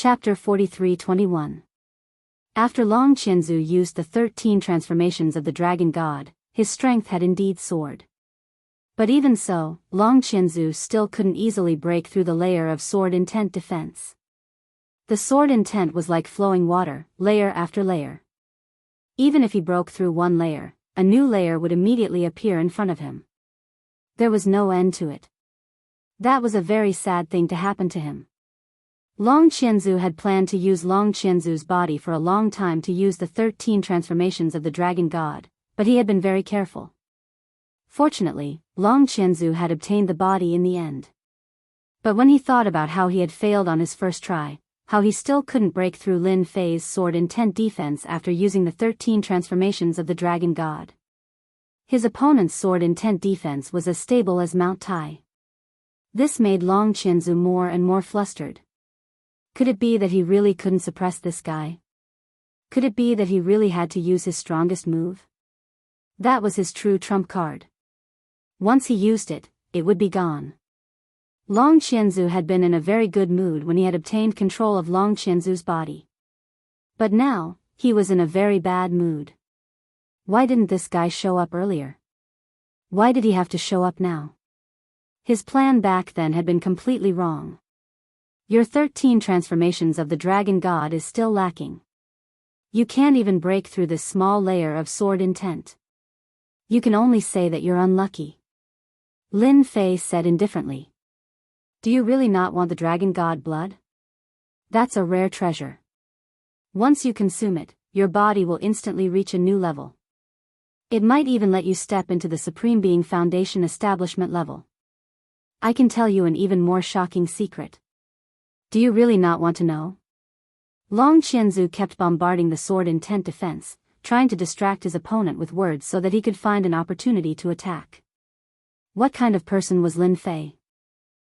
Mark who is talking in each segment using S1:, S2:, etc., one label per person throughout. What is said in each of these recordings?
S1: Chapter 43-21. After Long Qianzu used the 13 transformations of the dragon god, his strength had indeed soared. But even so, Long Qianzu still couldn't easily break through the layer of sword intent defense. The sword intent was like flowing water, layer after layer. Even if he broke through one layer, a new layer would immediately appear in front of him. There was no end to it. That was a very sad thing to happen to him. Long Qianzu had planned to use Long Qianzu's body for a long time to use the 13 transformations of the dragon god, but he had been very careful. Fortunately, Long Qianzu had obtained the body in the end. But when he thought about how he had failed on his first try, how he still couldn't break through Lin Fei's sword intent defense after using the 13 transformations of the dragon god. His opponent's sword intent defense was as stable as Mount Tai. This made Long Qianzu more and more flustered. Could it be that he really couldn't suppress this guy? Could it be that he really had to use his strongest move? That was his true trump card. Once he used it, it would be gone. Long Qianzu had been in a very good mood when he had obtained control of Long Qianzu's body. But now, he was in a very bad mood. Why didn't this guy show up earlier? Why did he have to show up now? His plan back then had been completely wrong. Your 13 transformations of the dragon god is still lacking. You can't even break through this small layer of sword intent. You can only say that you're unlucky. Lin Fei said indifferently. Do you really not want the dragon god blood? That's a rare treasure. Once you consume it, your body will instantly reach a new level. It might even let you step into the Supreme Being Foundation establishment level. I can tell you an even more shocking secret. Do you really not want to know? Long Qianzu kept bombarding the sword intent defense, trying to distract his opponent with words so that he could find an opportunity to attack. What kind of person was Lin Fei?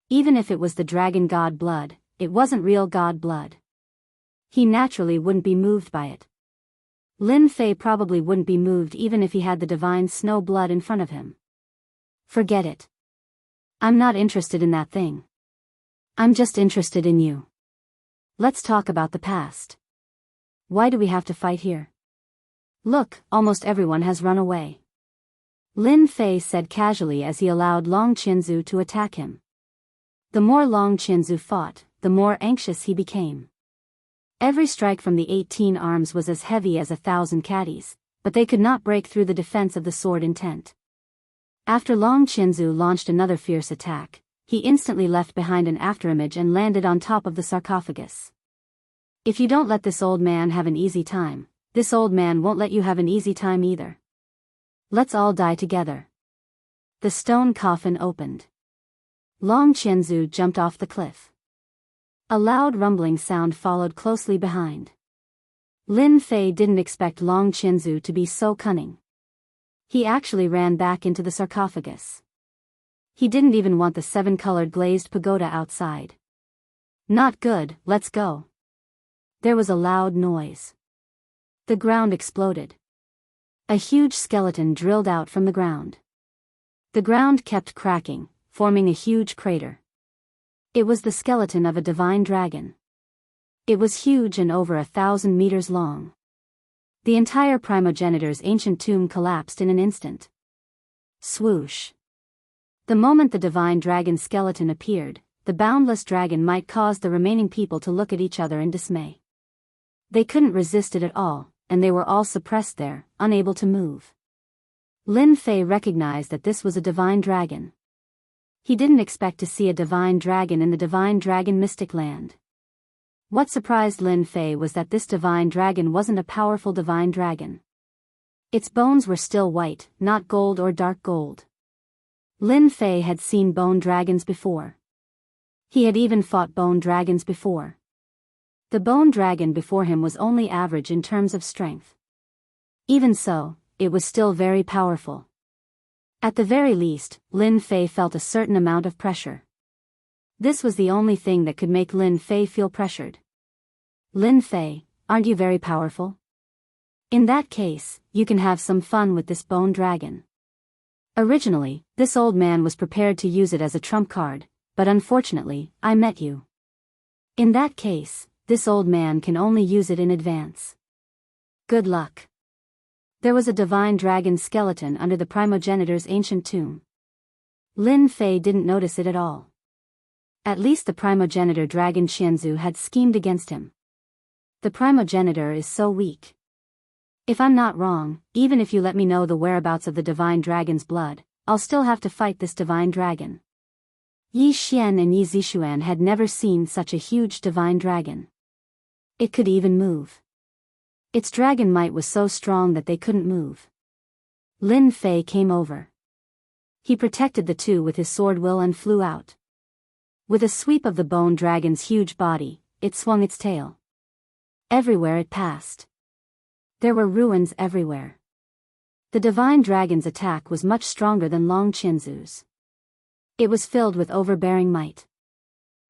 S1: Even if it was the dragon god blood, it wasn't real god blood. He naturally wouldn't be moved by it. Lin Fei probably wouldn't be moved even if he had the divine snow blood in front of him. Forget it. I'm not interested in that thing. I'm just interested in you. Let's talk about the past. Why do we have to fight here? Look, almost everyone has run away. Lin Fei said casually as he allowed Long Qianzu to attack him. The more Long Qianzu fought, the more anxious he became. Every strike from the 18 arms was as heavy as 1,000 caddies, but they could not break through the defense of the sword intent. After Long Qianzu launched another fierce attack, he instantly left behind an afterimage and landed on top of the sarcophagus. If you don't let this old man have an easy time, this old man won't let you have an easy time either. Let's all die together. The stone coffin opened. Long Qianzu jumped off the cliff. A loud rumbling sound followed closely behind. Lin Fei didn't expect Long Qianzu to be so cunning. He actually ran back into the sarcophagus. He didn't even want the 7-colored glazed pagoda outside. Not good, let's go. There was a loud noise. The ground exploded. A huge skeleton drilled out from the ground. The ground kept cracking, forming a huge crater. It was the skeleton of a divine dragon. It was huge and over 1,000 meters long. The entire primogenitor's ancient tomb collapsed in an instant. Swoosh. The moment the divine dragon skeleton appeared, the boundless dragon might cause the remaining people to look at each other in dismay. They couldn't resist it at all, and they were all suppressed there, unable to move. Lin Fei recognized that this was a divine dragon. He didn't expect to see a divine dragon in the divine dragon mystic land. What surprised Lin Fei was that this divine dragon wasn't a powerful divine dragon. Its bones were still white, not gold or dark gold. Lin Fei had seen bone dragons before. He had even fought bone dragons before. The bone dragon before him was only average in terms of strength. Even so, it was still very powerful. At the very least, Lin Fei felt a certain amount of pressure. This was the only thing that could make Lin Fei feel pressured. Lin Fei, aren't you very powerful? In that case, you can have some fun with this bone dragon. Originally, this old man was prepared to use it as a trump card, but unfortunately, I met you. In that case, this old man can only use it in advance. Good luck. There was a divine dragon skeleton under the primogenitor's ancient tomb. Lin Fei didn't notice it at all. At least the primogenitor dragon Qianzu had schemed against him. The primogenitor is so weak. If I'm not wrong, even if you let me know the whereabouts of the divine dragon's blood, I'll still have to fight this divine dragon. Yi Xian and Yi Zixuan had never seen such a huge divine dragon. It could even move. Its dragon might was so strong that they couldn't move. Lin Fei came over. He protected the two with his sword will and flew out. With a sweep of the bone dragon's huge body, it swung its tail. Everywhere it passed, there were ruins everywhere. The divine dragon's attack was much stronger than Long Qianzu's. It was filled with overbearing might.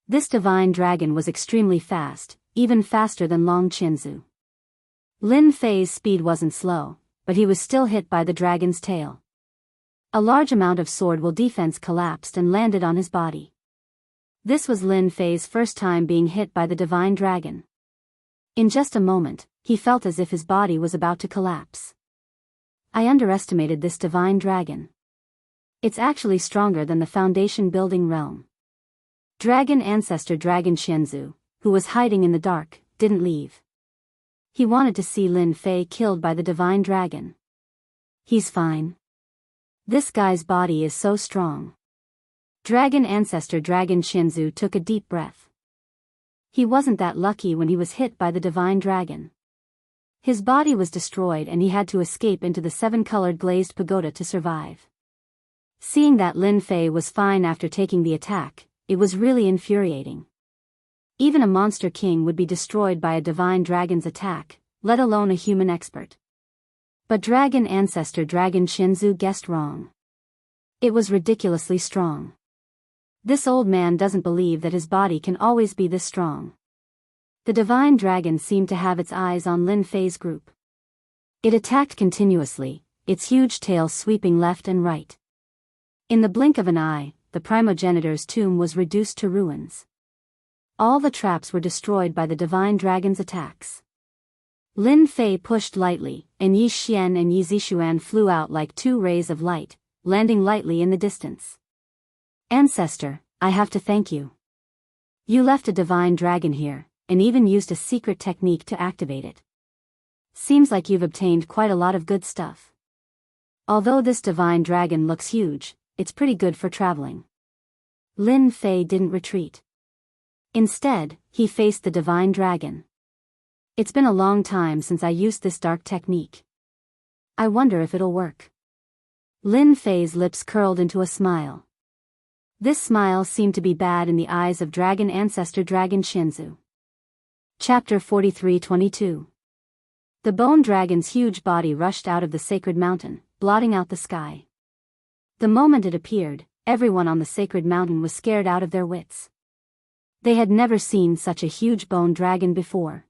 S1: This divine dragon was extremely fast, even faster than Long Qianzu. Lin Fei's speed wasn't slow, but he was still hit by the dragon's tail. A large amount of sword will defense collapsed and landed on his body. This was Lin Fei's first time being hit by the divine dragon. In just a moment, he felt as if his body was about to collapse. I underestimated this divine dragon. It's actually stronger than the foundation building realm. Dragon ancestor Dragon Qianzu, who was hiding in the dark, didn't leave. He wanted to see Lin Fei killed by the divine dragon. He's fine. This guy's body is so strong. Dragon ancestor Dragon Qianzu took a deep breath. He wasn't that lucky when he was hit by the divine dragon. His body was destroyed and he had to escape into the seven-colored glazed pagoda to survive. Seeing that Lin Fei was fine after taking the attack, it was really infuriating. Even a monster king would be destroyed by a divine dragon's attack, let alone a human expert. But dragon ancestor Dragon Qianzu guessed wrong. It was ridiculously strong. This old man doesn't believe that his body can always be this strong. The divine dragon seemed to have its eyes on Lin Fei's group. It attacked continuously, its huge tail sweeping left and right. In the blink of an eye, the primogenitor's tomb was reduced to ruins. All the traps were destroyed by the divine dragon's attacks. Lin Fei pushed lightly, and Yi Xian and Yi Zixuan flew out like two rays of light, landing lightly in the distance. Ancestor, I have to thank you. You left a divine dragon here, and even used a secret technique to activate it. Seems like you've obtained quite a lot of good stuff. Although this divine dragon looks huge, it's pretty good for traveling. Lin Fei didn't retreat. Instead, he faced the divine dragon. It's been a long time since I used this dark technique. I wonder if it'll work. Lin Fei's lips curled into a smile. This smile seemed to be bad in the eyes of dragon ancestor Dragon Qianzu. Chapter 43-22. The bone dragon's huge body rushed out of the sacred mountain, blotting out the sky. The moment it appeared, everyone on the sacred mountain was scared out of their wits. They had never seen such a huge bone dragon before.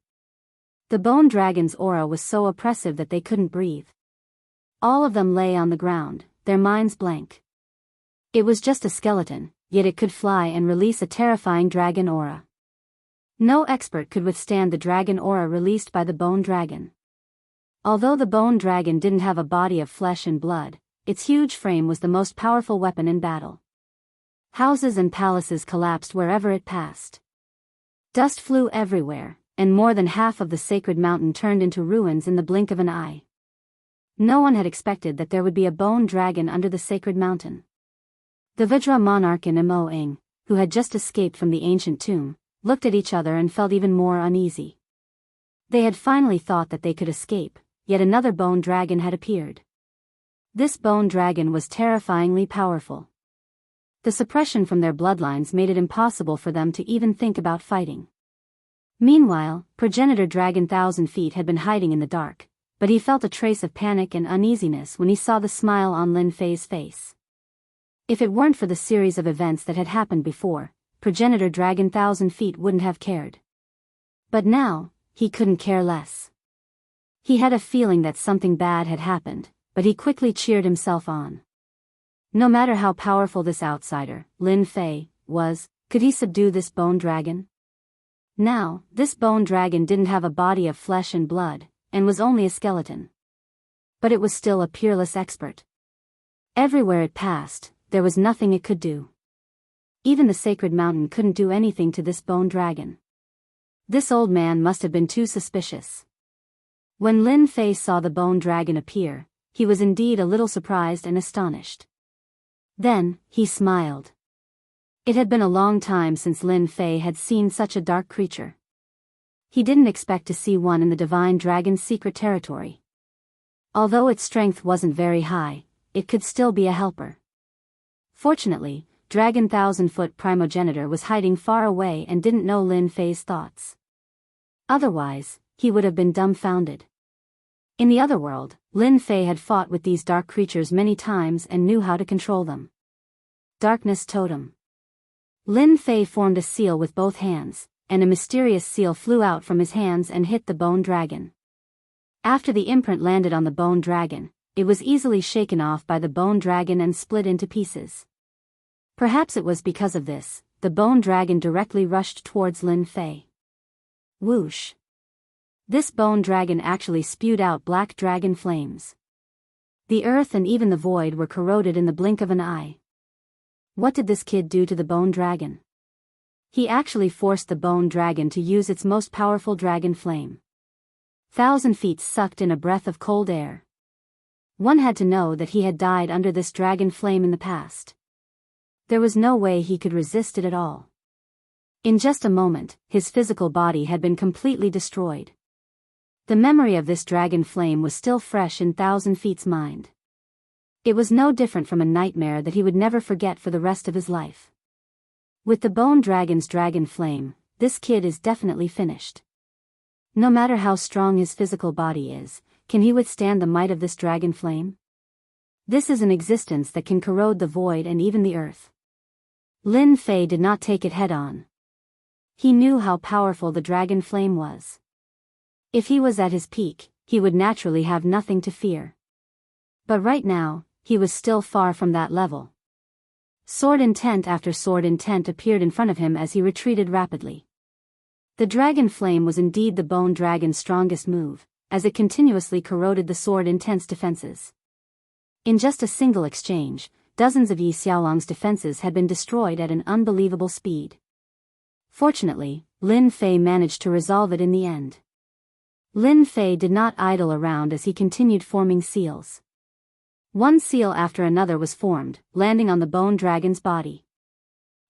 S1: The bone dragon's aura was so oppressive that they couldn't breathe. All of them lay on the ground, their minds blank. It was just a skeleton, yet it could fly and release a terrifying dragon aura. No expert could withstand the dragon aura released by the bone dragon. Although the bone dragon didn't have a body of flesh and blood, its huge frame was the most powerful weapon in battle. Houses and palaces collapsed wherever it passed. Dust flew everywhere, and more than half of the sacred mountain turned into ruins in the blink of an eye. No one had expected that there would be a bone dragon under the sacred mountain. The Vajra monarch and Mo-ing, who had just escaped from the ancient tomb, looked at each other and felt even more uneasy. They had finally thought that they could escape, yet another bone dragon had appeared. This bone dragon was terrifyingly powerful. The suppression from their bloodlines made it impossible for them to even think about fighting. Meanwhile, progenitor Dragon Thousand Feet had been hiding in the dark, but he felt a trace of panic and uneasiness when he saw the smile on Lin Fei's face. If it weren't for the series of events that had happened before, progenitor Dragon Thousand Feet wouldn't have cared. But now, he couldn't care less. He had a feeling that something bad had happened, but he quickly cheered himself on. No matter how powerful this outsider, Lin Fei, was, could he subdue this bone dragon? Now, this bone dragon didn't have a body of flesh and blood, and was only a skeleton. But it was still a peerless expert. Everywhere it passed, there was nothing it could do. Even the sacred mountain couldn't do anything to this bone dragon. This old man must have been too suspicious. When Lin Fei saw the bone dragon appear, he was indeed a little surprised and astonished. Then, he smiled. It had been a long time since Lin Fei had seen such a dark creature. He didn't expect to see one in the divine dragon's secret territory. Although its strength wasn't very high, it could still be a helper. Fortunately, Dragon Thousand-Foot Primogenitor was hiding far away and didn't know Lin Fei's thoughts. Otherwise, he would have been dumbfounded. In the other world, Lin Fei had fought with these dark creatures many times and knew how to control them. Darkness Totem. Lin Fei formed a seal with both hands, and a mysterious seal flew out from his hands and hit the bone dragon. After the imprint landed on the bone dragon, it was easily shaken off by the bone dragon and split into pieces. Perhaps it was because of this, the bone dragon directly rushed towards Lin Fei. Whoosh! This bone dragon actually spewed out black dragon flames. The earth and even the void were corroded in the blink of an eye. What did this kid do to the bone dragon? He actually forced the bone dragon to use its most powerful dragon flame. 1,000 feet sucked in a breath of cold air. One had to know that he had died under this dragon flame in the past. There was no way he could resist it at all. In just a moment, his physical body had been completely destroyed. The memory of this dragon flame was still fresh in 1,000 Feet's mind. It was no different from a nightmare that he would never forget for the rest of his life. With the bone dragon's dragon flame, this kid is definitely finished. No matter how strong his physical body is, can he withstand the might of this dragon flame? This is an existence that can corrode the void and even the earth. Lin Fei did not take it head-on. He knew how powerful the dragon flame was. If he was at his peak, he would naturally have nothing to fear. But right now, he was still far from that level. Sword intent after sword intent appeared in front of him as he retreated rapidly. The dragon flame was indeed the bone dragon's strongest move, as it continuously corroded the sword intent's defenses. In just a single exchange, dozens of Yi Xiaolong's defenses had been destroyed at an unbelievable speed. Fortunately, Lin Fei managed to resolve it in the end. Lin Fei did not idle around as he continued forming seals. One seal after another was formed, landing on the bone dragon's body.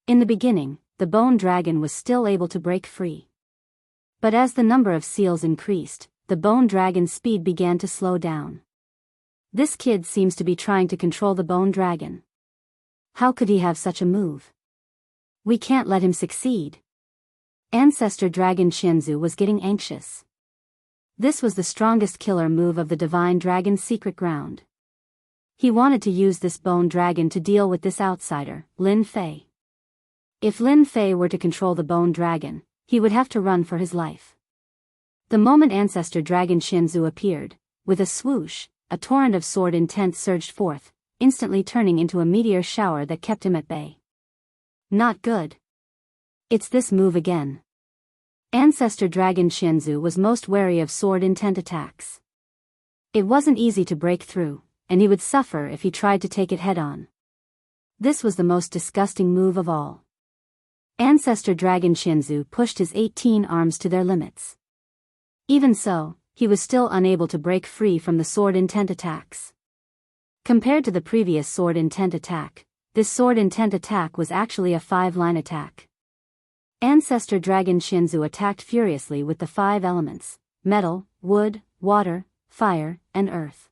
S1: In the beginning, the bone dragon was still able to break free. But as the number of seals increased, the bone dragon's speed began to slow down. This kid seems to be trying to control the bone dragon. How could he have such a move? We can't let him succeed. Ancestor Dragon Qianzu was getting anxious. This was the strongest killer move of the divine dragon's secret ground. He wanted to use this bone dragon to deal with this outsider, Lin Fei. If Lin Fei were to control the bone dragon, he would have to run for his life. The moment Ancestor Dragon Qianzu appeared, with a swoosh, a torrent of sword intent surged forth, instantly turning into a meteor shower that kept him at bay. Not good. It's this move again. Ancestor Dragon Qianzu was most wary of sword intent attacks. It wasn't easy to break through, and he would suffer if he tried to take it head-on. This was the most disgusting move of all. Ancestor Dragon Qianzu pushed his 18 arms to their limits. Even so, he was still unable to break free from the sword intent attacks. Compared to the previous sword intent attack, this sword intent attack was actually a 5-line attack. Ancestor Dragon Qianzu attacked furiously with the 5 elements: metal, wood, water, fire, and earth.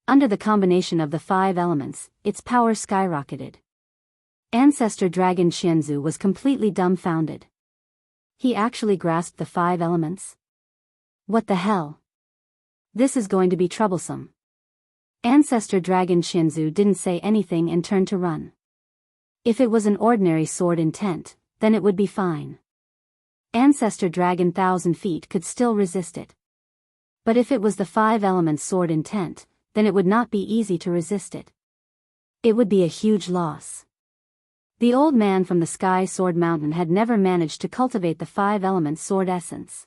S1: Under the combination of the 5 elements, its power skyrocketed. Ancestor Dragon Qianzu was completely dumbfounded. He actually grasped the 5 elements? What the hell? This is going to be troublesome. Ancestor Dragon Qianzu didn't say anything and turned to run. If it was an ordinary sword intent, then it would be fine. Ancestor Dragon 1,000 Feet could still resist it. But if it was the 5 elements sword intent, then it would not be easy to resist it. It would be a huge loss. The old man from the Sky Sword Mountain had never managed to cultivate the 5-element sword essence.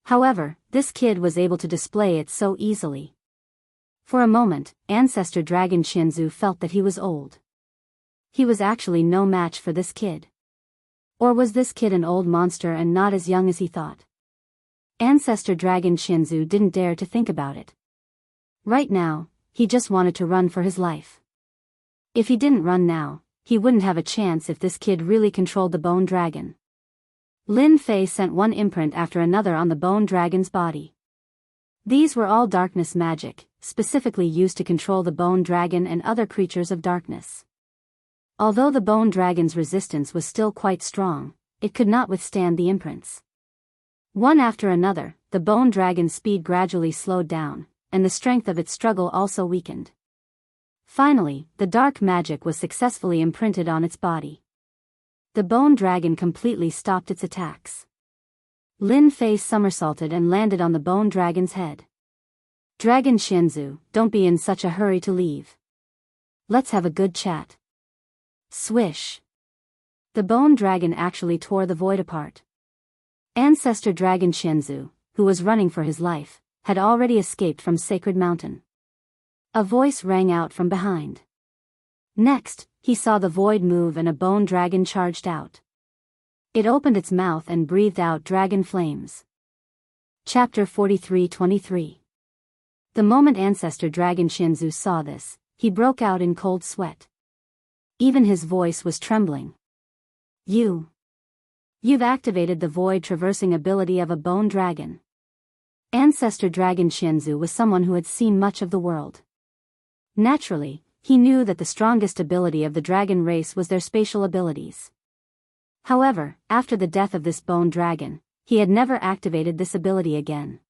S1: However, this kid was able to display it so easily. For a moment, Ancestor Dragon Qianzu felt that he was old. He was actually no match for this kid. Or was this kid an old monster and not as young as he thought? Ancestor Dragon Qianzu didn't dare to think about it. Right now, he just wanted to run for his life. If he didn't run now, he wouldn't have a chance if this kid really controlled the bone dragon. Lin Fei sent one imprint after another on the bone dragon's body. These were all darkness magic, specifically used to control the bone dragon and other creatures of darkness. Although the bone dragon's resistance was still quite strong, it could not withstand the imprints. One after another, the bone dragon's speed gradually slowed down, and the strength of its struggle also weakened. Finally, the dark magic was successfully imprinted on its body. The bone dragon completely stopped its attacks. Lin Fei somersaulted and landed on the bone dragon's head. Dragon Qianzu, don't be in such a hurry to leave. Let's have a good chat. Swish. The bone dragon actually tore the void apart. Ancestor Dragon Qianzu, who was running for his life, had already escaped from Sacred Mountain. A voice rang out from behind. Next, he saw the void move and a bone dragon charged out. It opened its mouth and breathed out dragon flames. Chapter 43-23. The moment Ancestor Dragon Qianzu saw this, he broke out in cold sweat. Even his voice was trembling. You've activated the void traversing ability of a bone dragon. Ancestor Dragon Qianzu was someone who had seen much of the world. Naturally, he knew that the strongest ability of the dragon race was their spatial abilities. However, after the death of this bone dragon, he had never activated this ability again.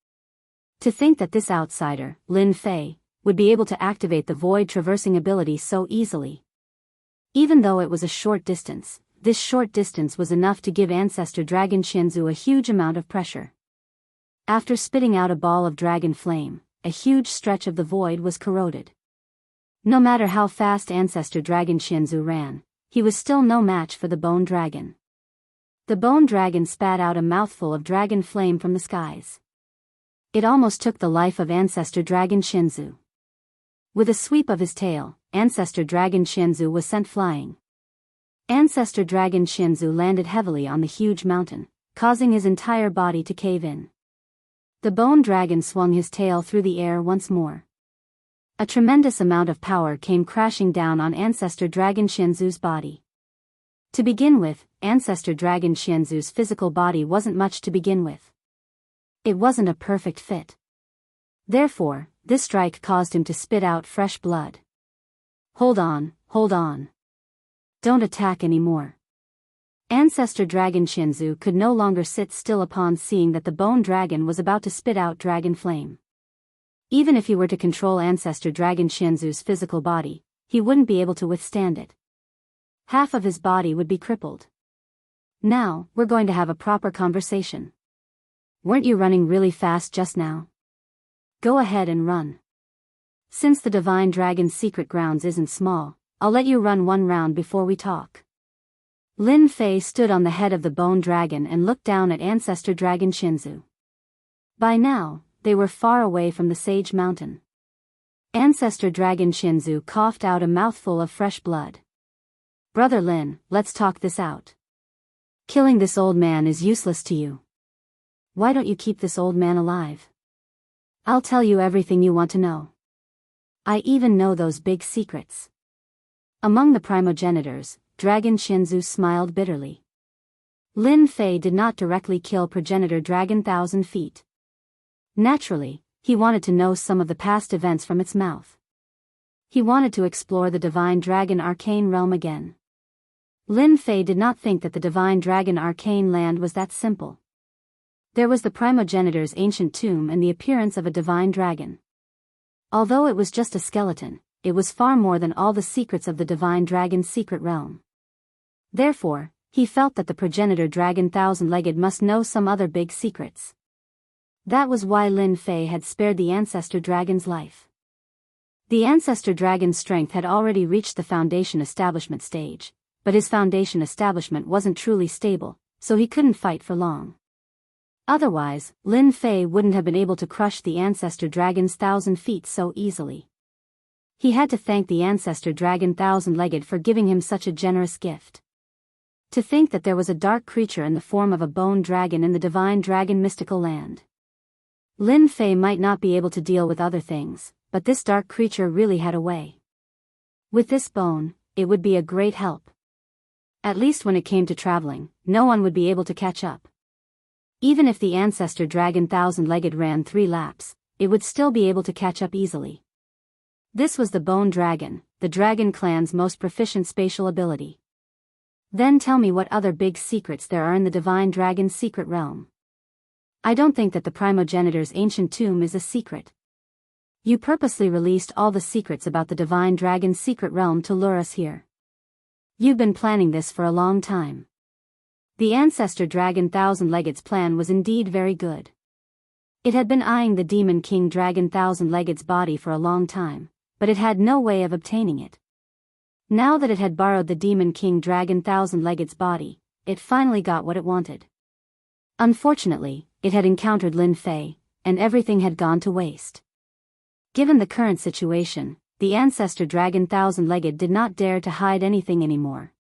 S1: To think that this outsider, Lin Fei, would be able to activate the void traversing ability so easily. Even though it was a short distance, this short distance was enough to give Ancestor Dragon Qianzu a huge amount of pressure. After spitting out a ball of dragon flame, a huge stretch of the void was corroded. No matter how fast Ancestor Dragon Qianzu ran, he was still no match for the bone dragon. The bone dragon spat out a mouthful of dragon flame from the skies. It almost took the life of Ancestor Dragon Qianzu. With a sweep of his tail, Ancestor Dragon Qianzu was sent flying. Ancestor Dragon Qianzu landed heavily on the huge mountain, causing his entire body to cave in. The bone dragon swung his tail through the air once more. A tremendous amount of power came crashing down on Ancestor Dragon Qianzu's body. To begin with, Ancestor Dragon Qianzu's physical body wasn't much to begin with. It wasn't a perfect fit. Therefore, this strike caused him to spit out fresh blood. Hold on. Don't attack anymore. Ancestor Dragon Qianzu could no longer sit still upon seeing that the bone dragon was about to spit out dragon flame. Even if he were to control Ancestor Dragon Qianzu's physical body, he wouldn't be able to withstand it. Half of his body would be crippled. Now, we're going to have a proper conversation. Weren't you running really fast just now? Go ahead and run. Since the Divine Dragon's secret grounds isn't small, I'll let you run one round before we talk. Lin Fei stood on the head of the bone dragon and looked down at Ancestor Dragon Qianzu. By now, they were far away from the Sage Mountain. Ancestor Dragon Qianzu coughed out a mouthful of fresh blood. Brother Lin, let's talk this out. Killing this old man is useless to you. Why don't you keep this old man alive? I'll tell you everything you want to know. I even know those big secrets. Among the primogenitors, Dragon Qianzu smiled bitterly. Lin Fei did not directly kill progenitor Dragon 1,000 Feet. Naturally, he wanted to know some of the past events from its mouth. He wanted to explore the Divine Dragon Arcane Realm again. Lin Fei did not think that the Divine Dragon Arcane Land was that simple. There was the primogenitor's ancient tomb and the appearance of a divine dragon. Although it was just a skeleton, it was far more than all the secrets of the Divine Dragon's secret realm. Therefore, he felt that the progenitor dragon 1,000-legged must know some other big secrets. That was why Lin Fei had spared the Ancestor Dragon's life. The Ancestor Dragon's strength had already reached the Foundation establishment stage, but his foundation establishment wasn't truly stable, so he couldn't fight for long. Otherwise, Lin Fei wouldn't have been able to crush the ancestor dragon's 1,000 feet so easily. He had to thank the ancestor dragon 1,000-legged for giving him such a generous gift. To think that there was a dark creature in the form of a bone dragon in the divine dragon mystical land. Lin Fei might not be able to deal with other things, but this dark creature really had a way. With this bone, it would be a great help. At least when it came to traveling, no one would be able to catch up. Even if the ancestor dragon 1,000-legged ran 3 laps, it would still be able to catch up easily. This was the bone dragon, the dragon clan's most proficient spatial ability. Then tell me what other big secrets there are in the divine dragon's secret realm. I don't think that the primogenitor's ancient tomb is a secret. You purposely released all the secrets about the divine dragon's secret realm to lure us here. You've been planning this for a long time. The ancestor dragon 1,000-legged's plan was indeed very good. It had been eyeing the demon king dragon 1,000-legged's body for a long time, but it had no way of obtaining it. Now that it had borrowed the demon king dragon 1,000-legged's body, it finally got what it wanted. Unfortunately, it had encountered Lin Fei, and everything had gone to waste. Given the current situation, the ancestor dragon 1,000-legged did not dare to hide anything anymore.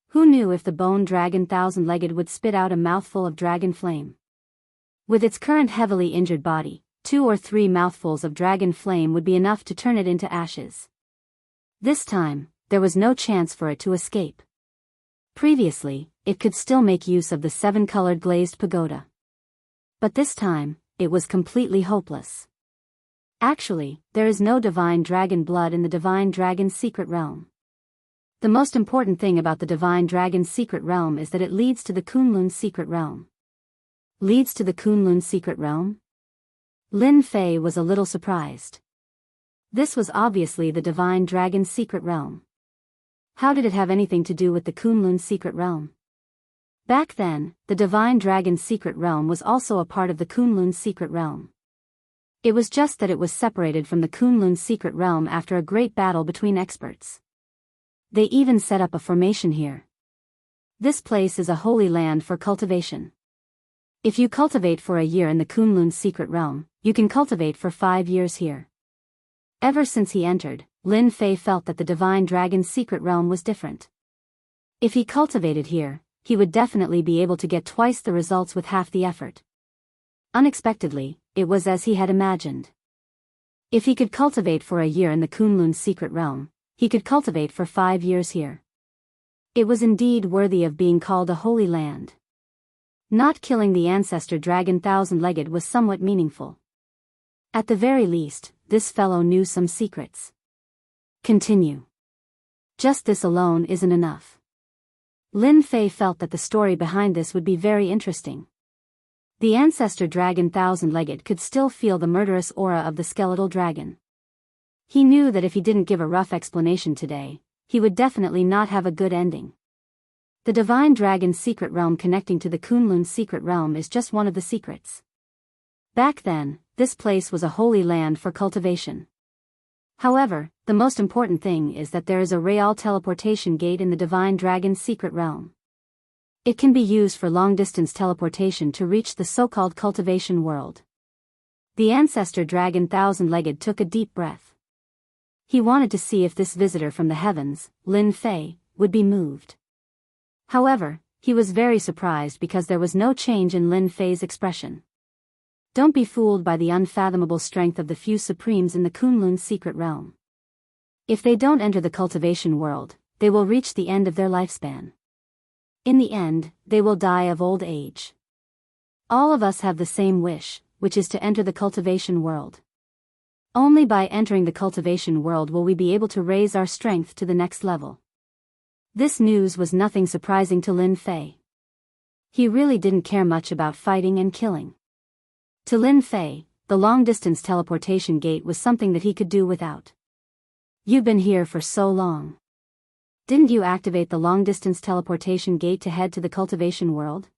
S1: Who knew if the bone dragon 1,000-legged would spit out a mouthful of dragon flame? With its current heavily injured body, 2 or 3 mouthfuls of dragon flame would be enough to turn it into ashes. This time, there was no chance for it to escape. Previously, it could still make use of the 7-colored glazed pagoda. But this time, it was completely hopeless. Actually, there is no divine dragon blood in the divine dragon's secret realm. The most important thing about the divine dragon's secret realm is that it leads to the Kunlun's secret realm. Leads to the Kunlun's secret realm? Lin Fei was a little surprised. This was obviously the divine dragon's secret realm. How did it have anything to do with the Kunlun's secret realm? Back then, the divine dragon's secret realm was also a part of the Kunlun's secret realm. It was just that it was separated from the Kunlun's secret realm after a great battle between experts. They even set up a formation here. This place is a holy land for cultivation. If you cultivate for a year in the Kunlun's secret realm, you can cultivate for 5 years here. Ever since he entered, Lin Fei felt that the divine dragon's secret realm was different. If he cultivated here, he would definitely be able to get twice the results with half the effort. Unexpectedly, it was as he had imagined. If he could cultivate for a year in the Kunlun's secret realm, he could cultivate for 5 years here. It was indeed worthy of being called a holy land. Not killing the ancestor dragon 1,000-legged was somewhat meaningful. At the very least, this fellow knew some secrets. Continue. Just this alone isn't enough. Lin Fei felt that the story behind this would be very interesting. The ancestor dragon 1,000-legged could still feel the murderous aura of the skeletal dragon. He knew that if he didn't give a rough explanation today, he would definitely not have a good ending. The divine dragon's secret realm connecting to the Kunlun's secret realm is just one of the secrets. Back then, this place was a holy land for cultivation. However, the most important thing is that there is a real teleportation gate in the divine dragon's secret realm. It can be used for long-distance teleportation to reach the so-called cultivation world. The ancestor dragon 1,000-legged took a deep breath. He wanted to see if this visitor from the heavens, Lin Fei, would be moved. However, he was very surprised because there was no change in Lin Fei's expression. Don't be fooled by the unfathomable strength of the few supremes in the Kunlun's secret realm. If they don't enter the cultivation world, they will reach the end of their lifespan. In the end, they will die of old age. All of us have the same wish, which is to enter the cultivation world. Only by entering the cultivation world will we be able to raise our strength to the next level. This news was nothing surprising to Lin Fei. He really didn't care much about fighting and killing. To Lin Fei, the long-distance teleportation gate was something that he could do without. You've been here for so long. Didn't you activate the long-distance teleportation gate to head to the cultivation world?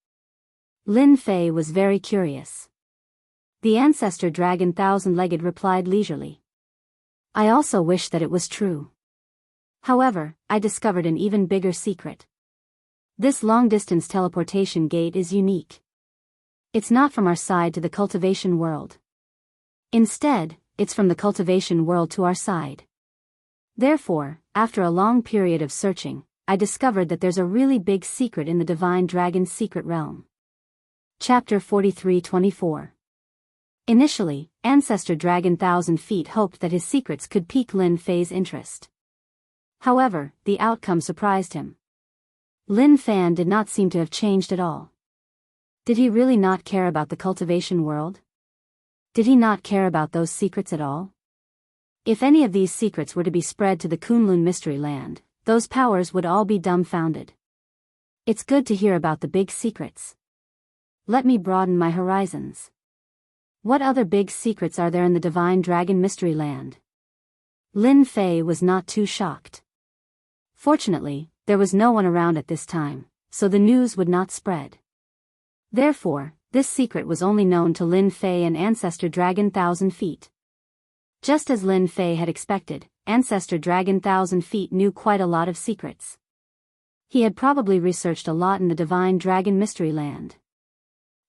S1: Lin Fei was very curious. The ancestor dragon 1,000-legged replied leisurely. I also wish that it was true. However, I discovered an even bigger secret. This long-distance teleportation gate is unique. It's not from our side to the cultivation world. Instead, it's from the cultivation world to our side. Therefore, after a long period of searching, I discovered that there's a really big secret in the Divine Dragon's secret realm. Chapter 43-24. Initially, Ancestor Dragon Thousand Feet hoped that his secrets could pique Lin Fei's interest. However, the outcome surprised him. Lin Fan did not seem to have changed at all. Did he really not care about the cultivation world? Did he not care about those secrets at all? If any of these secrets were to be spread to the Kunlun Mystery Land, those powers would all be dumbfounded. It's good to hear about the big secrets. Let me broaden my horizons. What other big secrets are there in the Divine Dragon Mystery Land? Lin Fei was not too shocked. Fortunately, there was no one around at this time, so the news would not spread. Therefore, this secret was only known to Lin Fei and Ancestor Dragon Thousand Feet. Just as Lin Fei had expected, Ancestor Dragon Thousand Feet knew quite a lot of secrets. He had probably researched a lot in the Divine Dragon Mystery Land.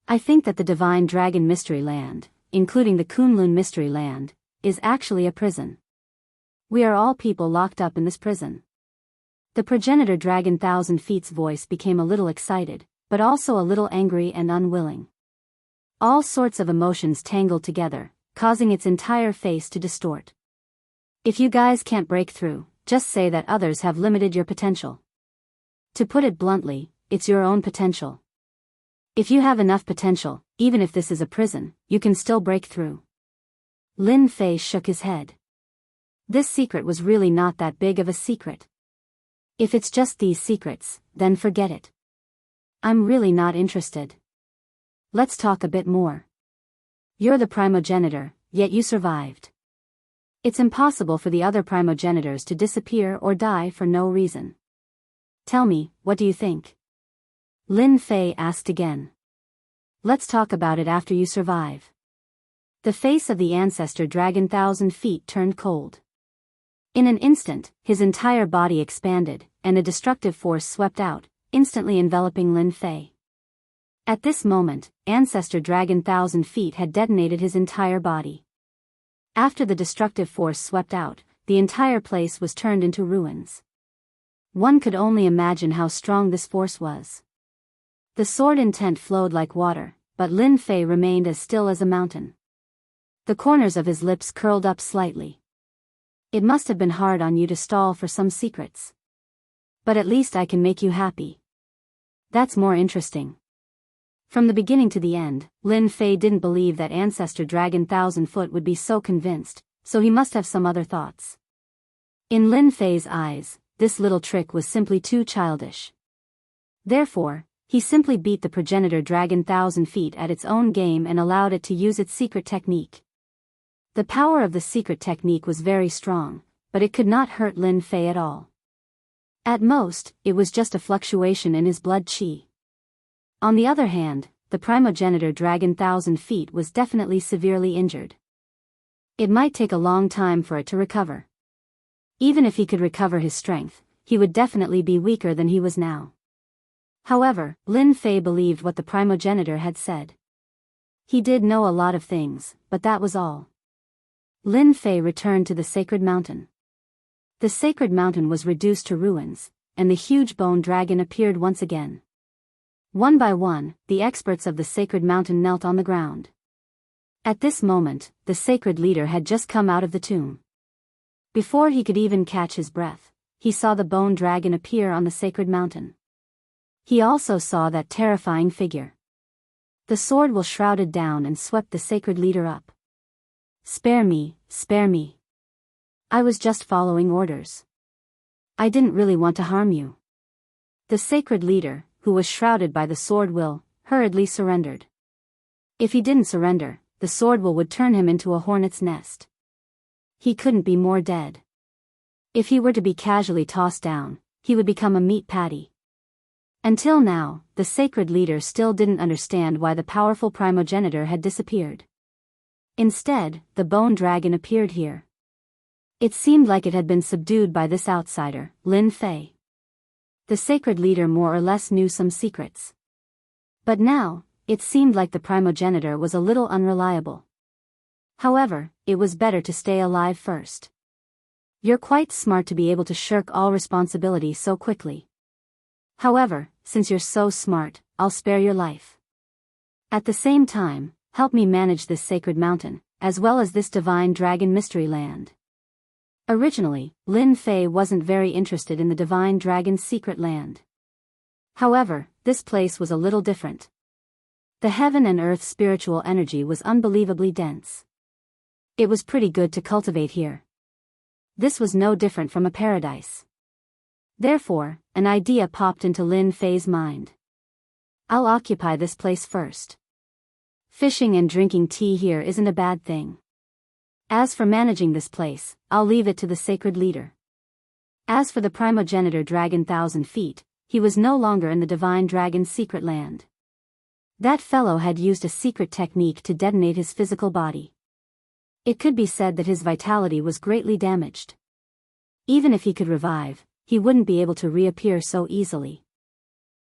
S1: I think that the Divine Dragon Mystery Land, including the Kunlun Mystery Land, is actually a prison. We are all people locked up in this prison. The progenitor Dragon Thousand Feet's voice became a little excited, but also a little angry and unwilling. All sorts of emotions tangled together, causing its entire face to distort. If you guys can't break through, just say that others have limited your potential. To put it bluntly, it's your own potential. If you have enough potential, even if this is a prison, you can still break through. Lin Fei shook his head. This secret was really not that big of a secret. If it's just these secrets, then forget it. I'm really not interested. Let's talk a bit more. You're the primogenitor, yet you survived. It's impossible for the other primogenitors to disappear or die for no reason. Tell me, what do you think? Lin Fei asked again. Let's talk about it after you survive. The face of the Ancestor Dragon Thousand Feet turned cold. In an instant, his entire body expanded, and a destructive force swept out, instantly enveloping Lin Fei. At this moment, Ancestor Dragon Thousand Feet had detonated his entire body. After the destructive force swept out, the entire place was turned into ruins. One could only imagine how strong this force was. The sword intent flowed like water, but Lin Fei remained as still as a mountain. The corners of his lips curled up slightly. It must have been hard on you to stall for some secrets. But at least I can make you happy. That's more interesting. From the beginning to the end, Lin Fei didn't believe that Ancestor Dragon Thousand Foot would be so convinced, so he must have some other thoughts. In Lin Fei's eyes, this little trick was simply too childish. Therefore, he simply beat the progenitor Dragon Thousand Feet at its own game and allowed it to use its secret technique. The power of the secret technique was very strong, but it could not hurt Lin Fei at all. At most, it was just a fluctuation in his blood qi. On the other hand, the primogenitor Dragon Thousand Feet was definitely severely injured. It might take a long time for it to recover. Even if he could recover his strength, he would definitely be weaker than he was now. However, Lin Fei believed what the primogenitor had said. He did know a lot of things, but that was all. Lin Fei returned to the sacred mountain. The sacred mountain was reduced to ruins, and the huge bone dragon appeared once again. One by one, the experts of the sacred mountain knelt on the ground. At this moment, the sacred leader had just come out of the tomb. Before he could even catch his breath, he saw the bone dragon appear on the sacred mountain. He also saw that terrifying figure. The sword was shrouded down and swept the sacred leader up. Spare me, spare me. I was just following orders. I didn't really want to harm you. The sacred leader, who was shrouded by the sword will, hurriedly surrendered. If he didn't surrender, the sword will would turn him into a hornet's nest. He couldn't be more dead. If he were to be casually tossed down, he would become a meat patty. Until now, the sacred leader still didn't understand why the powerful primogenitor had disappeared. Instead, the bone dragon appeared here. It seemed like it had been subdued by this outsider, Lin Fei. The sacred leader more or less knew some secrets. But now, it seemed like the primogenitor was a little unreliable. However, it was better to stay alive first. You're quite smart to be able to shirk all responsibility so quickly. However, since you're so smart, I'll spare your life. At the same time, help me manage this sacred mountain, as well as this divine dragon mystery land. Originally, Lin Fei wasn't very interested in the divine dragon's secret land. However, this place was a little different. The heaven and earth spiritual energy was unbelievably dense. It was pretty good to cultivate here. This was no different from a paradise. Therefore, an idea popped into Lin Fei's mind. I'll occupy this place first. Fishing and drinking tea here isn't a bad thing. As for managing this place, I'll leave it to the sacred leader. As for the primogenitor dragon 1,000 feet, he was no longer in the divine dragon's secret land. That fellow had used a secret technique to detonate his physical body. It could be said that his vitality was greatly damaged. Even if he could revive, he wouldn't be able to reappear so easily.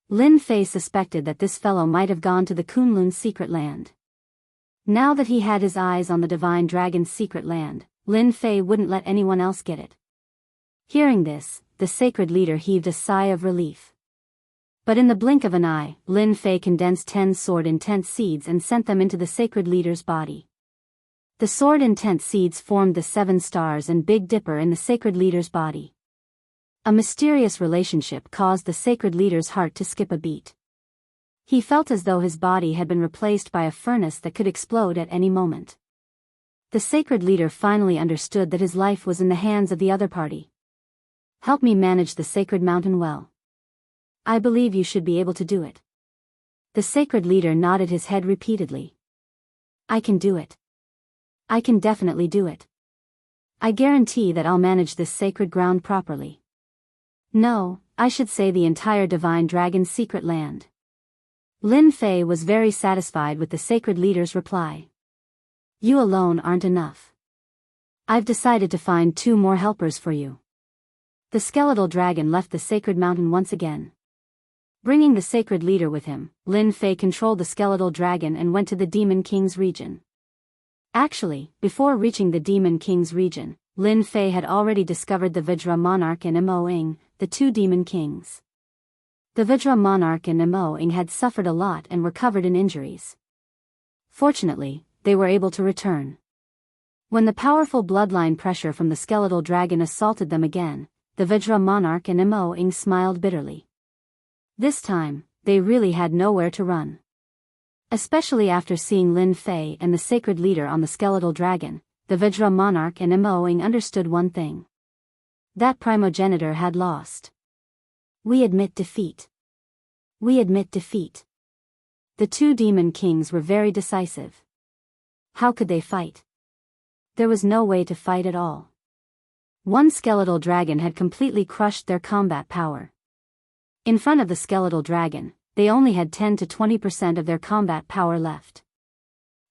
S1: Lin Fei suspected that this fellow might have gone to the Kunlun's secret land. Now that he had his eyes on the divine dragon's secret land, Lin Fei wouldn't let anyone else get it. Hearing this, the sacred leader heaved a sigh of relief. But in the blink of an eye, Lin Fei condensed 10 sword intent seeds and sent them into the sacred leader's body. The sword intent seeds formed the 7 stars and Big Dipper in the sacred leader's body. A mysterious relationship caused the sacred leader's heart to skip a beat. He felt as though his body had been replaced by a furnace that could explode at any moment. The sacred leader finally understood that his life was in the hands of the other party. Help me manage the sacred mountain well. I believe you should be able to do it. The sacred leader nodded his head repeatedly. I can do it. I can definitely do it. I guarantee that I'll manage this sacred ground properly. No, I should say the entire divine dragon's secret land. Lin Fei was very satisfied with the sacred leader's reply. You alone aren't enough. I've decided to find 2 more helpers for you. The skeletal dragon left the sacred mountain once again. Bringing the sacred leader with him, Lin Fei controlled the skeletal dragon and went to the Demon King's region. Actually, before reaching the Demon King's region, Lin Fei had already discovered the Vajra Monarch and Mo Ing, the 2 Demon Kings. The Vajra Monarch and Mo Ing had suffered a lot and were covered in injuries. Fortunately, they were able to return. When the powerful bloodline pressure from the skeletal dragon assaulted them again, the Vajra Monarch and Mo Ing smiled bitterly. This time, they really had nowhere to run. Especially after seeing Lin Fei and the sacred leader on the skeletal dragon, the Vajra Monarch and Mo Ing understood one thing. That primogenitor had lost. We admit defeat. We admit defeat. The 2 demon kings were very decisive. How could they fight? There was no way to fight at all. One skeletal dragon had completely crushed their combat power. In front of the skeletal dragon, they only had 10 to 20% of their combat power left.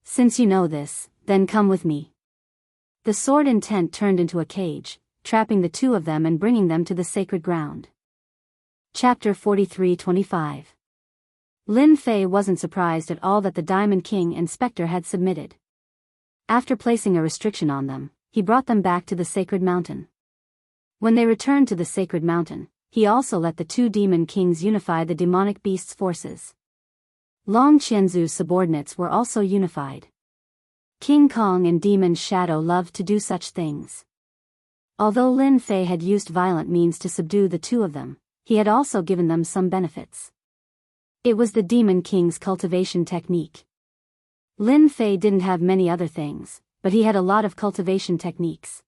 S1: Since you know this, then come with me. The sword intent turned into a cage, trapping the 2 of them and bringing them to the sacred ground. Chapter 43-25. Lin Fei wasn't surprised at all that the Diamond King and Spectre had submitted. After placing a restriction on them, he brought them back to the sacred mountain. When they returned to the sacred mountain, he also let the 2 demon kings unify the demonic beast's forces. Long Qianzu's subordinates were also unified. King Kong and Demon Shadow loved to do such things. Although Lin Fei had used violent means to subdue the 2 of them, he had also given them some benefits. It was the Demon King's cultivation technique. Lin Fei didn't have many other things, but he had a lot of cultivation techniques.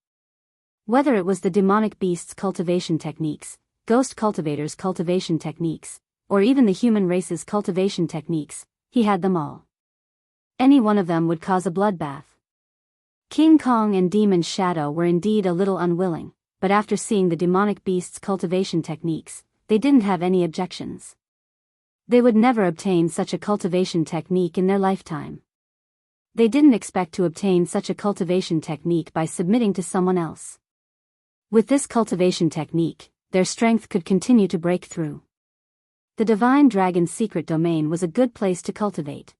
S1: Whether it was the demonic beast's cultivation techniques, ghost cultivators' cultivation techniques, or even the human race's cultivation techniques, he had them all. Any one of them would cause a bloodbath. King Kong and Demon Shadow were indeed a little unwilling, but after seeing the demonic beast's cultivation techniques, they didn't have any objections. They would never obtain such a cultivation technique in their lifetime. They didn't expect to obtain such a cultivation technique by submitting to someone else. With this cultivation technique, their strength could continue to break through. The divine dragon's secret domain was a good place to cultivate.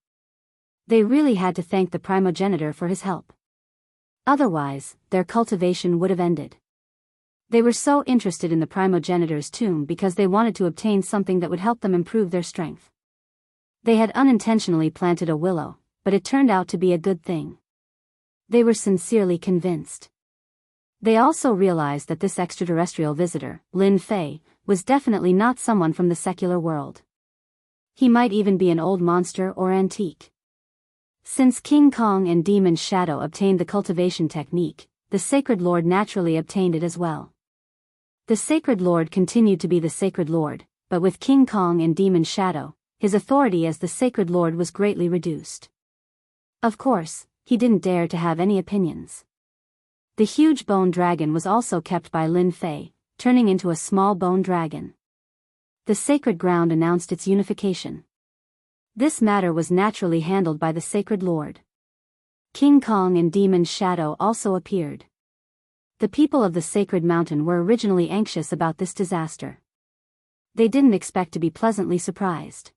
S1: They really had to thank the primogenitor for his help. Otherwise, their cultivation would have ended. They were so interested in the primogenitor's tomb because they wanted to obtain something that would help them improve their strength. They had unintentionally planted a willow, but it turned out to be a good thing. They were sincerely convinced. They also realized that this extraterrestrial visitor, Lin Fei, was definitely not someone from the secular world. He might even be an old monster or antique. Since King Kong and Demon Shadow obtained the cultivation technique, the Sacred Lord naturally obtained it as well. The Sacred Lord continued to be the Sacred Lord, but with King Kong and Demon Shadow, his authority as the Sacred Lord was greatly reduced. Of course, he didn't dare to have any opinions. The huge bone dragon was also kept by Lin Fei, turning into a small bone dragon. The sacred ground announced its unification. This matter was naturally handled by the Sacred Lord. King Kong and Demon Shadow also appeared. The people of the Sacred Mountain were originally anxious about this disaster. They didn't expect to be pleasantly surprised.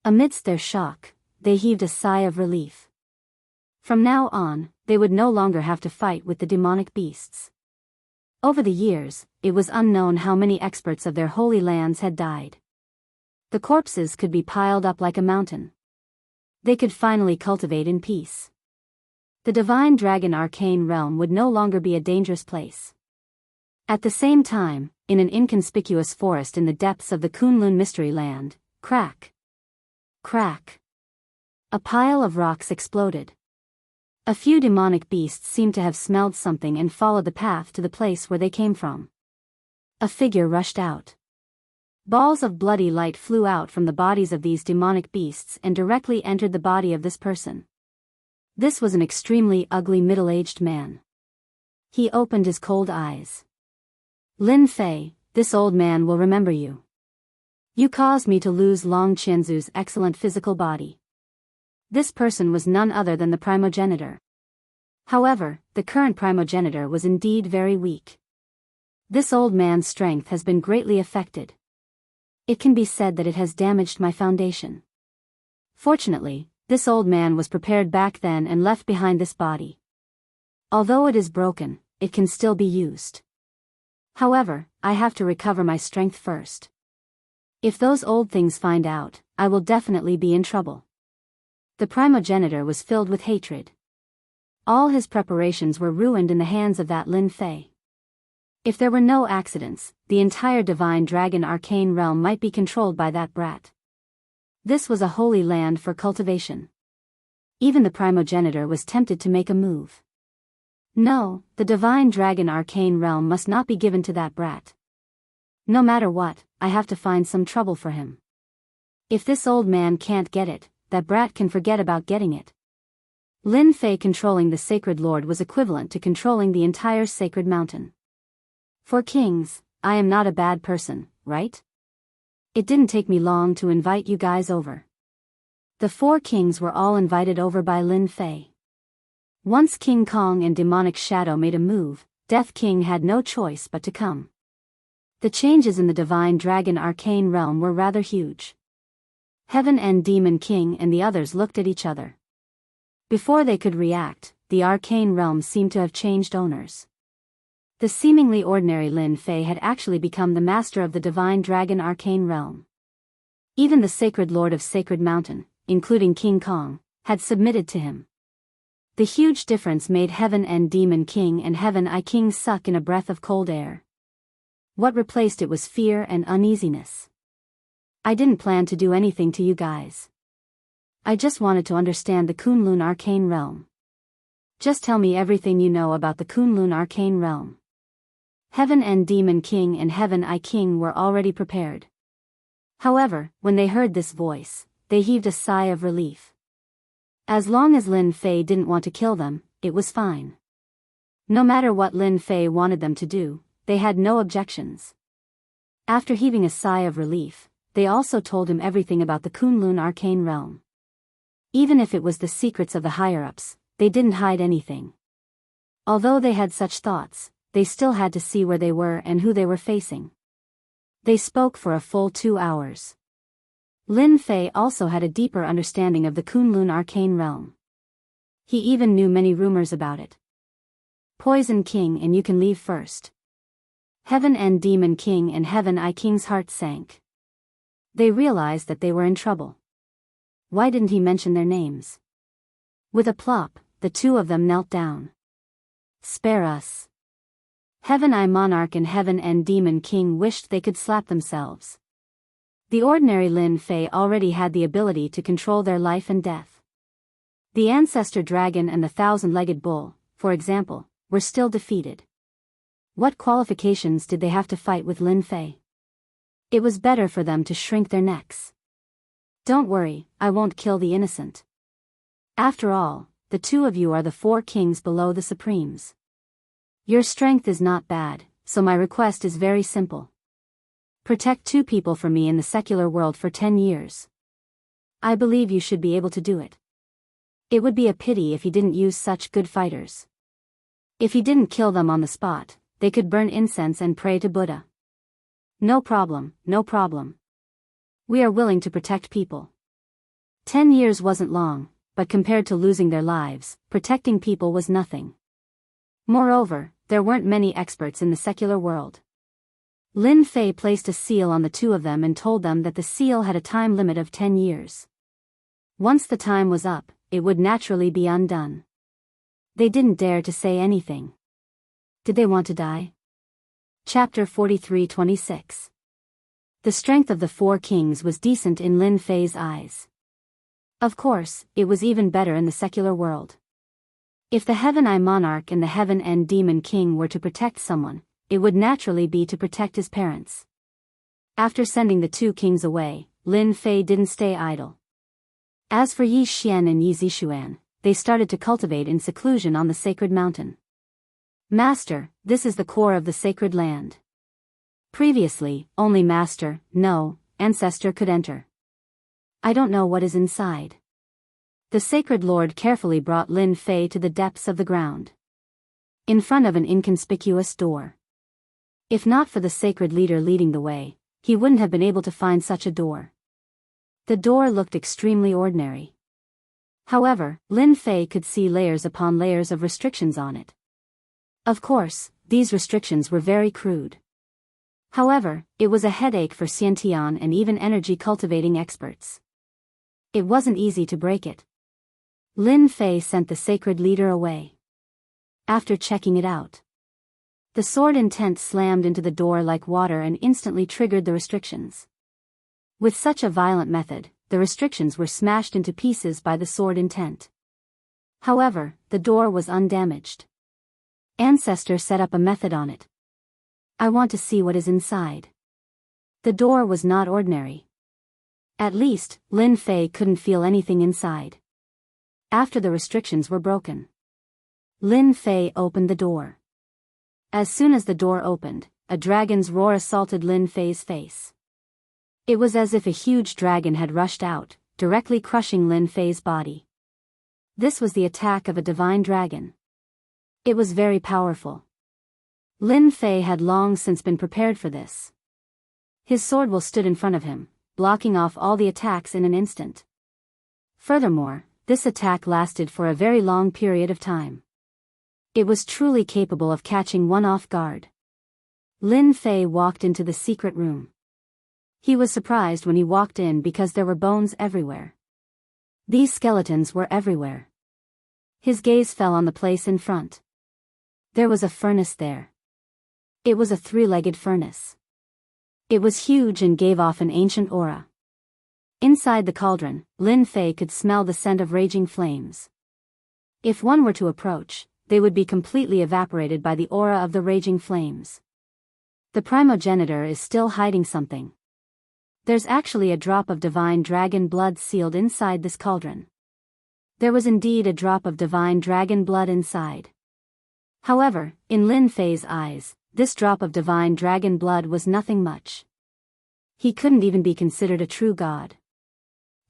S1: Amidst their shock, they heaved a sigh of relief. From now on, they would no longer have to fight with the demonic beasts. Over the years, it was unknown how many experts of their holy lands had died. The corpses could be piled up like a mountain. They could finally cultivate in peace. The divine dragon arcane realm would no longer be a dangerous place. At the same time, in an inconspicuous forest in the depths of the Kunlun Mystery Land, crack. Crack. A pile of rocks exploded. A few demonic beasts seemed to have smelled something and followed the path to the place where they came from. A figure rushed out. Balls of bloody light flew out from the bodies of these demonic beasts and directly entered the body of this person. This was an extremely ugly middle-aged man. He opened his cold eyes. Lin Fei, this old man will remember you. You caused me to lose Long Qianzu's excellent physical body. This person was none other than the primogenitor. However, the current primogenitor was indeed very weak. This old man's strength has been greatly affected. It can be said that it has damaged my foundation. Fortunately, this old man was prepared back then and left behind this body. Although it is broken, it can still be used. However, I have to recover my strength first. If those old things find out, I will definitely be in trouble. The primogenitor was filled with hatred. All his preparations were ruined in the hands of that Lin Fei. If there were no accidents, the entire divine dragon arcane realm might be controlled by that brat. This was a holy land for cultivation. Even the primogenitor was tempted to make a move. No, the divine dragon arcane realm must not be given to that brat. No matter what, I have to find some trouble for him. If this old man can't get it, that brat can forget about getting it. Lin Fei controlling the Sacred Lord was equivalent to controlling the entire Sacred Mountain. For kings, I am not a bad person, right? It didn't take me long to invite you guys over. The 4 kings were all invited over by Lin Fei. Once King Kong and Demonic Shadow made a move, Death King had no choice but to come. The changes in the divine dragon arcane realm were rather huge. Heaven and Demon King and the others looked at each other. Before they could react, the arcane realm seemed to have changed owners. The seemingly ordinary Lin Fei had actually become the master of the divine dragon arcane realm. Even the Sacred Lord of Sacred Mountain, including King Kong, had submitted to him. The huge difference made Heaven and Demon King and Heaven I King suck in a breath of cold air. What replaced it was fear and uneasiness. I didn't plan to do anything to you guys. I just wanted to understand the Kunlun arcane realm. Just tell me everything you know about the Kunlun arcane realm. Heaven and Demon King and Heaven I King were already prepared. However, when they heard this voice, they heaved a sigh of relief. As long as Lin Fei didn't want to kill them, it was fine. No matter what Lin Fei wanted them to do, they had no objections. After heaving a sigh of relief, they also told him everything about the Kunlun arcane realm. Even if it was the secrets of the higher-ups, they didn't hide anything. Although they had such thoughts, they still had to see where they were and who they were facing. They spoke for a full 2 hours. Lin Fei also had a deeper understanding of the Kunlun arcane realm. He even knew many rumors about it. Poison King and you can leave first. Heaven and Demon King and Heaven I King's heart sank. They realized that they were in trouble. Why didn't he mention their names? With a plop, the two of them knelt down. Spare us. Heaven I Monarch and Heaven and Demon King wished they could slap themselves. The ordinary Lin Fei already had the ability to control their life and death. The Ancestor Dragon and the Thousand-Legged Bull, for example, were still defeated. What qualifications did they have to fight with Lin Fei? It was better for them to shrink their necks. Don't worry, I won't kill the innocent. After all, the two of you are the 4 kings below the Supremes. Your strength is not bad, so my request is very simple. Protect 2 people for me in the secular world for 10 years. I believe you should be able to do it. It would be a pity if he didn't use such good fighters. If he didn't kill them on the spot, they could burn incense and pray to Buddha. No problem, no problem. We are willing to protect people. 10 years wasn't long, but compared to losing their lives, protecting people was nothing. Moreover, there weren't many experts in the secular world. Lin Fei placed a seal on the 2 of them and told them that the seal had a time limit of 10 years. Once the time was up, it would naturally be undone. They didn't dare to say anything. Did they want to die? Chapter 43-26. The strength of the 4 kings was decent in Lin Fei's eyes. Of course, it was even better in the secular world. If the Heaven I Monarch and the Heaven and Demon King were to protect someone, it would naturally be to protect his parents. After sending the 2 kings away, Lin Fei didn't stay idle. As for Yi Xian and Yi Zixuan, they started to cultivate in seclusion on the sacred mountain. Master, this is the core of the sacred land. Previously, only Master, no, Ancestor could enter. I don't know what is inside. The sacred lord carefully brought Lin Fei to the depths of the ground. In front of an inconspicuous door. If not for the sacred leader leading the way, he wouldn't have been able to find such a door. The door looked extremely ordinary. However, Lin Fei could see layers upon layers of restrictions on it. Of course, these restrictions were very crude. However, it was a headache for Xiantian and even energy cultivating experts. It wasn't easy to break it. Lin Fei sent the sacred leader away. After checking it out, the sword intent slammed into the door like water and instantly triggered the restrictions. With such a violent method, the restrictions were smashed into pieces by the sword intent. However, the door was undamaged. Ancestor set up a method on it. I want to see what is inside. The door was not ordinary. At least, Lin Fei couldn't feel anything inside. After the restrictions were broken, Lin Fei opened the door. As soon as the door opened, a dragon's roar assaulted Lin Fei's face. It was as if a huge dragon had rushed out, directly crushing Lin Fei's body. This was the attack of a divine dragon. It was very powerful. Lin Fei had long since been prepared for this. His sword will stood in front of him, blocking off all the attacks in an instant. Furthermore, this attack lasted for a very long period of time. It was truly capable of catching one off guard. Lin Fei walked into the secret room. He was surprised when he walked in because there were bones everywhere. These skeletons were everywhere. His gaze fell on the place in front. There was a furnace there. It was a 3-legged furnace. It was huge and gave off an ancient aura. Inside the cauldron, Lin Fei could smell the scent of raging flames. If one were to approach, they would be completely evaporated by the aura of the raging flames. The primogenitor is still hiding something. There's actually a drop of divine dragon blood sealed inside this cauldron. There was indeed a drop of divine dragon blood inside. However, in Lin Fei's eyes, this drop of divine dragon blood was nothing much. He couldn't even be considered a true god.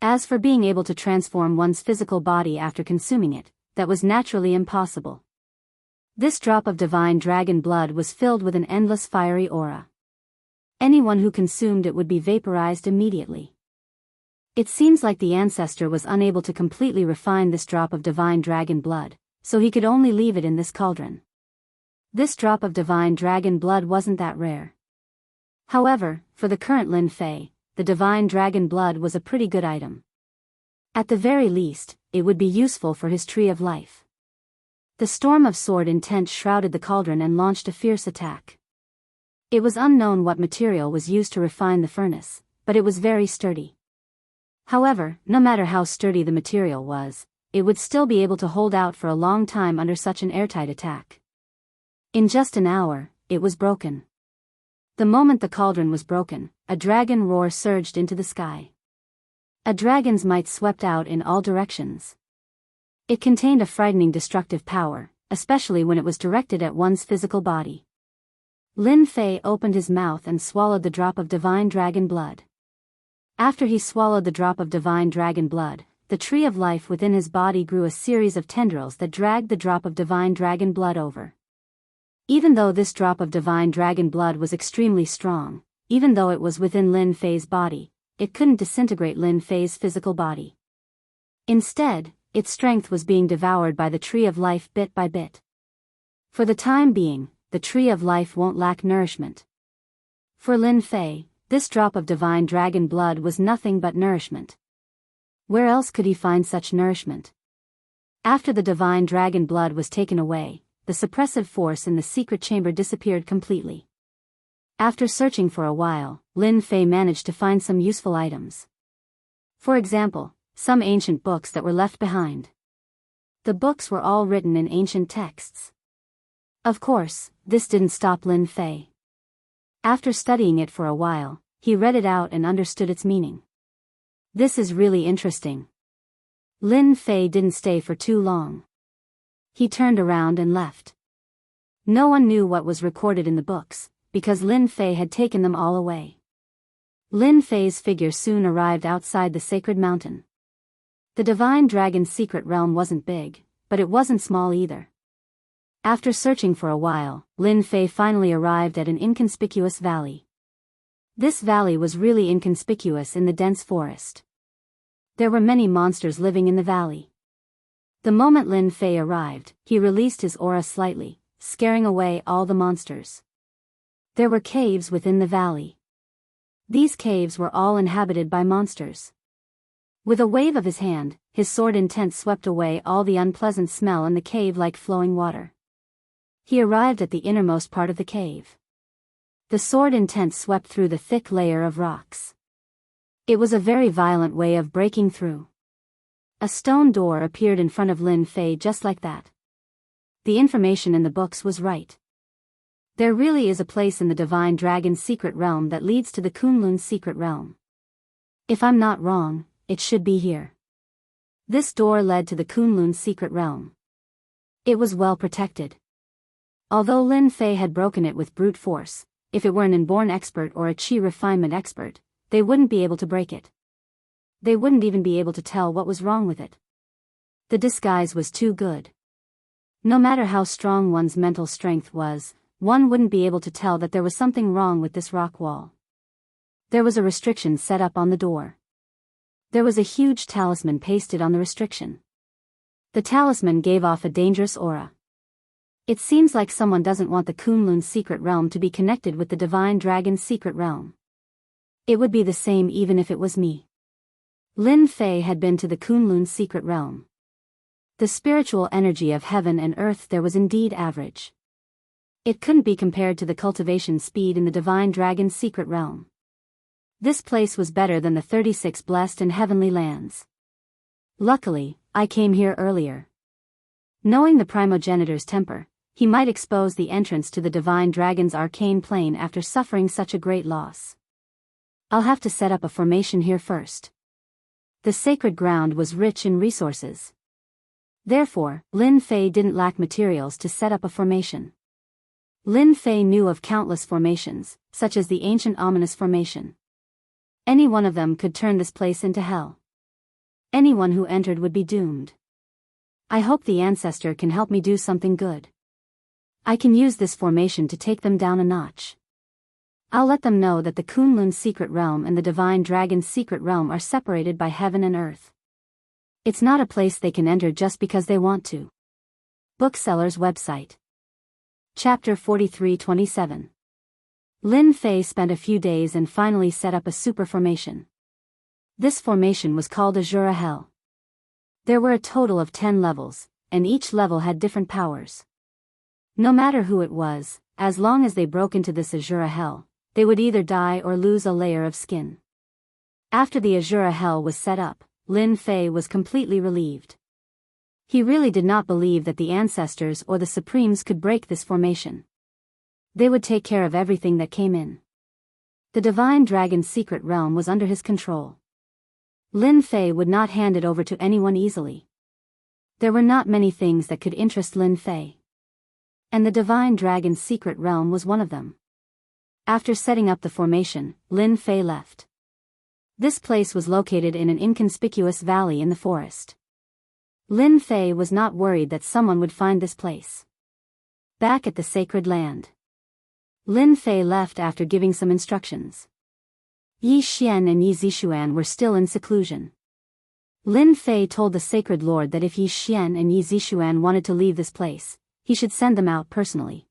S1: As for being able to transform one's physical body after consuming it, that was naturally impossible. This drop of divine dragon blood was filled with an endless fiery aura. Anyone who consumed it would be vaporized immediately. It seems like the ancestor was unable to completely refine this drop of divine dragon blood, so he could only leave it in this cauldron. This drop of divine dragon blood wasn't that rare. However, for the current Lin Fei, the divine dragon blood was a pretty good item. At the very least, it would be useful for his tree of life. The storm of sword intent shrouded the cauldron and launched a fierce attack. It was unknown what material was used to refine the furnace, but it was very sturdy. However, no matter how sturdy the material was, it would still be able to hold out for a long time under such an airtight attack. In just an hour, it was broken. The moment the cauldron was broken, a dragon roar surged into the sky. A dragon's might swept out in all directions. It contained a frightening destructive power, especially when it was directed at one's physical body. Lin Fei opened his mouth and swallowed the drop of divine dragon blood. After he swallowed the drop of divine dragon blood, the tree of life within his body grew a series of tendrils that dragged the drop of divine dragon blood over. Even though this drop of divine dragon blood was extremely strong, even though it was within Lin Fei's body, it couldn't disintegrate Lin Fei's physical body. Instead, its strength was being devoured by the tree of life bit by bit. For the time being, the tree of life won't lack nourishment. For Lin Fei, this drop of divine dragon blood was nothing but nourishment. Where else could he find such nourishment? After the divine dragon blood was taken away, the suppressive force in the secret chamber disappeared completely. After searching for a while, Lin Fei managed to find some useful items. For example, some ancient books that were left behind. The books were all written in ancient texts. Of course, this didn't stop Lin Fei. After studying it for a while, he read it out and understood its meaning. This is really interesting. Lin Fei didn't stay for too long. He turned around and left. No one knew what was recorded in the books, because Lin Fei had taken them all away. Lin Fei's figure soon arrived outside the sacred mountain. The divine dragon's secret realm wasn't big, but it wasn't small either. After searching for a while, Lin Fei finally arrived at an inconspicuous valley. This valley was really inconspicuous in the dense forest. There were many monsters living in the valley. The moment Lin Fei arrived, he released his aura slightly, scaring away all the monsters. There were caves within the valley. These caves were all inhabited by monsters. With a wave of his hand, his sword intent swept away all the unpleasant smell in the cave like flowing water. He arrived at the innermost part of the cave. The sword intent swept through the thick layer of rocks. It was a very violent way of breaking through. A stone door appeared in front of Lin Fei just like that. The information in the books was right. There really is a place in the divine dragon's secret realm that leads to the Kunlun's secret realm. If I'm not wrong, it should be here. This door led to the Kunlun's secret realm. It was well protected. Although Lin Fei had broken it with brute force, if it were an inborn expert or a qi refinement expert, they wouldn't be able to break it. They wouldn't even be able to tell what was wrong with it. The disguise was too good. No matter how strong one's mental strength was, one wouldn't be able to tell that there was something wrong with this rock wall. There was a restriction set up on the door. There was a huge talisman pasted on the restriction. The talisman gave off a dangerous aura. It seems like someone doesn't want the Kunlun's secret realm to be connected with the divine dragon's secret realm. It would be the same even if it was me. Lin Fei had been to the Kunlun's secret realm. The spiritual energy of heaven and earth there was indeed average. It couldn't be compared to the cultivation speed in the divine dragon's secret realm. This place was better than the 36 blessed and heavenly lands. Luckily, I came here earlier. Knowing the primogenitor's temper, he might expose the entrance to the divine dragon's arcane plane after suffering such a great loss. I'll have to set up a formation here first. The sacred ground was rich in resources. Therefore, Lin Fei didn't lack materials to set up a formation. Lin Fei knew of countless formations, such as the ancient ominous formation. Any one of them could turn this place into hell. Anyone who entered would be doomed. I hope the ancestor can help me do something good. I can use this formation to take them down a notch. I'll let them know that the Kunlun's secret realm and the Divine Dragon's secret realm are separated by heaven and earth. It's not a place they can enter just because they want to. Bookseller's website. Chapter 43-27. Lin Fei spent a few days and finally set up a super formation. This formation was called Azura Hell. There were a total of 10 levels, and each level had different powers. No matter who it was, as long as they broke into this Azura Hell, they would either die or lose a layer of skin. After the Azura Hell was set up, Lin Fei was completely relieved. He really did not believe that the ancestors or the Supremes could break this formation. They would take care of everything that came in. The Divine Dragon's secret realm was under his control. Lin Fei would not hand it over to anyone easily. There were not many things that could interest Lin Fei. And the Divine Dragon's secret realm was one of them. After setting up the formation, Lin Fei left. This place was located in an inconspicuous valley in the forest. Lin Fei was not worried that someone would find this place. Back at the sacred land, Lin Fei left after giving some instructions. Yi Xian and Yi Zixuan were still in seclusion. Lin Fei told the sacred lord that if Yi Xian and Yi Zixuan wanted to leave this place, he should send them out personally.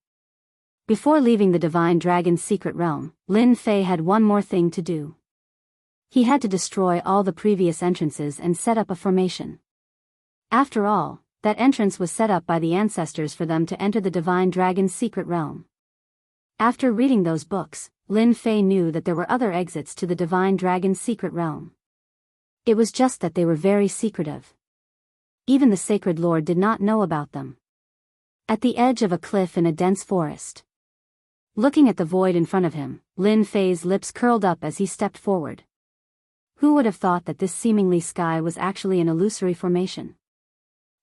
S1: Before leaving the Divine Dragon's secret realm, Lin Fei had one more thing to do. He had to destroy all the previous entrances and set up a formation. After all, that entrance was set up by the ancestors for them to enter the Divine Dragon's secret realm. After reading those books, Lin Fei knew that there were other exits to the Divine Dragon's secret realm. It was just that they were very secretive. Even the sacred lord did not know about them. At the edge of a cliff in a dense forest, looking at the void in front of him, Lin Fei's lips curled up as he stepped forward. Who would have thought that this seemingly sky was actually an illusory formation?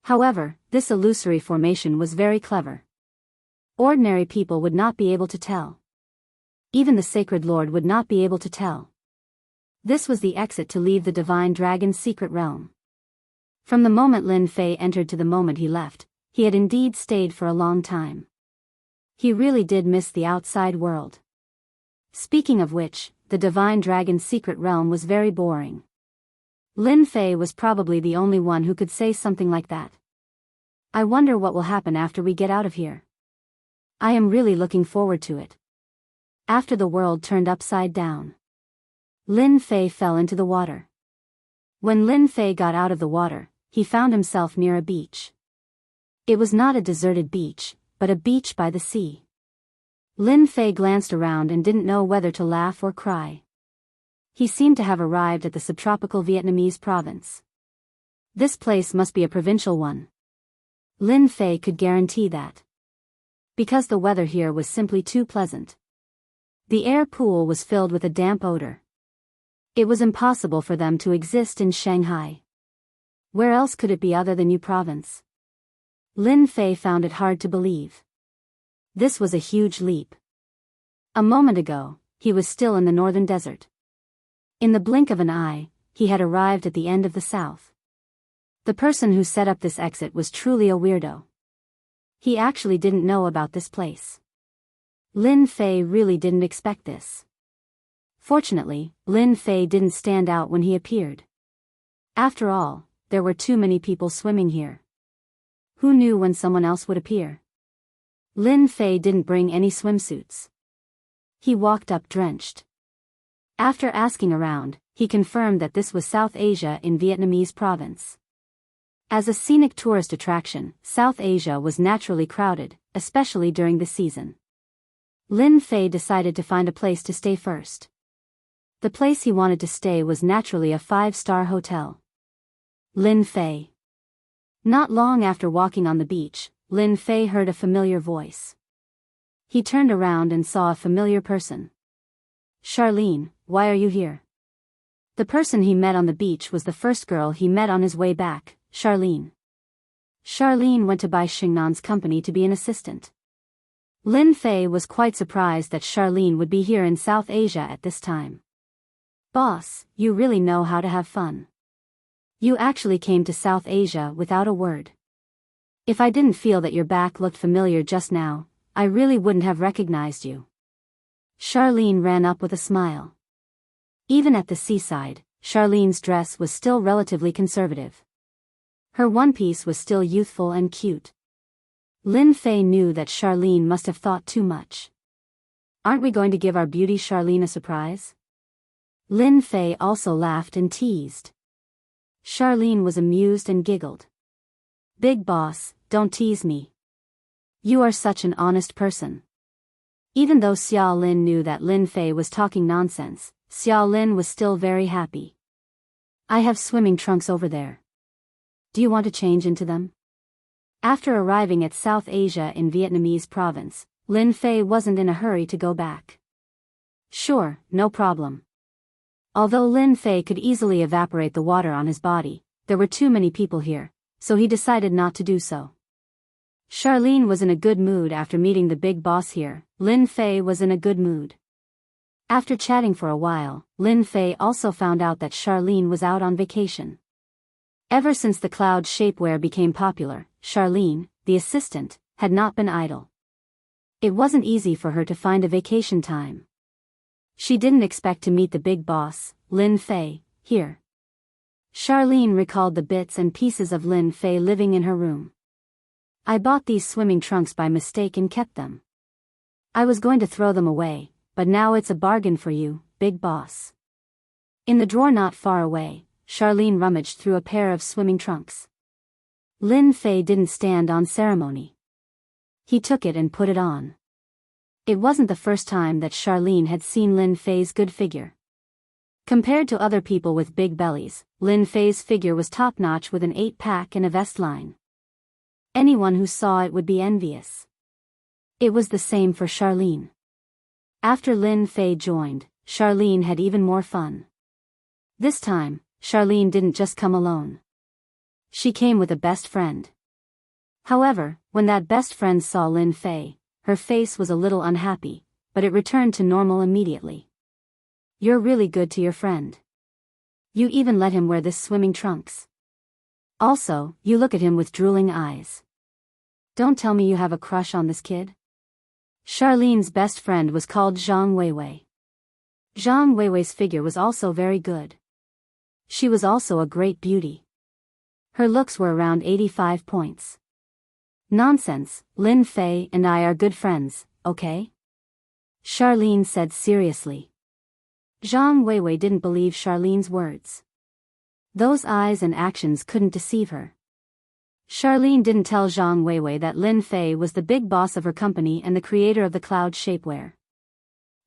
S1: However, this illusory formation was very clever. Ordinary people would not be able to tell. Even the sacred lord would not be able to tell. This was the exit to leave the Divine Dragon's secret realm. From the moment Lin Fei entered to the moment he left, he had indeed stayed for a long time. He really did miss the outside world. Speaking of which, the Divine Dragon's secret realm was very boring. Lin Fei was probably the only one who could say something like that. I wonder what will happen after we get out of here. I am really looking forward to it. After the world turned upside down, Lin Fei fell into the water. When Lin Fei got out of the water, he found himself near a beach. It was not a deserted beach, but a beach by the sea. Lin Fei glanced around and didn't know whether to laugh or cry. He seemed to have arrived at the subtropical Vietnamese province. This place must be a provincial one. Lin Fei could guarantee that. Because the weather here was simply too pleasant. The air pool was filled with a damp odor. It was impossible for them to exist in Shanghai. Where else could it be other than Yu Province? Lin Fei found it hard to believe. This was a huge leap. A moment ago, he was still in the northern desert. In the blink of an eye, he had arrived at the end of the south. The person who set up this exit was truly a weirdo. He actually didn't know about this place. Lin Fei really didn't expect this. Fortunately, Lin Fei didn't stand out when he appeared. After all, there were too many people swimming here. Who knew when someone else would appear? Lin Fei didn't bring any swimsuits. He walked up drenched. After asking around, he confirmed that this was South Asia in Vietnamese province. As a scenic tourist attraction, South Asia was naturally crowded, especially during the season. Lin Fei decided to find a place to stay first. The place he wanted to stay was naturally a 5-star hotel. Lin Fei. Not long after walking on the beach, Lin Fei heard a familiar voice. He turned around and saw a familiar person. Charlene, why are you here? The person he met on the beach was the first girl he met on his way back, Charlene. Charlene went to Bai Xingnan's company to be an assistant. Lin Fei was quite surprised that Charlene would be here in South Asia at this time. Boss, you really know how to have fun. You actually came to South Asia without a word. If I didn't feel that your back looked familiar just now, I really wouldn't have recognized you. Charlene ran up with a smile. Even at the seaside, Charlene's dress was still relatively conservative. Her one-piece was still youthful and cute. Lin Fei knew that Charlene must have thought too much. Aren't we going to give our beauty Charlene a surprise? Lin Fei also laughed and teased. Charlene was amused and giggled. Big boss, don't tease me. You are such an honest person. Even though Xiao Lin knew that Lin Fei was talking nonsense, Xiao Lin was still very happy. I have swimming trunks over there. Do you want to change into them? After arriving at South Asia in Vietnamese province, Lin Fei wasn't in a hurry to go back. Sure, no problem. Although Lin Fei could easily evaporate the water on his body, there were too many people here, so he decided not to do so. Charlene was in a good mood after meeting the big boss here. Lin Fei was in a good mood. After chatting for a while, Lin Fei also found out that Charlene was out on vacation. Ever since the cloud shapewear became popular, Charlene, the assistant, had not been idle. It wasn't easy for her to find a vacation time. She didn't expect to meet the big boss, Lin Fei, here. Charlene recalled the bits and pieces of Lin Fei living in her room. I bought these swimming trunks by mistake and kept them. I was going to throw them away, but now it's a bargain for you, big boss. In the drawer not far away, Charlene rummaged through a pair of swimming trunks. Lin Fei didn't stand on ceremony. He took it and put it on. It wasn't the first time that Charlene had seen Lin Fei's good figure. Compared to other people with big bellies, Lin Fei's figure was top-notch with an 8-pack and a vest line. Anyone who saw it would be envious. It was the same for Charlene. After Lin Fei joined, Charlene had even more fun. This time, Charlene didn't just come alone. She came with a best friend. However, when that best friend saw Lin Fei, her face was a little unhappy, but it returned to normal immediately. You're really good to your friend. You even let him wear this swimming trunks. Also, you look at him with drooling eyes. Don't tell me you have a crush on this kid? Charlene's best friend was called Zhang Weiwei. Zhang Weiwei's figure was also very good. She was also a great beauty. Her looks were around 85 points. Nonsense, Lin Fei and I are good friends, okay? Charlene said seriously. Zhang Weiwei didn't believe Charlene's words. Those eyes and actions couldn't deceive her. Charlene didn't tell Zhang Weiwei that Lin Fei was the big boss of her company and the creator of the cloud shapewear.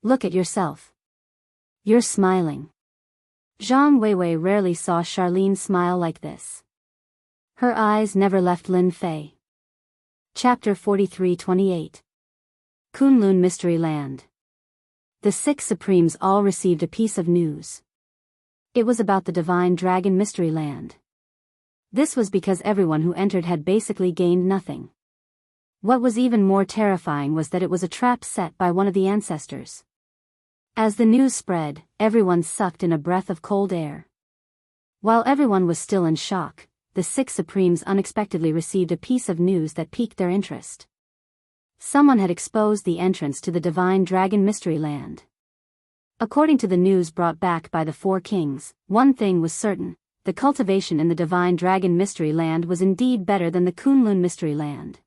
S1: Look at yourself. You're smiling. Zhang Weiwei rarely saw Charlene smile like this. Her eyes never left Lin Fei. Chapter 43-28. Kunlun Mystery Land. The 6 Supremes all received a piece of news. It was about the Divine Dragon Mystery Land. This was because everyone who entered had basically gained nothing. What was even more terrifying was that it was a trap set by one of the ancestors. As the news spread, everyone sucked in a breath of cold air. While everyone was still in shock, the 6 Supremes unexpectedly received a piece of news that piqued their interest. Someone had exposed the entrance to the Divine Dragon Mystery Land. According to the news brought back by the 4 kings, one thing was certain: the cultivation in the Divine Dragon Mystery Land was indeed better than the Kunlun Mystery Land.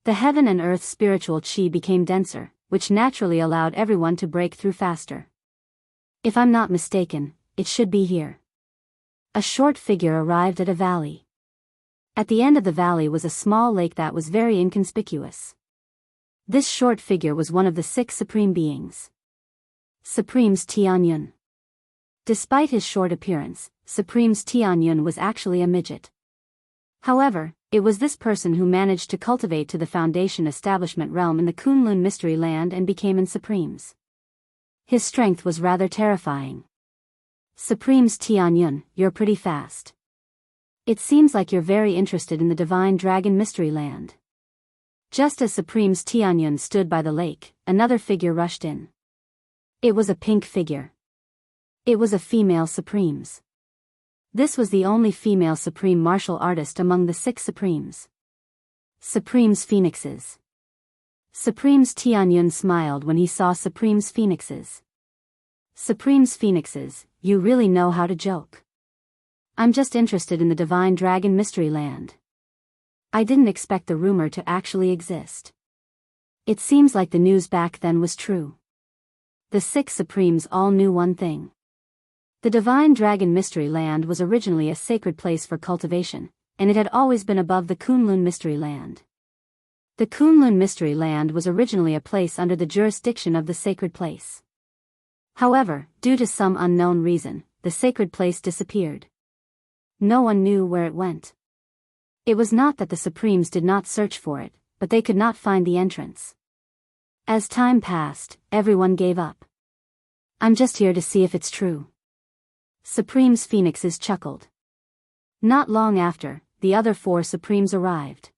S1: The heaven and earth spiritual chi became denser, which naturally allowed everyone to break through faster. If I'm not mistaken, it should be here. A short figure arrived at a valley. At the end of the valley was a small lake that was very inconspicuous. This short figure was one of the 6 supreme beings. Supremes Tianyun. Despite his short appearance, Supremes Tianyun was actually a midget. However, it was this person who managed to cultivate to the foundation establishment realm in the Kunlun Mystery Land and became in Supremes. His strength was rather terrifying. Supremes Tianyun, you're pretty fast. It seems like you're very interested in the Divine Dragon Mystery Land. Just as Supremes Tianyun stood by the lake, another figure rushed in. It was a pink figure. It was a female Supremes. This was the only female supreme martial artist among the 6 Supremes. Supremes Phoenixes. Supreme's Tianyun smiled when he saw Supreme's phoenixes. Supreme's phoenixes, you really know how to joke. I'm just interested in the Divine Dragon Mystery Land. I didn't expect the rumor to actually exist. It seems like the news back then was true. The 6 Supremes all knew one thing. The Divine Dragon Mystery Land was originally a sacred place for cultivation, and it had always been above the Kunlun Mystery Land. The Kunlun Mystery Land was originally a place under the jurisdiction of the sacred place. However, due to some unknown reason, the sacred place disappeared. No one knew where it went. It was not that the Supremes did not search for it, but they could not find the entrance. As time passed, everyone gave up. I'm just here to see if it's true. Supreme's phoenixes chuckled. Not long after, the other 4 Supremes arrived.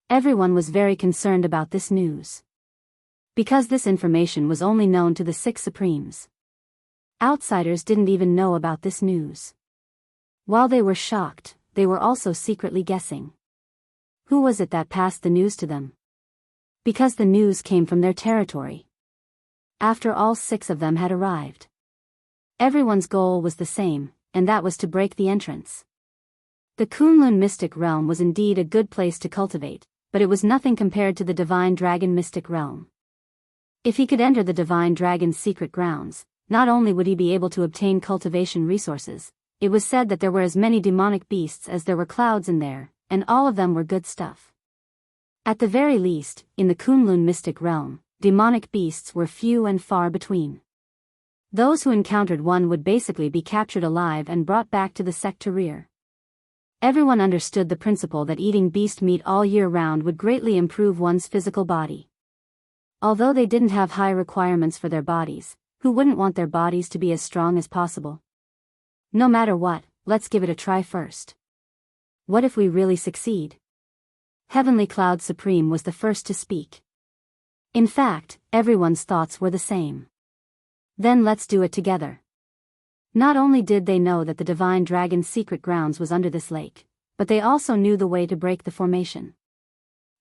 S1: Everyone was very concerned about this news. Because this information was only known to the 6 Supremes. Outsiders didn't even know about this news. While they were shocked, they were also secretly guessing. Who was it that passed the news to them? Because the news came from their territory. After all 6 of them had arrived. Everyone's goal was the same, and that was to break the entrance. The Kunlun Mystic Realm was indeed a good place to cultivate, but it was nothing compared to the Divine Dragon Mystic Realm. If he could enter the Divine Dragon's secret grounds, not only would he be able to obtain cultivation resources, it was said that there were as many demonic beasts as there were clouds in there, and all of them were good stuff. At the very least, in the Kunlun Mystic Realm, demonic beasts were few and far between. Those who encountered one would basically be captured alive and brought back to the sect to rear. Everyone understood the principle that eating beast meat all year round would greatly improve one's physical body. Although they didn't have high requirements for their bodies, who wouldn't want their bodies to be as strong as possible? No matter what, let's give it a try first. What if we really succeed? Heavenly Cloud Supreme was the first to speak. In fact, everyone's thoughts were the same. Then let's do it together. Not only did they know that the Divine Dragon's secret grounds was under this lake, but they also knew the way to break the formation.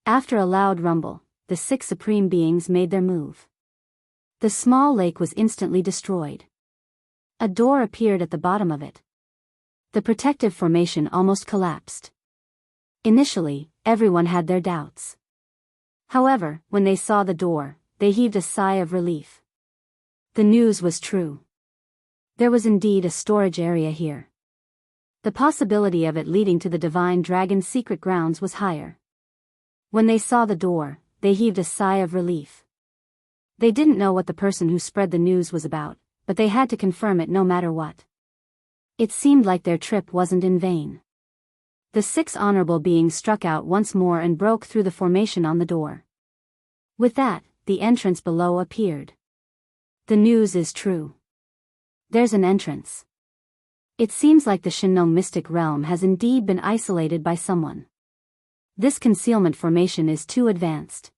S1: After a loud rumble, the 6 Supreme Beings made their move. The small lake was instantly destroyed. A door appeared at the bottom of it. The protective formation almost collapsed. Initially, everyone had their doubts. However, when they saw the door, they heaved a sigh of relief. The news was true. There was indeed a storage area here. The possibility of it leading to the Divine Dragon's secret grounds was higher. When they saw the door, they heaved a sigh of relief. They didn't know what the person who spread the news was about, but they had to confirm it no matter what. It seemed like their trip wasn't in vain. The 6 honorable beings struck out once more and broke through the formation on the door. With that, the entrance below appeared. The news is true. There's an entrance. It seems like the Shinno Mystic Realm has indeed been isolated by someone. This concealment formation is too advanced.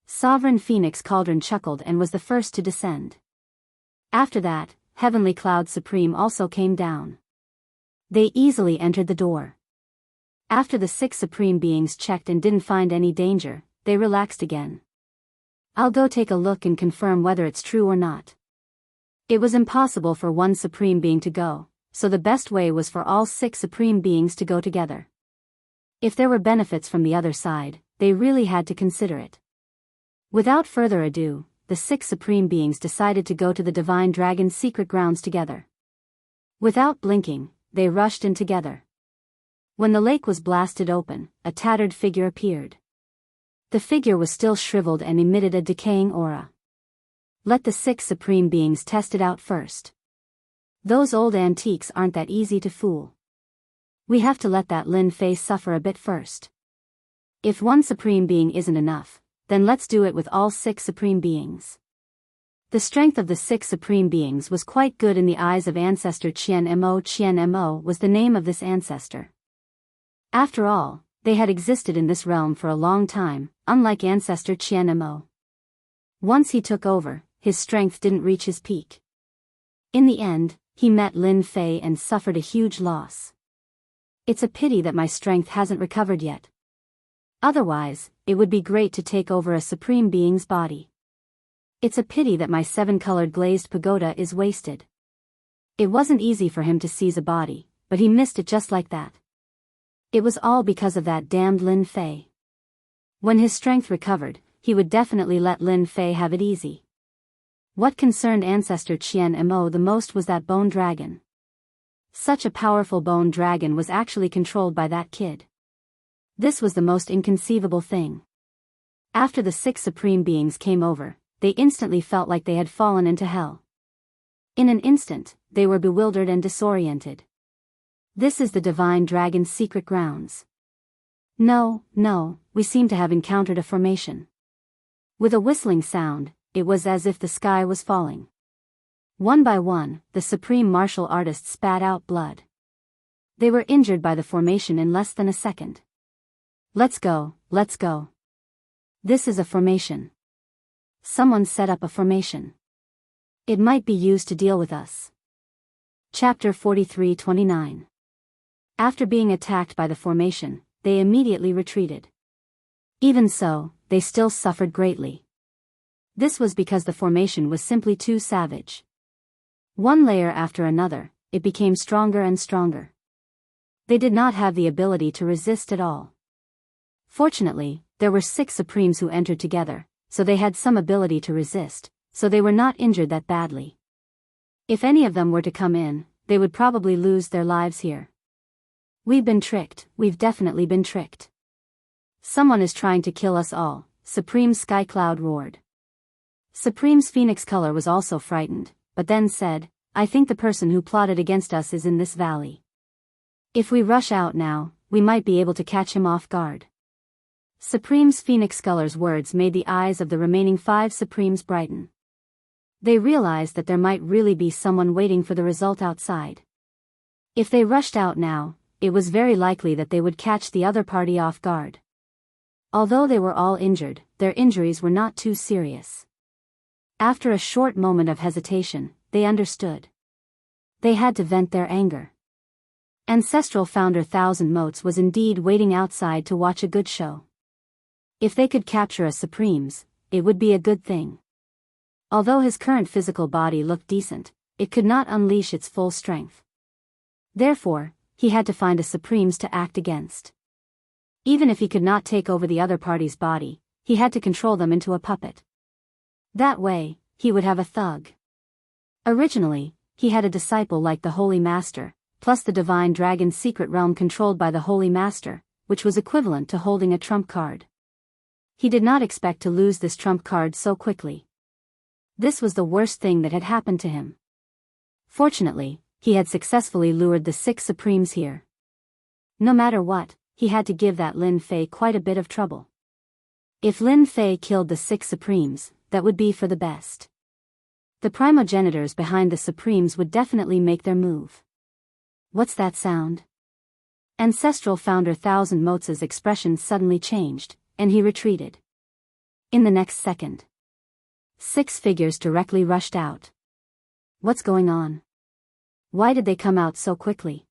S1: Sovereign Phoenix Cauldron chuckled and was the first to descend. After that, Heavenly Cloud Supreme also came down. They easily entered the door. After the 6 Supreme Beings checked and didn't find any danger, they relaxed again. I'll go take a look and confirm whether it's true or not. It was impossible for one Supreme Being to go, so the best way was for all 6 Supreme Beings to go together. If there were benefits from the other side, they really had to consider it. Without further ado, the 6 Supreme Beings decided to go to the Divine Dragon's secret grounds together. Without blinking, they rushed in together. When the lake was blasted open, a tattered figure appeared. The figure was still shriveled and emitted a decaying aura. Let the 6 Supreme Beings test it out first. Those old antiques aren't that easy to fool. We have to let that Lin Fei suffer a bit first. If one Supreme Being isn't enough, then let's do it with all 6 Supreme Beings. The strength of the 6 Supreme Beings was quite good in the eyes of Ancestor Qian Mo. Qian Mo was the name of this ancestor. After all, they had existed in this realm for a long time, unlike Ancestor Qian Mo. Once he took over, his strength didn't reach his peak. In the end, he met Lin Fei and suffered a huge loss. It's a pity that my strength hasn't recovered yet. Otherwise, it would be great to take over a supreme being's body. It's a pity that my 7-colored glazed pagoda is wasted. It wasn't easy for him to seize a body, but he missed it just like that. It was all because of that damned Lin Fei. When his strength recovered, he would definitely let Lin Fei have it easy. What concerned Ancestor Qian Mo the most was that bone dragon. Such a powerful bone dragon was actually controlled by that kid. This was the most inconceivable thing. After the 6 supreme beings came over, they instantly felt like they had fallen into hell. In an instant, they were bewildered and disoriented. This is the divine dragon's secret grounds. No, we seem to have encountered a formation. With a whistling sound, it was as if the sky was falling. One by one, the supreme martial artists spat out blood. They were injured by the formation in less than a second. Let's go. This is a formation. Someone set up a formation. It might be used to deal with us. Chapter 43-29. After being attacked by the formation, they immediately retreated. Even so, they still suffered greatly. This was because the formation was simply too savage. One layer after another, it became stronger and stronger. They did not have the ability to resist at all. Fortunately, there were 6 supremes who entered together, so they had some ability to resist, so they were not injured that badly. If any of them were to come in, they would probably lose their lives here. We've definitely been tricked. Someone is trying to kill us all, Supreme Skycloud roared. Supreme's phoenix color was also frightened, but then said, I think the person who plotted against us is in this valley. If we rush out now, we might be able to catch him off guard. Supreme's phoenix color's words made the eyes of the remaining 5 supremes brighten. They realized that there might really be someone waiting for the result outside. If they rushed out now, it was very likely that they would catch the other party off guard. Although they were all injured, their injuries were not too serious. After a short moment of hesitation, they understood. They had to vent their anger. Ancestral founder Thousand Motes was indeed waiting outside to watch a good show. If they could capture a Supremes, it would be a good thing. Although his current physical body looked decent, it could not unleash its full strength. Therefore, he had to find a Supremes to act against. Even if he could not take over the other party's body, he had to control them into a puppet. That way, he would have a thug. Originally, he had a disciple like the Holy Master, plus the Divine Dragon's secret realm controlled by the Holy Master, which was equivalent to holding a trump card. He did not expect to lose this trump card so quickly. This was the worst thing that had happened to him. Fortunately, he had successfully lured the 6 Supremes here. No matter what, he had to give that Lin Fei quite a bit of trouble. If Lin Fei killed the 6 Supremes, that would be for the best. The primogenitors behind the Supremes would definitely make their move. What's that sound? Ancestral founder Thousand Motes' expression suddenly changed, and he retreated. In the next second, 6 figures directly rushed out. What's going on? Why did they come out so quickly?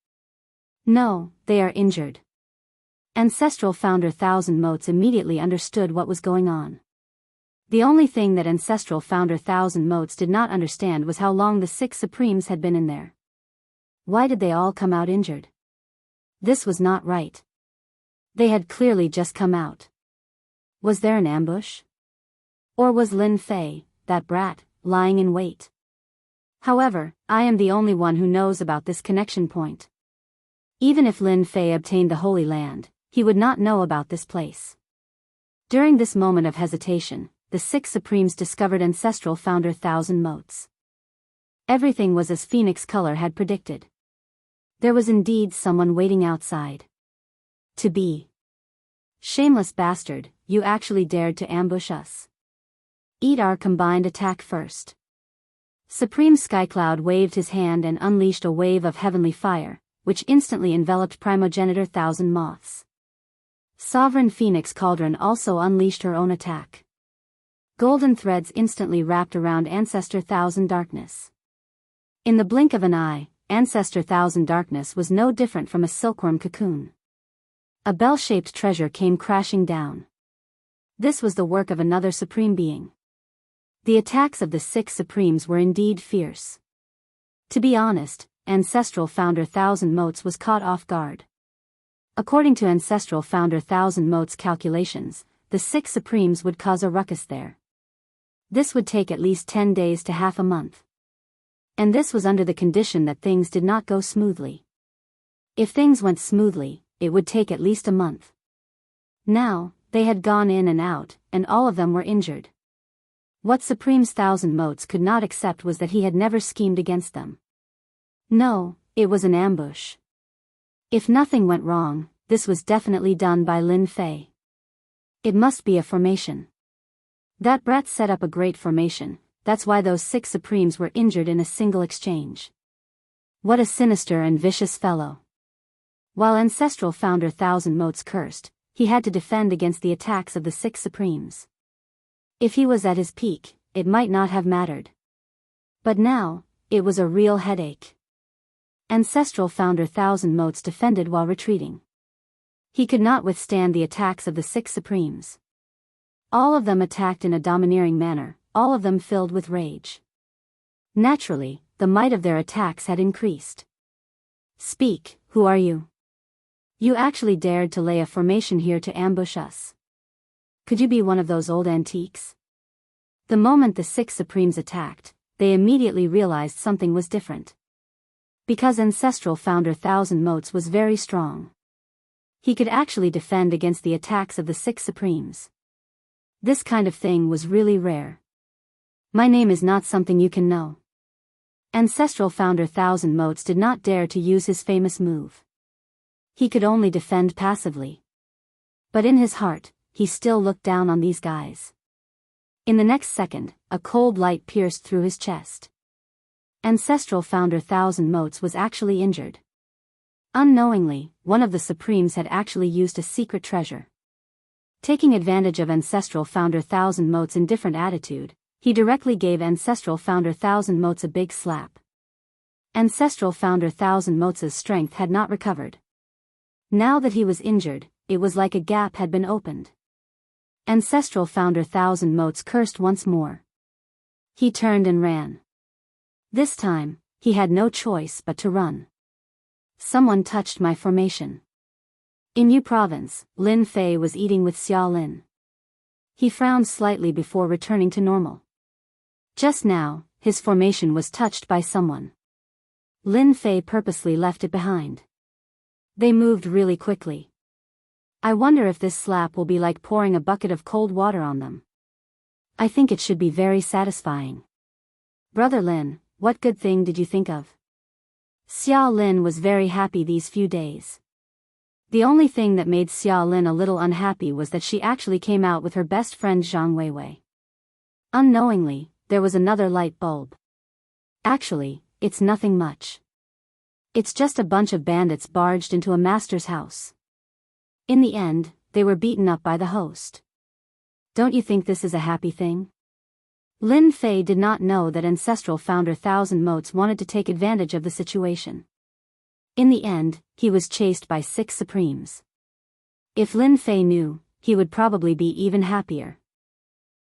S1: No, they are injured. Ancestral founder Thousand Motes immediately understood what was going on. The only thing that Ancestral founder Thousand Motes did not understand was how long the 6 Supremes had been in there. Why did they all come out injured? This was not right. They had clearly just come out. Was there an ambush? Or was Lin Fei, that brat, lying in wait? However, I am the only one who knows about this connection point. Even if Lin Fei obtained the Holy Land, he would not know about this place. During this moment of hesitation, the 6 Supremes discovered Ancestral founder Thousand Motes. Everything was as Phoenix Color had predicted. There was indeed someone waiting outside. To be. Shameless bastard, you actually dared to ambush us. Eat our combined attack first. Supreme Skycloud waved his hand and unleashed a wave of heavenly fire, which instantly enveloped primogenitor Thousand Moths. Sovereign Phoenix Cauldron also unleashed her own attack. Golden threads instantly wrapped around Ancestor Thousand Darkness. In the blink of an eye, Ancestor Thousand Darkness was no different from a silkworm cocoon. A bell-shaped treasure came crashing down. This was the work of another supreme being. The attacks of the 6 supremes were indeed fierce. To be honest, Ancestral Founder Thousand Motes was caught off guard. According to Ancestral Founder Thousand Motes' calculations, the 6 supremes would cause a ruckus there. This would take at least 10 days to half a month. And this was under the condition that things did not go smoothly. If things went smoothly, it would take at least a month. Now, they had gone in and out, and all of them were injured. What Supreme's Thousand Motes could not accept was that he had never schemed against them. No, it was an ambush. If nothing went wrong, this was definitely done by Lin Fei. It must be a formation. That brat set up a great formation, that's why those 6 supremes were injured in a single exchange. What a sinister and vicious fellow. While Ancestral Founder Thousand Motes cursed, he had to defend against the attacks of the 6 supremes. If he was at his peak, it might not have mattered. But now, it was a real headache. Ancestral Founder Thousand Motes defended while retreating. He could not withstand the attacks of the 6 supremes. All of them attacked in a domineering manner, all of them filled with rage. Naturally, the might of their attacks had increased. Speak, who are you? You actually dared to lay a formation here to ambush us. Could you be one of those old antiques? The moment the 6 supremes attacked, they immediately realized something was different. Because Ancestral Founder Thousand Motes was very strong. He could actually defend against the attacks of the 6 supremes. This kind of thing was really rare. My name is not something you can know. Ancestral Founder Thousand Motes did not dare to use his famous move. He could only defend passively. But in his heart, he still looked down on these guys. In the next second, a cold light pierced through his chest. Ancestral Founder Thousand Motes was actually injured. Unknowingly, one of the Supremes had actually used a secret treasure. Taking advantage of Ancestral Founder Thousand Motes' indifferent attitude, he directly gave Ancestral Founder Thousand Motes a big slap. Ancestral Founder Thousand Motes' strength had not recovered. Now that he was injured, it was like a gap had been opened. Ancestral Founder Thousand Motes cursed once more. He turned and ran. This time, he had no choice but to run. Someone touched my formation. In Yu Province, Lin Fei was eating with Xia Lin. He frowned slightly before returning to normal. Just now, his formation was touched by someone. Lin Fei purposely left it behind. They moved really quickly. I wonder if this slap will be like pouring a bucket of cold water on them. I think it should be very satisfying. Brother Lin, what good thing did you think of? Xia Lin was very happy these few days. The only thing that made Xia Lin a little unhappy was that she actually came out with her best friend Zhang Weiwei. Unknowingly, there was another light bulb. Actually, it's nothing much. It's just a bunch of bandits barged into a master's house. In the end, they were beaten up by the host. Don't you think this is a happy thing? Lin Fei did not know that Ancestral Founder Thousand Motes wanted to take advantage of the situation. In the end, he was chased by 6 Supremes. If Lin Fei knew, he would probably be even happier.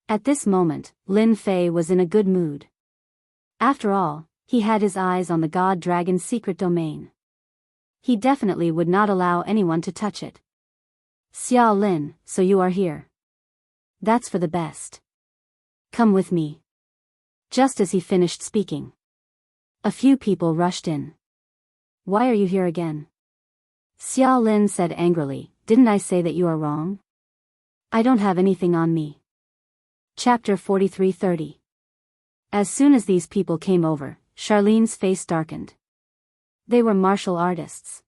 S1: At this moment, Lin Fei was in a good mood. After all, he had his eyes on the God Dragon's secret domain. He definitely would not allow anyone to touch it. Xia Lin, so you are here. That's for the best. Come with me. Just as he finished speaking, a few people rushed in. Why are you here again? Xia Lin said angrily, didn't I say that you are wrong? I don't have anything on me. Chapter 43:30. As soon as these people came over, Charlene's face darkened. They were martial artists.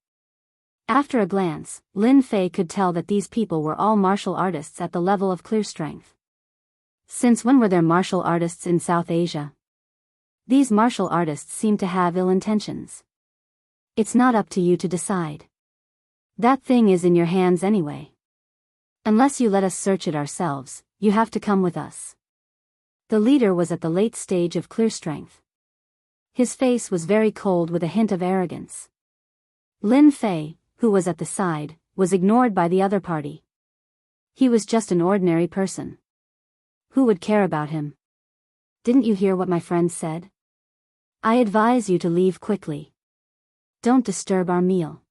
S1: After a glance, Lin Fei could tell that these people were all martial artists at the level of clear strength. Since when were there martial artists in South Asia? These martial artists seem to have ill intentions. It's not up to you to decide. That thing is in your hands anyway. Unless you let us search it ourselves, you have to come with us. The leader was at the late stage of clear strength. His face was very cold with a hint of arrogance. Lin Fei, who was at the side, was ignored by the other party. He was just an ordinary person. Who would care about him? Didn't you hear what my friend said? I advise you to leave quickly. Don't disturb our meal.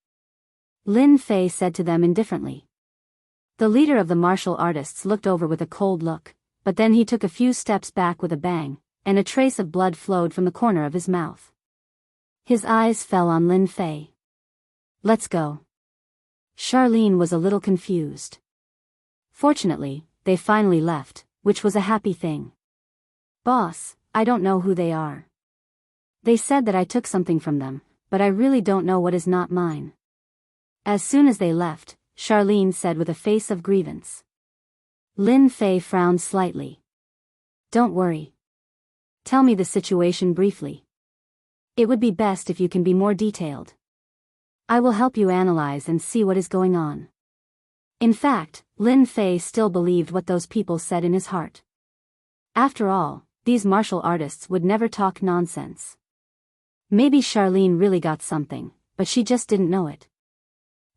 S1: Lin Fei said to them indifferently. The leader of the martial artists looked over with a cold look, but then he took a few steps back with a bang, and a trace of blood flowed from the corner of his mouth. His eyes fell on Lin Fei. Let's go. Charlene was a little confused. Fortunately, they finally left, which was a happy thing. Boss, I don't know who they are. They said that I took something from them, but I really don't know what is not mine. As soon as they left, Charlene said with a face of grievance. Lin Fei frowned slightly. Don't worry. Tell me the situation briefly. It would be best if you can be more detailed. I will help you analyze and see what is going on. In fact, Lin Fei still believed what those people said in his heart. After all, these martial artists would never talk nonsense. Maybe Charlene really got something, but she just didn't know it.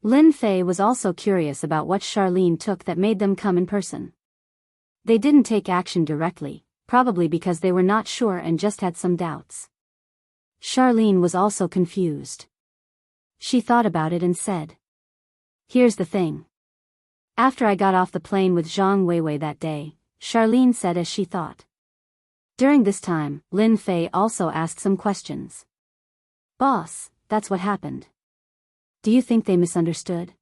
S1: Lin Fei was also curious about what Charlene took that made them come in person. They didn't take action directly, probably because they were not sure and just had some doubts. Charlene was also confused. She thought about it and said. Here's the thing. After I got off the plane with Zhang Weiwei that day, Charlene said as she thought. During this time, Lin Fei also asked some questions. Boss, that's what happened. Do you think they misunderstood?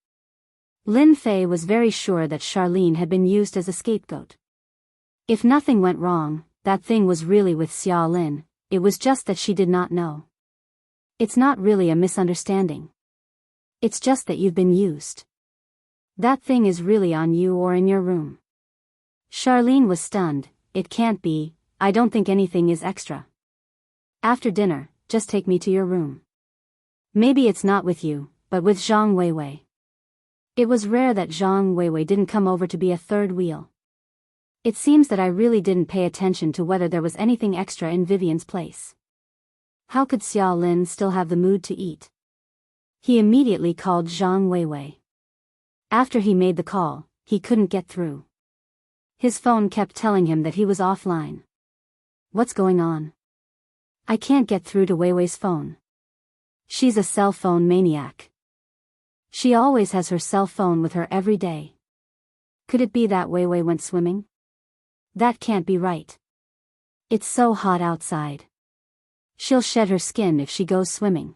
S1: Lin Fei was very sure that Charlene had been used as a scapegoat. If nothing went wrong, that thing was really with Xia Lin, it was just that she did not know. It's not really a misunderstanding. It's just that you've been used. That thing is really on you or in your room. Charlene was stunned. It can't be, I don't think anything is extra. After dinner, just take me to your room. Maybe it's not with you, but with Zhang Weiwei. It was rare that Zhang Weiwei didn't come over to be a third wheel. It seems that I really didn't pay attention to whether there was anything extra in Vivian's place. How could Xia Lin still have the mood to eat? He immediately called Zhang Weiwei. After he made the call, he couldn't get through. His phone kept telling him that he was offline. What's going on? I can't get through to Weiwei's phone. She's a cell phone maniac. She always has her cell phone with her every day. Could it be that Weiwei went swimming? That can't be right. It's so hot outside. She'll shed her skin if she goes swimming.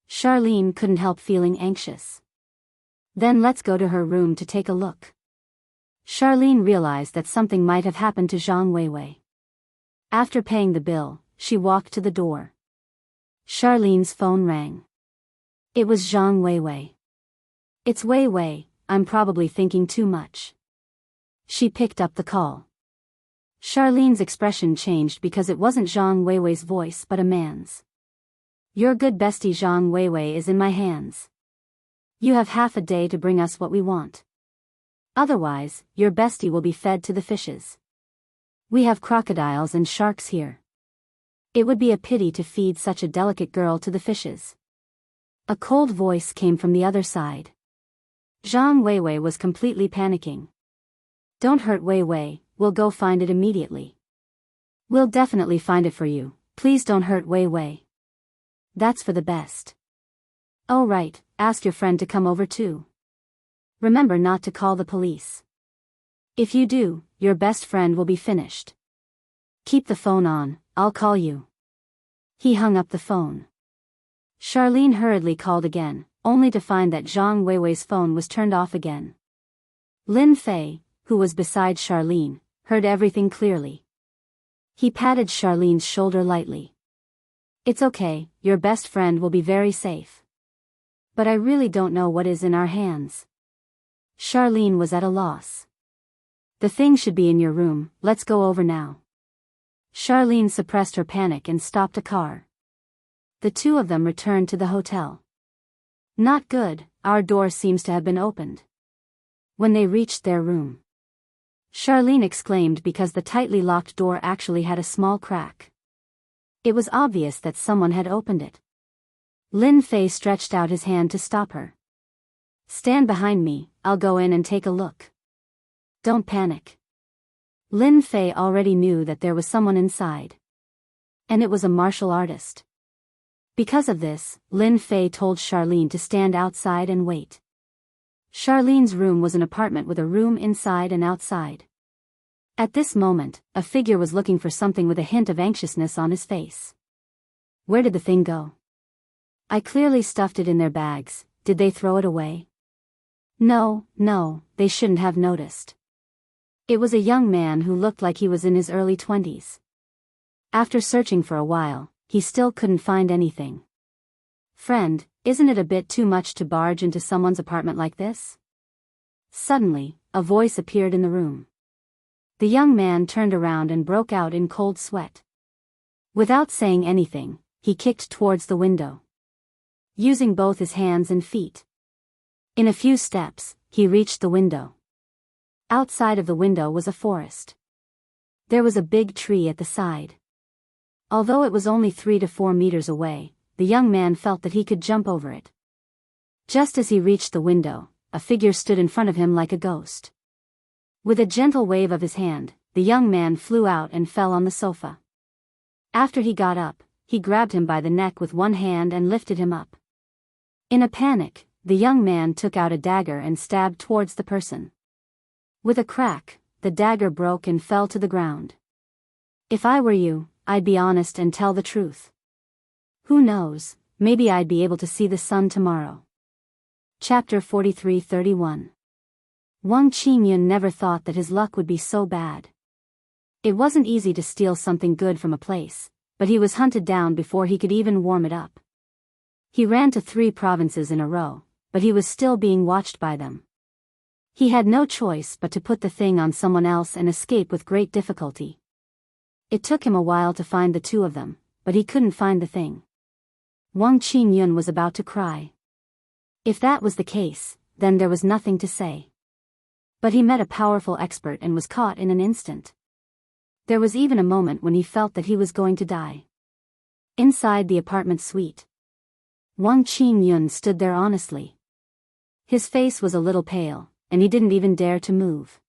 S1: Charlene couldn't help feeling anxious. Then let's go to her room to take a look. Charlene realized that something might have happened to Zhang Weiwei. After paying the bill, she walked to the door. Charlene's phone rang. It was Zhang Weiwei. It's Weiwei, I'm probably thinking too much. She picked up the call. Charlene's expression changed because it wasn't Zhang Weiwei's voice but a man's. Your good bestie Zhang Weiwei is in my hands. You have half a day to bring us what we want. Otherwise, your bestie will be fed to the fishes. We have crocodiles and sharks here. It would be a pity to feed such a delicate girl to the fishes. A cold voice came from the other side. Zhang Weiwei was completely panicking. Don't hurt Weiwei, we'll go find it immediately. We'll definitely find it for you, please don't hurt Weiwei. That's for the best. Oh right, ask your friend to come over too. Remember not to call the police. If you do, your best friend will be finished. Keep the phone on, I'll call you. He hung up the phone. Charlene hurriedly called again, only to find that Zhang Weiwei's phone was turned off again. Lin Fei, who was beside Charlene, heard everything clearly. He patted Charlene's shoulder lightly. It's okay, your best friend will be very safe. But I really don't know what is in our hands. Charlene was at a loss. The thing should be in your room, let's go over now. Charlene suppressed her panic and stopped a car. The two of them returned to the hotel. Not good, our door seems to have been opened. When they reached their room, Charlene exclaimed because the tightly locked door actually had a small crack. It was obvious that someone had opened it. Lin Fei stretched out his hand to stop her. Stand behind me, I'll go in and take a look. Don't panic. Lin Fei already knew that there was someone inside. And it was a martial artist. Because of this, Lin Fei told Charlene to stand outside and wait. Charlene's room was an apartment with a room inside and outside. At this moment, a figure was looking for something with a hint of anxiousness on his face. Where did the thing go? I clearly stuffed it in their bags. Did they throw it away? No, they shouldn't have noticed. It was a young man who looked like he was in his early 20s. After searching for a while, he still couldn't find anything. Friend, isn't it a bit too much to barge into someone's apartment like this? Suddenly, a voice appeared in the room. The young man turned around and broke out in cold sweat. Without saying anything, he kicked towards the window, using both his hands and feet. In a few steps, he reached the window. Outside of the window was a forest. There was a big tree at the side. Although it was only 3 to 4 meters away, the young man felt that he could jump over it. Just as he reached the window, a figure stood in front of him like a ghost. With a gentle wave of his hand, the young man flew out and fell on the sofa. After he got up, he grabbed him by the neck with one hand and lifted him up. In a panic, the young man took out a dagger and stabbed towards the person. With a crack, the dagger broke and fell to the ground. If I were you, I'd be honest and tell the truth. Who knows, maybe I'd be able to see the sun tomorrow. Chapter 43-31. Wang Qingyun never thought that his luck would be so bad. It wasn't easy to steal something good from a place, but he was hunted down before he could even warm it up. He ran to 3 provinces in a row, but he was still being watched by them. He had no choice but to put the thing on someone else and escape with great difficulty. It took him a while to find the 2 of them, but he couldn't find the thing. Wang Qingyun was about to cry. If that was the case, then there was nothing to say. But he met a powerful expert and was caught in an instant. There was even a moment when he felt that he was going to die. Inside the apartment suite, Wang Qingyun stood there honestly. His face was a little pale, and he didn't even dare to move.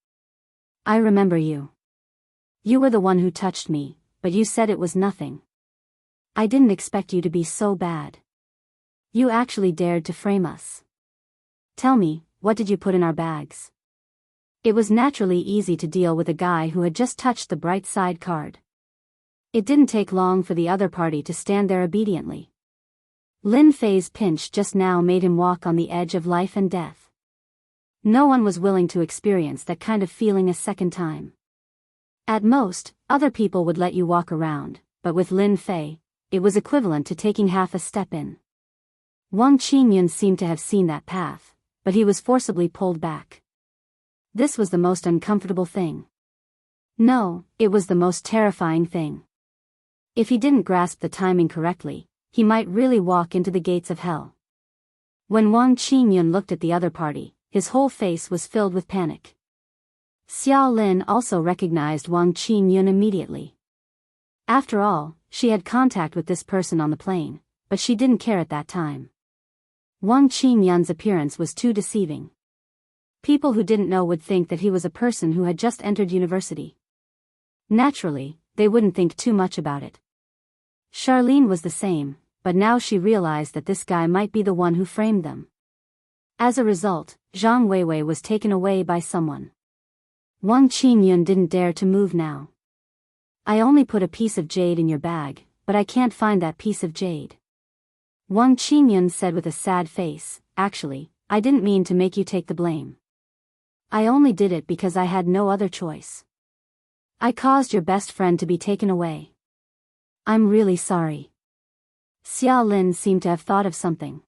S1: I remember you. You were the one who touched me, but you said it was nothing. I didn't expect you to be so bad. You actually dared to frame us. Tell me, what did you put in our bags? It was naturally easy to deal with a guy who had just touched the bright side card. It didn't take long for the other party to stand there obediently. Lin Fei's pinch just now made him walk on the edge of life and death. No one was willing to experience that kind of feeling a second time. At most, other people would let you walk around, but with Lin Fei, it was equivalent to taking half a step in. Wang Qingyun seemed to have seen that path, but he was forcibly pulled back. This was the most uncomfortable thing. No, it was the most terrifying thing. If he didn't grasp the timing correctly, he might really walk into the gates of hell. When Wang Qingyun looked at the other party, his whole face was filled with panic. Xiao Lin also recognized Wang Qingyun immediately. After all, she had contact with this person on the plane, but she didn't care at that time. Wang Qingyun's appearance was too deceiving. People who didn't know would think that he was a person who had just entered university. Naturally, they wouldn't think too much about it. Charlene was the same, but now she realized that this guy might be the one who framed them. As a result, Zhang Weiwei was taken away by someone. Wang Qingyun didn't dare to move now. I only put a piece of jade in your bag, but I can't find that piece of jade. Wang Qingyun said with a sad face, actually, I didn't mean to make you take the blame. I only did it because I had no other choice. I caused your best friend to be taken away. I'm really sorry. Xiao Lin seemed to have thought of something.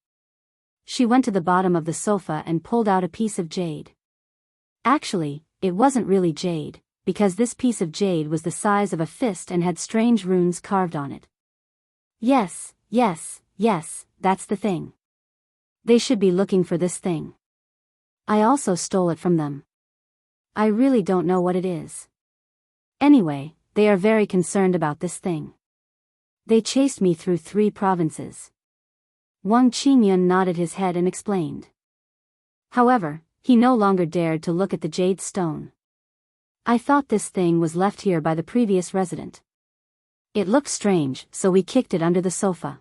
S1: She went to the bottom of the sofa and pulled out a piece of jade. Actually, it wasn't really jade, because this piece of jade was the size of a fist and had strange runes carved on it. Yes, that's the thing. They should be looking for this thing. I also stole it from them. I really don't know what it is. Anyway, they are very concerned about this thing. They chased me through 3 provinces. Wang Qingyun nodded his head and explained. However, he no longer dared to look at the jade stone. I thought this thing was left here by the previous resident. It looked strange, so we kicked it under the sofa.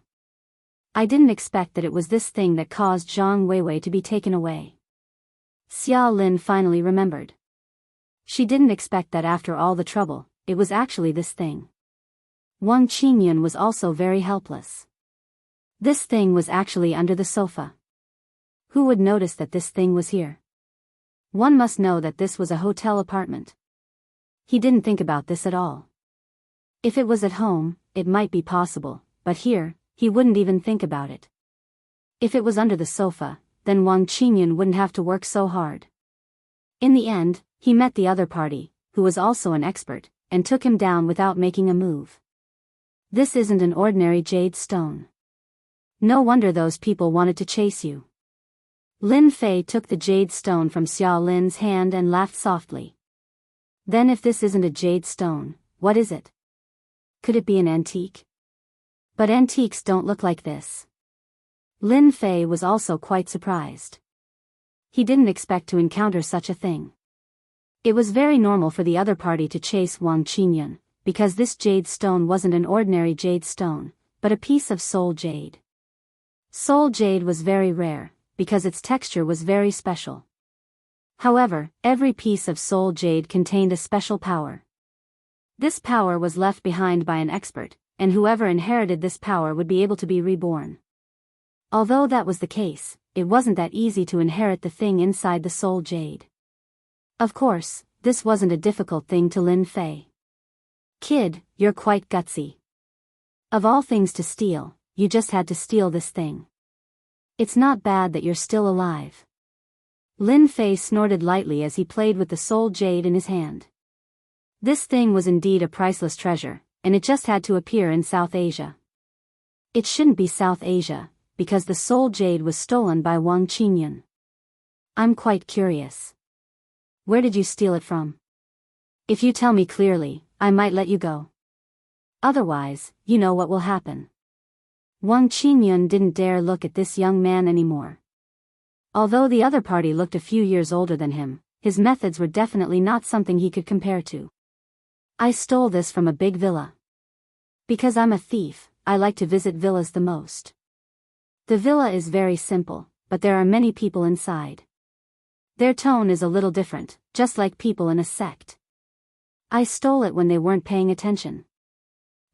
S1: I didn't expect that it was this thing that caused Zhang Weiwei to be taken away. Xia Lin finally remembered. She didn't expect that after all the trouble, it was actually this thing. Wang Qingyun was also very helpless. This thing was actually under the sofa. Who would notice that this thing was here? One must know that this was a hotel apartment. He didn't think about this at all. If it was at home, it might be possible, but here, he wouldn't even think about it. If it was under the sofa, then Wang Qingyun wouldn't have to work so hard. In the end, he met the other party, who was also an expert, and took him down without making a move. This isn't an ordinary jade stone. No wonder those people wanted to chase you. Lin Fei took the jade stone from Xia Lin's hand and laughed softly. Then if this isn't a jade stone, what is it? Could it be an antique? But antiques don't look like this. Lin Fei was also quite surprised. He didn't expect to encounter such a thing. It was very normal for the other party to chase Wang Qingyun, because this jade stone wasn't an ordinary jade stone, but a piece of soul jade. Soul jade was very rare, because its texture was very special. However, every piece of soul jade contained a special power. This power was left behind by an expert, and whoever inherited this power would be able to be reborn. Although that was the case, it wasn't that easy to inherit the thing inside the soul jade. Of course, this wasn't a difficult thing to Lin Fei. Kid, you're quite gutsy. Of all things to steal, you just had to steal this thing. It's not bad that you're still alive. Lin Fei snorted lightly as he played with the soul jade in his hand. This thing was indeed a priceless treasure, and it just had to appear in South Asia. It shouldn't be South Asia, because the soul jade was stolen by Wang Qingyun. I'm quite curious. Where did you steal it from? If you tell me clearly, I might let you go. Otherwise, you know what will happen. Wang Qingyun didn't dare look at this young man anymore. Although the other party looked a few years older than him, his methods were definitely not something he could compare to. I stole this from a big villa. Because I'm a thief, I like to visit villas the most. The villa is very simple, but there are many people inside. Their tone is a little different, just like people in a sect. I stole it when they weren't paying attention.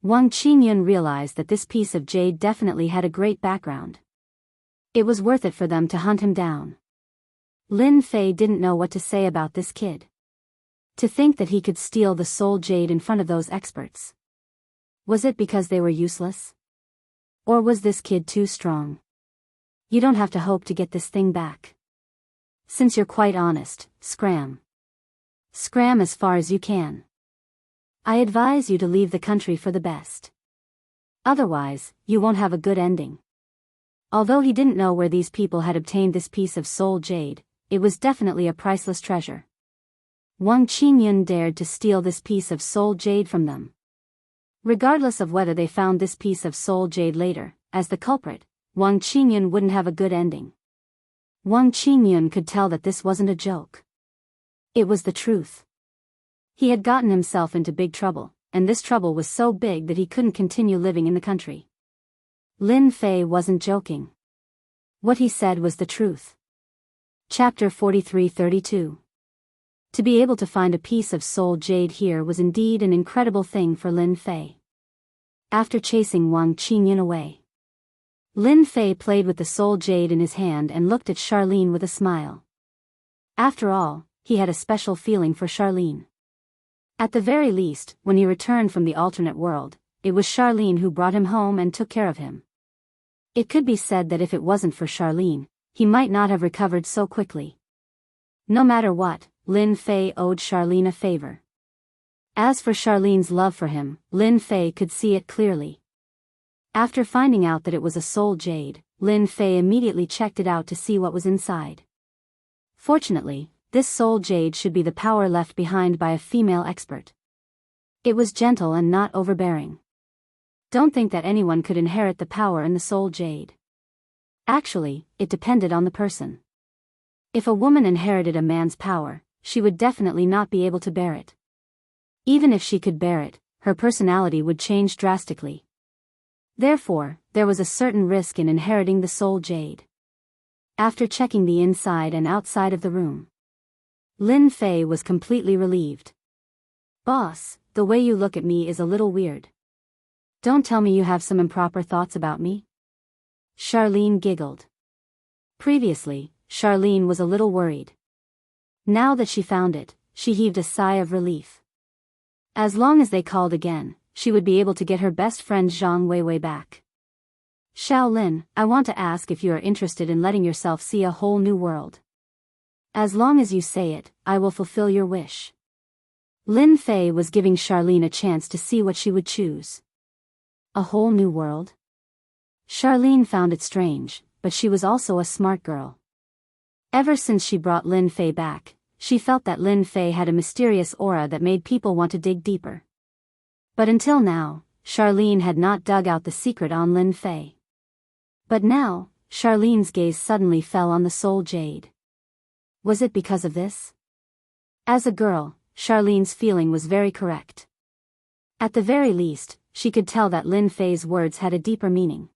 S1: Wang Qingyun realized that this piece of jade definitely had a great background. It was worth it for them to hunt him down. Lin Fei didn't know what to say about this kid. To think that he could steal the soul jade in front of those experts. Was it because they were useless? Or was this kid too strong? You don't have to hope to get this thing back. Since you're quite honest, scram. Scram as far as you can. I advise you to leave the country for the best. Otherwise, you won't have a good ending. Although he didn't know where these people had obtained this piece of soul jade, it was definitely a priceless treasure. Wang Qingyun dared to steal this piece of soul jade from them. Regardless of whether they found this piece of soul jade later, as the culprit, Wang Qingyun wouldn't have a good ending. Wang Qingyun could tell that this wasn't a joke. It was the truth. He had gotten himself into big trouble, and this trouble was so big that he couldn't continue living in the country. Lin Fei wasn't joking. What he said was the truth. Chapter 43-32. To be able to find a piece of soul jade here was indeed an incredible thing for Lin Fei. After chasing Wang Qingyun away, Lin Fei played with the soul jade in his hand and looked at Charlene with a smile. After all, he had a special feeling for Charlene. At the very least, when he returned from the alternate world, it was Charlene who brought him home and took care of him. It could be said that if it wasn't for Charlene, he might not have recovered so quickly. No matter what, Lin Fei owed Charlene a favor. As for Charlene's love for him, Lin Fei could see it clearly. After finding out that it was a soul jade, Lin Fei immediately checked it out to see what was inside. Fortunately, this soul jade should be the power left behind by a female expert. It was gentle and not overbearing. Don't think that anyone could inherit the power in the soul jade. Actually, it depended on the person. If a woman inherited a man's power, she would definitely not be able to bear it. Even if she could bear it, her personality would change drastically. Therefore, there was a certain risk in inheriting the soul jade. After checking the inside and outside of the room, Lin Fei was completely relieved. "Boss, the way you look at me is a little weird. Don't tell me you have some improper thoughts about me?" Charlene giggled. Previously, Charlene was a little worried. Now that she found it, she heaved a sigh of relief. As long as they called again, she would be able to get her best friend Zhang Weiwei back. "Shaolin, I want to ask if you are interested in letting yourself see a whole new world. As long as you say it, I will fulfill your wish." Lin Fei was giving Charlene a chance to see what she would choose. A whole new world? Charlene found it strange, but she was also a smart girl. Ever since she brought Lin Fei back, she felt that Lin Fei had a mysterious aura that made people want to dig deeper. But until now, Charlene had not dug out the secret on Lin Fei. But now, Charlene's gaze suddenly fell on the soul jade. Was it because of this? As a girl, Charlene's feeling was very correct. At the very least, she could tell that Lin Fei's words had a deeper meaning.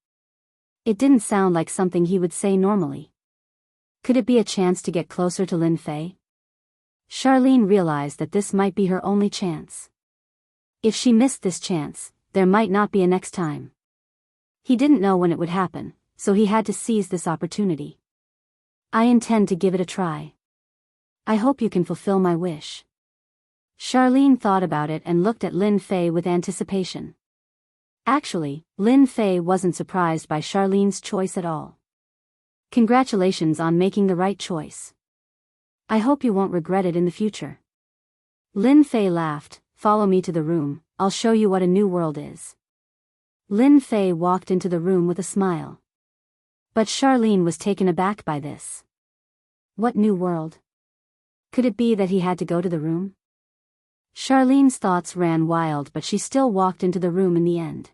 S1: It didn't sound like something he would say normally. Could it be a chance to get closer to Lin Fei? Charlene realized that this might be her only chance. If she missed this chance, there might not be a next time. He didn't know when it would happen, so he had to seize this opportunity. "I intend to give it a try. I hope you can fulfill my wish." Charlene thought about it and looked at Lin Fei with anticipation. Actually, Lin Fei wasn't surprised by Charlene's choice at all. "Congratulations on making the right choice. I hope you won't regret it in the future." Lin Fei laughed. "Follow me to the room, I'll show you what a new world is." Lin Fei walked into the room with a smile. But Charlene was taken aback by this. What new world? Could it be that he had to go to the room? Charlene's thoughts ran wild, but she still walked into the room in the end.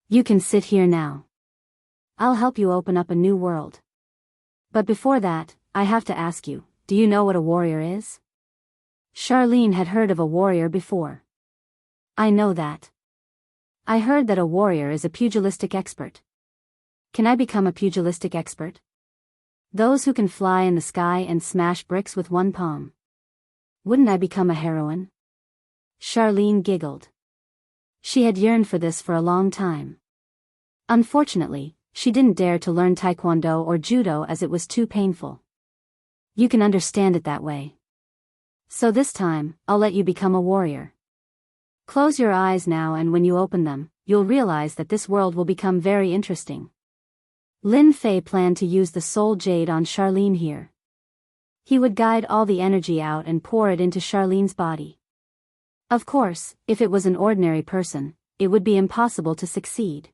S1: "You can sit here now. I'll help you open up a new world. But before that, I have to ask you, do you know what a warrior is?" Charlene had heard of a warrior before. "I know that. I heard that a warrior is a pugilistic expert. Can I become a pugilistic expert? Those who can fly in the sky and smash bricks with one palm. Wouldn't I become a heroine?" Charlene giggled. She had yearned for this for a long time. Unfortunately, she didn't dare to learn taekwondo or judo as it was too painful. "You can understand it that way. So this time, I'll let you become a warrior. Close your eyes now, and when you open them, you'll realize that this world will become very interesting." Lin Fei planned to use the soul jade on Charlene here. He would guide all the energy out and pour it into Charlene's body. Of course, if it was an ordinary person, it would be impossible to succeed.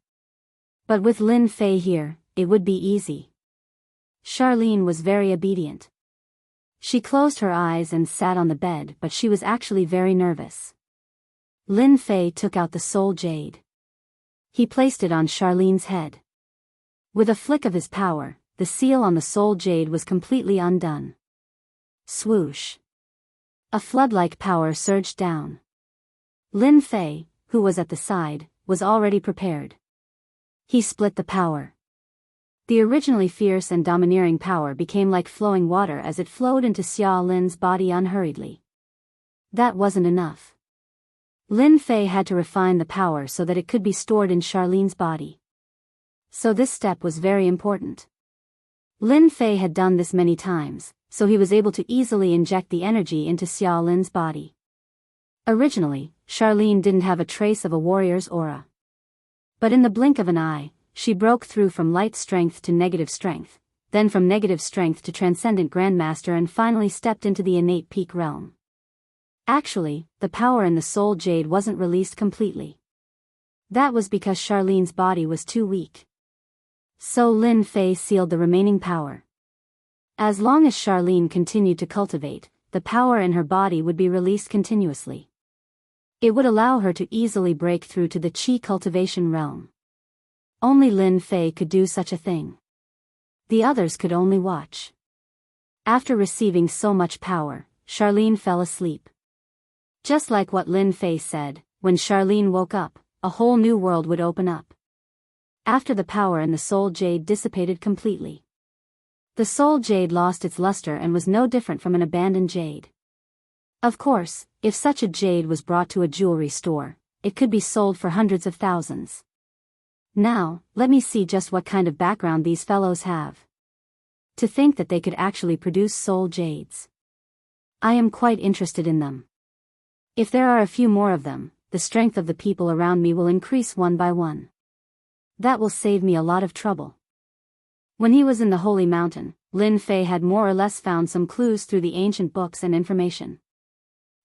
S1: But with Lin Fei here, it would be easy. Charlene was very obedient. She closed her eyes and sat on the bed, but she was actually very nervous. Lin Fei took out the soul jade. He placed it on Charlene's head. With a flick of his power, the seal on the soul jade was completely undone. Swoosh! A flood-like power surged down. Lin Fei, who was at the side, was already prepared. He split the power. The originally fierce and domineering power became like flowing water as it flowed into Xia Lin's body unhurriedly. That wasn't enough. Lin Fei had to refine the power so that it could be stored in Charlene's body. So this step was very important. Lin Fei had done this many times, so he was able to easily inject the energy into Xia Lin's body. Originally, Charlene didn't have a trace of a warrior's aura. But in the blink of an eye, she broke through from light strength to negative strength, then from negative strength to transcendent grandmaster, and finally stepped into the innate peak realm. Actually, the power in the soul jade wasn't released completely. That was because Charlene's body was too weak. So Lin Fei sealed the remaining power. As long as Charlene continued to cultivate, the power in her body would be released continuously. It would allow her to easily break through to the qi cultivation realm. Only Lin Fei could do such a thing. The others could only watch. After receiving so much power, Charlene fell asleep. Just like what Lin Fei said, when Charlene woke up, a whole new world would open up. After the power and the soul jade dissipated completely. The soul jade lost its luster and was no different from an abandoned jade. Of course, if such a jade was brought to a jewelry store, it could be sold for hundreds of thousands. Now, let me see just what kind of background these fellows have. To think that they could actually produce soul jades. I am quite interested in them. If there are a few more of them, the strength of the people around me will increase one by one. That will save me a lot of trouble. When he was in the Holy Mountain, Lin Fei had more or less found some clues through the ancient books and information.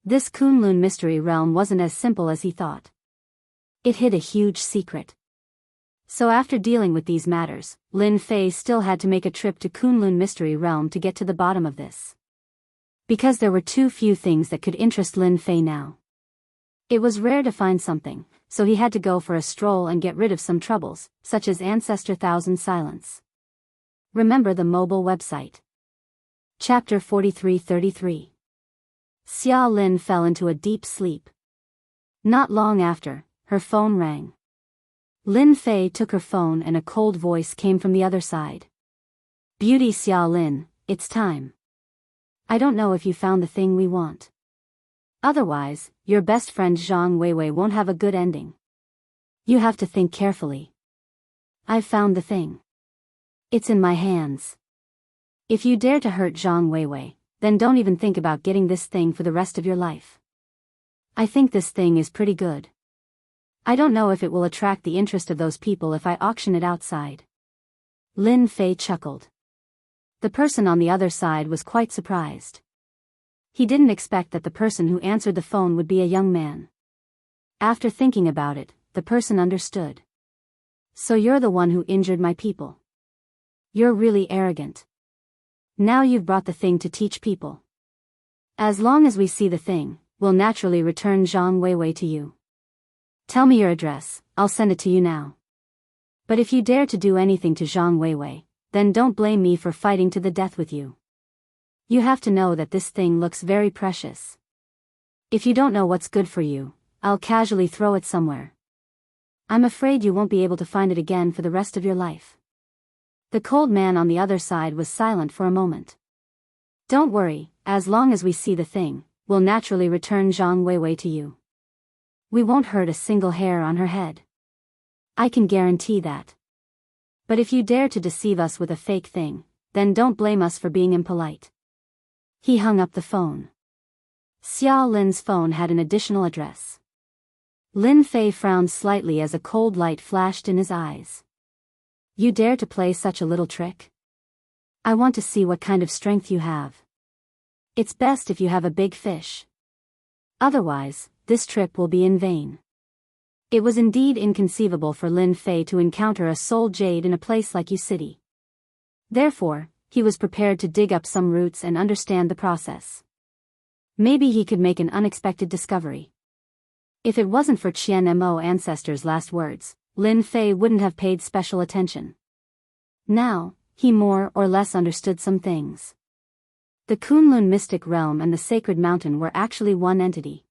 S1: This Kunlun mystery realm wasn't as simple as he thought. It hid a huge secret. So after dealing with these matters, Lin Fei still had to make a trip to Kunlun mystery realm to get to the bottom of this. Because there were too few things that could interest Lin Fei now. It was rare to find something, so he had to go for a stroll and get rid of some troubles, such as Ancestor Thousand Silence. Remember the mobile website. Chapter 43-33. Xia Lin fell into a deep sleep. Not long after, her phone rang. Lin Fei took her phone and a cold voice came from the other side. Beauty Xia Lin, it's time. I don't know if you found the thing we want. Otherwise, your best friend Zhang Weiwei won't have a good ending. You have to think carefully. I've found the thing. It's in my hands. If you dare to hurt Zhang Weiwei, then don't even think about getting this thing for the rest of your life. I think this thing is pretty good. I don't know if it will attract the interest of those people if I auction it outside. Lin Fei chuckled. The person on the other side was quite surprised. He didn't expect that the person who answered the phone would be a young man. After thinking about it, the person understood. So you're the one who injured my people. You're really arrogant. Now you've brought the thing to teach people. As long as we see the thing, we'll naturally return Zhang Weiwei to you. Tell me your address, I'll send it to you now. But if you dare to do anything to Zhang Weiwei, then don't blame me for fighting to the death with you. You have to know that this thing looks very precious. If you don't know what's good for you, I'll casually throw it somewhere. I'm afraid you won't be able to find it again for the rest of your life. The cold man on the other side was silent for a moment. Don't worry, as long as we see the thing, we'll naturally return Zhang Weiwei to you. We won't hurt a single hair on her head. I can guarantee that. But if you dare to deceive us with a fake thing, then don't blame us for being impolite. He hung up the phone. Xia Lin's phone had an additional address. Lin Fei frowned slightly as a cold light flashed in his eyes. You dare to play such a little trick? I want to see what kind of strength you have. It's best if you have a big fish. Otherwise, this trip will be in vain. It was indeed inconceivable for Lin Fei to encounter a soul jade in a place like U City. Therefore, he was prepared to dig up some roots and understand the process. Maybe he could make an unexpected discovery. If it wasn't for Qian Mo ancestors' last words, Lin Fei wouldn't have paid special attention. Now, he more or less understood some things. The Kunlun mystic realm and the sacred mountain were actually one entity.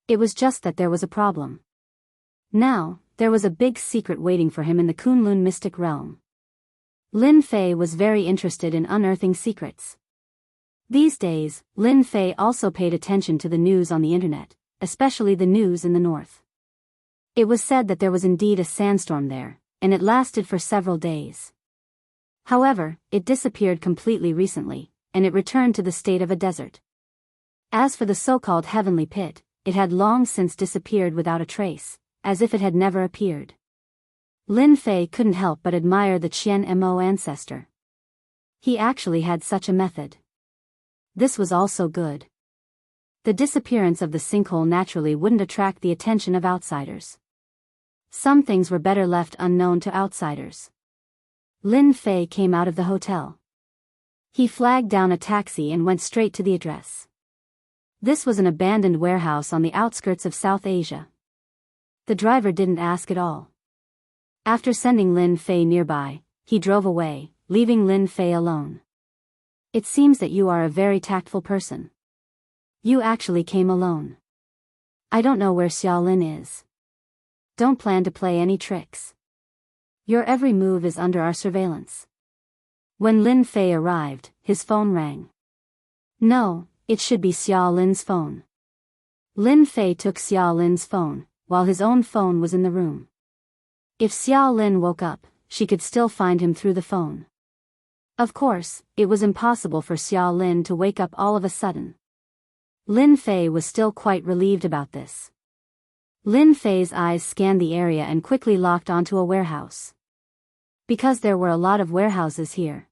S1: It was just that there was a problem. Now, there was a big secret waiting for him in the Kunlun mystic realm. Lin Fei was very interested in unearthing secrets. These days, Lin Fei also paid attention to the news on the internet, especially the news in the north. It was said that there was indeed a sandstorm there, and it lasted for several days. However, it disappeared completely recently, and it returned to the state of a desert. As for the so-called heavenly pit, it had long since disappeared without a trace, as if it had never appeared. Lin Fei couldn't help but admire the Qian Mo ancestor. He actually had such a method. This was also good. The disappearance of the sinkhole naturally wouldn't attract the attention of outsiders. Some things were better left unknown to outsiders. Lin Fei came out of the hotel. He flagged down a taxi and went straight to the address. This was an abandoned warehouse on the outskirts of South Asia. The driver didn't ask at all. After sending Lin Fei nearby, he drove away, leaving Lin Fei alone. It seems that you are a very tactful person. You actually came alone. I don't know where Xiaolin is. Don't plan to play any tricks. Your every move is under our surveillance. When Lin Fei arrived, his phone rang. No, it should be Xiaolin's phone. Lin Fei took Xiaolin's phone, while his own phone was in the room. If Xiaolin woke up, she could still find him through the phone. Of course, it was impossible for Xiaolin to wake up all of a sudden. Lin Fei was still quite relieved about this. Lin Fei's eyes scanned the area and quickly locked onto a warehouse. Because there were a lot of warehouses here.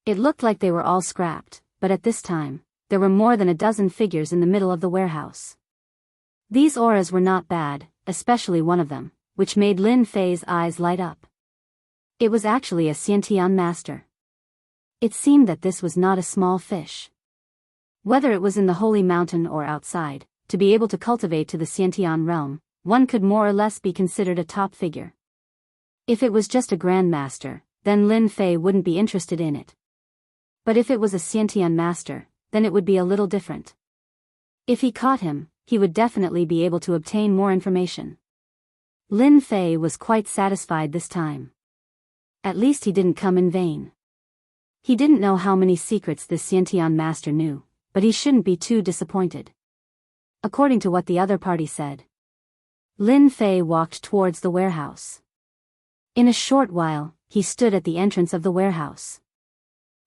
S1: It looked like they were all scrapped, but at this time, there were more than a dozen figures in the middle of the warehouse. These auras were not bad, especially one of them, which made Lin Fei's eyes light up. It was actually a Xiantian master. It seemed that this was not a small fish. Whether it was in the holy mountain or outside, to be able to cultivate to the Xiantian realm, one could more or less be considered a top figure. If it was just a grandmaster, then Lin Fei wouldn't be interested in it. But if it was a Xiantian master, then it would be a little different. If he caught him, he would definitely be able to obtain more information. Lin Fei was quite satisfied this time. At least he didn't come in vain. He didn't know how many secrets this Xiantian master knew, but he shouldn't be too disappointed. According to what the other party said, Lin Fei walked towards the warehouse. In a short while, he stood at the entrance of the warehouse.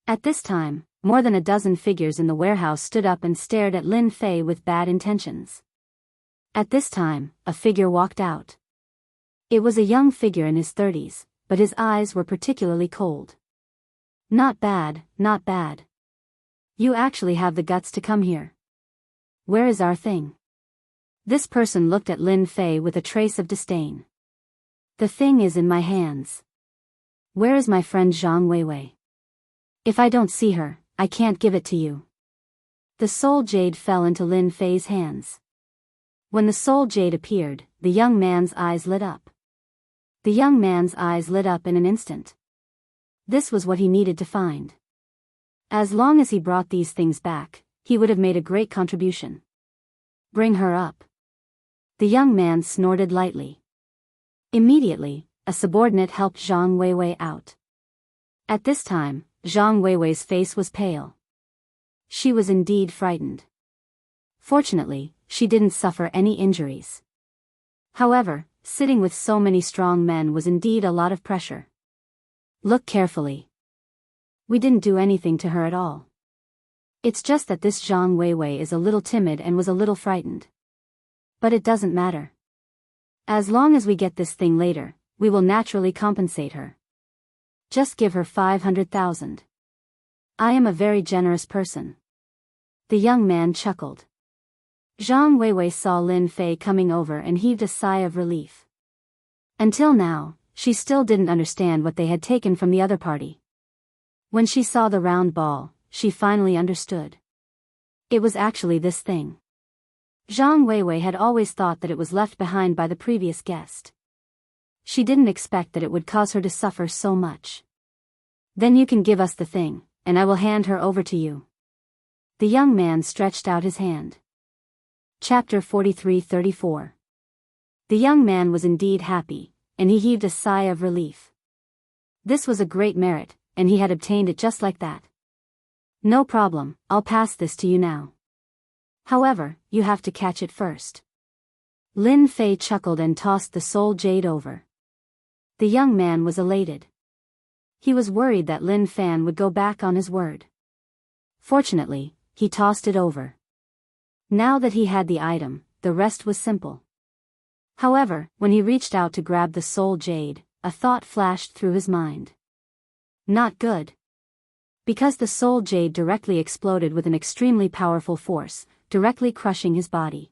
S1: At this time, more than a dozen figures in the warehouse stood up and stared at Lin Fei with bad intentions. At this time, a figure walked out. It was a young figure in his 30s, but his eyes were particularly cold. Not bad, not bad. You actually have the guts to come here. Where is our thing? This person looked at Lin Fei with a trace of disdain. The thing is in my hands. Where is my friend Zhang Weiwei? If I don't see her, I can't give it to you. The soul jade fell into Lin Fei's hands. When the soul jade appeared, the young man's eyes lit up. The young man's eyes lit up in an instant. This was what he needed to find. As long as he brought these things back, he would have made a great contribution. Bring her up. The young man snorted lightly. Immediately, a subordinate helped Zhang Weiwei out. At this time, Zhang Weiwei's face was pale. She was indeed frightened. Fortunately, she didn't suffer any injuries. However, sitting with so many strong men was indeed a lot of pressure. Look carefully. We didn't do anything to her at all. It's just that this Zhang Weiwei is a little timid and was a little frightened. But it doesn't matter. As long as we get this thing later, we will naturally compensate her. Just give her 500,000. I am a very generous person. The young man chuckled. Zhang Weiwei saw Lin Fei coming over and heaved a sigh of relief. Until now, she still didn't understand what they had taken from the other party. When she saw the round ball, she finally understood. It was actually this thing. Zhang Weiwei had always thought that it was left behind by the previous guest. She didn't expect that it would cause her to suffer so much. Then you can give us the thing, and I will hand her over to you. The young man stretched out his hand. Chapter 43-34. The young man was indeed happy, and he heaved a sigh of relief. This was a great merit, and he had obtained it just like that. No problem, I'll pass this to you now. However, you have to catch it first. Lin Fei chuckled and tossed the soul jade over. The young man was elated. He was worried that Lin Fan would go back on his word. Fortunately, he tossed it over. Now that he had the item, the rest was simple. However, when he reached out to grab the soul jade, a thought flashed through his mind. Not good. Because the soul jade directly exploded with an extremely powerful force, directly crushing his body.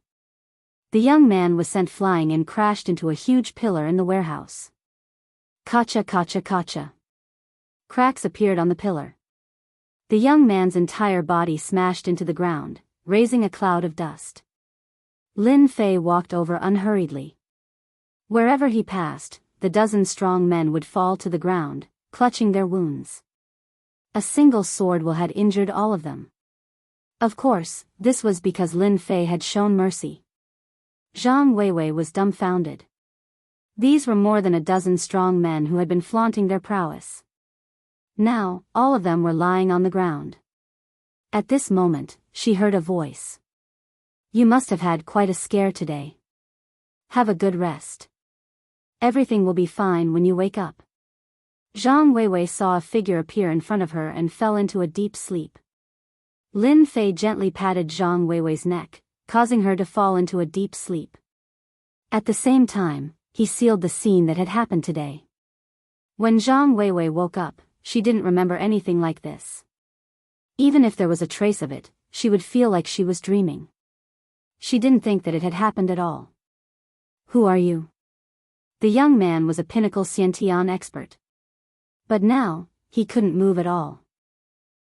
S1: The young man was sent flying and crashed into a huge pillar in the warehouse. Kacha kacha kacha. Cracks appeared on the pillar. The young man's entire body smashed into the ground, raising a cloud of dust. Lin Fei walked over unhurriedly. Wherever he passed, the dozen strong men would fall to the ground, clutching their wounds. A single sword will had injured all of them. Of course, this was because Lin Fei had shown mercy. Zhang Weiwei was dumbfounded. These were more than a dozen strong men who had been flaunting their prowess. Now, all of them were lying on the ground. At this moment, she heard a voice. You must have had quite a scare today. Have a good rest. Everything will be fine when you wake up. Zhang Weiwei saw a figure appear in front of her and fell into a deep sleep. Lin Fei gently patted Zhang Weiwei's neck, causing her to fall into a deep sleep. At the same time, he sealed the scene that had happened today. When Zhang Weiwei woke up, she didn't remember anything like this. Even if there was a trace of it, she would feel like she was dreaming. She didn't think that it had happened at all. Who are you? The young man was a pinnacle Xiantian expert. But now, he couldn't move at all.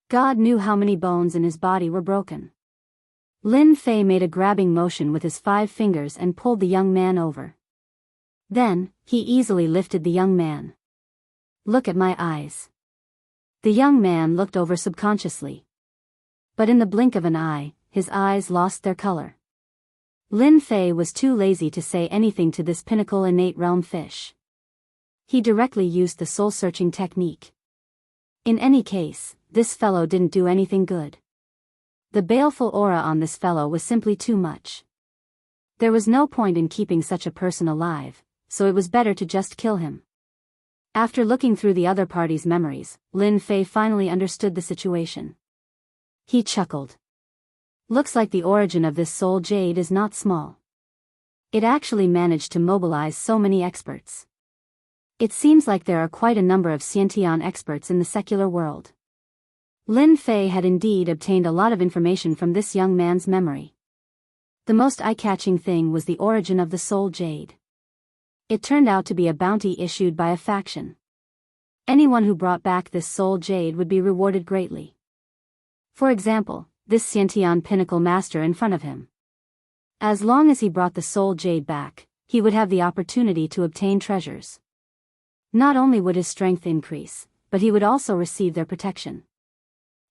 S1: God knew how many bones in his body were broken. Lin Fei made a grabbing motion with his 5 fingers and pulled the young man over. Then, he easily lifted the young man. Look at my eyes. The young man looked over subconsciously. But in the blink of an eye, his eyes lost their color. Lin Fei was too lazy to say anything to this pinnacle innate realm fish. He directly used the soul-searching technique. In any case, this fellow didn't do anything good. The baleful aura on this fellow was simply too much. There was no point in keeping such a person alive, so it was better to just kill him. After looking through the other party's memories, Lin Fei finally understood the situation. He chuckled. Looks like the origin of this soul jade is not small. It actually managed to mobilize so many experts. It seems like there are quite a number of Xiantian experts in the secular world. Lin Fei had indeed obtained a lot of information from this young man's memory. The most eye-catching thing was the origin of the soul jade. It turned out to be a bounty issued by a faction. Anyone who brought back this soul jade would be rewarded greatly. For example, this Xiantian pinnacle master in front of him. As long as he brought the soul jade back, he would have the opportunity to obtain treasures. Not only would his strength increase, but he would also receive their protection.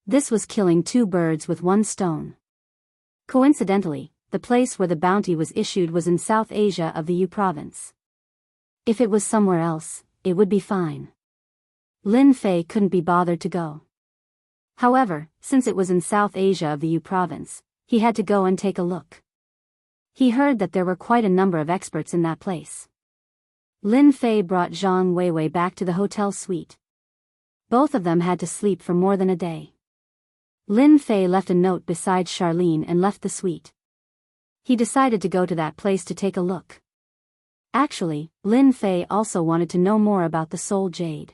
S1: This was killing 2 birds with 1 stone. Coincidentally, the place where the bounty was issued was in South Asia of the Yu province. If it was somewhere else, it would be fine. Lin Fei couldn't be bothered to go. However, since it was in South Asia of the Yu province, he had to go and take a look. He heard that there were quite a number of experts in that place. Lin Fei brought Zhang Weiwei back to the hotel suite. Both of them had to sleep for more than a day. Lin Fei left a note beside Charlene and left the suite. He decided to go to that place to take a look. Actually, Lin Fei also wanted to know more about the soul jade.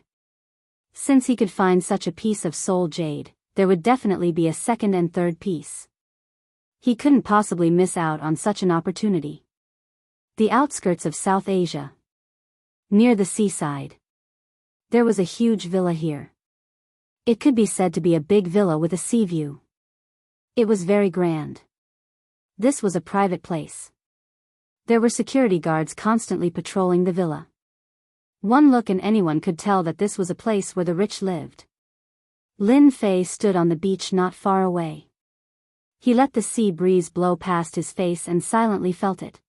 S1: Since he could find such a piece of soul jade, there would definitely be a second and third piece. He couldn't possibly miss out on such an opportunity. The outskirts of South Asia. Near the seaside. There was a huge villa here. It could be said to be a big villa with a sea view. It was very grand. This was a private place. There were security guards constantly patrolling the villa. One look and anyone could tell that this was a place where the rich lived. Lin Fei stood on the beach not far away. He let the sea breeze blow past his face and silently felt it.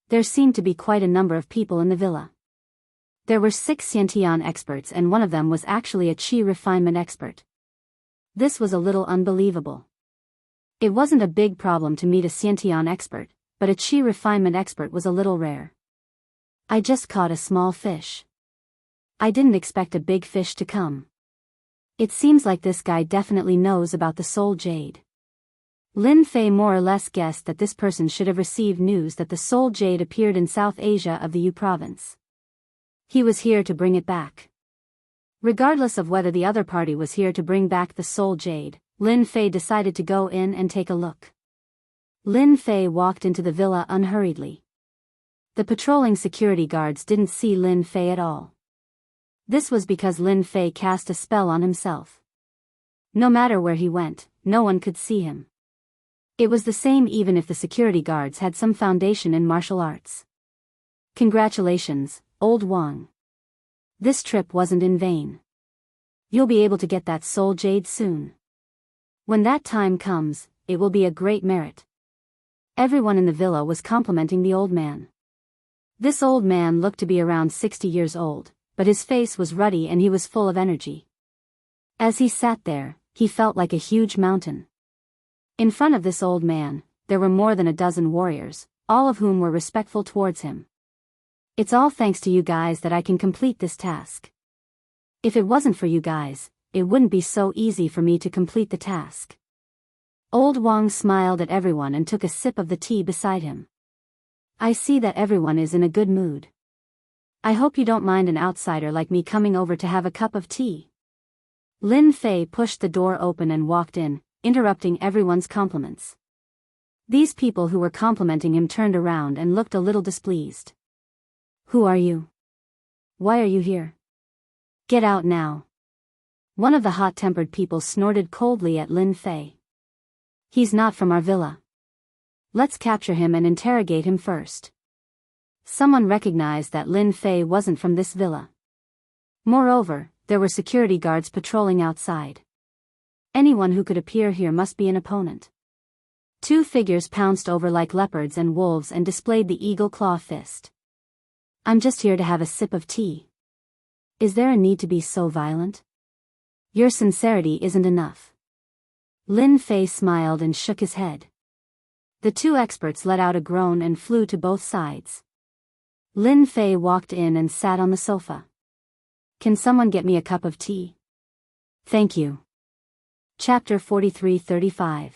S1: There seemed to be quite a number of people in the villa. There were 6 Xiantian experts and one of them was actually a qi refinement expert. This was a little unbelievable. It wasn't a big problem to meet a Xiantian expert, but a qi refinement expert was a little rare. I just caught a small fish. I didn't expect a big fish to come. It seems like this guy definitely knows about the soul jade. Lin Fei more or less guessed that this person should have received news that the soul jade appeared in South Asia of the Yu province. He was here to bring it back. Regardless of whether the other party was here to bring back the soul jade, Lin Fei decided to go in and take a look. Lin Fei walked into the villa unhurriedly. The patrolling security guards didn't see Lin Fei at all. This was because Lin Fei cast a spell on himself. No matter where he went, no one could see him. It was the same even if the security guards had some foundation in martial arts. Congratulations, old Wang. This trip wasn't in vain. You'll be able to get that soul jade soon. When that time comes, it will be a great merit. Everyone in the villa was complimenting the old man. This old man looked to be around 60 years old, but his face was ruddy and he was full of energy. As he sat there, he felt like a huge mountain. In front of this old man, there were more than a dozen warriors, all of whom were respectful towards him. It's all thanks to you guys that I can complete this task. If it wasn't for you guys, it wouldn't be so easy for me to complete the task. Old Wang smiled at everyone and took a sip of the tea beside him. I see that everyone is in a good mood. I hope you don't mind an outsider like me coming over to have a cup of tea. Lin Fei pushed the door open and walked in, interrupting everyone's compliments. These people who were complimenting him turned around and looked a little displeased. Who are you? Why are you here? Get out now. One of the hot-tempered people snorted coldly at Lin Fei. He's not from our villa. Let's capture him and interrogate him first. Someone recognized that Lin Fei wasn't from this villa. Moreover, there were security guards patrolling outside. Anyone who could appear here must be an opponent. Two figures pounced over like leopards and wolves and displayed the eagle claw fist. I'm just here to have a sip of tea. Is there a need to be so violent? Your sincerity isn't enough. Lin Fei smiled and shook his head. The two experts let out a groan and flew to both sides. Lin Fei walked in and sat on the sofa. Can someone get me a cup of tea? Thank you. Chapter 43-35.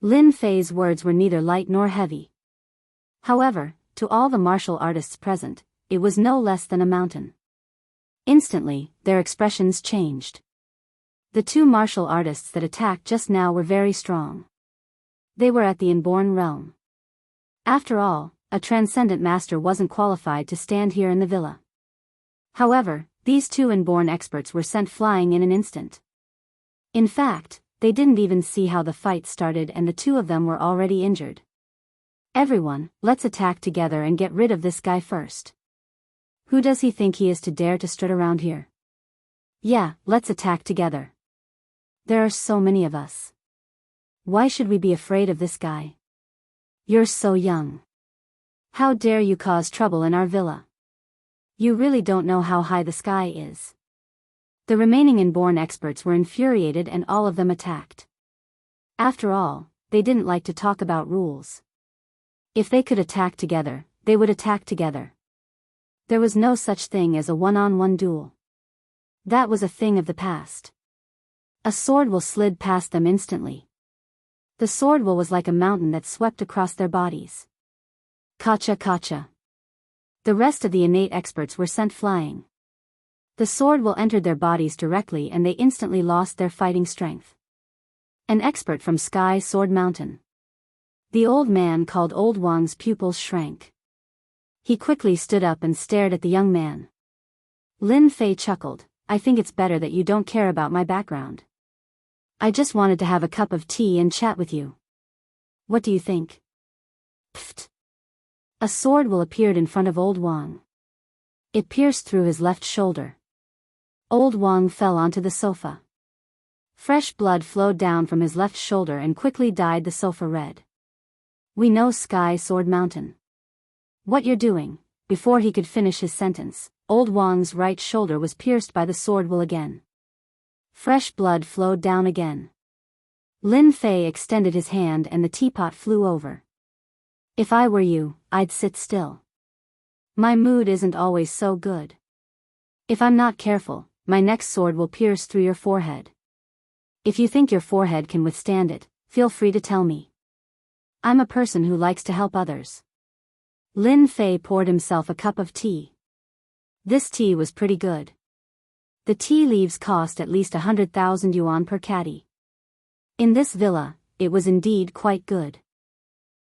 S1: Lin Fei's words were neither light nor heavy. However, to all the martial artists present, it was no less than a mountain. Instantly, their expressions changed. The two martial artists that attacked just now were very strong. They were at the inborn realm. After all, a transcendent master wasn't qualified to stand here in the villa. However, these two inborn experts were sent flying in an instant. In fact, they didn't even see how the fight started and the two of them were already injured. Everyone, let's attack together and get rid of this guy first. Who does he think he is to dare to strut around here? Yeah, let's attack together. There are so many of us. Why should we be afraid of this guy? You're so young. How dare you cause trouble in our villa? You really don't know how high the sky is. The remaining inborn experts were infuriated and all of them attacked. After all, they didn't like to talk about rules. If they could attack together, they would attack together. There was no such thing as a one-on-one duel. That was a thing of the past. A sword will slid past them instantly. The sword will was like a mountain that swept across their bodies. Kacha kacha. The rest of the innate experts were sent flying. The sword will entered their bodies directly and they instantly lost their fighting strength. An expert from Sky Sword Mountain. The old man called Old Wang's pupils shrank. He quickly stood up and stared at the young man. Lin Fei chuckled, I think it's better that you don't care about my background. I just wanted to have a cup of tea and chat with you. What do you think? Pfft. A sword will appeared in front of Old Wang. It pierced through his left shoulder. Old Wang fell onto the sofa. Fresh blood flowed down from his left shoulder and quickly dyed the sofa red. We know Sky Sword Mountain. What you're doing? Before he could finish his sentence, Old Wang's right shoulder was pierced by the sword will again. Fresh blood flowed down again. Lin Fei extended his hand and the teapot flew over. If I were you, I'd sit still. My mood isn't always so good. If I'm not careful, my next sword will pierce through your forehead. If you think your forehead can withstand it, feel free to tell me. I'm a person who likes to help others. Lin Fei poured himself a cup of tea. This tea was pretty good. The tea leaves cost at least 100,000 yuan per caddy. In this villa, it was indeed quite good.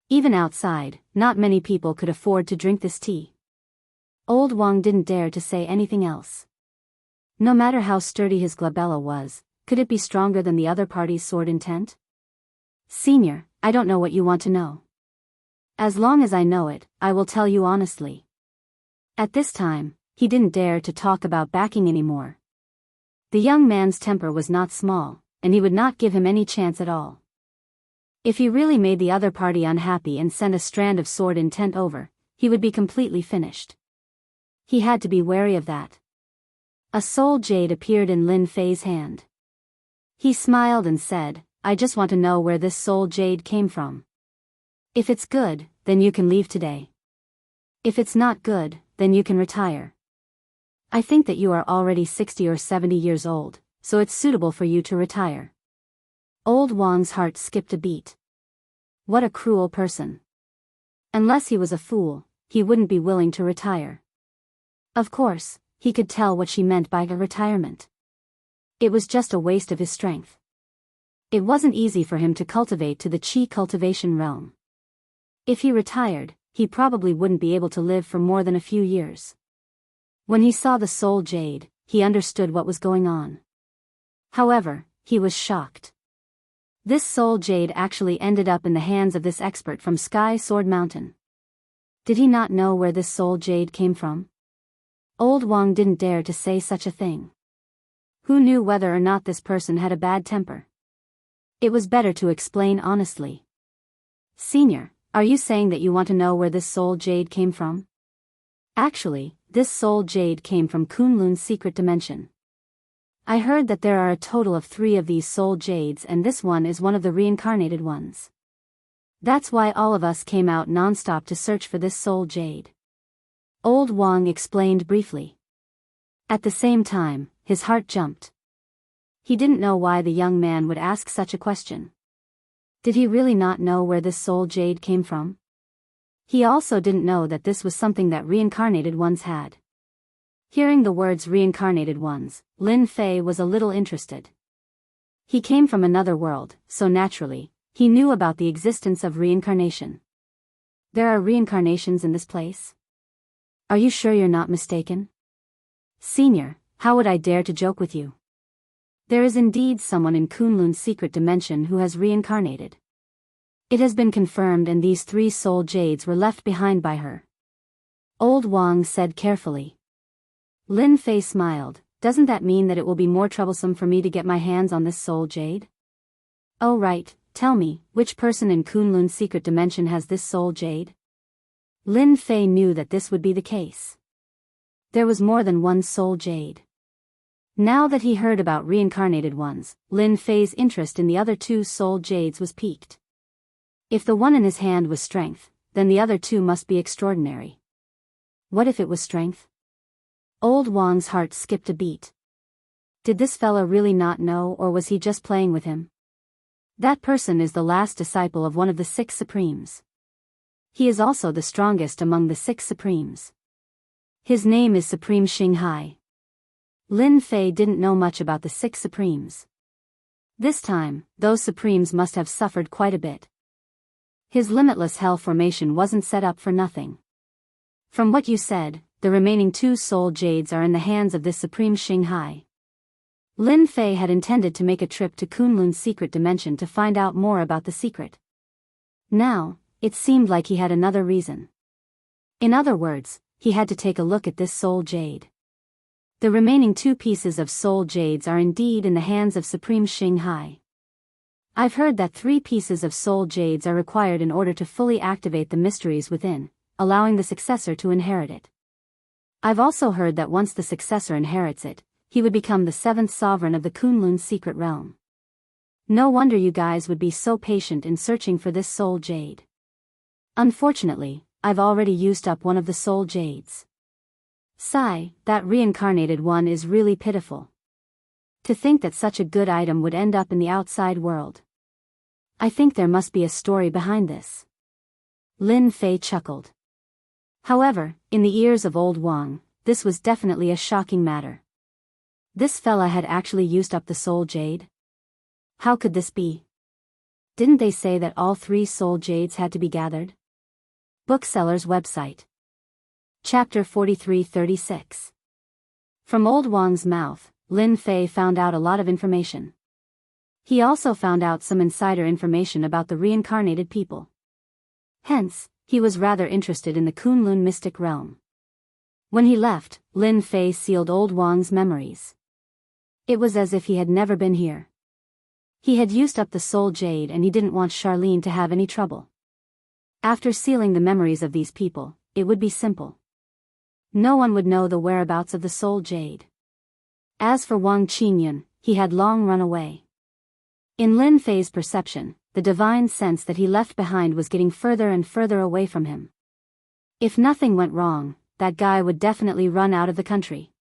S1: Even outside, not many people could afford to drink this tea. Old Wang didn't dare to say anything else. No matter how sturdy his glabella was, could it be stronger than the other party's sword intent? Senior, I don't know what you want to know. As long as I know it, I will tell you honestly. At this time, he didn't dare to talk about backing anymore. The young man's temper was not small, and he would not give him any chance at all. If he really made the other party unhappy and sent a strand of sword intent over, he would be completely finished. He had to be wary of that. A soul jade appeared in Lin Fei's hand. He smiled and said, "I just want to know where this soul jade came from. If it's good, then you can leave today. If it's not good, then you can retire. I think that you are already 60 or 70 years old, so it's suitable for you to retire." Old Wang's heart skipped a beat. What a cruel person. Unless he was a fool, he wouldn't be willing to retire. Of course, he could tell what she meant by a retirement. It was just a waste of his strength. It wasn't easy for him to cultivate to the qi cultivation realm. If he retired, he probably wouldn't be able to live for more than a few years. When he saw the soul jade, he understood what was going on. However, he was shocked. This soul jade actually ended up in the hands of this expert from Sky Sword Mountain. Did he not know where this soul jade came from? Old Wang didn't dare to say such a thing. Who knew whether or not this person had a bad temper? It was better to explain honestly. "Senior, are you saying that you want to know where this soul jade came from?" "Actually, this soul jade came from Kunlun's secret dimension. I heard that there are a total of 3 of these soul jades and this one is one of the reincarnated ones. That's why all of us came out non-stop to search for this soul jade." Old Wang explained briefly. At the same time, his heart jumped. He didn't know why the young man would ask such a question. Did he really not know where this soul jade came from? He also didn't know that this was something that reincarnated ones had. Hearing the words reincarnated ones, Lin Fei was a little interested. He came from another world, so naturally, he knew about the existence of reincarnation. There are reincarnations in this place? Are you sure you're not mistaken? Senior, how would I dare to joke with you? There is indeed someone in Kunlun's secret dimension who has reincarnated. It has been confirmed and these 3 soul jades were left behind by her. Old Wang said carefully. Lin Fei smiled. "Doesn't that mean that it will be more troublesome for me to get my hands on this soul jade?" "Oh right, tell me, which person in Kunlun's secret dimension has this soul jade?" Lin Fei knew that this would be the case. There was more than one soul jade. Now that he heard about reincarnated ones, Lin Fei's interest in the other 2 soul jades was piqued. If the one in his hand was strength, then the other 2 must be extraordinary. What if it was strength? Old Wang's heart skipped a beat. Did this fella really not know or was he just playing with him? That person is the last disciple of one of the 6 supremes. He is also the strongest among the 6 supremes. His name is Supreme Xinghai. Lin Fei didn't know much about the 6 supremes. This time, those supremes must have suffered quite a bit. His limitless hell formation wasn't set up for nothing. From what you said, the remaining 2 soul jades are in the hands of this Supreme Xinghai. Lin Fei had intended to make a trip to Kunlun's secret dimension to find out more about the secret. Now, it seemed like he had another reason. In other words, he had to take a look at this soul jade. The remaining 2 pieces of soul jades are indeed in the hands of Supreme Xinghai. I've heard that 3 pieces of soul jades are required in order to fully activate the mysteries within, allowing the successor to inherit it. I've also heard that once the successor inherits it, he would become the 7th sovereign of the Kunlun secret realm. No wonder you guys would be so patient in searching for this soul jade. Unfortunately, I've already used up one of the soul jades. Sigh, that reincarnated one is really pitiful. To think that such a good item would end up in the outside world. I think there must be a story behind this. Lin Fei chuckled. However, in the ears of Old Wang, this was definitely a shocking matter. This fella had actually used up the soul jade? How could this be? Didn't they say that all 3 soul jades had to be gathered? Bookseller's website. Chapter 43-36. From Old Wang's mouth, Lin Fei found out a lot of information. He also found out some insider information about the reincarnated people. Hence, he was rather interested in the Kunlun mystic realm. When he left, Lin Fei sealed Old Wang's memories. It was as if he had never been here. He had used up the soul jade and he didn't want Charlene to have any trouble. After sealing the memories of these people, it would be simple. No one would know the whereabouts of the soul jade. As for Wang Qingyun, he had long run away. In Lin Fei's perception, the divine sense that he left behind was getting further and further away from him. If nothing went wrong, that guy would definitely run out of the country.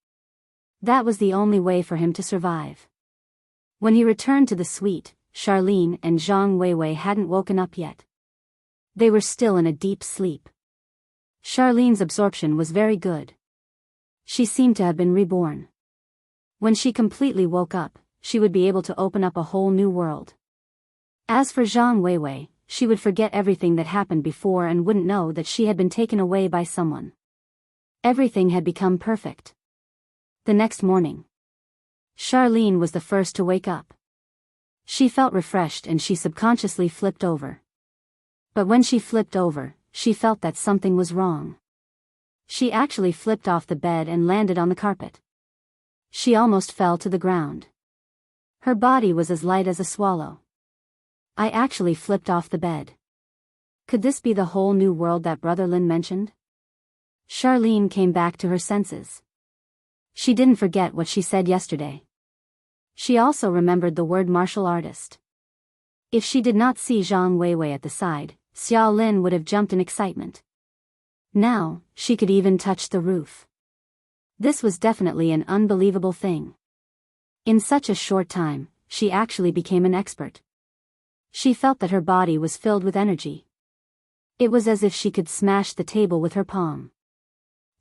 S1: That was the only way for him to survive. When he returned to the suite, Charlene and Zhang Weiwei hadn't woken up yet. They were still in a deep sleep. Charlene's absorption was very good. She seemed to have been reborn. When she completely woke up, she would be able to open up a whole new world. As for Zhang Weiwei, she would forget everything that happened before and wouldn't know that she had been taken away by someone. Everything had become perfect. The next morning, Charlene was the first to wake up. She felt refreshed and she subconsciously flipped over. But when she flipped over, she felt that something was wrong. She actually flipped off the bed and landed on the carpet. She almost fell to the ground. Her body was as light as a swallow. I actually flipped off the bed. Could this be the whole new world that Brother Lin mentioned? Charlene came back to her senses. She didn't forget what she said yesterday. She also remembered the word martial artist. If she did not see Zhang Weiwei at the side, Xiao Lin would have jumped in excitement. Now, she could even touch the roof. This was definitely an unbelievable thing. In such a short time, she actually became an expert. She felt that her body was filled with energy. It was as if she could smash the table with her palm.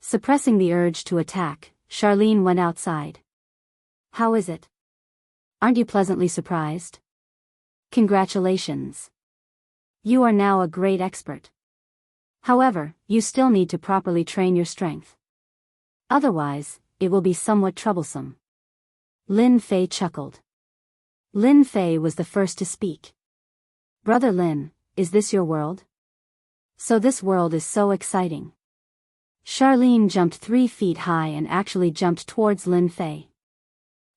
S1: Suppressing the urge to attack, Charlene went outside. How is it? Aren't you pleasantly surprised? Congratulations. You are now a great expert. However, you still need to properly train your strength. Otherwise, it will be somewhat troublesome. Lin Fei chuckled. Lin Fei was the first to speak. Brother Lin, is this your world? So this world is so exciting. Charlene jumped 3 feet high and actually jumped towards Lin Fei.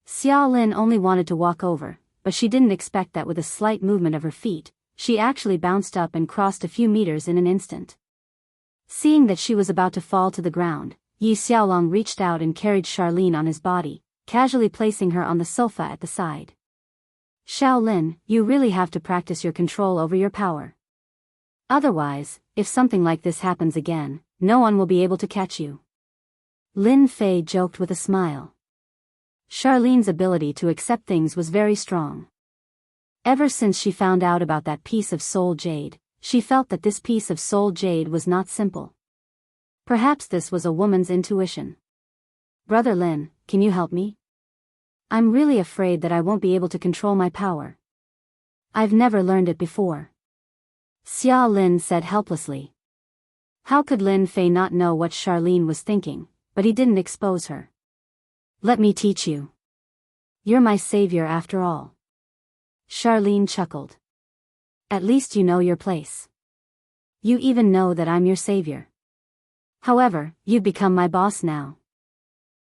S1: Xiao Lin only wanted to walk over, but she didn't expect that with a slight movement of her feet, she actually bounced up and crossed a few meters in an instant. Seeing that she was about to fall to the ground, Yi Xiaolong reached out and carried Charlene on his body, casually placing her on the sofa at the side. Shaolin, you really have to practice your control over your power. Otherwise, if something like this happens again, no one will be able to catch you. Lin Fei joked with a smile. Charlene's ability to accept things was very strong. Ever since she found out about that piece of soul jade, she felt that this piece of soul jade was not simple. Perhaps this was a woman's intuition. Brother Lin, can you help me? I'm really afraid that I won't be able to control my power. I've never learned it before. Xia Lin said helplessly. How could Lin Fei not know what Charlene was thinking, but he didn't expose her. Let me teach you. You're my savior after all. Charlene chuckled. At least you know your place. You even know that I'm your savior. However, you've become my boss now.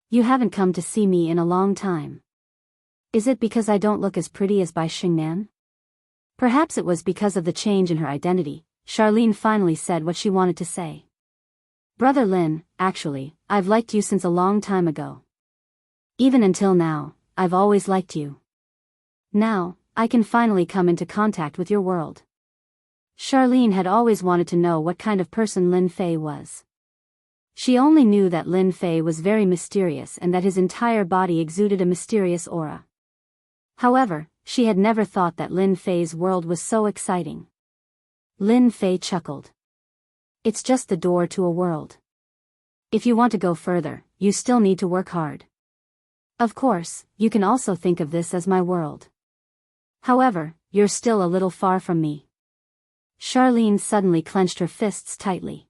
S1: You haven't come to see me in a long time. Is it because I don't look as pretty as Bai Xingnan? Perhaps it was because of the change in her identity. Charlene finally said what she wanted to say. Brother Lin, actually, I've liked you since a long time ago. Even until now, I've always liked you. Now, I can finally come into contact with your world. Charlene had always wanted to know what kind of person Lin Fei was. She only knew that Lin Fei was very mysterious and that his entire body exuded a mysterious aura. However, she had never thought that Lin Fei's world was so exciting. Lin Fei chuckled. It's just the door to a world. If you want to go further, you still need to work hard. Of course, you can also think of this as my world. However, you're still a little far from me. Charlene suddenly clenched her fists tightly.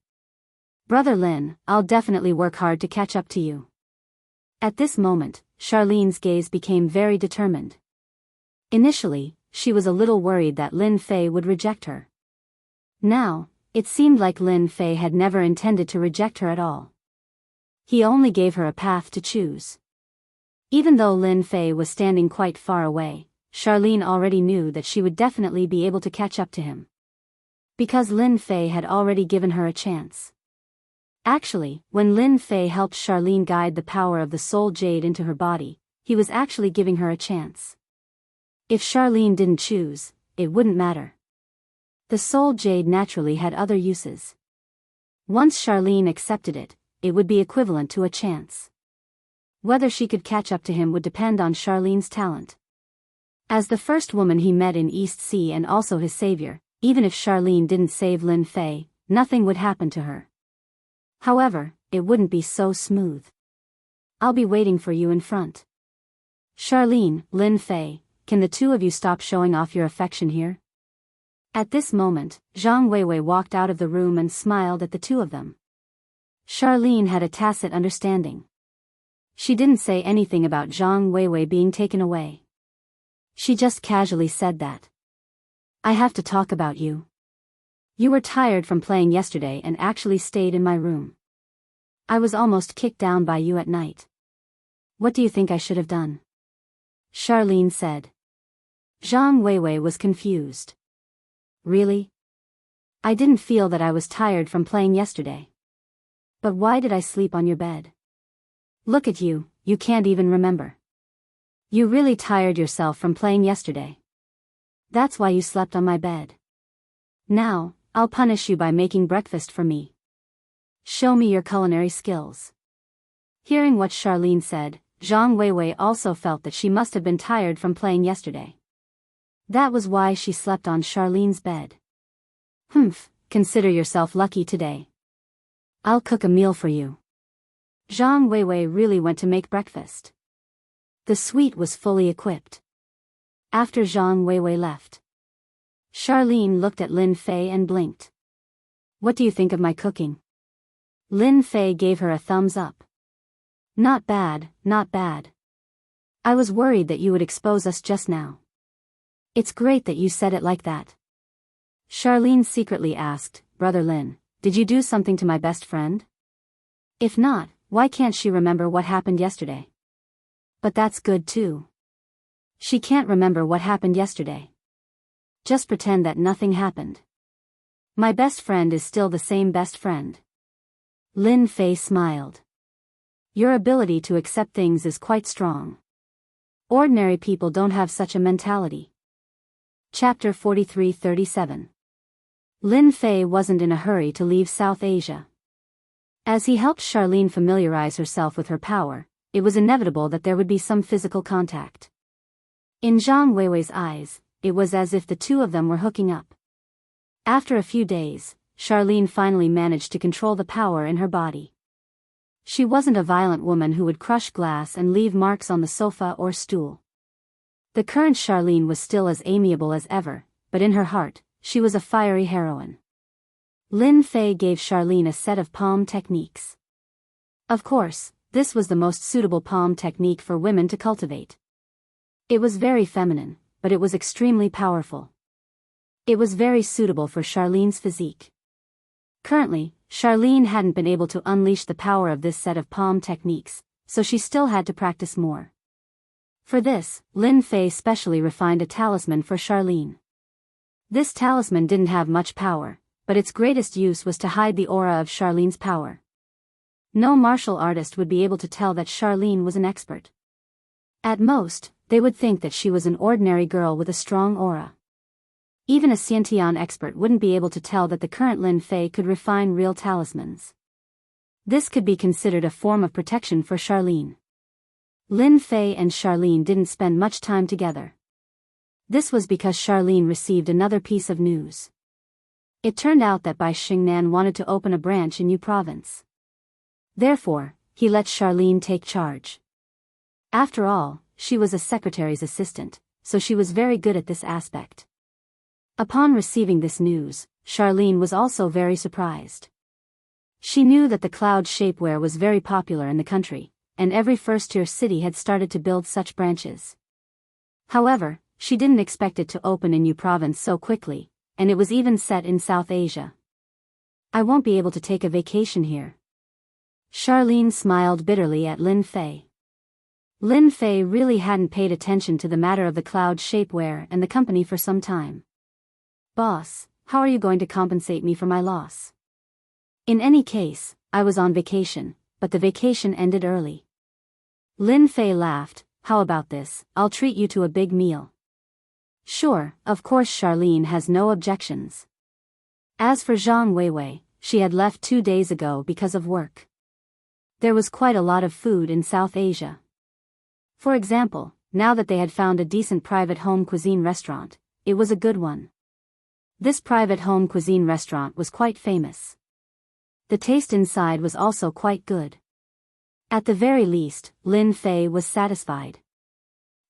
S1: Brother Lin, I'll definitely work hard to catch up to you. At this moment, Charlene's gaze became very determined. Initially, she was a little worried that Lin Fei would reject her. Now, it seemed like Lin Fei had never intended to reject her at all. He only gave her a path to choose. Even though Lin Fei was standing quite far away, Charlene already knew that she would definitely be able to catch up to him. Because Lin Fei had already given her a chance. Actually, when Lin Fei helped Charlene guide the power of the soul jade into her body, he was actually giving her a chance. If Charlene didn't choose, it wouldn't matter. The soul jade naturally had other uses. Once Charlene accepted it, it would be equivalent to a chance. Whether she could catch up to him would depend on Charlene's talent. As the first woman he met in East Sea and also his savior, even if Charlene didn't save Lin Fei, nothing would happen to her. However, it wouldn't be so smooth. I'll be waiting for you in front. Charlene, Lin Fei, can the two of you stop showing off your affection here? At this moment, Zhang Weiwei walked out of the room and smiled at the two of them. Charlene had a tacit understanding. She didn't say anything about Zhang Weiwei being taken away. She just casually said that. I have to talk about you. You were tired from playing yesterday and actually stayed in my room. I was almost kicked down by you at night. What do you think I should have done? Charlene said. Zhang Weiwei was confused. Really? I didn't feel that I was tired from playing yesterday. But why did I sleep on your bed? Look at you, you can't even remember. You really tired yourself from playing yesterday. That's why you slept on my bed. Now, I'll punish you by making breakfast for me. Show me your culinary skills. Hearing what Charlene said, Zhang Weiwei also felt that she must have been tired from playing yesterday. That was why she slept on Charlene's bed. Consider yourself lucky today. I'll cook a meal for you. Zhang Weiwei really went to make breakfast. The suite was fully equipped. After Zhang Weiwei left, Charlene looked at Lin Fei and blinked. What do you think of my cooking? Lin Fei gave her a thumbs up. Not bad, not bad. I was worried that you would expose us just now. It's great that you said it like that. Charlene secretly asked, Brother Lin, did you do something to my best friend? If not, why can't she remember what happened yesterday? But that's good too. She can't remember what happened yesterday. Just pretend that nothing happened. My best friend is still the same best friend. Lin Fei smiled. Your ability to accept things is quite strong. Ordinary people don't have such a mentality. Chapter 43-37. Lin Fei wasn't in a hurry to leave South Asia. As he helped Charlene familiarize herself with her power, it was inevitable that there would be some physical contact. In Zhang Weiwei's eyes, it was as if the two of them were hooking up. After a few days, Charlene finally managed to control the power in her body. She wasn't a violent woman who would crush glass and leave marks on the sofa or stool. The current Charlene was still as amiable as ever, but in her heart, she was a fiery heroine. Lin Fei gave Charlene a set of palm techniques. Of course, this was the most suitable palm technique for women to cultivate. It was very feminine, but it was extremely powerful. It was very suitable for Charlene's physique. Currently, Charlene hadn't been able to unleash the power of this set of palm techniques, so she still had to practice more. For this, Lin Fei specially refined a talisman for Charlene. This talisman didn't have much power, but its greatest use was to hide the aura of Charlene's power. No martial artist would be able to tell that Charlene was an expert. At most, they would think that she was an ordinary girl with a strong aura. Even a Xiantian expert wouldn't be able to tell that the current Lin Fei could refine real talismans. This could be considered a form of protection for Charlene. Lin Fei and Charlene didn't spend much time together. This was because Charlene received another piece of news. It turned out that Bai Xingnan wanted to open a branch in Yu province. Therefore, he let Charlene take charge. After all, she was a secretary's assistant, so she was very good at this aspect. Upon receiving this news, Charlene was also very surprised. She knew that the cloud shapewear was very popular in the country, and every first-tier city had started to build such branches. However, she didn't expect it to open in Yu province so quickly, and it was even set in South Asia. I won't be able to take a vacation here. Charlene smiled bitterly at Lin Fei. Lin Fei really hadn't paid attention to the matter of the cloud shapewear and the company for some time. Boss, how are you going to compensate me for my loss? In any case, I was on vacation, but the vacation ended early. Lin Fei laughed. How about this? I'll treat you to a big meal. Sure, of course Charlene has no objections. As for Zhang Weiwei, she had left 2 days ago because of work. There was quite a lot of food in South Asia. For example, now that they had found a decent private home cuisine restaurant, it was a good one. This private home cuisine restaurant was quite famous. The taste inside was also quite good. At the very least, Lin Fei was satisfied.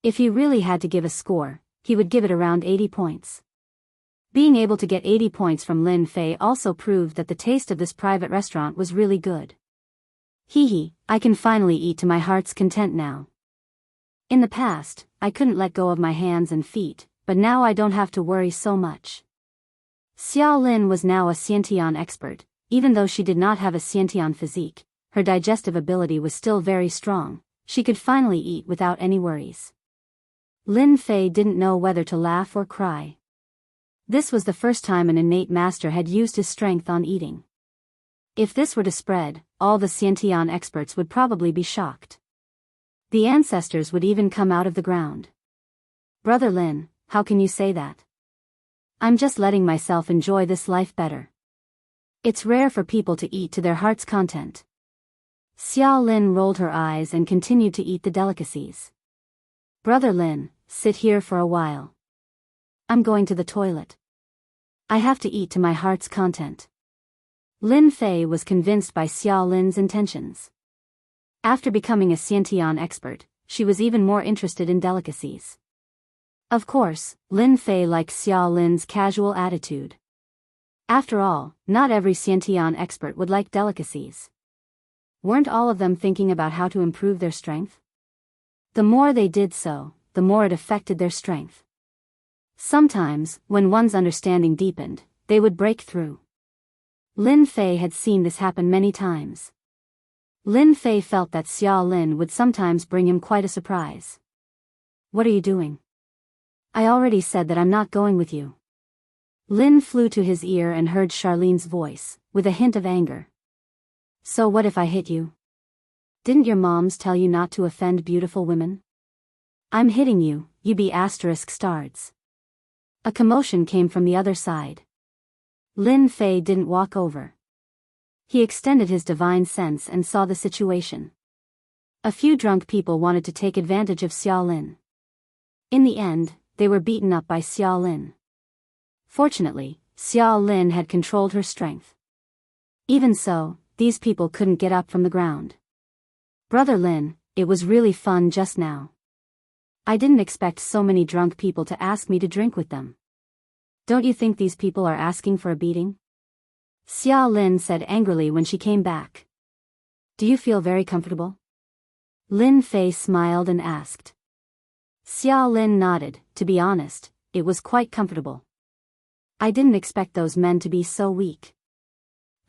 S1: If he really had to give a score, he would give it around 80 points. Being able to get 80 points from Lin Fei also proved that the taste of this private restaurant was really good. Hee, I can finally eat to my heart's content now. In the past, I couldn't let go of my hands and feet, but now I don't have to worry so much. Xiao Lin was now a Xiantian expert. Even though she did not have a Xiantian physique, her digestive ability was still very strong. She could finally eat without any worries. Lin Fei didn't know whether to laugh or cry. This was the first time an innate master had used his strength on eating. If this were to spread, all the Xiantian experts would probably be shocked. The ancestors would even come out of the ground. Brother Lin, how can you say that? I'm just letting myself enjoy this life better. It's rare for people to eat to their heart's content. Xiao Lin rolled her eyes and continued to eat the delicacies. Brother Lin, sit here for a while. I'm going to the toilet. I have to eat to my heart's content. Lin Fei was convinced by Xiao Lin's intentions. After becoming a Xiantian expert, she was even more interested in delicacies. Of course, Lin Fei liked Xiao Lin's casual attitude. After all, not every Xiantian expert would like delicacies. Weren't all of them thinking about how to improve their strength? The more they did so, the more it affected their strength. Sometimes, when one's understanding deepened, they would break through. Lin Fei had seen this happen many times. Lin Fei felt that Xiao Lin would sometimes bring him quite a surprise. What are you doing? I already said that I'm not going with you. Lin flew to his ear and heard Charlene's voice, with a hint of anger. So what if I hit you? Didn't your moms tell you not to offend beautiful women? I'm hitting you, you be asterisk stards. A commotion came from the other side. Lin Fei didn't walk over. He extended his divine sense and saw the situation. A few drunk people wanted to take advantage of Xiao Lin. In the end, they were beaten up by Xiao Lin. Fortunately, Xiao Lin had controlled her strength. Even so, these people couldn't get up from the ground. Brother Lin, it was really fun just now. I didn't expect so many drunk people to ask me to drink with them. Don't you think these people are asking for a beating? Xiao Lin said angrily when she came back. Do you feel very comfortable? Lin Fei smiled and asked. Xiao Lin nodded. To be honest, it was quite comfortable. I didn't expect those men to be so weak.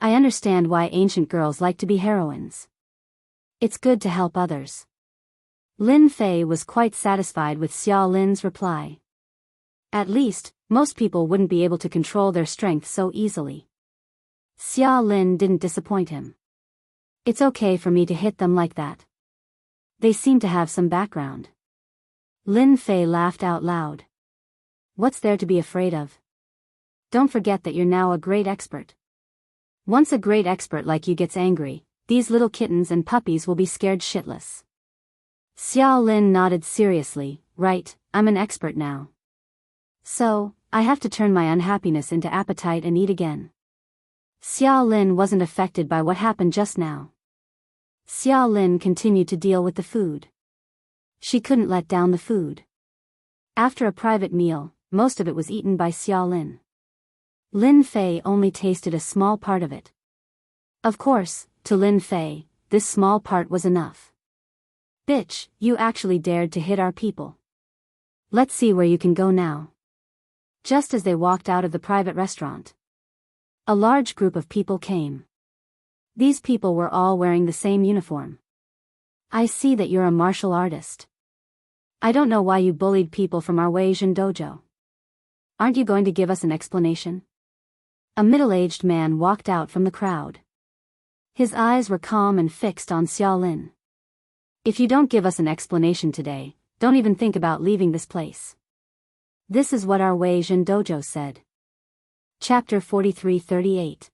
S1: I understand why ancient girls like to be heroines. It's good to help others. Lin Fei was quite satisfied with Xiao Lin's reply. At least, most people wouldn't be able to control their strength so easily. Xiao Lin didn't disappoint him. It's okay for me to hit them like that. They seem to have some background. Lin Fei laughed out loud. What's there to be afraid of? Don't forget that you're now a great expert. Once a great expert like you gets angry, these little kittens and puppies will be scared shitless. Xiao Lin nodded seriously. Right, I'm an expert now. So, I have to turn my unhappiness into appetite and eat again. Xiao Lin wasn't affected by what happened just now. Xiao Lin continued to deal with the food. She couldn't let down the food. After a private meal, most of it was eaten by Xiao Lin. Lin Fei only tasted a small part of it. Of course, to Lin Fei, this small part was enough. Bitch, you actually dared to hit our people. Let's see where you can go now. Just as they walked out of the private restaurant, a large group of people came. These people were all wearing the same uniform. I see that you're a martial artist. I don't know why you bullied people from our Weijin dojo. Aren't you going to give us an explanation? A middle-aged man walked out from the crowd. His eyes were calm and fixed on Xiaolin. If you don't give us an explanation today, don't even think about leaving this place. This is what our Weijin dojo said. Chapter 43-38.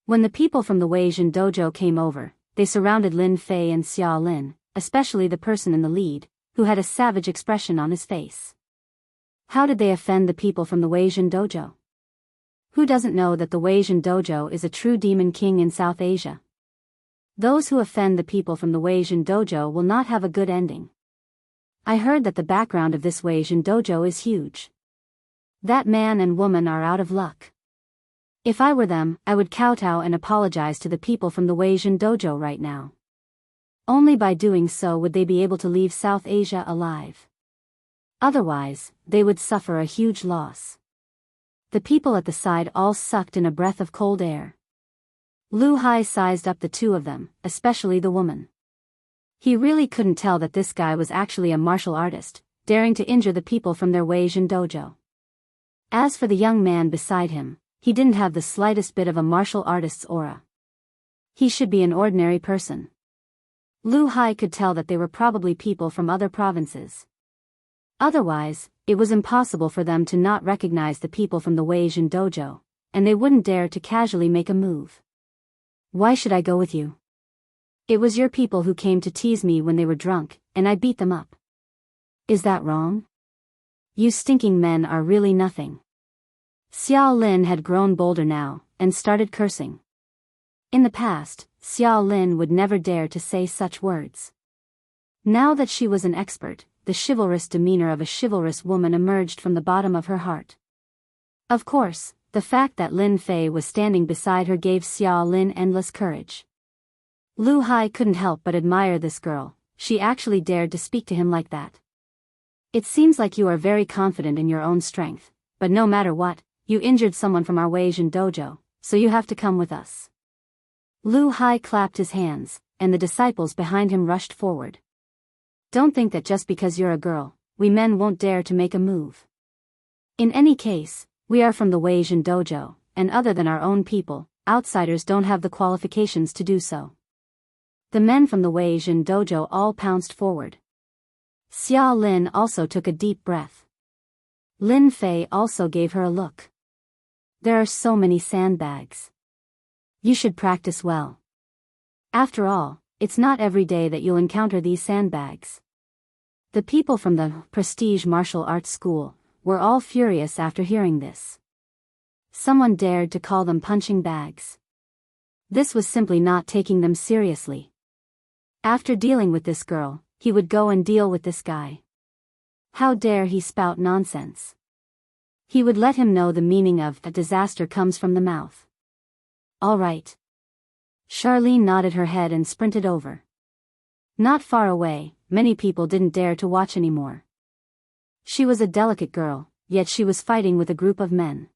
S1: When the people from the Weijin dojo came over, they surrounded Lin Fei and Xiaolin, especially the person in the lead, who had a savage expression on his face. How did they offend the people from the Weijin dojo? Who doesn't know that the Weijin dojo is a true demon king in South Asia? Those who offend the people from the Weijin dojo will not have a good ending. I heard that the background of this Weijin dojo is huge. That man and woman are out of luck. If I were them, I would kowtow and apologize to the people from the Weijin dojo right now. Only by doing so would they be able to leave South Asia alive. Otherwise, they would suffer a huge loss. The people at the side all sucked in a breath of cold air. Lu Hai sized up the two of them, especially the woman. He really couldn't tell that this guy was actually a martial artist, daring to injure the people from their Weijin dojo. As for the young man beside him, he didn't have the slightest bit of a martial artist's aura. He should be an ordinary person. Lu Hai could tell that they were probably people from other provinces. Otherwise, it was impossible for them to not recognize the people from the Weijin dojo, and they wouldn't dare to casually make a move. Why should I go with you? It was your people who came to tease me when they were drunk, and I beat them up. Is that wrong? You stinking men are really nothing. Xiao Lin had grown bolder now, and started cursing. In the past, Xiao Lin would never dare to say such words. Now that she was an expert, the chivalrous demeanor of a chivalrous woman emerged from the bottom of her heart. Of course, the fact that Lin Fei was standing beside her gave Xiao Lin endless courage. Lu Hai couldn't help but admire this girl. She actually dared to speak to him like that. It seems like you are very confident in your own strength, but no matter what, you injured someone from our Weijin dojo, so you have to come with us. Lu Hai clapped his hands, and the disciples behind him rushed forward. Don't think that just because you're a girl, we men won't dare to make a move. In any case, we are from the Weijin dojo, and other than our own people, outsiders don't have the qualifications to do so. The men from the Weijin dojo all pounced forward. Xiao Lin also took a deep breath. Lin Fei also gave her a look. There are so many sandbags. You should practice well. After all, it's not every day that you'll encounter these sandbags. The people from the prestige martial arts school were all furious after hearing this. Someone dared to call them punching bags. This was simply not taking them seriously. After dealing with this girl, he would go and deal with this guy. How dare he spout nonsense? He would let him know the meaning of a disaster comes from the mouth. All right. Charlene nodded her head and sprinted over. Not far away, many people didn't dare to watch anymore. She was a delicate girl, yet she was fighting with a group of men.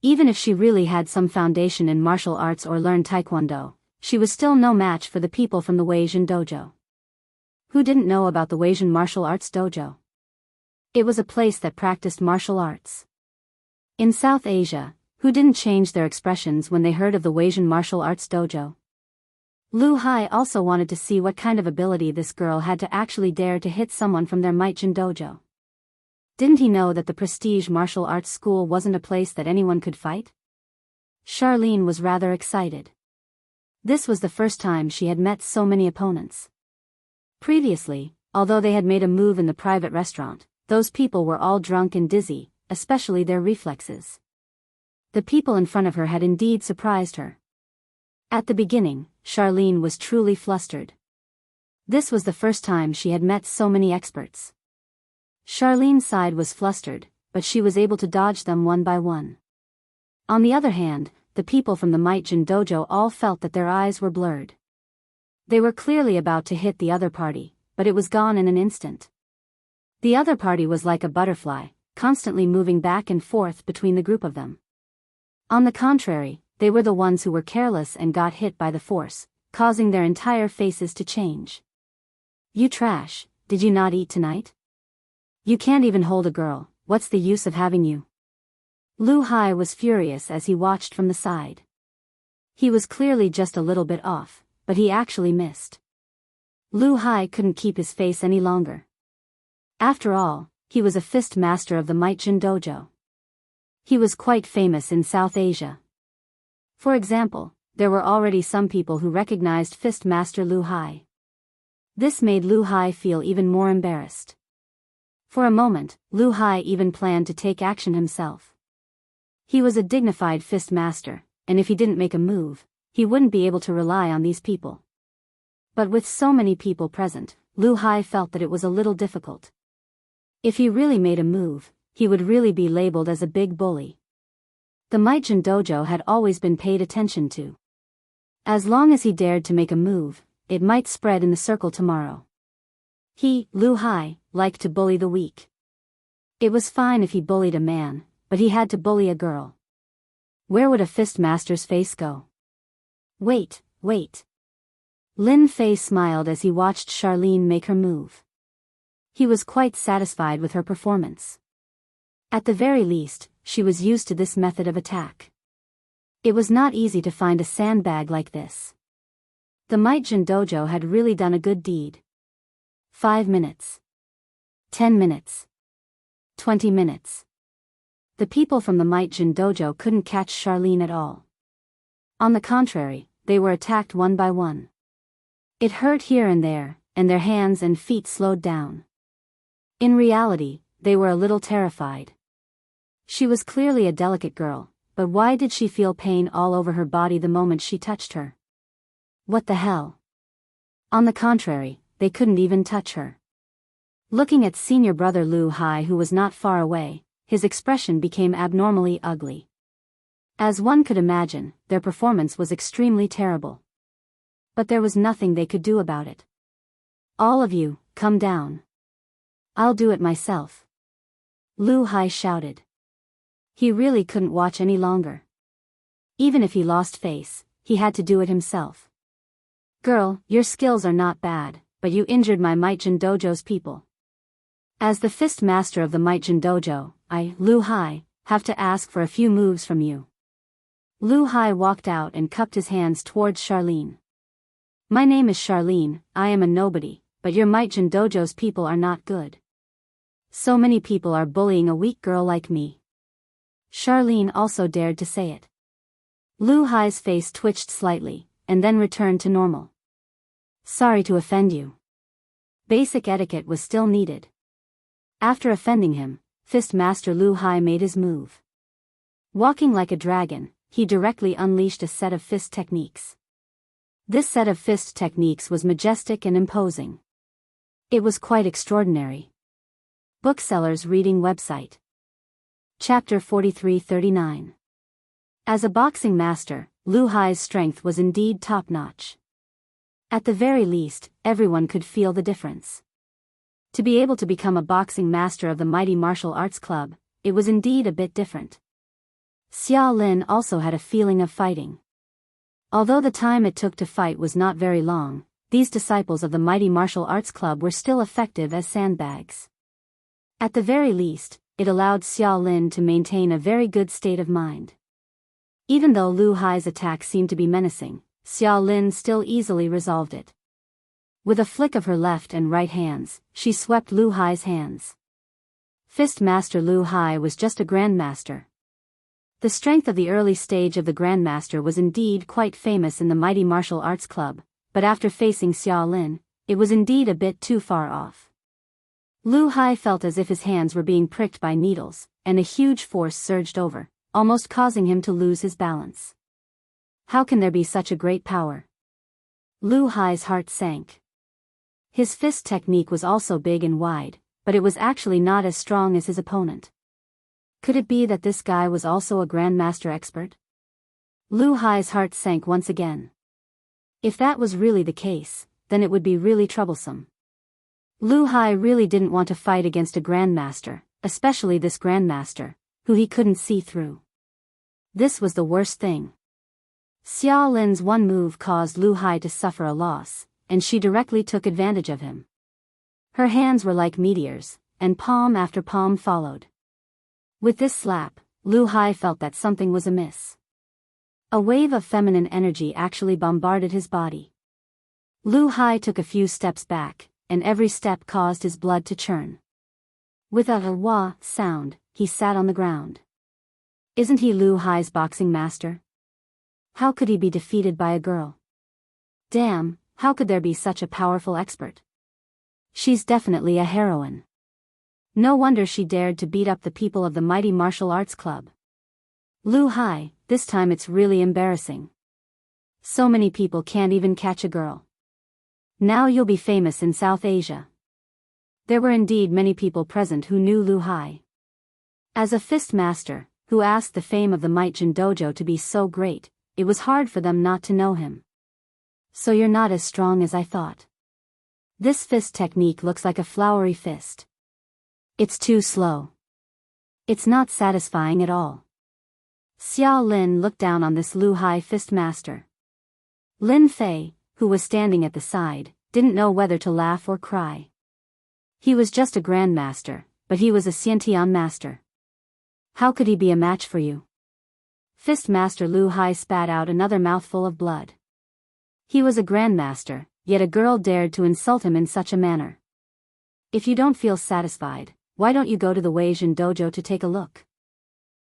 S1: Even if she really had some foundation in martial arts or learned taekwondo, she was still no match for the people from the Weijin dojo. Who didn't know about the Weijin martial arts dojo? It was a place that practiced martial arts. In South Asia, who didn't change their expressions when they heard of the Weijin martial arts dojo? Lu Hai also wanted to see what kind of ability this girl had to actually dare to hit someone from their Meijin dojo. Didn't he know that the prestige martial arts school wasn't a place that anyone could fight? Charlene was rather excited. This was the first time she had met so many opponents. Previously, although they had made a move in the private restaurant, those people were all drunk and dizzy, especially their reflexes. The people in front of her had indeed surprised her. At the beginning, Charlene was truly flustered. This was the first time she had met so many experts. Charlene's side was flustered, but she was able to dodge them one by one. On the other hand, the people from the Meijin dojo all felt that their eyes were blurred. They were clearly about to hit the other party, but it was gone in an instant. The other party was like a butterfly, constantly moving back and forth between the group of them. On the contrary, they were the ones who were careless and got hit by the force, causing their entire faces to change. You trash, did you not eat tonight? You can't even hold a girl, what's the use of having you? Lu Hai was furious as he watched from the side. He was clearly just a little bit off, but he actually missed. Lu Hai couldn't keep his face any longer. After all, he was a fist master of the Might-Jin Dojo. He was quite famous in South Asia. For example, there were already some people who recognized fist master Lu Hai. This made Lu Hai feel even more embarrassed. For a moment, Lu Hai even planned to take action himself. He was a dignified fist master, and if he didn't make a move, he wouldn't be able to rely on these people. But with so many people present, Lu Hai felt that it was a little difficult. If he really made a move, he would really be labeled as a big bully. The Might-Jin Dojo had always been paid attention to. As long as he dared to make a move, it might spread in the circle tomorrow. He, Lu Hai, liked to bully the weak. It was fine if he bullied a man, but he had to bully a girl. Where would a fist master's face go? Wait. Lin Fei smiled as he watched Charlene make her move. He was quite satisfied with her performance. At the very least, she was used to this method of attack. It was not easy to find a sandbag like this. The Might-Jin Dojo had really done a good deed. 5 minutes. 10 minutes. 20 minutes. The people from the Might-Jin Dojo couldn't catch Charlene at all. On the contrary, they were attacked one by one. It hurt here and there, and their hands and feet slowed down. In reality, they were a little terrified. She was clearly a delicate girl, but why did she feel pain all over her body the moment she touched her? What the hell? On the contrary, they couldn't even touch her. Looking at senior brother Lu Hai, who was not far away, his expression became abnormally ugly. As one could imagine, their performance was extremely terrible. But there was nothing they could do about it. All of you, come down. I'll do it myself. Lu Hai shouted. He really couldn't watch any longer. Even if he lost face, he had to do it himself. Girl, your skills are not bad, but you injured my Might-Jin Dojo's people. As the fist master of the Might-Jin Dojo, I, Lu Hai, have to ask for a few moves from you. Lu Hai walked out and cupped his hands towards Charlene. My name is Charlene, I am a nobody, but your Might-Jin Dojo's people are not good. So many people are bullying a weak girl like me. Charlene also dared to say it. Lu Hai's face twitched slightly, and then returned to normal. Sorry to offend you. Basic etiquette was still needed. After offending him, Fist Master Lu Hai made his move. Walking like a dragon, he directly unleashed a set of fist techniques. This set of fist techniques was majestic and imposing. It was quite extraordinary. Booksellers reading website. Chapter 43-39. As a boxing master, Lu Hai's strength was indeed top-notch. At the very least, everyone could feel the difference. To be able to become a boxing master of the mighty martial arts club, it was indeed a bit different. Xia Lin also had a feeling of fighting. Although the time it took to fight was not very long, these disciples of the mighty martial arts club were still effective as sandbags. At the very least, it allowed Xia Lin to maintain a very good state of mind. Even though Lu Hai's attack seemed to be menacing, Xia Lin still easily resolved it. With a flick of her left and right hands, she swept Lu Hai's hands. Fist Master Lu Hai was just a grandmaster. The strength of the early stage of the grandmaster was indeed quite famous in the mighty martial arts club, but after facing Xia Lin, it was indeed a bit too far off. Lu Hai felt as if his hands were being pricked by needles, and a huge force surged over, almost causing him to lose his balance. How can there be such a great power? Lu Hai's heart sank. His fist technique was also big and wide, but it was actually not as strong as his opponent. Could it be that this guy was also a grandmaster expert? Lu Hai's heart sank once again. If that was really the case, then it would be really troublesome. Lu Hai really didn't want to fight against a grandmaster, especially this grandmaster, who he couldn't see through. This was the worst thing. Xia Lin's one move caused Lu Hai to suffer a loss, and she directly took advantage of him. Her hands were like meteors, and palm after palm followed. With this slap, Lu Hai felt that something was amiss. A wave of feminine energy actually bombarded his body. Lu Hai took a few steps back, and every step caused his blood to churn. With a wah sound, he sat on the ground. Isn't he Lu Hai's boxing master? How could he be defeated by a girl? Damn, how could there be such a powerful expert? She's definitely a heroine. No wonder she dared to beat up the people of the mighty martial arts club. Lu Hai, this time it's really embarrassing. So many people can't even catch a girl. Now you'll be famous in South Asia. There were indeed many people present who knew Lu Hai. As a fist master, who asked the fame of the Might Jin Dojo to be so great, it was hard for them not to know him. So you're not as strong as I thought. This fist technique looks like a flowery fist. It's too slow. It's not satisfying at all. Xiao Lin looked down on this Lu Hai fist master. Lin Fei, who was standing at the side, didn't know whether to laugh or cry. He was just a grandmaster, but he was a Xiantian master. How could he be a match for you? Fist master Lu Hai spat out another mouthful of blood. He was a grandmaster, yet a girl dared to insult him in such a manner. If you don't feel satisfied, why don't you go to the Wuxia Dojo to take a look?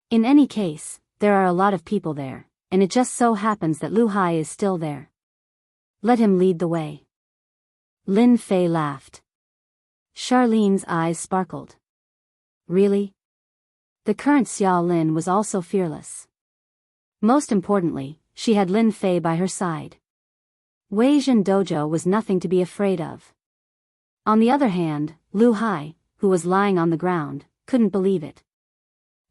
S1: In any case, there are a lot of people there, and it just so happens that Lu Hai is still there. Let him lead the way. Lin Fei laughed. Charlene's eyes sparkled. Really? The current Xiao Lin was also fearless. Most importantly, she had Lin Fei by her side. Wuxia Dojo was nothing to be afraid of. On the other hand, Lu Hai, who was lying on the ground, couldn't believe it.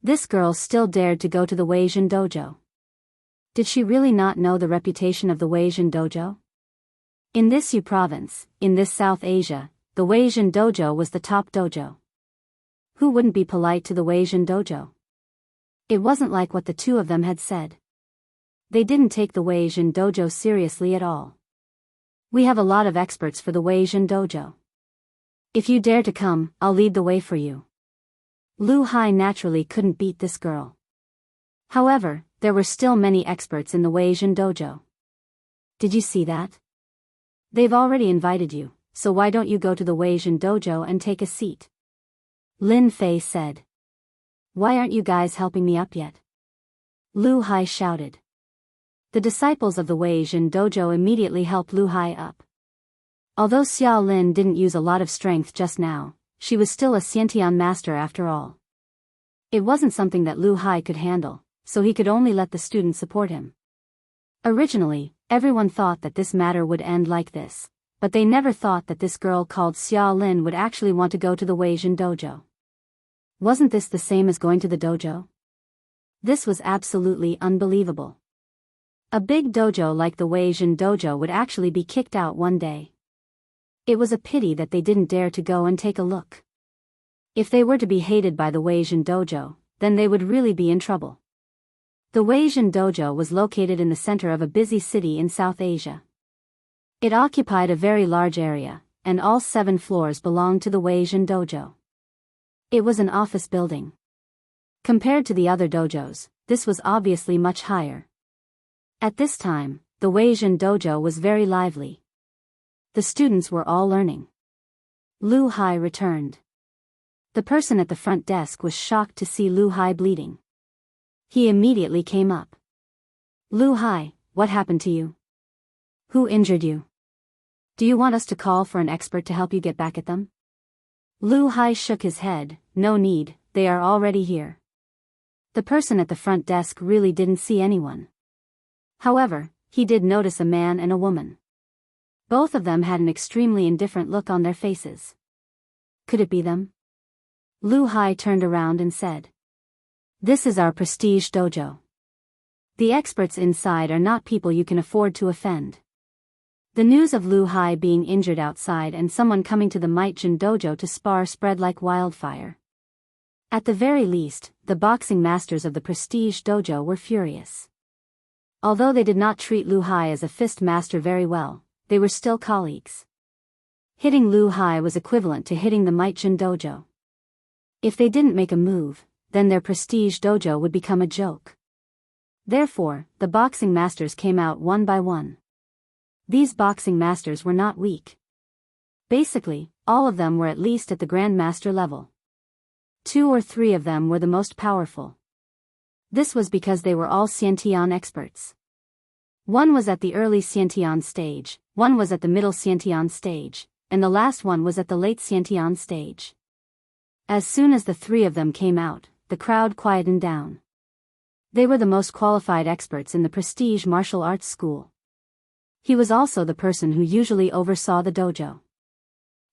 S1: This girl still dared to go to the Wuxia Dojo. Did she really not know the reputation of the Wuxia Dojo? In this Yu province, in this South Asia, the Wuxia Dojo was the top dojo. Who wouldn't be polite to the Wuxia Dojo? It wasn't like what the two of them had said. They didn't take the Wuxia Dojo seriously at all. We have a lot of experts for the Wuxia Dojo. If you dare to come, I'll lead the way for you. Lu Hai naturally couldn't beat this girl. However, there were still many experts in the Wuxia Dojo. Did you see that? They've already invited you, so why don't you go to the Wuxia Dojo and take a seat? Lin Fei said. Why aren't you guys helping me up yet? Lu Hai shouted. The disciples of the Wuxia Dojo immediately helped Lu Hai up. Although Xiao Lin didn't use a lot of strength just now, she was still a Xiantian master after all. It wasn't something that Lu Hai could handle, so he could only let the students support him. Originally, everyone thought that this matter would end like this, but they never thought that this girl called Xiao Lin would actually want to go to the Wuxia Dojo. Wasn't this the same as going to the dojo? This was absolutely unbelievable. A big dojo like the Wuxia Dojo would actually be kicked out one day. It was a pity that they didn't dare to go and take a look. If they were to be hated by the Wuxia Dojo, then they would really be in trouble. The Wuxia Dojo was located in the center of a busy city in South Asia. It occupied a very large area, and all 7 floors belonged to the Wuxia Dojo. It was an office building. Compared to the other dojos, this was obviously much higher. At this time, the Wuxia Dojo was very lively. The students were all learning. Lu Hai returned. The person at the front desk was shocked to see Lu Hai bleeding. He immediately came up. Lu Hai, what happened to you? Who injured you? Do you want us to call for an expert to help you get back at them? Lu Hai shook his head. No need, they are already here. The person at the front desk really didn't see anyone. However, he did notice a man and a woman. Both of them had an extremely indifferent look on their faces. Could it be them? Lu Hai turned around and said. This is our prestige dojo. The experts inside are not people you can afford to offend. The news of Lu Hai being injured outside and someone coming to the Might Jin Dojo to spar spread like wildfire. At the very least, the boxing masters of the prestige dojo were furious. Although they did not treat Lu Hai as a fist master very well, they were still colleagues. Hitting Lu Hai was equivalent to hitting the Might-Jin dojo. If they didn't make a move, then their prestige dojo would become a joke. Therefore, the boxing masters came out one by one. These boxing masters were not weak. Basically, all of them were at least at the grandmaster level. 2 or 3 of them were the most powerful. This was because they were all Xiantian experts. One was at the early Xiantian stage, one was at the middle Xiantian stage, and the last one was at the late Xiantian stage. As soon as the 3 of them came out, the crowd quietened down. They were the most qualified experts in the prestige martial arts school. He was also the person who usually oversaw the dojo.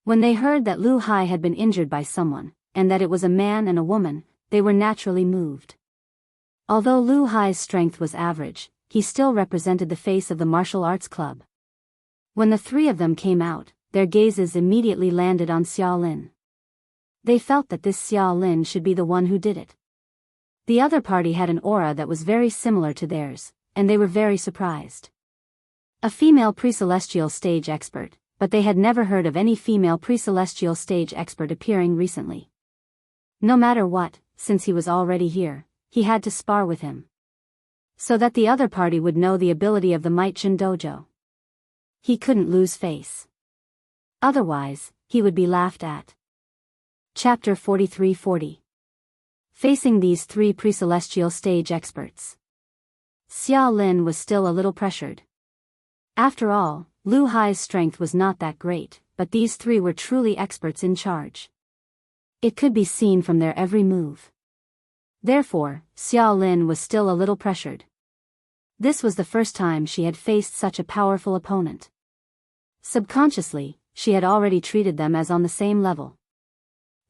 S1: When they heard that Lu Hai had been injured by someone, and that it was a man and a woman, they were naturally moved. Although Lu Hai's strength was average, he still represented the face of the martial arts club. When the 3 of them came out, their gazes immediately landed on Xiao Lin. They felt that this Xiao Lin should be the one who did it. The other party had an aura that was very similar to theirs, and they were very surprised. A female pre-celestial stage expert, but they had never heard of any female pre-celestial stage expert appearing recently. No matter what, since he was already here, he had to spar with him. So that the other party would know the ability of the Might-Jin dojo. He couldn't lose face. Otherwise, he would be laughed at. Chapter 43-40. Facing these 3 pre-celestial stage experts. Xiao Lin was still a little pressured. After all, Lu Hai's strength was not that great, but these 3 were truly experts in charge. It could be seen from their every move. Therefore, Xiao Lin was still a little pressured. This was the first time she had faced such a powerful opponent. Subconsciously, she had already treated them as on the same level.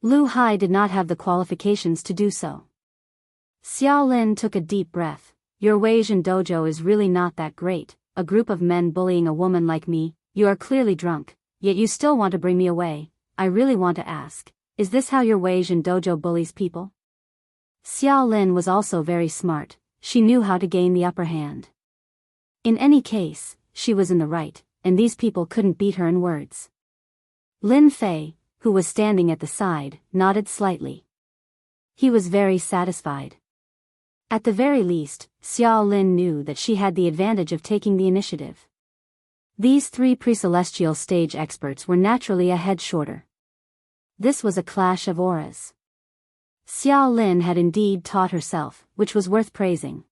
S1: Lu Hai did not have the qualifications to do so. Xiao Lin took a deep breath. Your Weijin dojo is really not that great. A group of men bullying a woman like me, you are clearly drunk, yet you still want to bring me away. I really want to ask, is this how your Weijin dojo bullies people? Xiao Lin was also very smart, she knew how to gain the upper hand. In any case, she was in the right, and these people couldn't beat her in words. Lin Fei, who was standing at the side, nodded slightly. He was very satisfied. At the very least, Xiao Lin knew that she had the advantage of taking the initiative. These 3 pre-celestial stage experts were naturally a head shorter. This was a clash of auras. Xiao Lin had indeed taught herself, which was worth praising.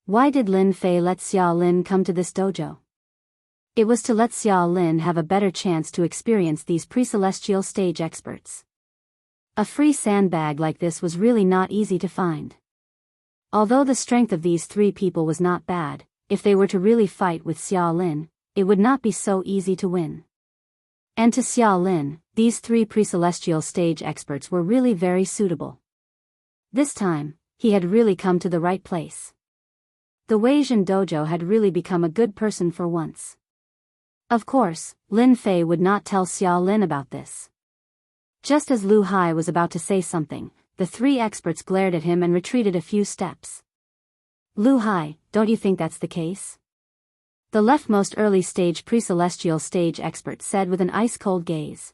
S1: Why did Lin Fei let Xiao Lin come to this dojo? It was to let Xiao Lin have a better chance to experience these pre-celestial stage experts. A free sandbag like this was really not easy to find. Although the strength of these 3 people was not bad, if they were to really fight with Xiao Lin, it would not be so easy to win. And to Xiao Lin, these 3 pre-celestial stage experts were really very suitable. This time, he had really come to the right place. The Weijin dojo had really become a good person for once. Of course, Lin Fei would not tell Xiao Lin about this. Just as Lu Hai was about to say something, the 3 experts glared at him and retreated a few steps. Lu Hai, don't you think that's the case? The leftmost early stage pre-celestial stage expert said with an ice-cold gaze.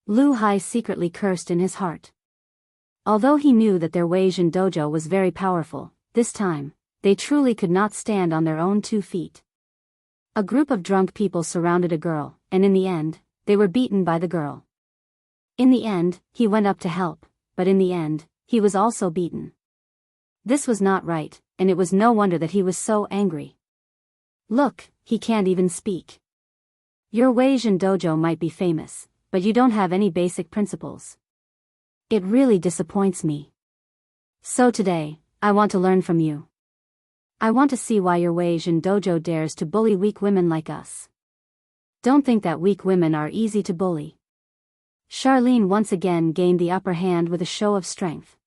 S1: Lu Hai secretly cursed in his heart. Although he knew that their Weijin dojo was very powerful, this time, they truly could not stand on their own 2 feet. A group of drunk people surrounded a girl, and in the end, they were beaten by the girl. In the end, he went up to help, but in the end, he was also beaten. This was not right, and it was no wonder that he was so angry. Look, he can't even speak. Your Weijin dojo might be famous, but you don't have any basic principles. It really disappoints me. So today, I want to learn from you. I want to see why your Weijin dojo dares to bully weak women like us. Don't think that weak women are easy to bully. Charlene once again gained the upper hand with a show of strength.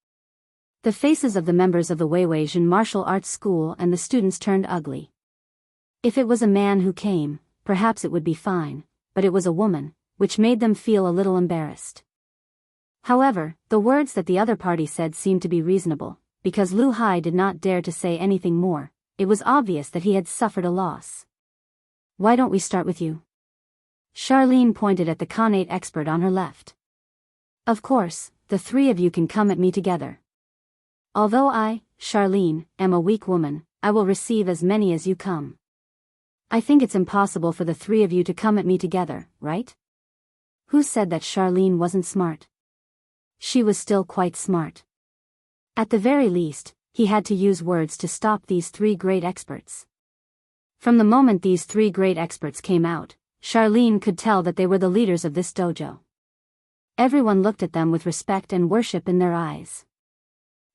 S1: The faces of the members of the Weijin martial arts school and the students turned ugly. If it was a man who came, perhaps it would be fine, but it was a woman, which made them feel a little embarrassed. However, the words that the other party said seemed to be reasonable, because Lu Hai did not dare to say anything more. It was obvious that he had suffered a loss. Why don't we start with you? Charlene pointed at the Khanate expert on her left. Of course, the three of you can come at me together. Although I, Charlene, am a weak woman, I will receive as many as you come. I think it's impossible for the three of you to come at me together, right? Who said that Charlene wasn't smart? She was still quite smart. At the very least, he had to use words to stop these three great experts. From the moment these three great experts came out, Charlene could tell that they were the leaders of this dojo. Everyone looked at them with respect and worship in their eyes.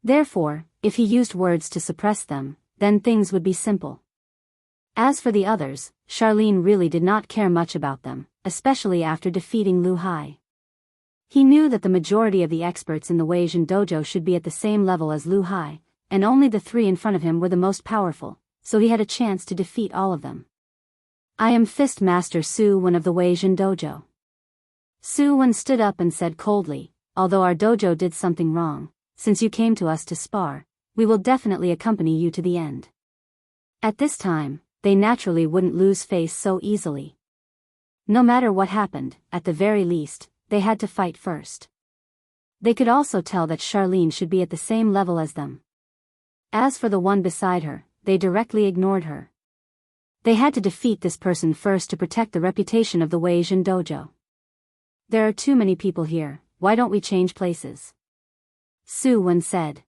S1: Therefore, if he used words to suppress them, then things would be simple. As for the others, Charlene really did not care much about them, especially after defeating Lu Hai. He knew that the majority of the experts in the Weijin dojo should be at the same level as Lu Hai, and only the three in front of him were the most powerful, so he had a chance to defeat all of them. I am Fist Master Su Wen of the Weijin dojo. Su Wen stood up and said coldly, although our dojo did something wrong, since you came to us to spar, we will definitely accompany you to the end. At this time, they naturally wouldn't lose face so easily. No matter what happened, at the very least, they had to fight first. They could also tell that Charlene should be at the same level as them. As for the one beside her, they directly ignored her. They had to defeat this person first to protect the reputation of the Weijin dojo. There are too many people here, why don't we change places? Su Wen said.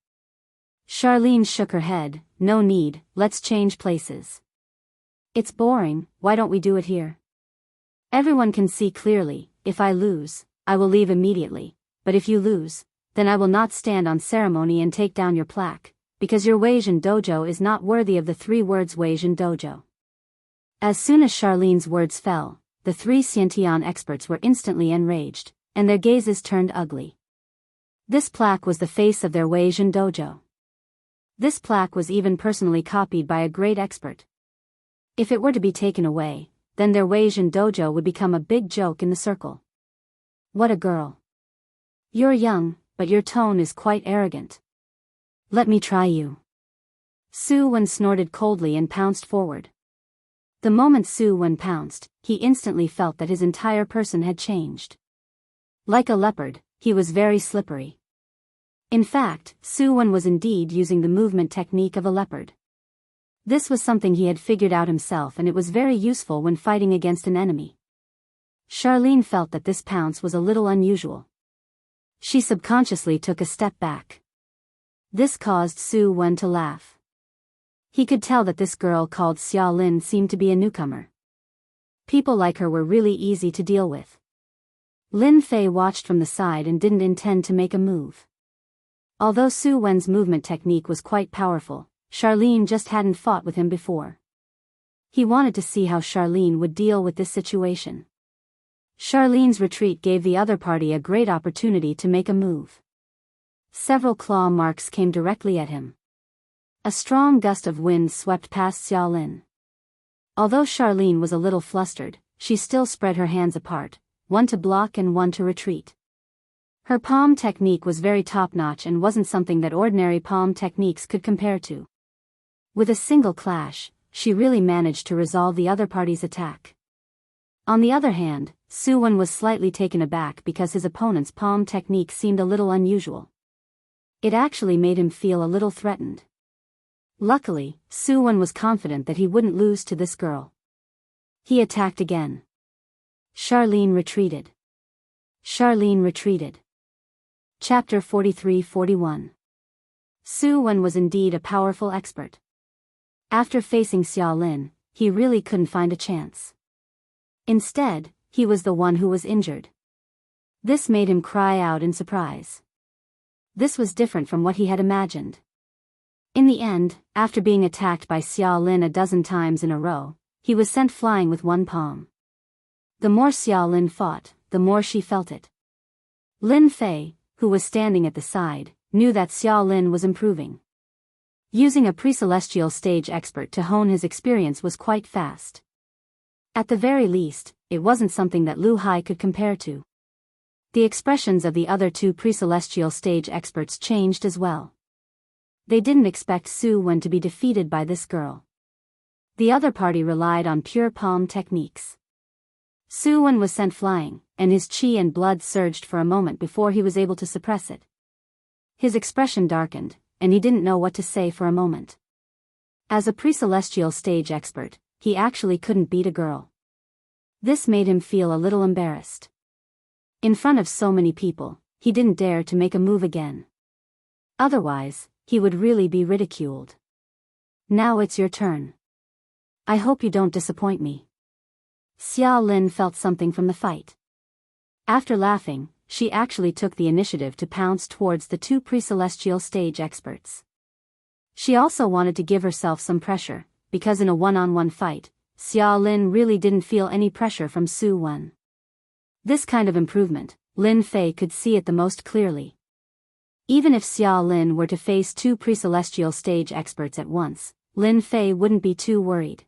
S1: Charlene shook her head, no need, let's change places. It's boring, why don't we do it here? Everyone can see clearly, if I lose, I will leave immediately, but if you lose, then I will not stand on ceremony and take down your plaque, because your Weijin dojo is not worthy of the three words Weijin dojo. As soon as Charlene's words fell, the three Xiantian experts were instantly enraged, and their gazes turned ugly. This plaque was the face of their Weijin dojo. This plaque was even personally copied by a great expert. If it were to be taken away, then their Weijin dojo would become a big joke in the circle. What a girl. You're young, but your tone is quite arrogant. Let me try you. Su Wen snorted coldly and pounced forward. The moment Su Wen pounced, he instantly felt that his entire person had changed. Like a leopard, he was very slippery. In fact, Su Wen was indeed using the movement technique of a leopard. This was something he had figured out himself, and it was very useful when fighting against an enemy. Charlene felt that this pounce was a little unusual. She subconsciously took a step back. This caused Su Wen to laugh. He could tell that this girl called Xia Lin seemed to be a newcomer. People like her were really easy to deal with. Lin Fei watched from the side and didn't intend to make a move. Although Su Wen's movement technique was quite powerful, Charlene just hadn't fought with him before. He wanted to see how Charlene would deal with this situation. Charlene's retreat gave the other party a great opportunity to make a move. Several claw marks came directly at him. A strong gust of wind swept past Xia Lin. Although Charlene was a little flustered, she still spread her hands apart, one to block and one to retreat. Her palm technique was very top-notch and wasn't something that ordinary palm techniques could compare to. With a single clash, she really managed to resolve the other party's attack. On the other hand, Su Wen was slightly taken aback because his opponent's palm technique seemed a little unusual. It actually made him feel a little threatened. Luckily, Su Wen was confident that he wouldn't lose to this girl. He attacked again. Charlene retreated. Charlene retreated. Chapter 43-41. Su Wen was indeed a powerful expert. After facing Xia Lin, he really couldn't find a chance. Instead, he was the one who was injured. This made him cry out in surprise. This was different from what he had imagined. In the end, after being attacked by Xia Lin a dozen times in a row, he was sent flying with one palm. The more Xia Lin fought, the more she felt it. Lin Fei, who was standing at the side, knew that Xia Lin was improving. Using a pre-celestial stage expert to hone his experience was quite fast. At the very least, it wasn't something that Lu Hai could compare to. The expressions of the other two pre-celestial stage experts changed as well. They didn't expect Su Wen to be defeated by this girl. The other party relied on pure palm techniques. Su Wen was sent flying, and his qi and blood surged for a moment before he was able to suppress it. His expression darkened, and he didn't know what to say for a moment. As a pre-celestial stage expert, he actually couldn't beat a girl. This made him feel a little embarrassed. In front of so many people, he didn't dare to make a move again. Otherwise, he would really be ridiculed. Now it's your turn. I hope you don't disappoint me. Xia Lin felt something from the fight. After laughing, she actually took the initiative to pounce towards the two pre-celestial stage experts. She also wanted to give herself some pressure, because in a one-on-one fight, Xia Lin really didn't feel any pressure from Su Wen. This kind of improvement, Lin Fei could see it the most clearly. Even if Xia Lin were to face two pre-celestial stage experts at once, Lin Fei wouldn't be too worried.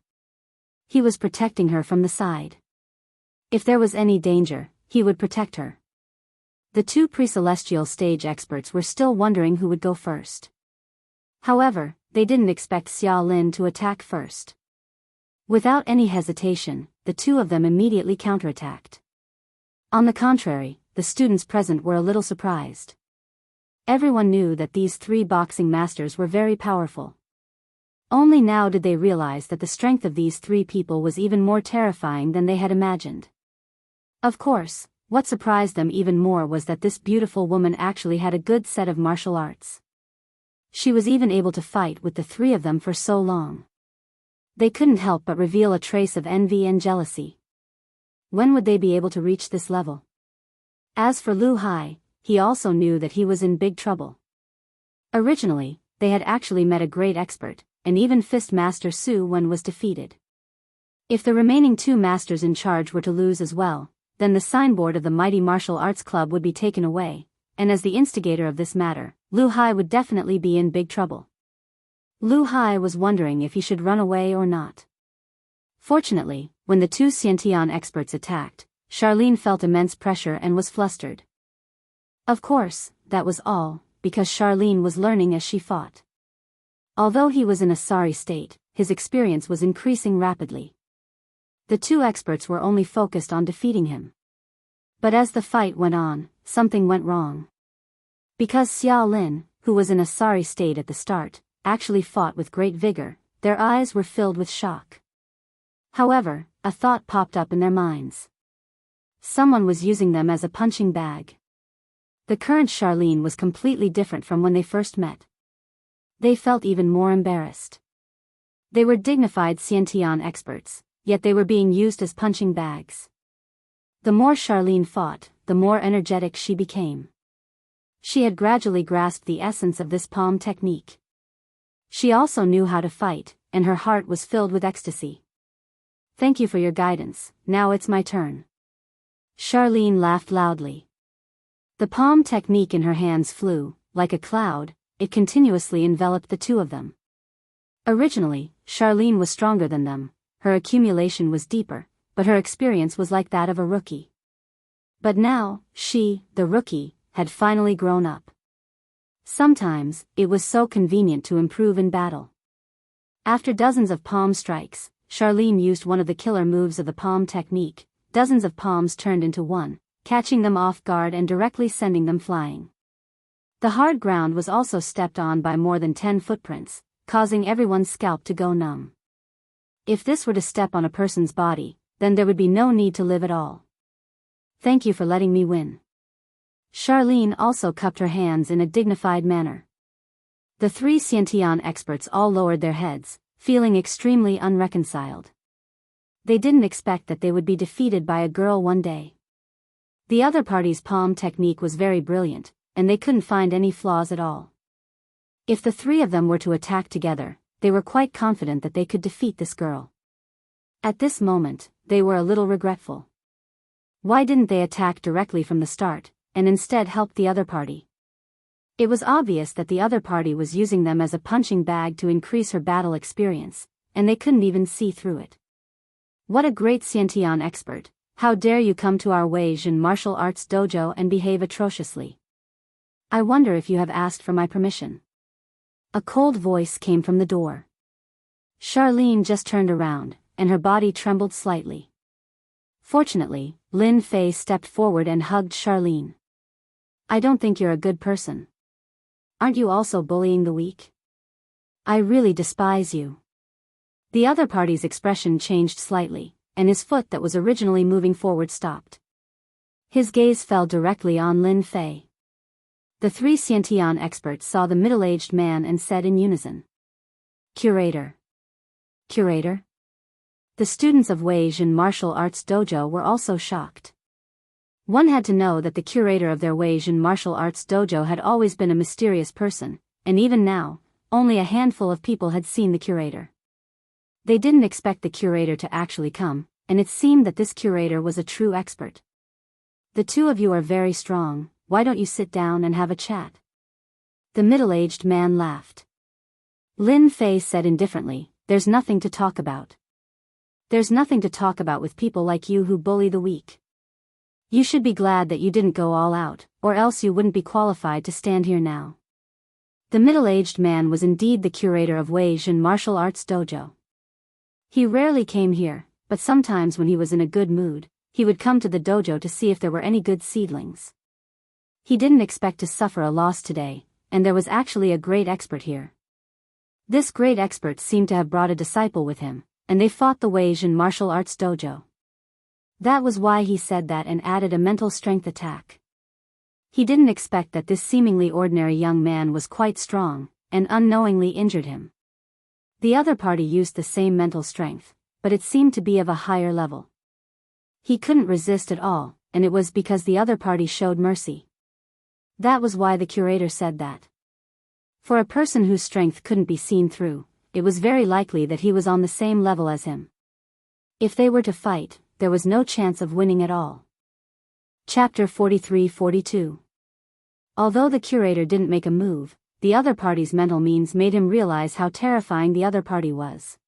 S1: He was protecting her from the side. If there was any danger, he would protect her. The two pre-celestial stage experts were still wondering who would go first. However, they didn't expect Xia Lin to attack first. Without any hesitation, the two of them immediately counterattacked. On the contrary, the students present were a little surprised. Everyone knew that these three boxing masters were very powerful. Only now did they realize that the strength of these three people was even more terrifying than they had imagined. Of course, what surprised them even more was that this beautiful woman actually had a good set of martial arts. She was even able to fight with the three of them for so long. They couldn't help but reveal a trace of envy and jealousy. When would they be able to reach this level? As for Lu Hai, he also knew that he was in big trouble. Originally, they had actually met a great expert, and even Fist Master Su Wen was defeated. If the remaining two masters in charge were to lose as well, then the signboard of the mighty martial arts club would be taken away, and as the instigator of this matter, Lu Hai would definitely be in big trouble. Lu Hai was wondering if he should run away or not. Fortunately, when the two Xiantian experts attacked, Charlene felt immense pressure and was flustered. Of course, that was all, because Charlene was learning as she fought. Although he was in a sorry state, his experience was increasing rapidly. The two experts were only focused on defeating him. But as the fight went on, something went wrong. Because Xia Lin, who was in a sorry state at the start, actually fought with great vigor, their eyes were filled with shock. However, a thought popped up in their minds. Someone was using them as a punching bag. The current Charlene was completely different from when they first met. They felt even more embarrassed. They were dignified Xiantian experts, yet they were being used as punching bags. The more Charlene fought, the more energetic she became. She had gradually grasped the essence of this palm technique. She also knew how to fight, and her heart was filled with ecstasy. Thank you for your guidance, now it's my turn. Charlene laughed loudly. The palm technique in her hands flew, like a cloud. It continuously enveloped the two of them. Originally, Charlene was stronger than them, her accumulation was deeper, but her experience was like that of a rookie. But now, she, the rookie, had finally grown up. Sometimes, it was so convenient to improve in battle. After dozens of palm strikes, Charlene used one of the killer moves of the palm technique. Dozens of palms turned into one, catching them off guard and directly sending them flying. The hard ground was also stepped on by more than 10 footprints, causing everyone's scalp to go numb. If this were to step on a person's body, then there would be no need to live at all. Thank you for letting me win. Charlene also cupped her hands in a dignified manner. The three Xiantian experts all lowered their heads, feeling extremely unreconciled. They didn't expect that they would be defeated by a girl one day. The other party's palm technique was very brilliant, and they couldn't find any flaws at all. If the three of them were to attack together, they were quite confident that they could defeat this girl. At this moment, they were a little regretful. Why didn't they attack directly from the start, and instead help the other party? It was obvious that the other party was using them as a punching bag to increase her battle experience, and they couldn't even see through it. What a great Xiantian expert! How dare you come to our Wei Jin martial arts dojo and behave atrociously? I wonder if you have asked for my permission. A cold voice came from the door. Charlene just turned around, and her body trembled slightly. Fortunately, Lin Fei stepped forward and hugged Charlene. I don't think you're a good person. Aren't you also bullying the weak? I really despise you. The other party's expression changed slightly, and his foot that was originally moving forward stopped. His gaze fell directly on Lin Fei. The three Xiantian experts saw the middle-aged man and said in unison. Curator. Curator? The students of Weijin Martial Arts Dojo were also shocked. One had to know that the curator of their Weijin Martial Arts Dojo had always been a mysterious person, and even now, only a handful of people had seen the curator. They didn't expect the curator to actually come, and it seemed that this curator was a true expert. The two of you are very strong, why don't you sit down and have a chat? The middle-aged man laughed. Lin Fei said indifferently, there's nothing to talk about. There's nothing to talk about with people like you who bully the weak. You should be glad that you didn't go all out, or else you wouldn't be qualified to stand here now. The middle-aged man was indeed the curator of Weijin Martial Arts Dojo. He rarely came here, but sometimes when he was in a good mood, he would come to the dojo to see if there were any good seedlings. He didn't expect to suffer a loss today, and there was actually a great expert here. This great expert seemed to have brought a disciple with him, and they fought the Weijin Martial Arts Dojo. That was why he said that and added a mental strength attack. He didn't expect that this seemingly ordinary young man was quite strong, and unknowingly injured him. The other party used the same mental strength, but it seemed to be of a higher level. He couldn't resist at all, and it was because the other party showed mercy. That was why the curator said that. For a person whose strength couldn't be seen through, it was very likely that he was on the same level as him. If they were to fight, there was no chance of winning at all. Chapter 43-42. Although the curator didn't make a move, the other party's mental means made him realize how terrifying the other party was.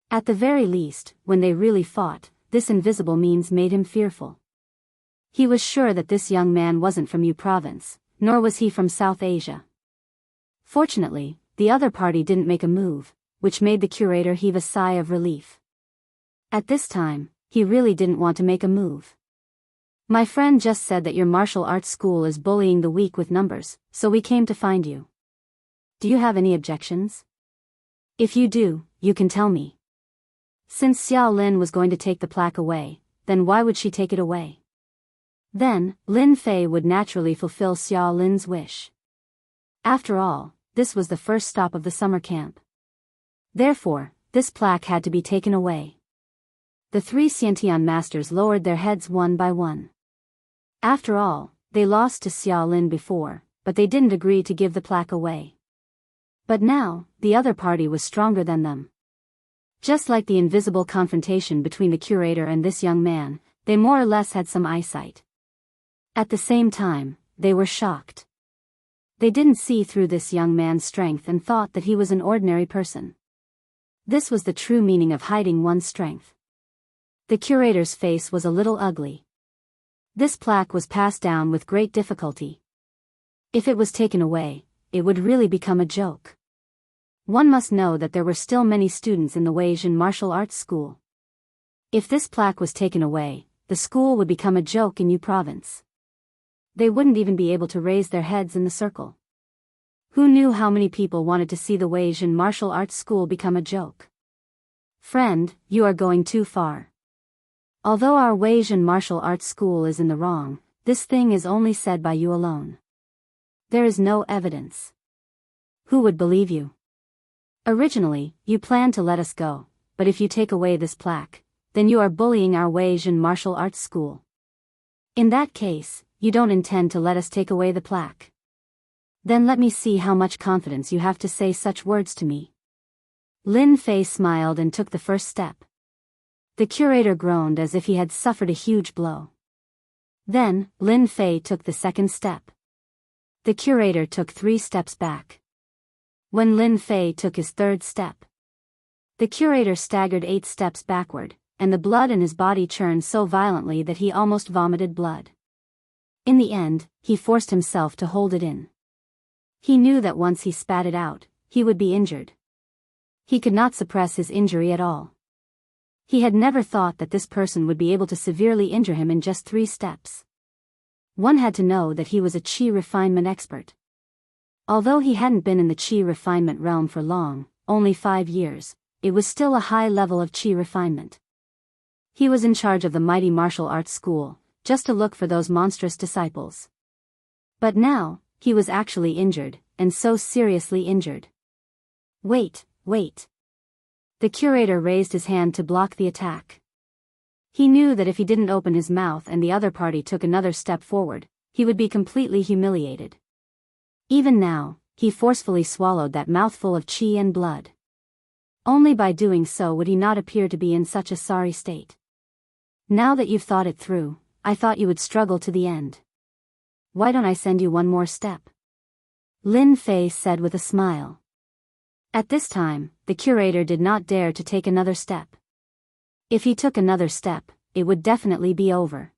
S1: At the very least, when they really fought, this invisible means made him fearful. He was sure that this young man wasn't from Yu province, nor was he from South Asia. Fortunately, the other party didn't make a move, which made the curator heave a sigh of relief. At this time, he really didn't want to make a move. My friend just said that your martial arts school is bullying the weak with numbers, so we came to find you. Do you have any objections? If you do, you can tell me. Since Xiao Lin was going to take the plaque away, then why would she take it away? Then, Lin Fei would naturally fulfill Xiao Lin's wish. After all, this was the first stop of the summer camp. Therefore, this plaque had to be taken away. The three Xiantian masters lowered their heads one by one. After all, they lost to Xiao Lin before, but they didn't agree to give the plaque away. But now, the other party was stronger than them. Just like the invisible confrontation between the curator and this young man, they more or less had some eyesight. At the same time, they were shocked. They didn't see through this young man's strength and thought that he was an ordinary person. This was the true meaning of hiding one's strength. The curator's face was a little ugly. This plaque was passed down with great difficulty. If it was taken away, it would really become a joke. One must know that there were still many students in the Weijin Martial Arts School. If this plaque was taken away, the school would become a joke in Yu province. They wouldn't even be able to raise their heads in the circle. Who knew how many people wanted to see the Weijin Martial Arts School become a joke? Friend, you are going too far. Although our Weijin Martial Arts School is in the wrong, this thing is only said by you alone. There is no evidence. Who would believe you? Originally, you planned to let us go, but if you take away this plaque, then you are bullying our Weijin Martial Arts School. In that case, you don't intend to let us take away the plaque. Then let me see how much confidence you have to say such words to me. Lin Fei smiled and took the first step. The curator groaned as if he had suffered a huge blow. Then, Lin Fei took the second step. The curator took 3 steps back. When Lin Fei took his third step, the curator staggered 8 steps backward, and the blood in his body churned so violently that he almost vomited blood. In the end, he forced himself to hold it in. He knew that once he spat it out, he would be injured. He could not suppress his injury at all. He had never thought that this person would be able to severely injure him in just 3 steps. One had to know that he was a qi refinement expert. Although he hadn't been in the qi refinement realm for long, only 5 years, it was still a high level of qi refinement. He was in charge of the mighty martial arts school, just to look for those monstrous disciples. But now, he was actually injured, and so seriously injured. Wait. The curator raised his hand to block the attack. He knew that if he didn't open his mouth and the other party took another step forward, he would be completely humiliated. Even now, he forcefully swallowed that mouthful of qi and blood. Only by doing so would he not appear to be in such a sorry state. Now that you've thought it through, I thought you would struggle to the end. Why don't I send you one more step? Lin Fei said with a smile. At this time, the curator did not dare to take another step. If he took another step, it would definitely be over.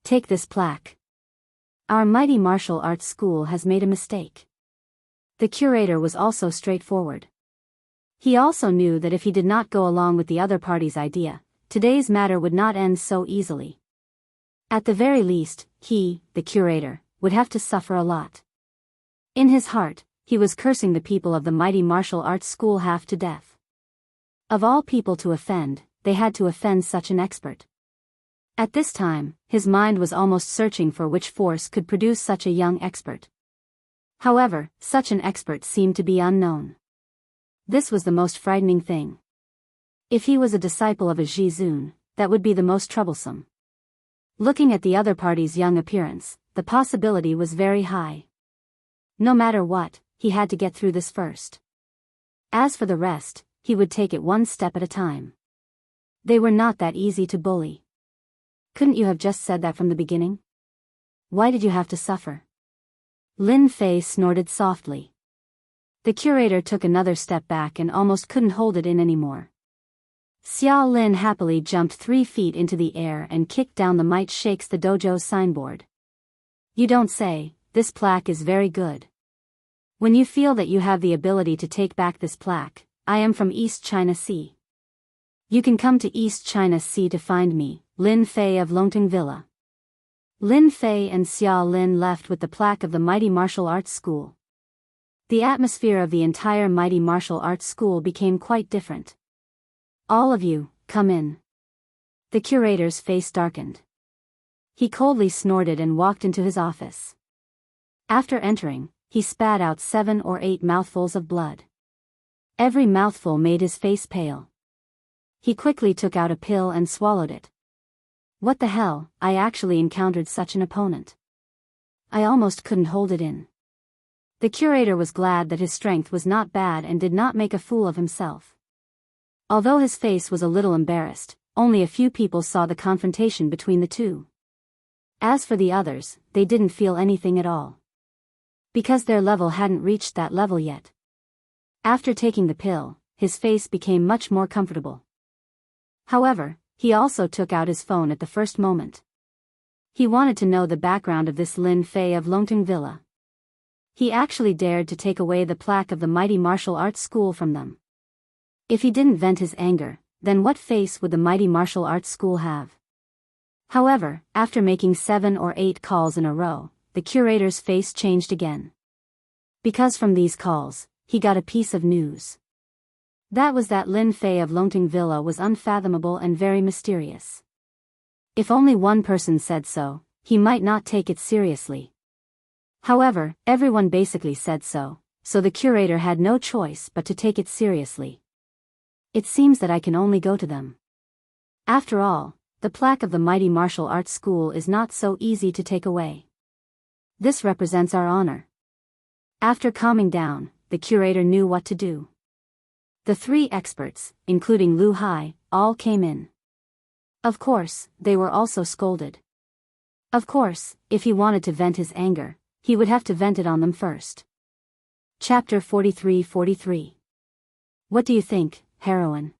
S1: Take this plaque. Our mighty martial arts school has made a mistake. The curator was also straightforward. He also knew that if he did not go along with the other party's idea, today's matter would not end so easily. At the very least, he, the curator, would have to suffer a lot. In his heart, he was cursing the people of the mighty martial arts school half to death. Of all people to offend, they had to offend such an expert. At this time, his mind was almost searching for which force could produce such a young expert. However, such an expert seemed to be unknown. This was the most frightening thing. If he was a disciple of a Zhizun, that would be the most troublesome. Looking at the other party's young appearance, the possibility was very high. No matter what, he had to get through this first. As for the rest, he would take it one step at a time. They were not that easy to bully. Couldn't you have just said that from the beginning? Why did you have to suffer? Lin Fei snorted softly. The curator took another step back and almost couldn't hold it in anymore. Xiao Lin happily jumped 3 feet into the air and kicked down the Might Shakes the Dojo's signboard. You don't say, this plaque is very good. When you feel that you have the ability to take back this plaque, I am from East China Sea. You can come to East China Sea to find me, Lin Fei of Longting Villa. Lin Fei and Xiao Lin left with the plaque of the mighty martial arts school. The atmosphere of the entire mighty martial arts school became quite different. All of you, come in. The curator's face darkened. He coldly snorted and walked into his office. After entering, he spat out 7 or 8 mouthfuls of blood. Every mouthful made his face pale. He quickly took out a pill and swallowed it. What the hell, I actually encountered such an opponent. I almost couldn't hold it in. The curator was glad that his strength was not bad and did not make a fool of himself. Although his face was a little embarrassed, only a few people saw the confrontation between the two. As for the others, they didn't feel anything at all. Because their level hadn't reached that level yet. After taking the pill, his face became much more comfortable. However, he also took out his phone at the first moment. He wanted to know the background of this Lin Fei of Longting Villa. He actually dared to take away the plaque of the mighty martial arts school from them. If he didn't vent his anger, then what face would the mighty martial arts school have? However, after making 7 or 8 calls in a row, the curator's face changed again. Because from these calls, he got a piece of news. That was that Lin Fei of Longting Villa was unfathomable and very mysterious. If only one person said so, he might not take it seriously. However, everyone basically said so, so the curator had no choice but to take it seriously. It seems that I can only go to them. After all, the plaque of the mighty martial arts school is not so easy to take away. This represents our honor. After calming down, the curator knew what to do. The 3 experts, including Lu Hai, all came in. Of course, they were also scolded. Of course, if he wanted to vent his anger, he would have to vent it on them first. Chapter 43-43. What do you think, heroine?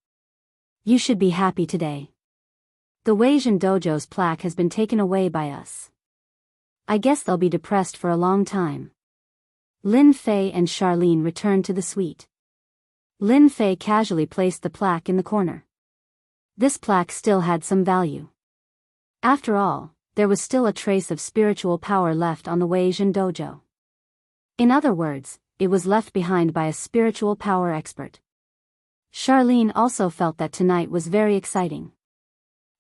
S1: You should be happy today. The Weizhen Dojo's plaque has been taken away by us. I guess they'll be depressed for a long time. Lin Fei and Charlene returned to the suite. Lin Fei casually placed the plaque in the corner. This plaque still had some value. After all, there was still a trace of spiritual power left on the Weijin dojo. In other words, it was left behind by a spiritual power expert. Charlene also felt that tonight was very exciting.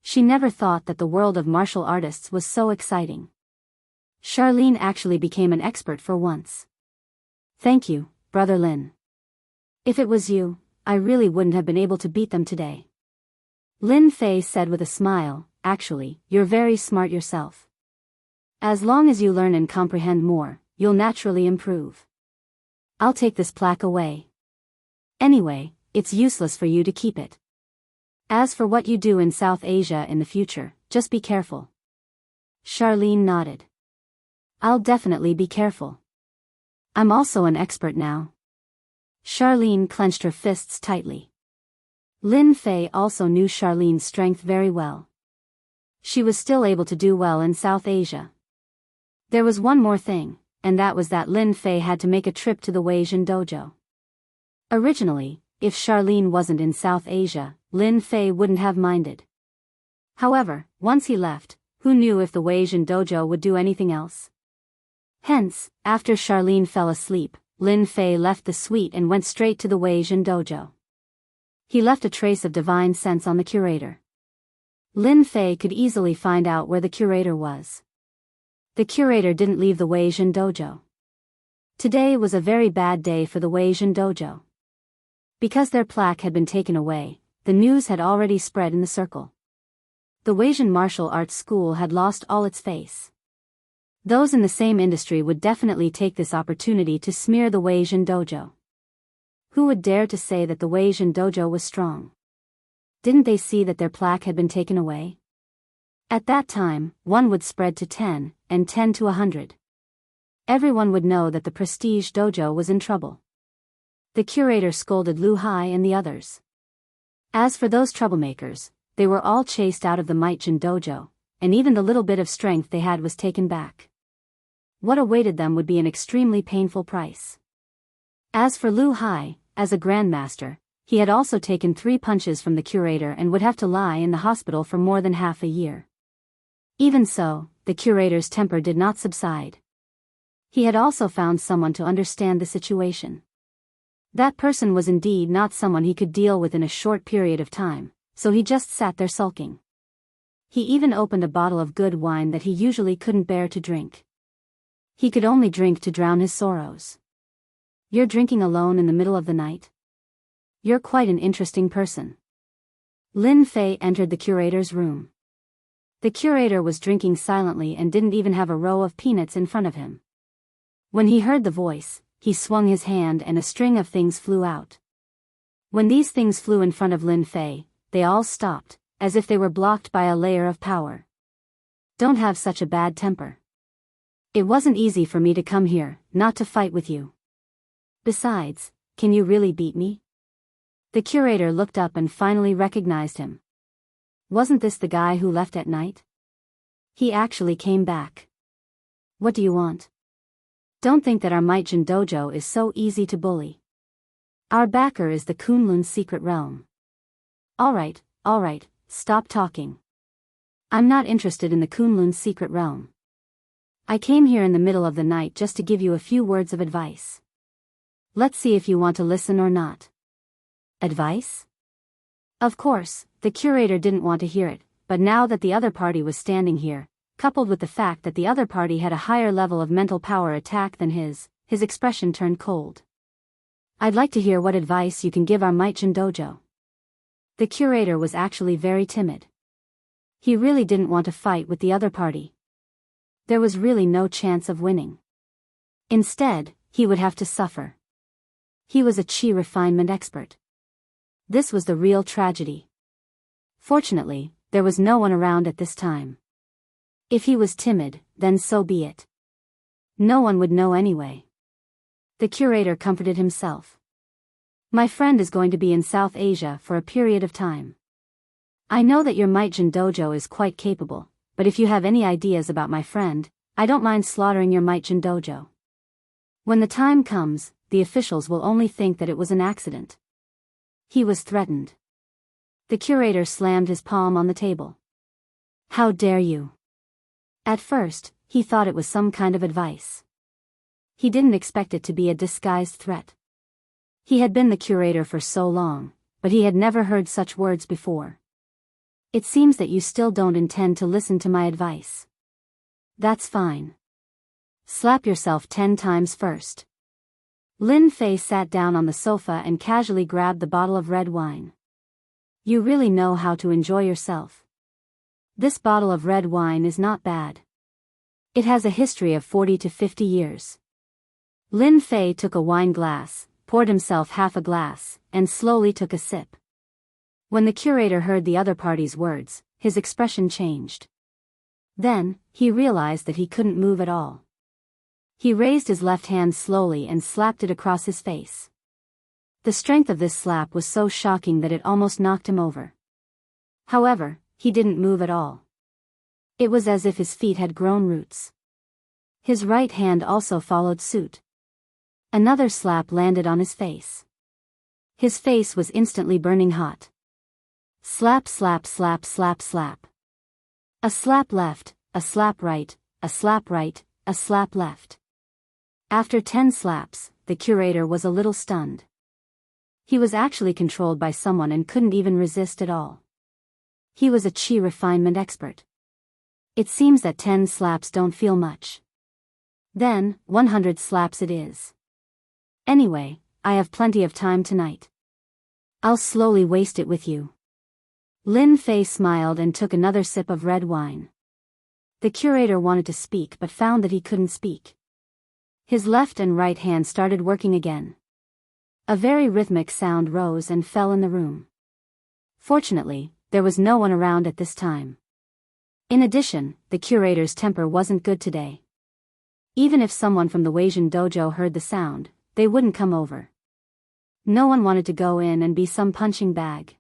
S1: She never thought that the world of martial artists was so exciting. Charlene actually became an expert for once. Thank you, Brother Lin. If it was you, I really wouldn't have been able to beat them today. Lin Fei said with a smile, actually, you're very smart yourself. As long as you learn and comprehend more, you'll naturally improve. I'll take this plaque away. Anyway, it's useless for you to keep it. As for what you do in South Asia in the future, just be careful. Charlene nodded. I'll definitely be careful. I'm also an expert now. Charlene clenched her fists tightly. Lin Fei also knew Charlene's strength very well. She was still able to do well in South Asia. There was one more thing, and that was that Lin Fei had to make a trip to the Weijin dojo. Originally, if Charlene wasn't in South Asia, Lin Fei wouldn't have minded. However, once he left, who knew if the Weijin dojo would do anything else? Hence, after Charlene fell asleep, Lin Fei left the suite and went straight to the Weijin dojo. He left a trace of divine sense on the curator. Lin Fei could easily find out where the curator was. The curator didn't leave the Weijin dojo. Today was a very bad day for the Weijin dojo. Because their plaque had been taken away, the news had already spread in the circle. The Weijin martial arts school had lost all its face. Those in the same industry would definitely take this opportunity to smear the Weijin dojo. Who would dare to say that the Weijin dojo was strong? Didn't they see that their plaque had been taken away? At that time, 1 would spread to 10, and 10 to 100. Everyone would know that the prestige dojo was in trouble. The curator scolded Lu Hai and the others. As for those troublemakers, they were all chased out of the Meichin dojo, and even the little bit of strength they had was taken back. What awaited them would be an extremely painful price. As for Lu Hai, as a grandmaster, he had also taken 3 punches from the curator and would have to lie in the hospital for more than half a year. Even so, the curator's temper did not subside. He had also found someone to understand the situation. That person was indeed not someone he could deal with in a short period of time, so he just sat there sulking. He even opened a bottle of good wine that he usually couldn't bear to drink. He could only drink to drown his sorrows. You're drinking alone in the middle of the night? You're quite an interesting person. Lin Fei entered the curator's room. The curator was drinking silently and didn't even have a row of peanuts in front of him. When he heard the voice, he swung his hand and a string of things flew out. When these things flew in front of Lin Fei, they all stopped, as if they were blocked by a layer of power. Don't have such a bad temper. It wasn't easy for me to come here, not to fight with you. Besides, can you really beat me? The curator looked up and finally recognized him. Wasn't this the guy who left at night? He actually came back. What do you want? Don't think that our Meichin dojo is so easy to bully. Our backer is the Kunlun's secret realm. Alright, stop talking. I'm not interested in the Kunlun's secret realm. I came here in the middle of the night just to give you a few words of advice. Let's see if you want to listen or not. Advice? Of course, the curator didn't want to hear it, but now that the other party was standing here, coupled with the fact that the other party had a higher level of mental power attack than his expression turned cold. I'd like to hear what advice you can give our Meichin dojo. The curator was actually very timid. He really didn't want to fight with the other party. There was really no chance of winning. Instead, he would have to suffer. He was a chi refinement expert. This was the real tragedy. Fortunately, there was no one around at this time. If he was timid, then so be it. No one would know anyway. The curator comforted himself. My friend is going to be in South Asia for a period of time. I know that your Meichin dojo is quite capable, but if you have any ideas about my friend, I don't mind slaughtering your Meichin dojo. When the time comes, the officials will only think that it was an accident. He was threatened. The curator slammed his palm on the table. How dare you? At first, he thought it was some kind of advice. He didn't expect it to be a disguised threat. He had been the curator for so long, but he had never heard such words before. It seems that you still don't intend to listen to my advice. That's fine. Slap yourself 10 times first. Lin Fei sat down on the sofa and casually grabbed the bottle of red wine. You really know how to enjoy yourself. This bottle of red wine is not bad. It has a history of 40 to 50 years. Lin Fei took a wine glass, poured himself half a glass, and slowly took a sip. When the curator heard the other party's words, his expression changed. Then, he realized that he couldn't move at all. He raised his left hand slowly and slapped it across his face. The strength of this slap was so shocking that it almost knocked him over. However, he didn't move at all. It was as if his feet had grown roots. His right hand also followed suit. Another slap landed on his face. His face was instantly burning hot. Slap, slap, slap, slap, slap. A slap left, a slap right, a slap right, a slap left. After 10 slaps, the curator was a little stunned. He was actually controlled by someone and couldn't even resist at all. He was a qi refinement expert. It seems that 10 slaps don't feel much. Then, 100 slaps it is. Anyway, I have plenty of time tonight. I'll slowly waste it with you. Lin Fei smiled and took another sip of red wine. The curator wanted to speak but found that he couldn't speak. His left and right hand started working again. A very rhythmic sound rose and fell in the room. Fortunately, there was no one around at this time. In addition, the curator's temper wasn't good today. Even if someone from the Wuxia dojo heard the sound, they wouldn't come over. No one wanted to go in and be some punching bag.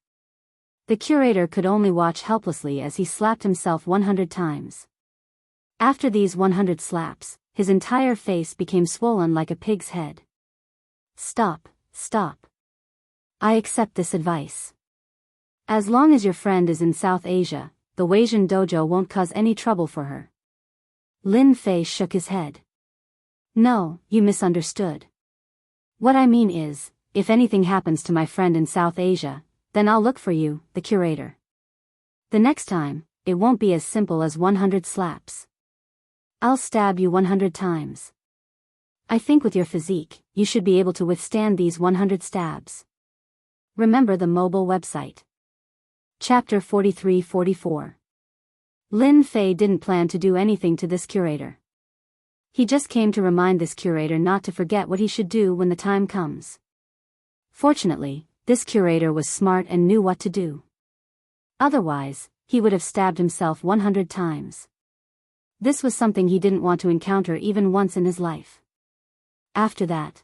S1: The curator could only watch helplessly as he slapped himself 100 times. After these 100 slaps, his entire face became swollen like a pig's head. Stop, stop. I accept this advice. As long as your friend is in South Asia, the Wuxia dojo won't cause any trouble for her. Lin Fei shook his head. No, you misunderstood. What I mean is, if anything happens to my friend in South Asia, then I'll look for you, the curator. The next time, it won't be as simple as 100 slaps. I'll stab you 100 times. I think with your physique, you should be able to withstand these 100 stabs. Remember the mobile website. Chapter 43-44. Lin Fei didn't plan to do anything to this curator. He just came to remind this curator not to forget what he should do when the time comes. Fortunately, this curator was smart and knew what to do. Otherwise, he would have stabbed himself 100 times. This was something he didn't want to encounter even once in his life. After that,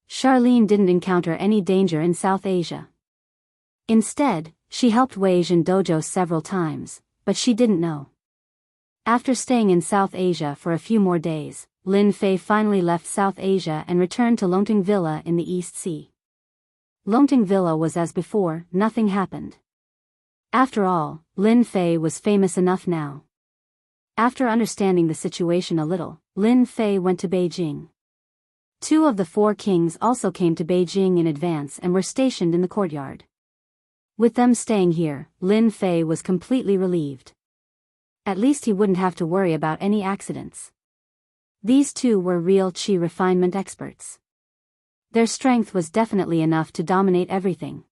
S1: Charlene didn't encounter any danger in South Asia. Instead, she helped Wuxia dojo several times, but she didn't know. After staying in South Asia for a few more days, Lin Fei finally left South Asia and returned to Longting Villa in the East Sea. Longting Villa was as before, nothing happened. After all, Lin Fei was famous enough now. After understanding the situation a little, Lin Fei went to Beijing. 2 of the 4 kings also came to Beijing in advance and were stationed in the courtyard. With them staying here, Lin Fei was completely relieved. At least he wouldn't have to worry about any accidents. These 2 were real qi refinement experts. Their strength was definitely enough to dominate everything.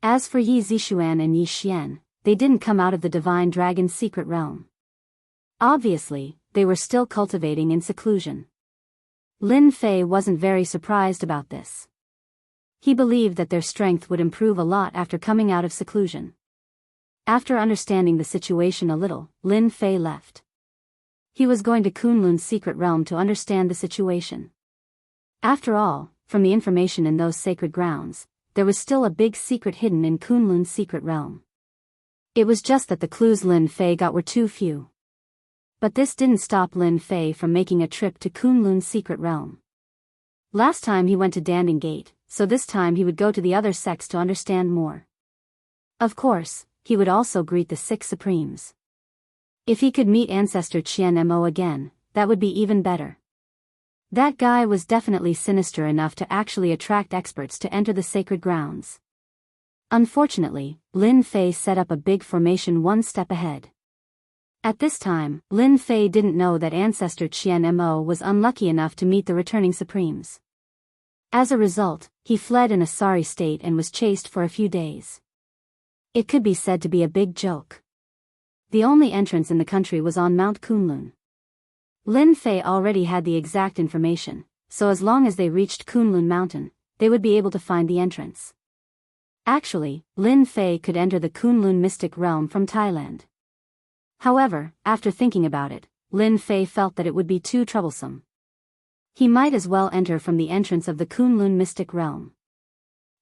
S1: As for Yi Zixuan and Yi Xian, they didn't come out of the divine dragon's secret realm. Obviously, they were still cultivating in seclusion. Lin Fei wasn't very surprised about this. He believed that their strength would improve a lot after coming out of seclusion. After understanding the situation a little, Lin Fei left. He was going to Kunlun's secret realm to understand the situation. After all, from the information in those sacred grounds, there was still a big secret hidden in Kunlun's secret realm. It was just that the clues Lin Fei got were too few. But this didn't stop Lin Fei from making a trip to Kunlun's secret realm. Last time he went to Danding Gate, so this time he would go to the other sects to understand more. Of course, he would also greet the 6 supremes. If he could meet Ancestor Qian Mo again, that would be even better. That guy was definitely sinister enough to actually attract experts to enter the sacred grounds. Unfortunately, Lin Fei set up a big formation one step ahead. At this time, Lin Fei didn't know that Ancestor Qian Mo was unlucky enough to meet the returning supremes. As a result, he fled in a sorry state and was chased for a few days. It could be said to be a big joke. The only entrance in the country was on Mount Kunlun. Lin Fei already had the exact information, so as long as they reached Kunlun Mountain, they would be able to find the entrance. Actually, Lin Fei could enter the Kunlun mystic realm from Thailand. However, after thinking about it, Lin Fei felt that it would be too troublesome. He might as well enter from the entrance of the Kunlun mystic realm.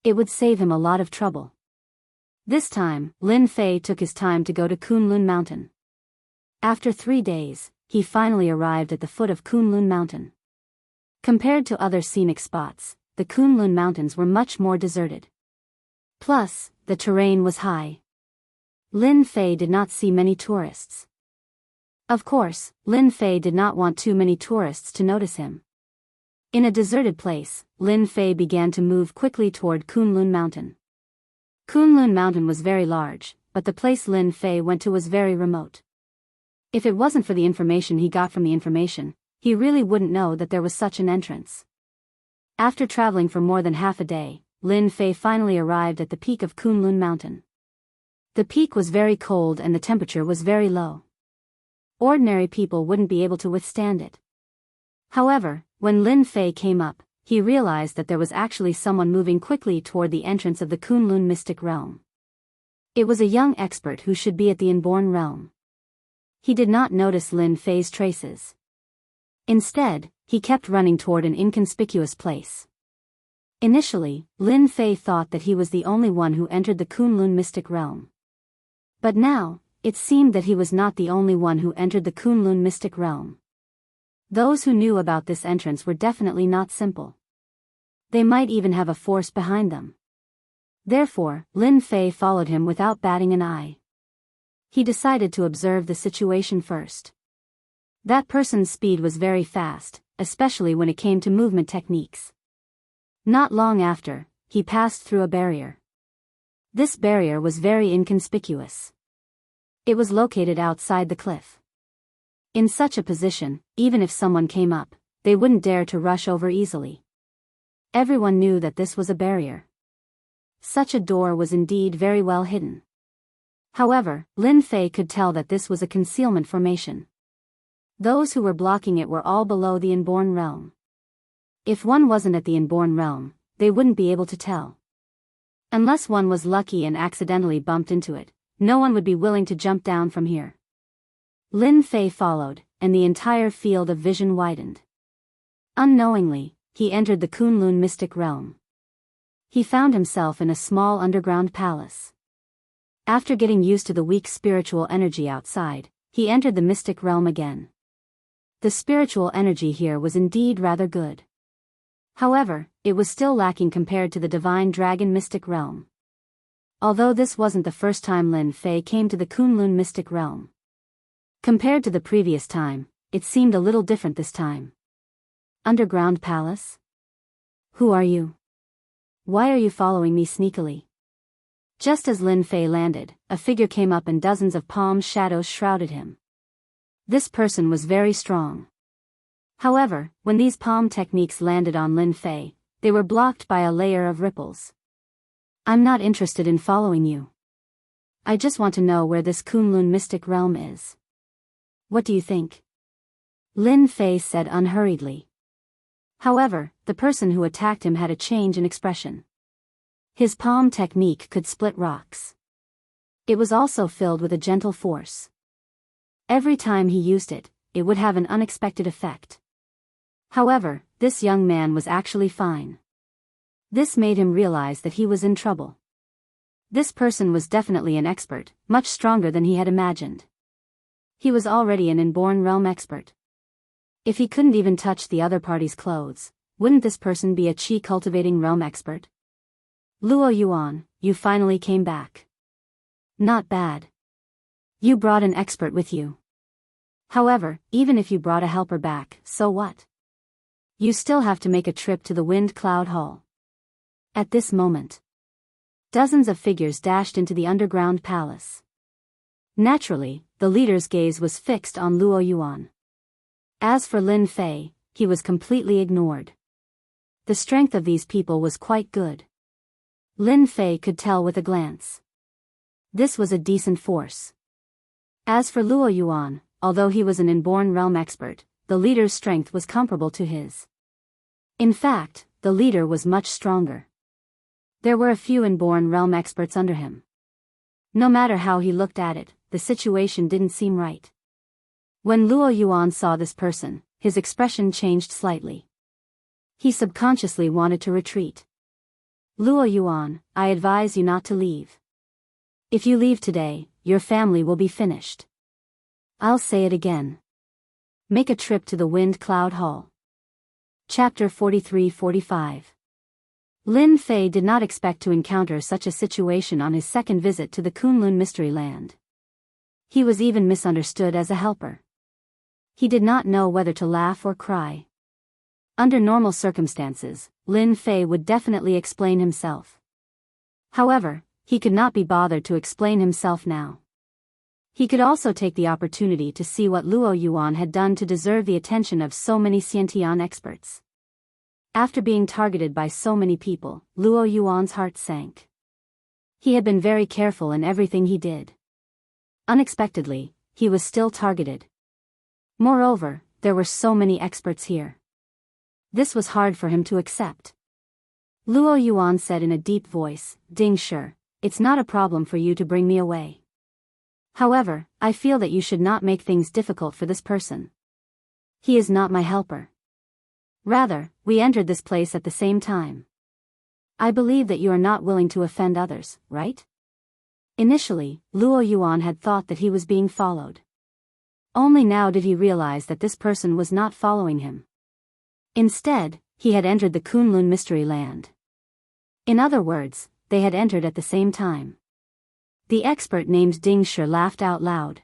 S1: It would save him a lot of trouble. This time, Lin Fei took his time to go to Kunlun Mountain. After 3 days, he finally arrived at the foot of Kunlun Mountain. Compared to other scenic spots, the Kunlun Mountains were much more deserted. Plus, the terrain was high. Lin Fei did not see many tourists. Of course, Lin Fei did not want too many tourists to notice him. In a deserted place, Lin Fei began to move quickly toward Kunlun Mountain. Kunlun Mountain was very large, but the place Lin Fei went to was very remote. If it wasn't for the information he got from the information, he really wouldn't know that there was such an entrance. After traveling for more than half a day, Lin Fei finally arrived at the peak of Kunlun Mountain. The peak was very cold and the temperature was very low. Ordinary people wouldn't be able to withstand it. However, when Lin Fei came up, he realized that there was actually someone moving quickly toward the entrance of the Kunlun mystic realm. It was a young expert who should be at the inborn realm. He did not notice Lin Fei's traces. Instead, he kept running toward an inconspicuous place. Initially, Lin Fei thought that he was the only one who entered the Kunlun mystic realm. But now, it seemed that he was not the only one who entered the Kunlun mystic realm. Those who knew about this entrance were definitely not simple. They might even have a force behind them. Therefore, Lin Fei followed him without batting an eye. He decided to observe the situation first. That person's speed was very fast, especially when it came to movement techniques. Not long after, he passed through a barrier. This barrier was very inconspicuous. It was located outside the cliff. In such a position, even if someone came up, they wouldn't dare to rush over easily. Everyone knew that this was a barrier. Such a door was indeed very well hidden. However, Lin Fei could tell that this was a concealment formation. Those who were blocking it were all below the inborn realm. If one wasn't at the inborn realm, they wouldn't be able to tell. Unless one was lucky and accidentally bumped into it, no one would be willing to jump down from here. Lin Fei followed, and the entire field of vision widened. Unknowingly, he entered the Kunlun mystic realm. He found himself in a small underground palace. After getting used to the weak spiritual energy outside, he entered the mystic realm again. The spiritual energy here was indeed rather good. However, it was still lacking compared to the divine dragon mystic realm. Although this wasn't the first time Lin Fei came to the Kunlun mystic realm. Compared to the previous time, it seemed a little different this time. Underground palace? Who are you? Why are you following me sneakily? Just as Lin Fei landed, a figure came up and dozens of palm shadows shrouded him. This person was very strong. However, when these palm techniques landed on Lin Fei, they were blocked by a layer of ripples. I'm not interested in following you. I just want to know where this Kunlun mystic realm is. What do you think? Lin Fei said unhurriedly. However, the person who attacked him had a change in expression. His palm technique could split rocks. It was also filled with a gentle force. Every time he used it, it would have an unexpected effect. However, this young man was actually fine. This made him realize that he was in trouble. This person was definitely an expert, much stronger than he had imagined. He was already an inborn realm expert. If he couldn't even touch the other party's clothes, wouldn't this person be a qi cultivating realm expert? Luo Yuan, you finally came back. Not bad. You brought an expert with you. However, even if you brought a helper back, so what? You still have to make a trip to the Wind Cloud Hall. At this moment, dozens of figures dashed into the underground palace. Naturally, the leader's gaze was fixed on Luo Yuan. As for Lin Fei, he was completely ignored. The strength of these people was quite good. Lin Fei could tell with a glance. This was a decent force. As for Luo Yuan, although he was an inborn realm expert, the leader's strength was comparable to his. In fact, the leader was much stronger. There were a few inborn realm experts under him. No matter how he looked at it, the situation didn't seem right. When Luo Yuan saw this person, his expression changed slightly. He subconsciously wanted to retreat. Luo Yuan, I advise you not to leave. If you leave today, your family will be finished. I'll say it again. Make a trip to the Wind Cloud Hall. Chapter 43-45. Lin Fei did not expect to encounter such a situation on his second visit to the Kunlun Mystery Land. He was even misunderstood as a helper. He did not know whether to laugh or cry. Under normal circumstances, Lin Fei would definitely explain himself. However, he could not be bothered to explain himself now. He could also take the opportunity to see what Luo Yuan had done to deserve the attention of so many Xiantian experts. After being targeted by so many people, Luo Yuan's heart sank. He had been very careful in everything he did. Unexpectedly, he was still targeted. Moreover, there were so many experts here. This was hard for him to accept. Luo Yuan said in a deep voice, "Ding Shi, it's not a problem for you to bring me away. However, I feel that you should not make things difficult for this person. He is not my helper. Rather, we entered this place at the same time. I believe that you are not willing to offend others, right?" Initially, Luo Yuan had thought that he was being followed. Only now did he realize that this person was not following him. Instead, he had entered the Kunlun Mystery Land. In other words, they had entered at the same time. The expert named Ding Shi laughed out loud.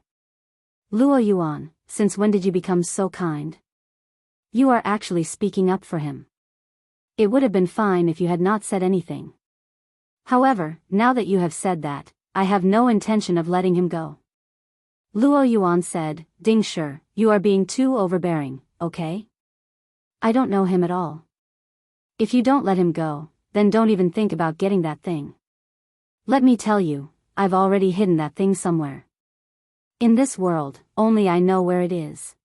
S1: "Luo Yuan, since when did you become so kind? You are actually speaking up for him. It would have been fine if you had not said anything. However, now that you have said that, I have no intention of letting him go." Luo Yuan said, "Ding Shi, you are being too overbearing, okay? I don't know him at all. If you don't let him go, then don't even think about getting that thing. Let me tell you, I've already hidden that thing somewhere. In this world, only I know where it is.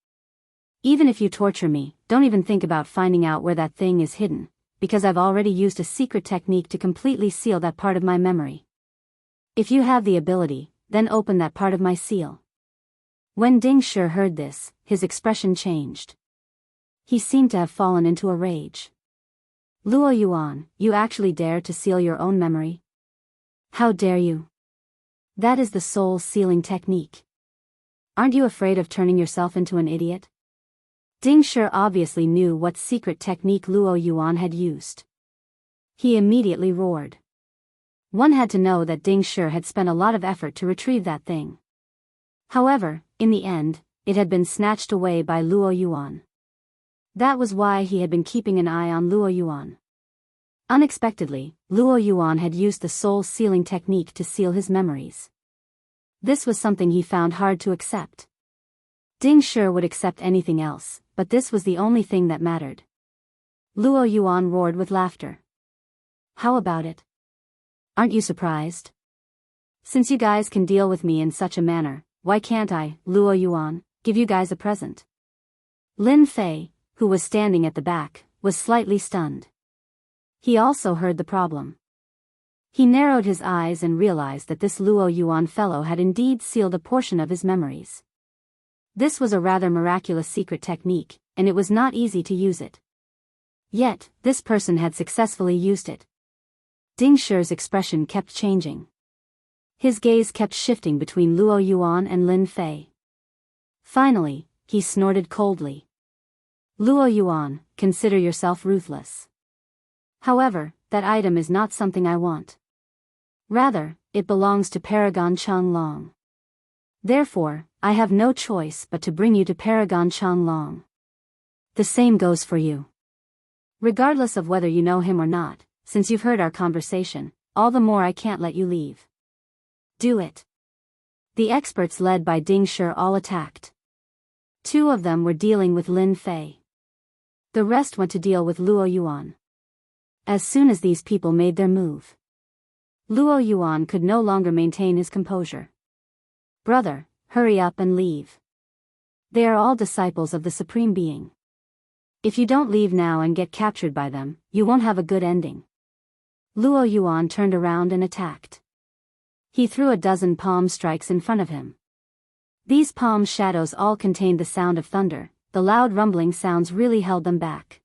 S1: Even if you torture me, don't even think about finding out where that thing is hidden, because I've already used a secret technique to completely seal that part of my memory. If you have the ability, then open that part of my seal." When Ding Shi heard this, his expression changed. He seemed to have fallen into a rage. "Luo Yuan, you actually dare to seal your own memory? How dare you? That is the soul sealing technique. Aren't you afraid of turning yourself into an idiot?" Ding Shi obviously knew what secret technique Luo Yuan had used. He immediately roared. One had to know that Ding Shi had spent a lot of effort to retrieve that thing. However, in the end, it had been snatched away by Luo Yuan. That was why he had been keeping an eye on Luo Yuan. Unexpectedly, Luo Yuan had used the soul sealing technique to seal his memories. This was something he found hard to accept. Ding Shi would accept anything else, but this was the only thing that mattered. Luo Yuan roared with laughter. "How about it? Aren't you surprised? Since you guys can deal with me in such a manner, why can't I, Luo Yuan, give you guys a present?" Lin Fei, who was standing at the back, was slightly stunned. He also heard the problem. He narrowed his eyes and realized that this Luo Yuan fellow had indeed sealed a portion of his memories. This was a rather miraculous secret technique, and it was not easy to use it. Yet, this person had successfully used it. Ding Shi's expression kept changing. His gaze kept shifting between Luo Yuan and Lin Fei. Finally, he snorted coldly. "Luo Yuan, consider yourself ruthless. However, that item is not something I want. Rather, it belongs to Paragon Changlong. Therefore, I have no choice but to bring you to Paragon Changlong. The same goes for you. Regardless of whether you know him or not, since you've heard our conversation, all the more I can't let you leave. Do it. The experts led by Ding Shi all attacked. 2 of them were dealing with Lin Fei. The rest went to deal with Luo Yuan. As soon as these people made their move, Luo Yuan could no longer maintain his composure. Brother, hurry up and leave. They are all disciples of the Supreme Being. If you don't leave now and get captured by them, you won't have a good ending. Luo Yuan turned around and attacked. He threw a dozen palm strikes in front of him. These palm shadows all contained the sound of thunder. The loud rumbling sounds really held them back.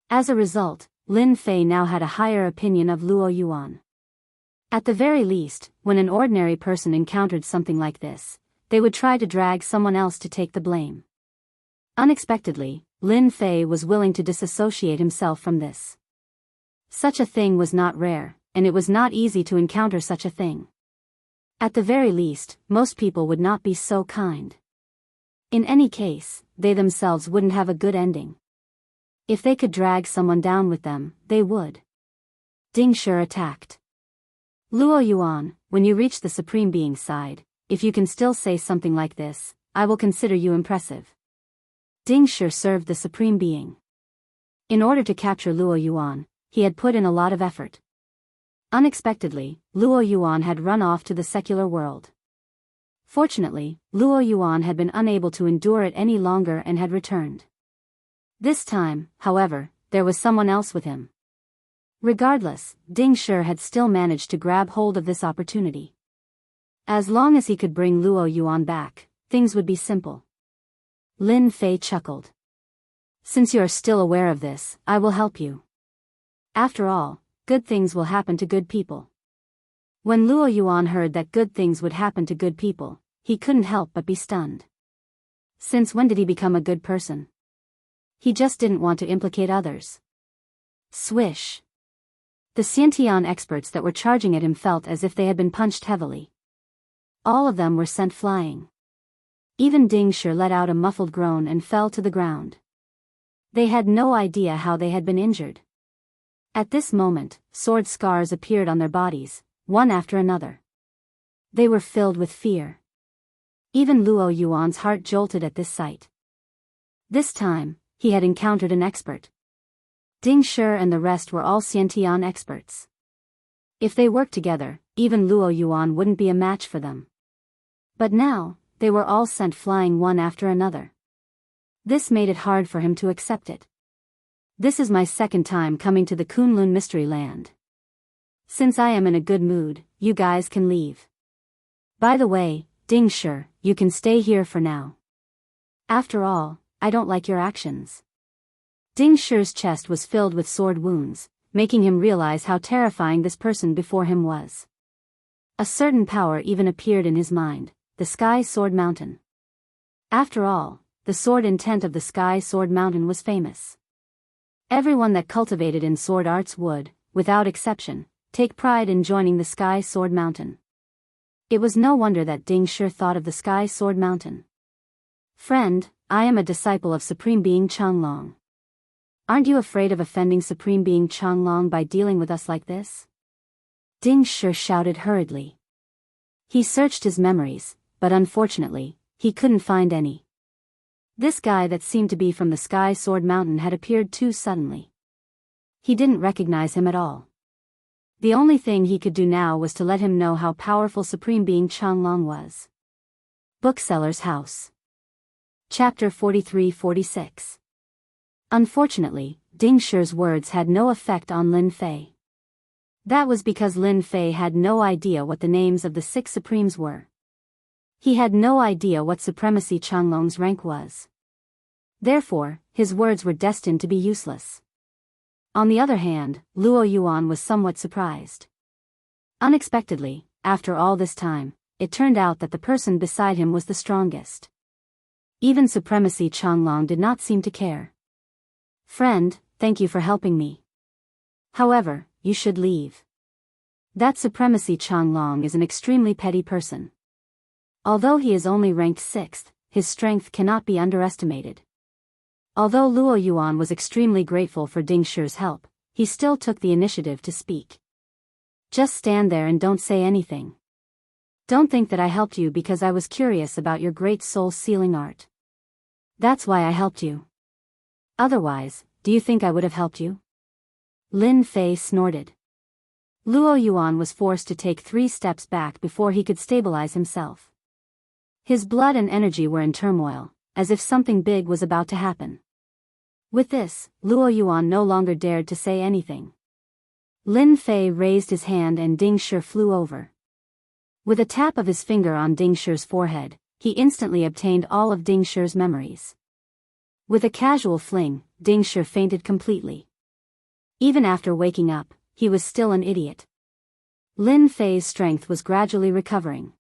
S1: As a result, Lin Fei now had a higher opinion of Luo Yuan. At the very least, when an ordinary person encountered something like this, they would try to drag someone else to take the blame. Unexpectedly, Lin Fei was willing to disassociate himself from this. Such a thing was not rare, and it was not easy to encounter such a thing. At the very least, most people would not be so kind. In any case, they themselves wouldn't have a good ending. If they could drag someone down with them, they would. Ding Shi attacked. Luo Yuan, when you reach the Supreme Being's side, if you can still say something like this, I will consider you impressive. Ding Shi served the Supreme Being. In order to capture Luo Yuan, he had put in a lot of effort. Unexpectedly, Luo Yuan had run off to the secular world. Fortunately, Luo Yuan had been unable to endure it any longer and had returned. This time, however, there was someone else with him. Regardless, Ding Shi had still managed to grab hold of this opportunity. As long as he could bring Luo Yuan back, things would be simple. Lin Fei chuckled. Since you are still aware of this, I will help you. After all, good things will happen to good people. When Luo Yuan heard that good things would happen to good people, he couldn't help but be stunned. Since when did he become a good person? He just didn't want to implicate others. Swish. The Xiantian experts that were charging at him felt as if they had been punched heavily. All of them were sent flying. Even Ding Shi let out a muffled groan and fell to the ground. They had no idea how they had been injured. At this moment, sword scars appeared on their bodies, one after another. They were filled with fear. Even Luo Yuan's heart jolted at this sight. This time, he had encountered an expert. Ding Shi and the rest were all Xiantian experts. If they worked together, even Luo Yuan wouldn't be a match for them. But now, they were all sent flying one after another. This made it hard for him to accept it. This is my second time coming to the Kunlun Mystery Land. Since I am in a good mood, you guys can leave. By the way, Ding Shi, you can stay here for now. After all, I don't like your actions. Ding Shi's chest was filled with sword wounds, making him realize how terrifying this person before him was. A certain power even appeared in his mind, the Sky Sword Mountain. After all, the sword intent of the Sky Sword Mountain was famous. Everyone that cultivated in sword arts would, without exception, take pride in joining the Sky Sword Mountain. It was no wonder that Ding Shi thought of the Sky Sword Mountain. Friend, I am a disciple of Supreme Being Changlong. Aren't you afraid of offending Supreme Being Changlong by dealing with us like this? Ding Shi shouted hurriedly. He searched his memories, but unfortunately, he couldn't find any. This guy that seemed to be from the Sky Sword Mountain had appeared too suddenly. He didn't recognize him at all. The only thing he could do now was to let him know how powerful Supreme Being Changlong was. Bookseller's House. Chapter 43-46. Unfortunately, Ding Shi's words had no effect on Lin Fei. That was because Lin Fei had no idea what the names of the 6 Supremes were. He had no idea what Supremacy Changlong's rank was. Therefore, his words were destined to be useless. On the other hand, Luo Yuan was somewhat surprised. Unexpectedly, after all this time, it turned out that the person beside him was the strongest. Even Supremacy Changlong did not seem to care. Friend, thank you for helping me. However, you should leave. That supremacy Changlong is an extremely petty person. Although he is only ranked 6th, his strength cannot be underestimated. Although Luo Yuan was extremely grateful for Ding Shi's help, he still took the initiative to speak. Just stand there and don't say anything. Don't think that I helped you because I was curious about your great soul sealing art. That's why I helped you. Otherwise, do you think I would have helped you? Lin Fei snorted. Luo Yuan was forced to take 3 steps back before he could stabilize himself. His blood and energy were in turmoil, as if something big was about to happen. With this, Luo Yuan no longer dared to say anything. Lin Fei raised his hand and Ding Shi flew over. With a tap of his finger on Ding Shi's forehead, he instantly obtained all of Ding Shi's memories. With a casual fling, Ding Shi fainted completely. Even after waking up, he was still an idiot. Lin Fei's strength was gradually recovering.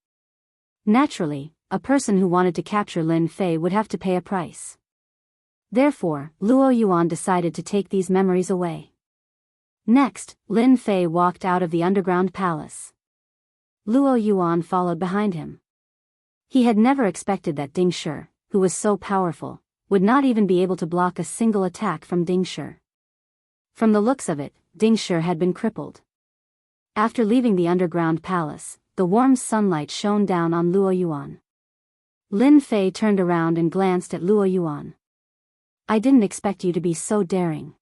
S1: Naturally, a person who wanted to capture Lin Fei would have to pay a price. Therefore, Luo Yuan decided to take these memories away. Next, Lin Fei walked out of the underground palace. Luo Yuan followed behind him. He had never expected that Ding Shi, who was so powerful, would not even be able to block a single attack from Ding Shi. From the looks of it, Ding Shi had been crippled. After leaving the underground palace, the warm sunlight shone down on Luo Yuan. Lin Fei turned around and glanced at Luo Yuan. I didn't expect you to be so daring.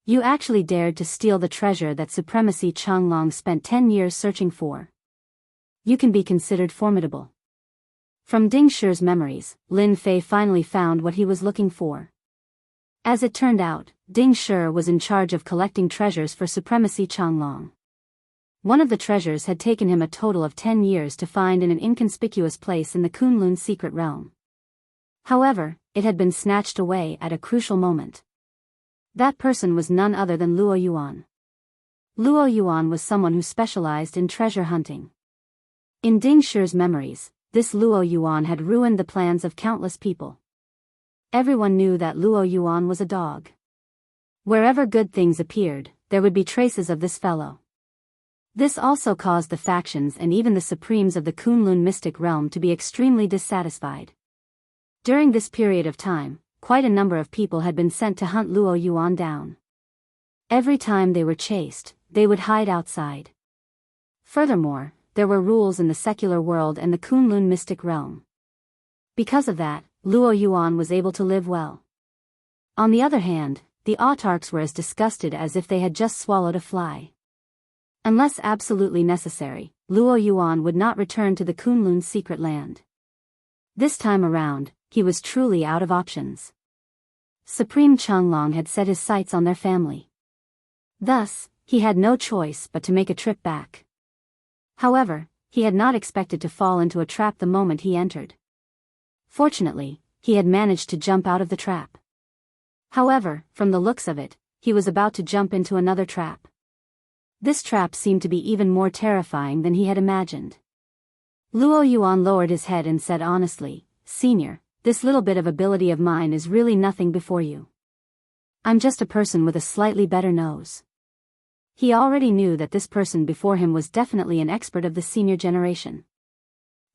S1: You actually dared to steal the treasure that Supremacy Changlong spent 10 years searching for. You can be considered formidable. From Ding Shi's memories, Lin Fei finally found what he was looking for. As it turned out, Ding Shi was in charge of collecting treasures for Supremacy Changlong. One of the treasures had taken him a total of 10 years to find in an inconspicuous place in the Kunlun secret realm. However, it had been snatched away at a crucial moment. That person was none other than Luo Yuan. Luo Yuan was someone who specialized in treasure hunting. In Ding Shi's memories, this Luo Yuan had ruined the plans of countless people. Everyone knew that Luo Yuan was a dog. Wherever good things appeared, there would be traces of this fellow. This also caused the factions and even the supremes of the Kunlun mystic realm to be extremely dissatisfied. During this period of time, quite a number of people had been sent to hunt Luo Yuan down. Every time they were chased, they would hide outside. Furthermore, there were rules in the secular world and the Kunlun mystic realm. Because of that, Luo Yuan was able to live well. On the other hand, the autarchs were as disgusted as if they had just swallowed a fly. Unless absolutely necessary, Luo Yuan would not return to the Kunlun secret land. This time around, he was truly out of options. Supreme Changlong had set his sights on their family. Thus, he had no choice but to make a trip back. However, he had not expected to fall into a trap the moment he entered. Fortunately, he had managed to jump out of the trap. However, from the looks of it, he was about to jump into another trap. This trap seemed to be even more terrifying than he had imagined. Luo Yuan lowered his head and said honestly, "Senior, this little bit of ability of mine is really nothing before you. I'm just a person with a slightly better nose." He already knew that this person before him was definitely an expert of the senior generation.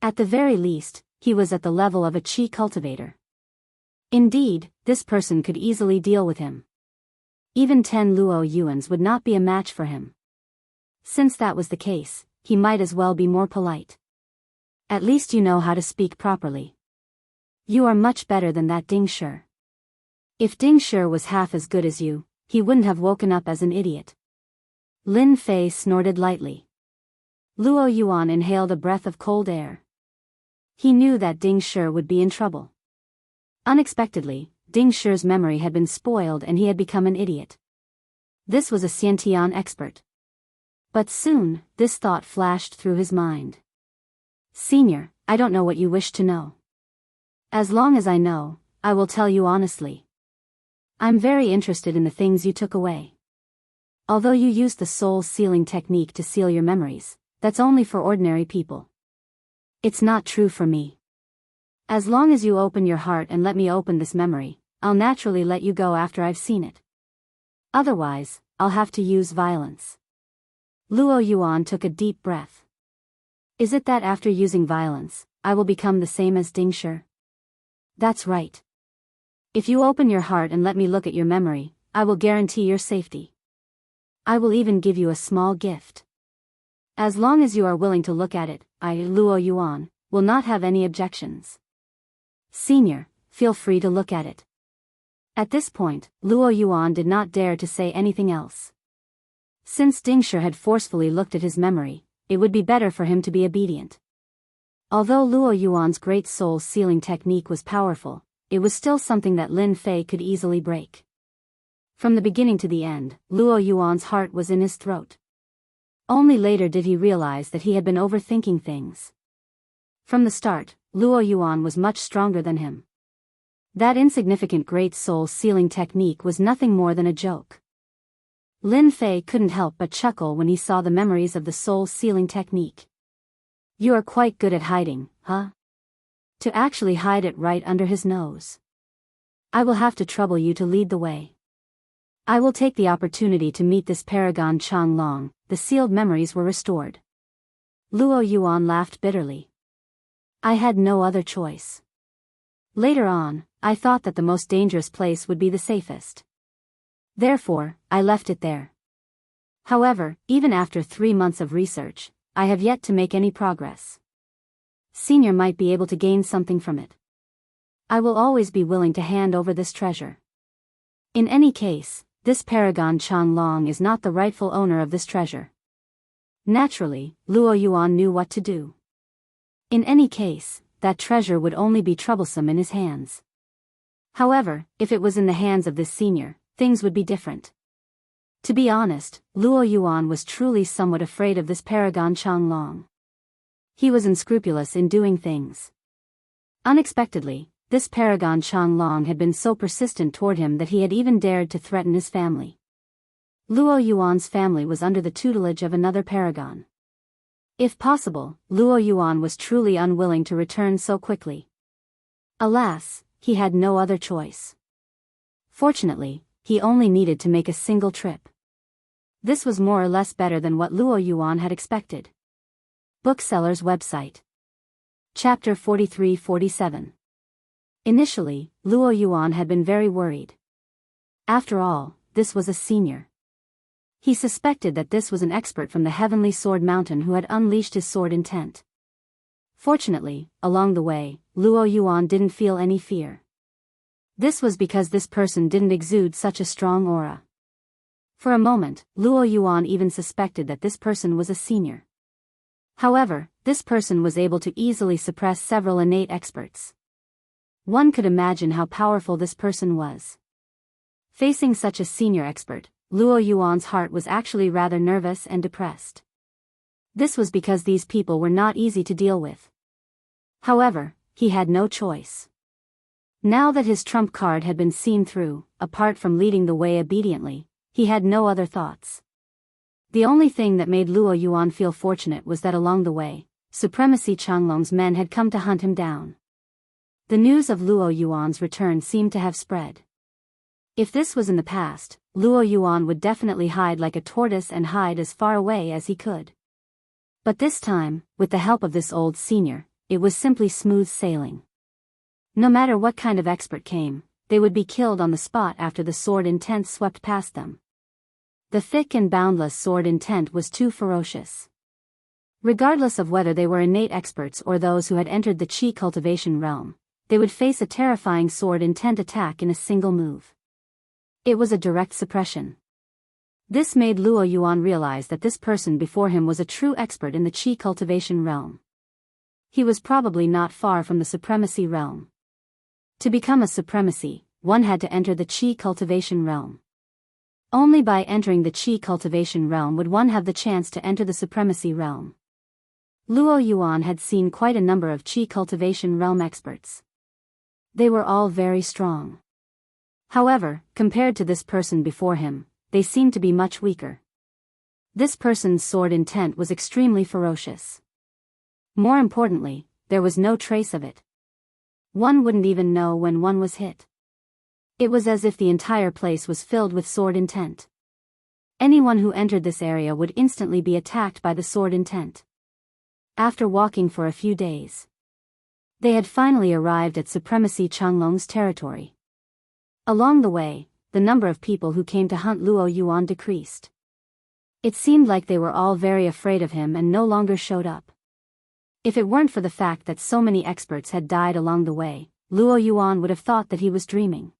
S1: At the very least, he was at the level of a qi cultivator. Indeed, this person could easily deal with him. Even 10 Luo Yuans would not be a match for him. Since that was the case, he might as well be more polite. At least you know how to speak properly. You are much better than that Ding Shi. If Ding Shi was half as good as you, he wouldn't have woken up as an idiot. Lin Fei snorted lightly. Luo Yuan inhaled a breath of cold air. He knew that Ding Shi would be in trouble. Unexpectedly, Ding Shi's memory had been spoiled and he had become an idiot. This was a Xiantian expert. But soon, this thought flashed through his mind. "Senior, I don't know what you wish to know. As long as I know, I will tell you honestly. I'm very interested in the things you took away. Although you used the soul sealing technique to seal your memories, that's only for ordinary people. It's not true for me. As long as you open your heart and let me open this memory, I'll naturally let you go after I've seen it. Otherwise, I'll have to use violence." Luo Yuan took a deep breath. Is it that after using violence, I will become the same as Ding Shi? That's right. If you open your heart and let me look at your memory, I will guarantee your safety. I will even give you a small gift. As long as you are willing to look at it, I, Luo Yuan, will not have any objections. Senior, feel free to look at it. At this point, Luo Yuan did not dare to say anything else. Since Ding Shi had forcefully looked at his memory, it would be better for him to be obedient. Although Luo Yuan's great soul sealing technique was powerful, it was still something that Lin Fei could easily break. From the beginning to the end, Luo Yuan's heart was in his throat. Only later did he realize that he had been overthinking things. From the start, Luo Yuan was much stronger than him. That insignificant great soul sealing technique was nothing more than a joke. Lin Fei couldn't help but chuckle when he saw the memories of the soul sealing technique. You are quite good at hiding, huh? To actually hide it right under his nose. I will have to trouble you to lead the way. I will take the opportunity to meet this paragon Changlong. The sealed memories were restored. Luo Yuan laughed bitterly. I had no other choice. Later on, I thought that the most dangerous place would be the safest. Therefore, I left it there. However, even after 3 months of research, I have yet to make any progress. Senior might be able to gain something from it. I will always be willing to hand over this treasure. In any case, this paragon Changlong is not the rightful owner of this treasure. Naturally, Luo Yuan knew what to do. In any case, that treasure would only be troublesome in his hands. However, if it was in the hands of this senior, things would be different. To be honest, Luo Yuan was truly somewhat afraid of this paragon Changlong. He was unscrupulous in doing things. Unexpectedly, this paragon Changlong had been so persistent toward him that he had even dared to threaten his family. Luo Yuan's family was under the tutelage of another paragon. If possible, Luo Yuan was truly unwilling to return so quickly. Alas, he had no other choice. Fortunately, he only needed to make a single trip. This was more or less better than what Luo Yuan had expected. Bookseller's website. Chapter 43-47. Initially, Luo Yuan had been very worried. After all, this was a senior. He suspected that this was an expert from the Heavenly Sword Mountain who had unleashed his sword intent. Fortunately, along the way, Luo Yuan didn't feel any fear. This was because this person didn't exude such a strong aura. For a moment, Luo Yuan even suspected that this person was a senior. However, this person was able to easily suppress several innate experts. One could imagine how powerful this person was. Facing such a senior expert, Luo Yuan's heart was actually rather nervous and depressed. This was because these people were not easy to deal with. However, he had no choice. Now that his trump card had been seen through, apart from leading the way obediently, he had no other thoughts. The only thing that made Luo Yuan feel fortunate was that along the way, Supremacy Changlong's men had come to hunt him down. The news of Luo Yuan's return seemed to have spread. If this was in the past, Luo Yuan would definitely hide like a tortoise and hide as far away as he could. But this time, with the help of this old senior, it was simply smooth sailing. No matter what kind of expert came, they would be killed on the spot after the sword intent swept past them. The thick and boundless sword intent was too ferocious. Regardless of whether they were innate experts or those who had entered the Qi cultivation realm, they would face a terrifying sword intent attack in a single move. It was a direct suppression. This made Luo Yuan realize that this person before him was a true expert in the Qi cultivation realm. He was probably not far from the supremacy realm. To become a supremacy, one had to enter the Qi cultivation realm. Only by entering the Qi cultivation realm would one have the chance to enter the supremacy realm. Luo Yuan had seen quite a number of Qi cultivation realm experts. They were all very strong. However, compared to this person before him, they seemed to be much weaker. This person's sword intent was extremely ferocious. More importantly, there was no trace of it. One wouldn't even know when one was hit. It was as if the entire place was filled with sword intent. Anyone who entered this area would instantly be attacked by the sword intent. After walking for a few days, they had finally arrived at Supremacy Changlong's territory. Along the way, the number of people who came to hunt Luo Yuan decreased. It seemed like they were all very afraid of him and no longer showed up. If it weren't for the fact that so many experts had died along the way, Luo Yuan would have thought that he was dreaming.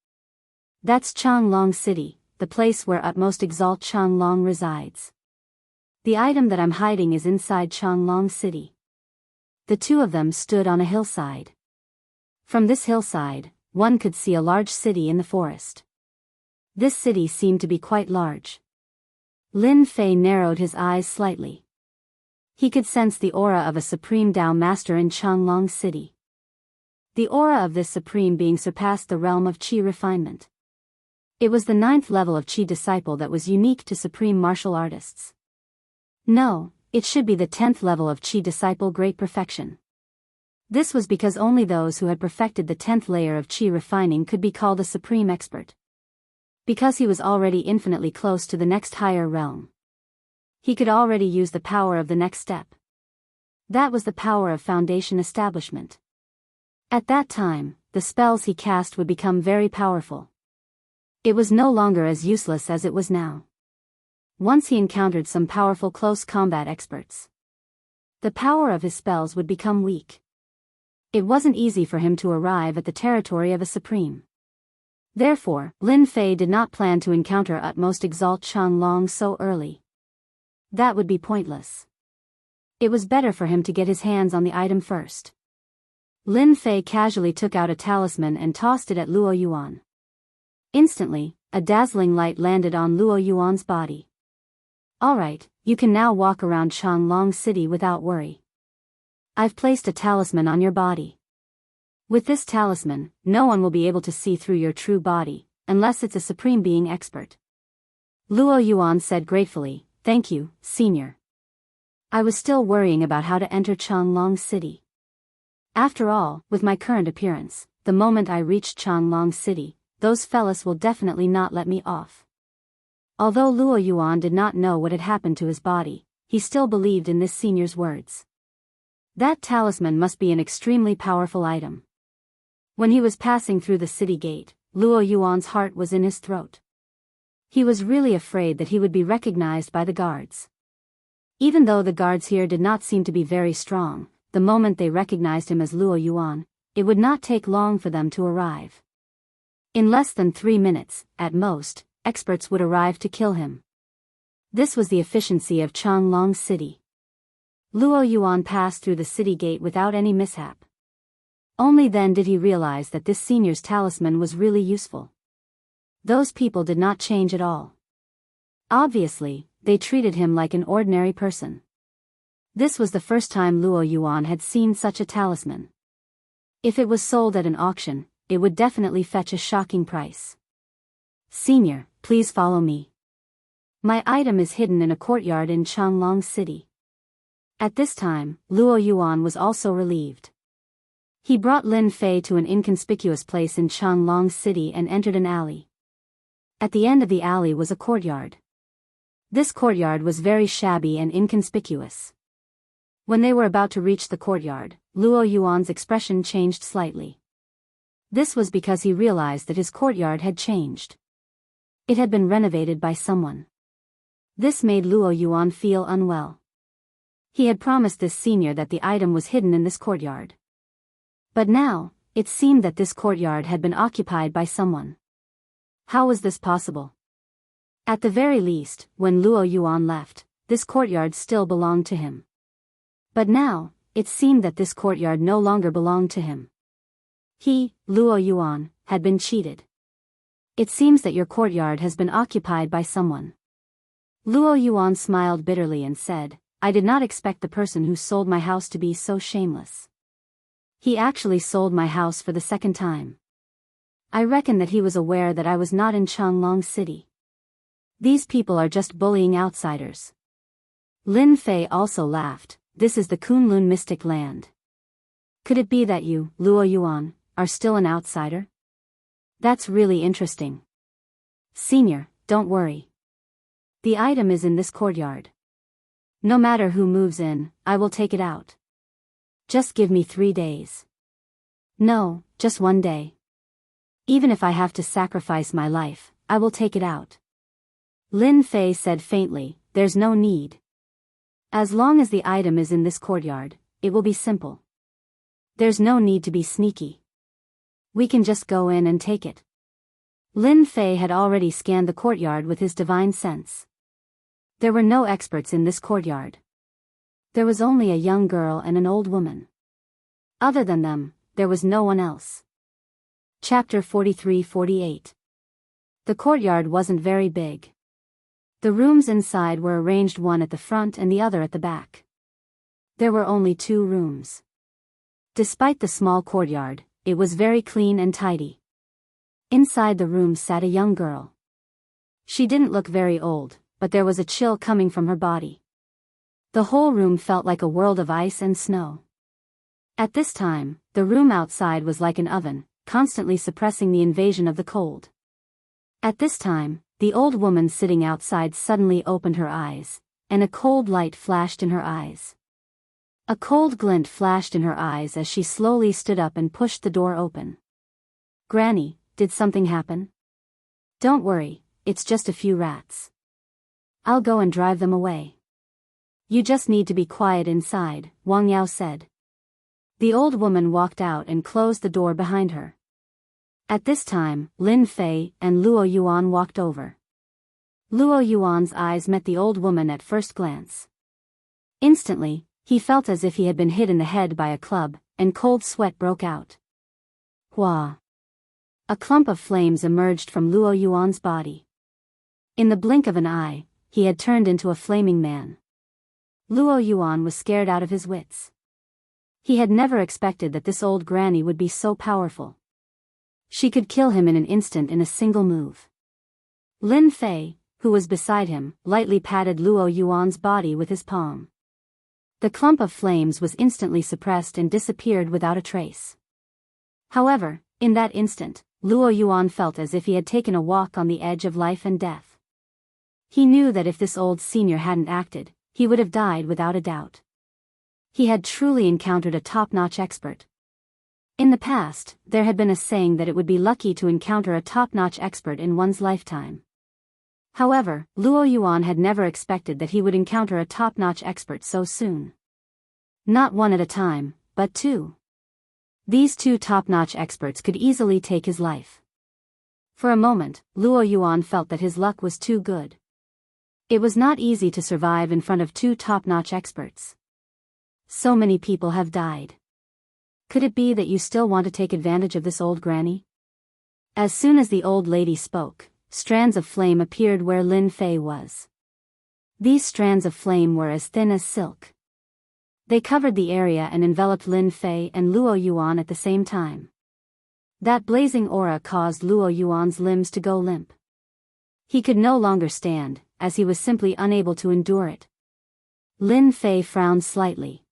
S1: That's Changlong City, the place where Utmost Exalt Changlong resides. The item that I'm hiding is inside Changlong City. The two of them stood on a hillside. From this hillside, one could see a large city in the forest. This city seemed to be quite large. Lin Fei narrowed his eyes slightly. He could sense the aura of a supreme Tao master in Changlong City. The aura of this supreme being surpassed the realm of Qi refinement. It was the 9th level of Qi disciple that was unique to supreme martial artists. No, it should be the 10th level of Qi disciple great perfection. This was because only those who had perfected the 10th layer of Qi refining could be called a supreme expert. Because he was already infinitely close to the next higher realm. He could already use the power of the next step. That was the power of foundation establishment. At that time, the spells he cast would become very powerful. It was no longer as useless as it was now. Once he encountered some powerful close combat experts, the power of his spells would become weak. It wasn't easy for him to arrive at the territory of a supreme. Therefore, Lin Fei did not plan to encounter Utmost Exalt Changlong so early. That would be pointless. It was better for him to get his hands on the item first. Lin Fei casually took out a talisman and tossed it at Luo Yuan. Instantly, a dazzling light landed on Luo Yuan's body. Alright, you can now walk around Changlong City without worry. I've placed a talisman on your body. With this talisman, no one will be able to see through your true body, unless it's a supreme being expert. Luo Yuan said gratefully, "Thank you, senior. I was still worrying about how to enter Changlong City. After all, with my current appearance, the moment I reach Changlong City, those fellas will definitely not let me off." Although Luo Yuan did not know what had happened to his body, he still believed in this senior's words. That talisman must be an extremely powerful item. When he was passing through the city gate, Luo Yuan's heart was in his throat. He was really afraid that he would be recognized by the guards. Even though the guards here did not seem to be very strong, the moment they recognized him as Luo Yuan, it would not take long for them to arrive. In less than 3 minutes, at most, experts would arrive to kill him. This was the efficiency of Changlong City. Luo Yuan passed through the city gate without any mishap. Only then did he realize that this senior's talisman was really useful. Those people did not change at all. Obviously, they treated him like an ordinary person. This was the first time Luo Yuan had seen such a talisman. If it was sold at an auction, it would definitely fetch a shocking price. "Senior, please follow me. My item is hidden in a courtyard in Changlong City." At this time, Luo Yuan was also relieved. He brought Lin Fei to an inconspicuous place in Changlong City and entered an alley. At the end of the alley was a courtyard. This courtyard was very shabby and inconspicuous. When they were about to reach the courtyard, Luo Yuan's expression changed slightly. This was because he realized that his courtyard had changed. It had been renovated by someone. This made Luo Yuan feel unwell. He had promised this senior that the item was hidden in this courtyard. But now, it seemed that this courtyard had been occupied by someone. How was this possible? At the very least, when Luo Yuan left, this courtyard still belonged to him. But now, it seemed that this courtyard no longer belonged to him. He, Luo Yuan, had been cheated. It seems that your courtyard has been occupied by someone. Luo Yuan smiled bitterly and said, "I did not expect the person who sold my house to be so shameless. He actually sold my house for the second time. I reckon that he was aware that I was not in Changlong City. These people are just bullying outsiders." Lin Fei also laughed. "This is the Kunlun mystic land. Could it be that you, Luo Yuan, are still an outsider? That's really interesting. Senior, don't worry. The item is in this courtyard. No matter who moves in, I will take it out. Just give me 3 days. No, just 1 day. Even if I have to sacrifice my life, I will take it out. Lin Fei said faintly, there's no need. As long as the item is in this courtyard, it will be simple. There's no need to be sneaky. We can just go in and take it. Lin Fei had already scanned the courtyard with his divine sense. There were no experts in this courtyard. There was only a young girl and an old woman. Other than them, there was no one else. Chapter 43-48. The courtyard wasn't very big. The rooms inside were arranged one at the front and the other at the back. There were only 2 rooms. Despite the small courtyard, it was very clean and tidy. Inside the room sat a young girl. She didn't look very old, but there was a chill coming from her body. The whole room felt like a world of ice and snow. At this time, the room outside was like an oven, constantly suppressing the invasion of the cold. At this time, the old woman sitting outside suddenly opened her eyes, and a cold light flashed in her eyes. A cold glint flashed in her eyes as she slowly stood up and pushed the door open. Granny, did something happen? Don't worry, it's just a few rats. I'll go and drive them away. You just need to be quiet inside, Wang Yao said. The old woman walked out and closed the door behind her. At this time, Lin Fei and Luo Yuan walked over. Luo Yuan's eyes met the old woman at first glance. Instantly, he felt as if he had been hit in the head by a club, and cold sweat broke out. Hua! A clump of flames emerged from Luo Yuan's body. In the blink of an eye, he had turned into a flaming man. Luo Yuan was scared out of his wits. He had never expected that this old granny would be so powerful. She could kill him in an instant in a single move. Lin Fei, who was beside him, lightly patted Luo Yuan's body with his palm. The clump of flames was instantly suppressed and disappeared without a trace. However, in that instant, Luo Yuan felt as if he had taken a walk on the edge of life and death. He knew that if this old senior hadn't acted, he would have died without a doubt. He had truly encountered a top-notch expert. In the past, there had been a saying that it would be lucky to encounter a top-notch expert in one's lifetime. However, Luo Yuan had never expected that he would encounter a top-notch expert so soon. Not one at a time, but 2. These 2 top-notch experts could easily take his life. For a moment, Luo Yuan felt that his luck was too good. It was not easy to survive in front of 2 top-notch experts. So many people have died. Could it be that you still want to take advantage of this old granny? As soon as the old lady spoke, strands of flame appeared where Lin Fei was. These strands of flame were as thin as silk. They covered the area and enveloped Lin Fei and Luo Yuan at the same time. That blazing aura caused Luo Yuan's limbs to go limp. He could no longer stand, as he was simply unable to endure it. Lin Fei frowned slightly.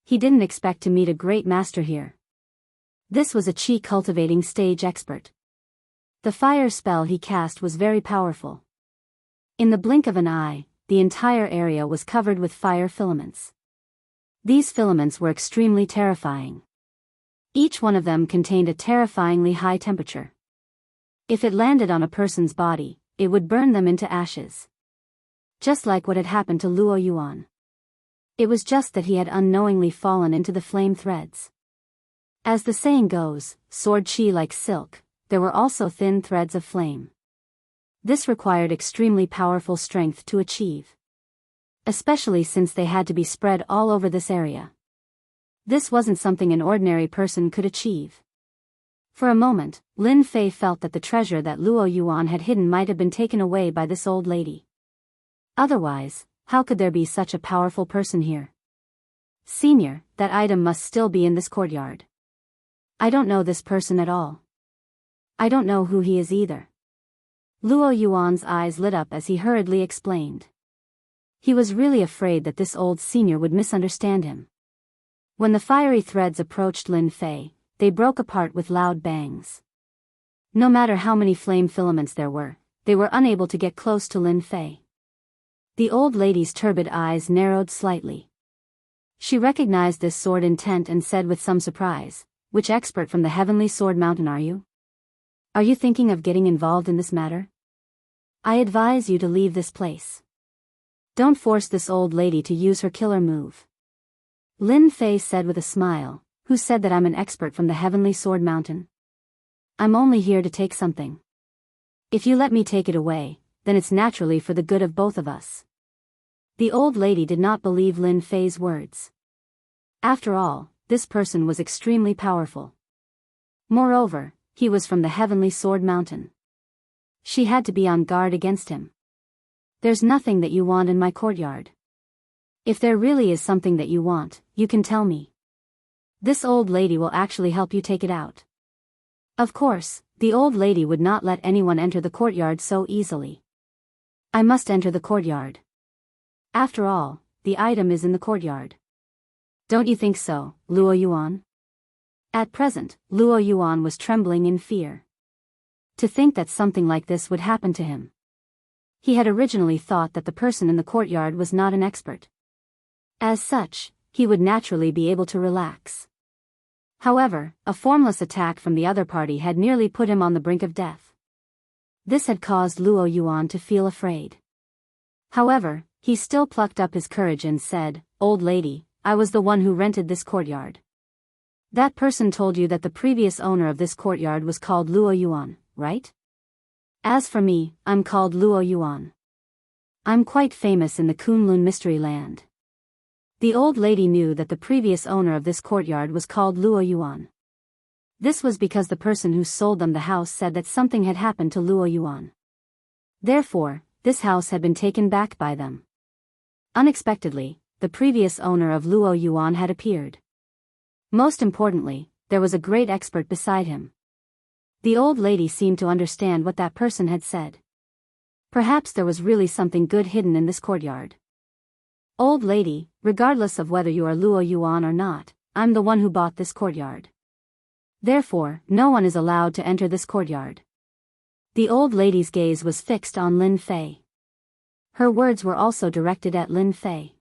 S1: He didn't expect to meet a great master here. This was a qi cultivating stage expert. The fire spell he cast was very powerful. In the blink of an eye, the entire area was covered with fire filaments. These filaments were extremely terrifying. Each one of them contained a terrifyingly high temperature. If it landed on a person's body, it would burn them into ashes. Just like what had happened to Luo Yuan. It was just that he had unknowingly fallen into the flame threads. As the saying goes, sword qi like silk, there were also thin threads of flame. This required extremely powerful strength to achieve. Especially since they had to be spread all over this area. This wasn't something an ordinary person could achieve. For a moment, Lin Fei felt that the treasure that Luo Yuan had hidden might have been taken away by this old lady. Otherwise, how could there be such a powerful person here? Senior, that item must still be in this courtyard. I don't know this person at all. I don't know who he is either. Luo Yuan's eyes lit up as he hurriedly explained. He was really afraid that this old senior would misunderstand him. When the fiery threads approached Lin Fei, they broke apart with loud bangs. No matter how many flame filaments there were, they were unable to get close to Lin Fei. The old lady's turbid eyes narrowed slightly. She recognized this sword intent and said with some surprise, "Which expert from the Heavenly Sword Mountain are you? Are you thinking of getting involved in this matter? I advise you to leave this place. Don't force this old lady to use her killer move." Lin Fei said with a smile, "Who said that I'm an expert from the Heavenly Sword Mountain? I'm only here to take something. If you let me take it away, then it's naturally for the good of both of us." The old lady did not believe Lin Fei's words. After all, this person was extremely powerful. Moreover, he was from the Heavenly Sword Mountain. She had to be on guard against him. "There's nothing that you want in my courtyard. If there really is something that you want, you can tell me. This old lady will actually help you take it out." Of course, the old lady would not let anyone enter the courtyard so easily. "I must enter the courtyard. After all, the item is in the courtyard. Don't you think so, Luo Yuan?" At present, Luo Yuan was trembling in fear. To think that something like this would happen to him. He had originally thought that the person in the courtyard was not an expert. As such, he would naturally be able to relax. However, a formless attack from the other party had nearly put him on the brink of death. This had caused Luo Yuan to feel afraid. However, he still plucked up his courage and said, "Old lady, I was the one who rented this courtyard. That person told you that the previous owner of this courtyard was called Luo Yuan, right? As for me, I'm called Luo Yuan. I'm quite famous in the Kunlun Mystery Land." The old lady knew that the previous owner of this courtyard was called Luo Yuan. This was because the person who sold them the house said that something had happened to Luo Yuan. Therefore, this house had been taken back by them. Unexpectedly, the previous owner of Luo Yuan had appeared. Most importantly, there was a great expert beside him. The old lady seemed to understand what that person had said. Perhaps there was really something good hidden in this courtyard. "Old lady, regardless of whether you are Luo Yuan or not, I'm the one who bought this courtyard. Therefore, no one is allowed to enter this courtyard." The old lady's gaze was fixed on Lin Fei. Her words were also directed at Lin Fei.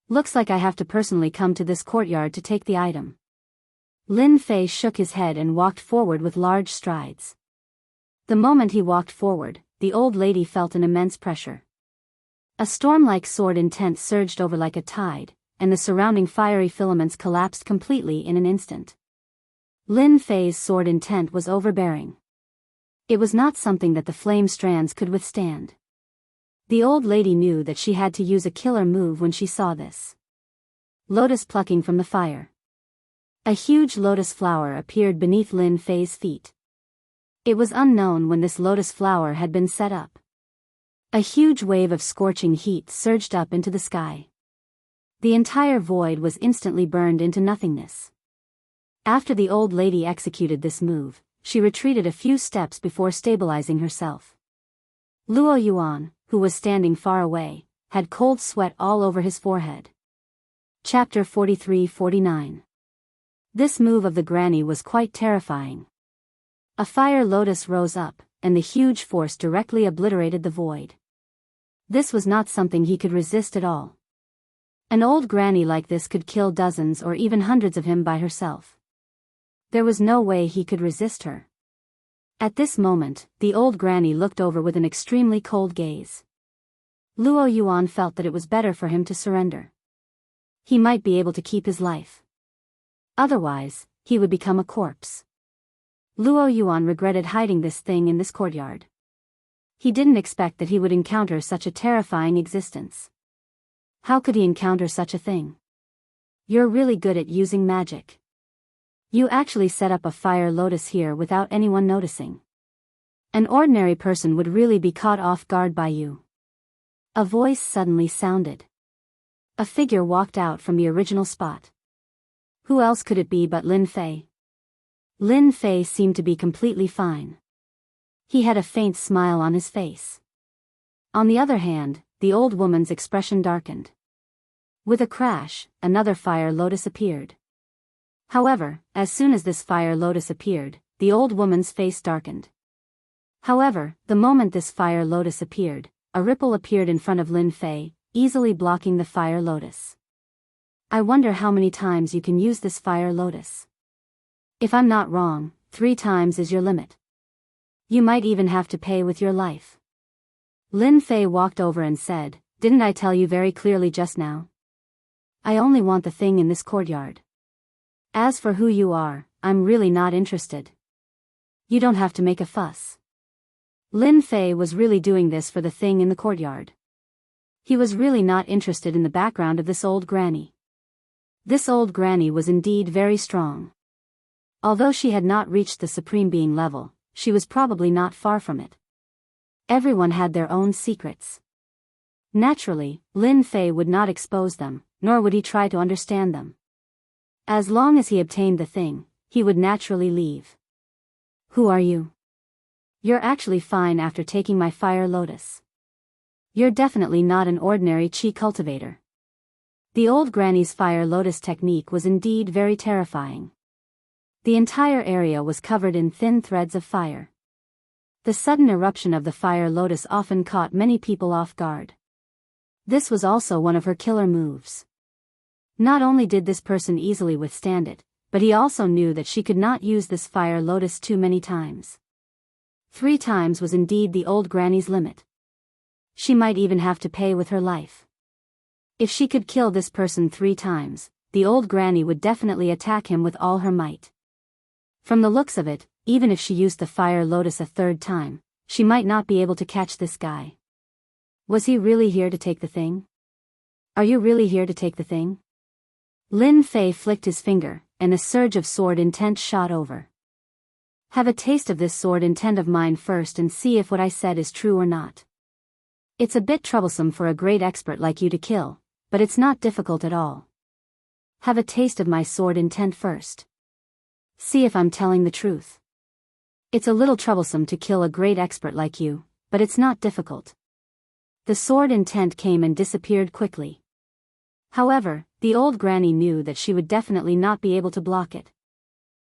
S1: "Looks like I have to personally come to this courtyard to take the item." Lin Fei shook his head and walked forward with large strides. The moment he walked forward, the old lady felt an immense pressure. A storm-like sword intent surged over like a tide, and the surrounding fiery filaments collapsed completely in an instant. Lin Fei's sword intent was overbearing. It was not something that the flame strands could withstand. The old lady knew that she had to use a killer move when she saw this. Lotus plucking from the fire. A huge lotus flower appeared beneath Lin Fei's feet. It was unknown when this lotus flower had been set up. A huge wave of scorching heat surged up into the sky. The entire void was instantly burned into nothingness. After the old lady executed this move, she retreated a few steps before stabilizing herself. Luo Yuan, who was standing far away, had cold sweat all over his forehead. Chapter 43-49. This move of the granny was quite terrifying. A fire lotus rose up, and the huge force directly obliterated the void. This was not something he could resist at all. An old granny like this could kill dozens or even hundreds of him by herself. There was no way he could resist her. At this moment, the old granny looked over with an extremely cold gaze. Luo Yuan felt that it was better for him to surrender. He might be able to keep his life. Otherwise, he would become a corpse. Luo Yuan regretted hiding this thing in this courtyard. He didn't expect that he would encounter such a terrifying existence. How could he encounter such a thing? "You're really good at using magic. You actually set up a fire lotus here without anyone noticing. An ordinary person would really be caught off guard by you." A voice suddenly sounded. A figure walked out from the original spot. Who else could it be but Lin Fei? Lin Fei seemed to be completely fine. He had a faint smile on his face. On the other hand, the old woman's expression darkened. With a crash, another fire lotus appeared. However, as soon as this fire lotus appeared, the old woman's face darkened. However, the moment this fire lotus appeared, a ripple appeared in front of Lin Fei, easily blocking the fire lotus. I wonder how many times you can use this fire lotus. If I'm not wrong, 3 times is your limit. You might even have to pay with your life. Lin Fei walked over and said, "Didn't I tell you very clearly just now? I only want the thing in this courtyard. As for who you are, I'm really not interested. You don't have to make a fuss." Lin Fei was really doing this for the thing in the courtyard. He was really not interested in the background of this old granny. This old granny was indeed very strong. Although she had not reached the supreme being level, she was probably not far from it. Everyone had their own secrets. Naturally, Lin Fei would not expose them, nor would he try to understand them. As long as he obtained the thing, he would naturally leave. "Who are you? You're actually fine after taking my fire lotus. You're definitely not an ordinary chi cultivator." The old granny's fire lotus technique was indeed very terrifying. The entire area was covered in thin threads of fire. The sudden eruption of the fire lotus often caught many people off guard. This was also one of her killer moves. Not only did this person easily withstand it, but he also knew that she could not use this fire lotus too many times. 3 times was indeed the old granny's limit. She might even have to pay with her life. If she could kill this person 3 times, the old granny would definitely attack him with all her might. From the looks of it, even if she used the fire lotus a 3rd time, she might not be able to catch this guy. Was he really here to take the thing? Are you really here to take the thing? Lin Fei flicked his finger, and a surge of sword intent shot over. Have a taste of this sword intent of mine first and see if what I said is true or not. It's a bit troublesome for a great expert like you to kill, but it's not difficult at all. Have a taste of my sword intent first. See if I'm telling the truth. It's a little troublesome to kill a great expert like you, but it's not difficult. The sword intent came and disappeared quickly. However, the old granny knew that she would definitely not be able to block it.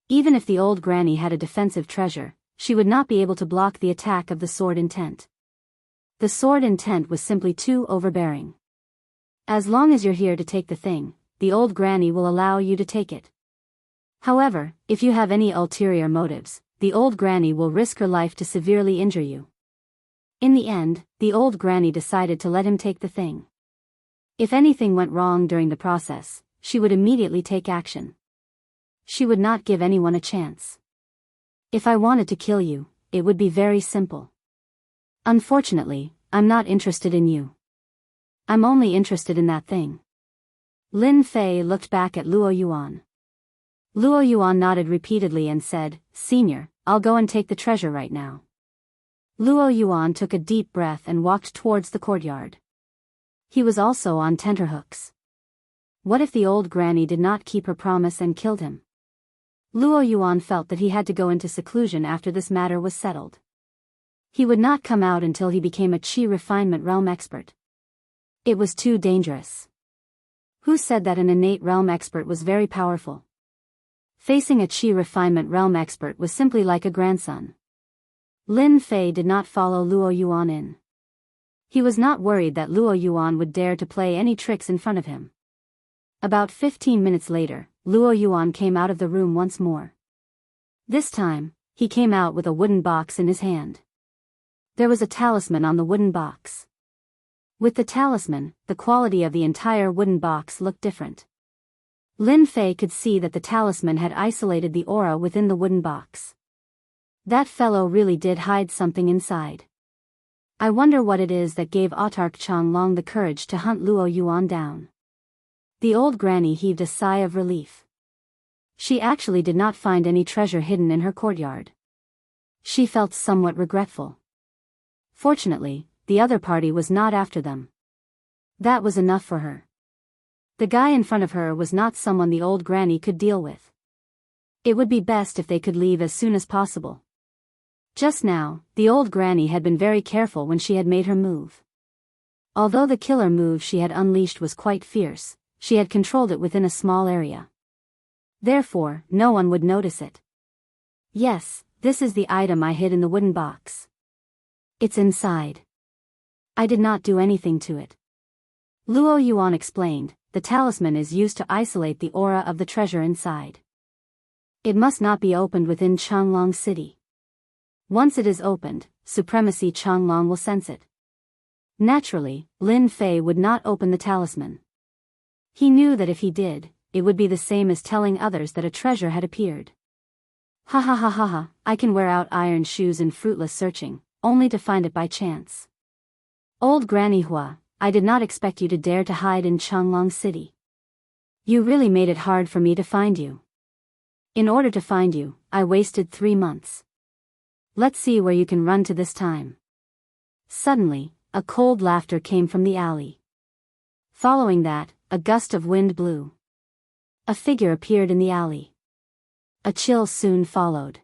S1: Even if the old granny had a defensive treasure, she would not be able to block the attack of the sword intent. The sword intent was simply too overbearing. As long as you're here to take the thing, the old granny will allow you to take it. However, if you have any ulterior motives, the old granny will risk her life to severely injure you. In the end, the old granny decided to let him take the thing. If anything went wrong during the process, she would immediately take action. She would not give anyone a chance. If I wanted to kill you, it would be very simple. Unfortunately, I'm not interested in you. I'm only interested in that thing. Lin Fei looked back at Luo Yuan. Luo Yuan nodded repeatedly and said, "Senior, I'll go and take the treasure right now." Luo Yuan took a deep breath and walked towards the courtyard. He was also on tenterhooks. What if the old granny did not keep her promise and killed him? Luo Yuan felt that he had to go into seclusion after this matter was settled. He would not come out until he became a chi refinement realm expert. It was too dangerous. Who said that an innate realm expert was very powerful? Facing a chi refinement realm expert was simply like a grandson. Lin Fei did not follow Luo Yuan in. He was not worried that Luo Yuan would dare to play any tricks in front of him. About 15 minutes later, Luo Yuan came out of the room once more. This time, he came out with a wooden box in his hand. There was a talisman on the wooden box. With the talisman, the quality of the entire wooden box looked different. Lin Fei could see that the talisman had isolated the aura within the wooden box. That fellow really did hide something inside. I wonder what it is that gave Autark Changlong the courage to hunt Luo Yuan down. The old granny heaved a sigh of relief. She actually did not find any treasure hidden in her courtyard. She felt somewhat regretful. Fortunately, the other party was not after them. That was enough for her. The guy in front of her was not someone the old granny could deal with. It would be best if they could leave as soon as possible. Just now, the old granny had been very careful when she had made her move. Although the killer move she had unleashed was quite fierce, she had controlled it within a small area. Therefore, no one would notice it. Yes, this is the item I hid in the wooden box. It's inside. I did not do anything to it. Luo Yuan explained, the talisman is used to isolate the aura of the treasure inside. It must not be opened within Changlong City. Once it is opened, Supremacy Changlong will sense it. Naturally, Lin Fei would not open the talisman. He knew that if he did, it would be the same as telling others that a treasure had appeared. Ha ha ha ha ha, I can wear out iron shoes in fruitless searching, only to find it by chance. Old Granny Hua, I did not expect you to dare to hide in Changlong City. You really made it hard for me to find you. In order to find you, I wasted 3 months. Let's see where you can run to this time. Suddenly, a cold laughter came from the alley. Following that, a gust of wind blew. A figure appeared in the alley. A chill soon followed.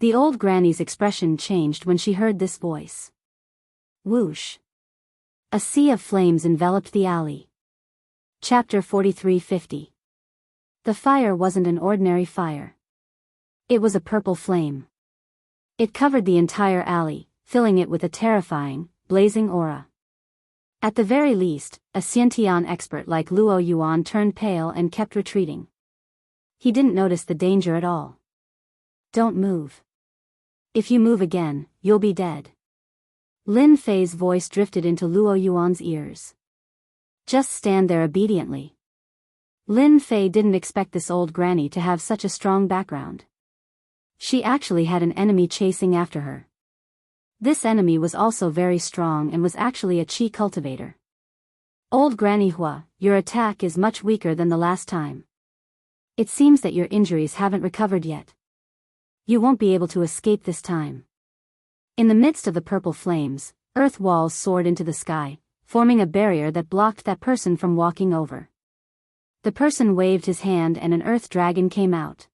S1: The old granny's expression changed when she heard this voice. Whoosh! A sea of flames enveloped the alley. Chapter 43:50. The fire wasn't an ordinary fire. It was a purple flame. It covered the entire alley, filling it with a terrifying, blazing aura. At the very least, a Xiantian expert like Luo Yuan turned pale and kept retreating. He didn't notice the danger at all. Don't move. If you move again, you'll be dead. Lin Fei's voice drifted into Luo Yuan's ears. Just stand there obediently. Lin Fei didn't expect this old granny to have such a strong background. She actually had an enemy chasing after her. This enemy was also very strong and was actually a qi cultivator. Old Granny Hua, your attack is much weaker than the last time. It seems that your injuries haven't recovered yet. You won't be able to escape this time. In the midst of the purple flames, earth walls soared into the sky, forming a barrier that blocked that person from walking over. The person waved his hand and an earth dragon came out.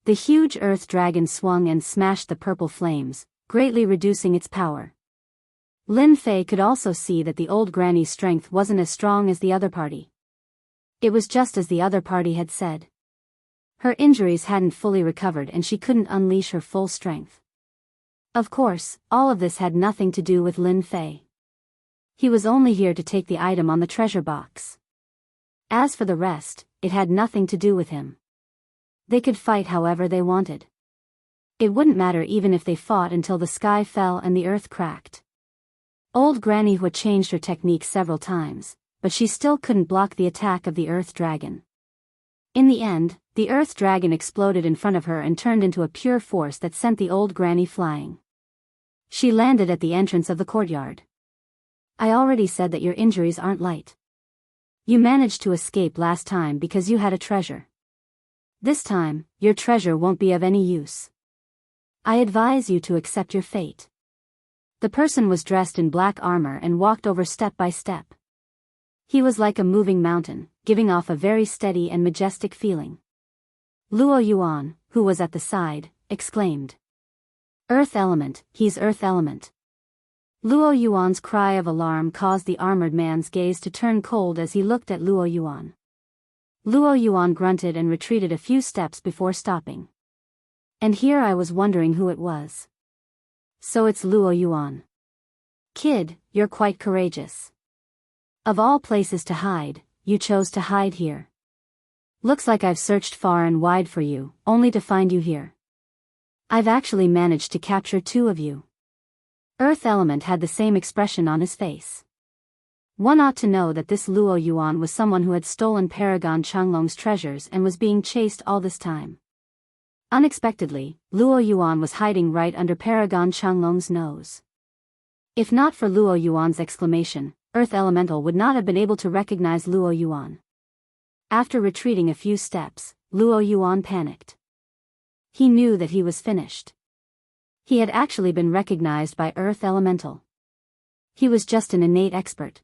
S1: The huge earth dragon swung and smashed the purple flames, greatly reducing its power. Lin Fei could also see that the old granny's strength wasn't as strong as the other party. It was just as the other party had said. Her injuries hadn't fully recovered and she couldn't unleash her full strength. Of course, all of this had nothing to do with Lin Fei. He was only here to take the item on the treasure box. As for the rest, it had nothing to do with him. They could fight however they wanted. It wouldn't matter even if they fought until the sky fell and the earth cracked. Old Granny Hua changed her technique several times, but she still couldn't block the attack of the earth dragon. In the end, the earth dragon exploded in front of her and turned into a pure force that sent the old granny flying. She landed at the entrance of the courtyard. I already said that your injuries aren't light. You managed to escape last time because you had a treasure. This time, your treasure won't be of any use. I advise you to accept your fate. The person was dressed in black armor and walked over step by step. He was like a moving mountain, giving off a very steady and majestic feeling. Luo Yuan, who was at the side, exclaimed. Earth element, he's earth element. Luo Yuan's cry of alarm caused the armored man's gaze to turn cold as he looked at Luo Yuan. Luo Yuan grunted and retreated a few steps before stopping. And here I was wondering who it was. So it's Luo Yuan. Kid, you're quite courageous. Of all places to hide, you chose to hide here. Looks like I've searched far and wide for you, only to find you here. I've actually managed to capture 2 of you. Earth Element had the same expression on his face. One ought to know that this Luo Yuan was someone who had stolen Paragon Changlong's treasures and was being chased all this time. Unexpectedly, Luo Yuan was hiding right under Paragon Changlong's nose. If not for Luo Yuan's exclamation, Earth Elemental would not have been able to recognize Luo Yuan. After retreating a few steps, Luo Yuan panicked. He knew that he was finished. He had actually been recognized by Earth Elemental. He was just an innate expert.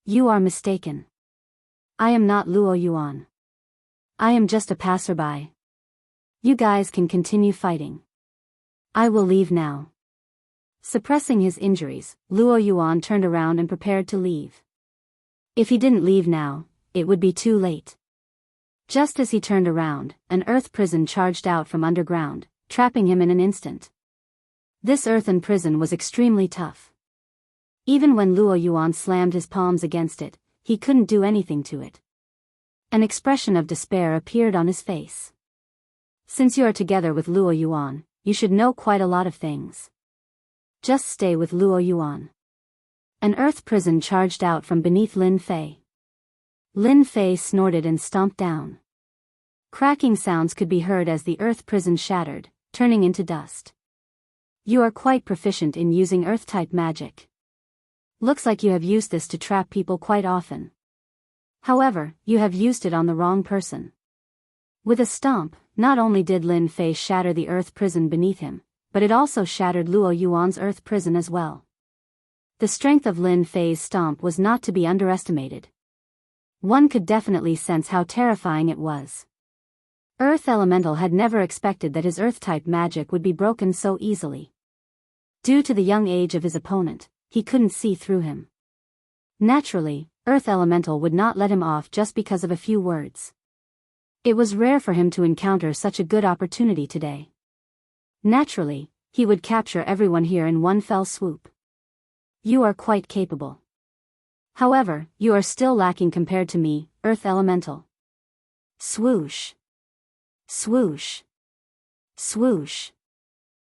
S1: You are mistaken. I am not Luo Yuan. I am just a passerby. You guys can continue fighting. I will leave now. Suppressing his injuries, Luo Yuan turned around and prepared to leave. If he didn't leave now, it would be too late. Just as he turned around, an earth prison charged out from underground, trapping him in an instant. This earthen prison was extremely tough. Even when Luo Yuan slammed his palms against it, he couldn't do anything to it. An expression of despair appeared on his face. Since you are together with Luo Yuan, you should know quite a lot of things. Just stay with Luo Yuan. An earth prison charged out from beneath Lin Fei. Lin Fei snorted and stomped down. Cracking sounds could be heard as the earth prison shattered, turning into dust. You are quite proficient in using earth-type magic. Looks like you have used this to trap people quite often. However, you have used it on the wrong person. With a stomp, not only did Lin Fei shatter the earth prison beneath him, but it also shattered Luo Yuan's earth prison as well. The strength of Lin Fei's stomp was not to be underestimated. One could definitely sense how terrifying it was. Earth Elemental had never expected that his earth-type magic would be broken so easily. Due to the young age of his opponent, he couldn't see through him. Naturally, Earth Elemental would not let him off just because of a few words. It was rare for him to encounter such a good opportunity today. Naturally, he would capture everyone here in one fell swoop. You are quite capable. However, you are still lacking compared to me, Earth Elemental. Swoosh. Swoosh. Swoosh.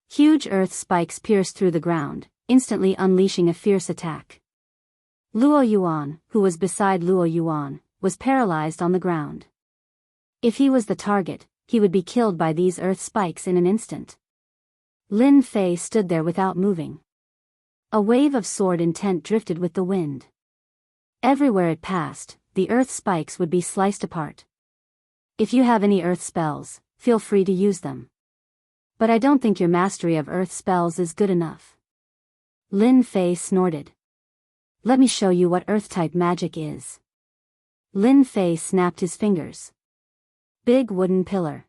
S1: Huge earth spikes pierced through the ground, instantly unleashing a fierce attack. Luo Yuan, who was beside Luo Yuan, was paralyzed on the ground. If he was the target, he would be killed by these earth spikes in an instant. Lin Fei stood there without moving. A wave of sword intent drifted with the wind. Everywhere it passed, the earth spikes would be sliced apart. If you have any earth spells, feel free to use them. But I don't think your mastery of earth spells is good enough. Lin Fei snorted. Let me show you what earth-type magic is. Lin Fei snapped his fingers. Big wooden pillar.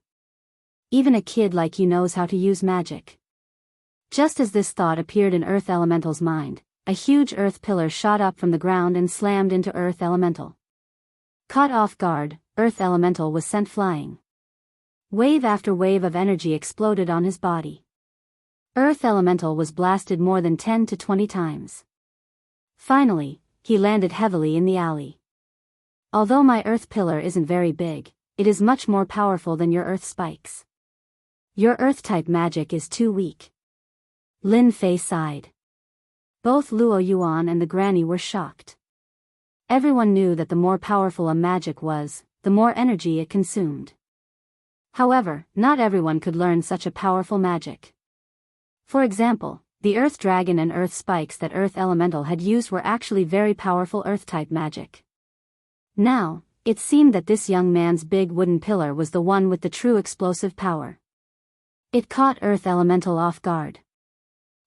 S1: Even a kid like you knows how to use magic. Just as this thought appeared in Earth Elemental's mind, a huge earth pillar shot up from the ground and slammed into Earth Elemental. Caught off guard, Earth Elemental was sent flying. Wave after wave of energy exploded on his body. Earth Elemental was blasted more than 10 to 20 times. Finally, he landed heavily in the alley. Although my earth pillar isn't very big, it is much more powerful than your earth spikes. Your earth-type magic is too weak. Lin Fei sighed. Both Luo Yuan and the granny were shocked. Everyone knew that the more powerful a magic was, the more energy it consumed. However, not everyone could learn such a powerful magic. For example, the Earth Dragon and Earth Spikes that Earth Elemental had used were actually very powerful Earth-type magic. Now, it seemed that this young man's big wooden pillar was the one with the true explosive power. It caught Earth Elemental off guard.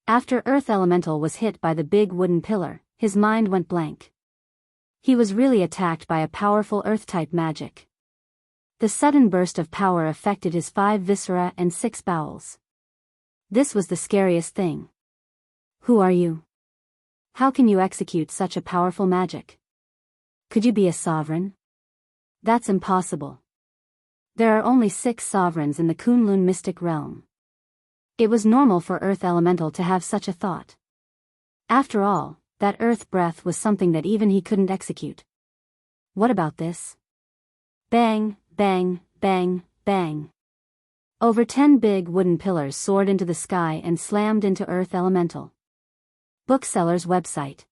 S1: After Earth Elemental was hit by the big wooden pillar, his mind went blank. He was really attacked by a powerful Earth-type magic. The sudden burst of power affected his 5 viscera and 6 bowels. This was the scariest thing. Who are you? How can you execute such a powerful magic? Could you be a sovereign? That's impossible. There are only 6 sovereigns in the Kunlun mystic realm. It was normal for Earth Elemental to have such a thought. After all, that earth breath was something that even he couldn't execute. What about this? Bang, bang, bang, bang. Over 10 big wooden pillars soared into the sky and slammed into Earth Elemental. Bookseller's website.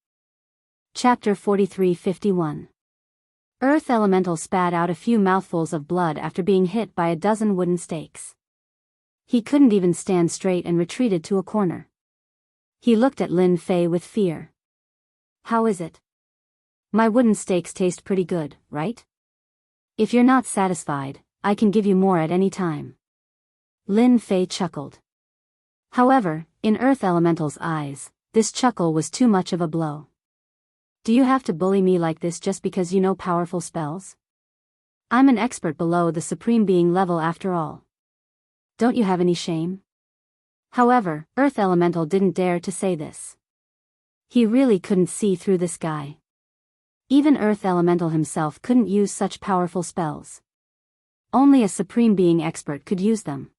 S1: Chapter 4351. Earth Elemental spat out a few mouthfuls of blood after being hit by a dozen wooden stakes. He couldn't even stand straight and retreated to a corner. He looked at Lin Fei with fear. How is it? My wooden stakes taste pretty good, right? If you're not satisfied, I can give you more at any time. Lin Fei chuckled. However, in Earth Elemental's eyes, this chuckle was too much of a blow. Do you have to bully me like this just because you know powerful spells? I'm an expert below the Supreme Being level after all. Don't you have any shame? However, Earth Elemental didn't dare to say this. He really couldn't see through this guy. Even Earth Elemental himself couldn't use such powerful spells. Only a Supreme Being expert could use them.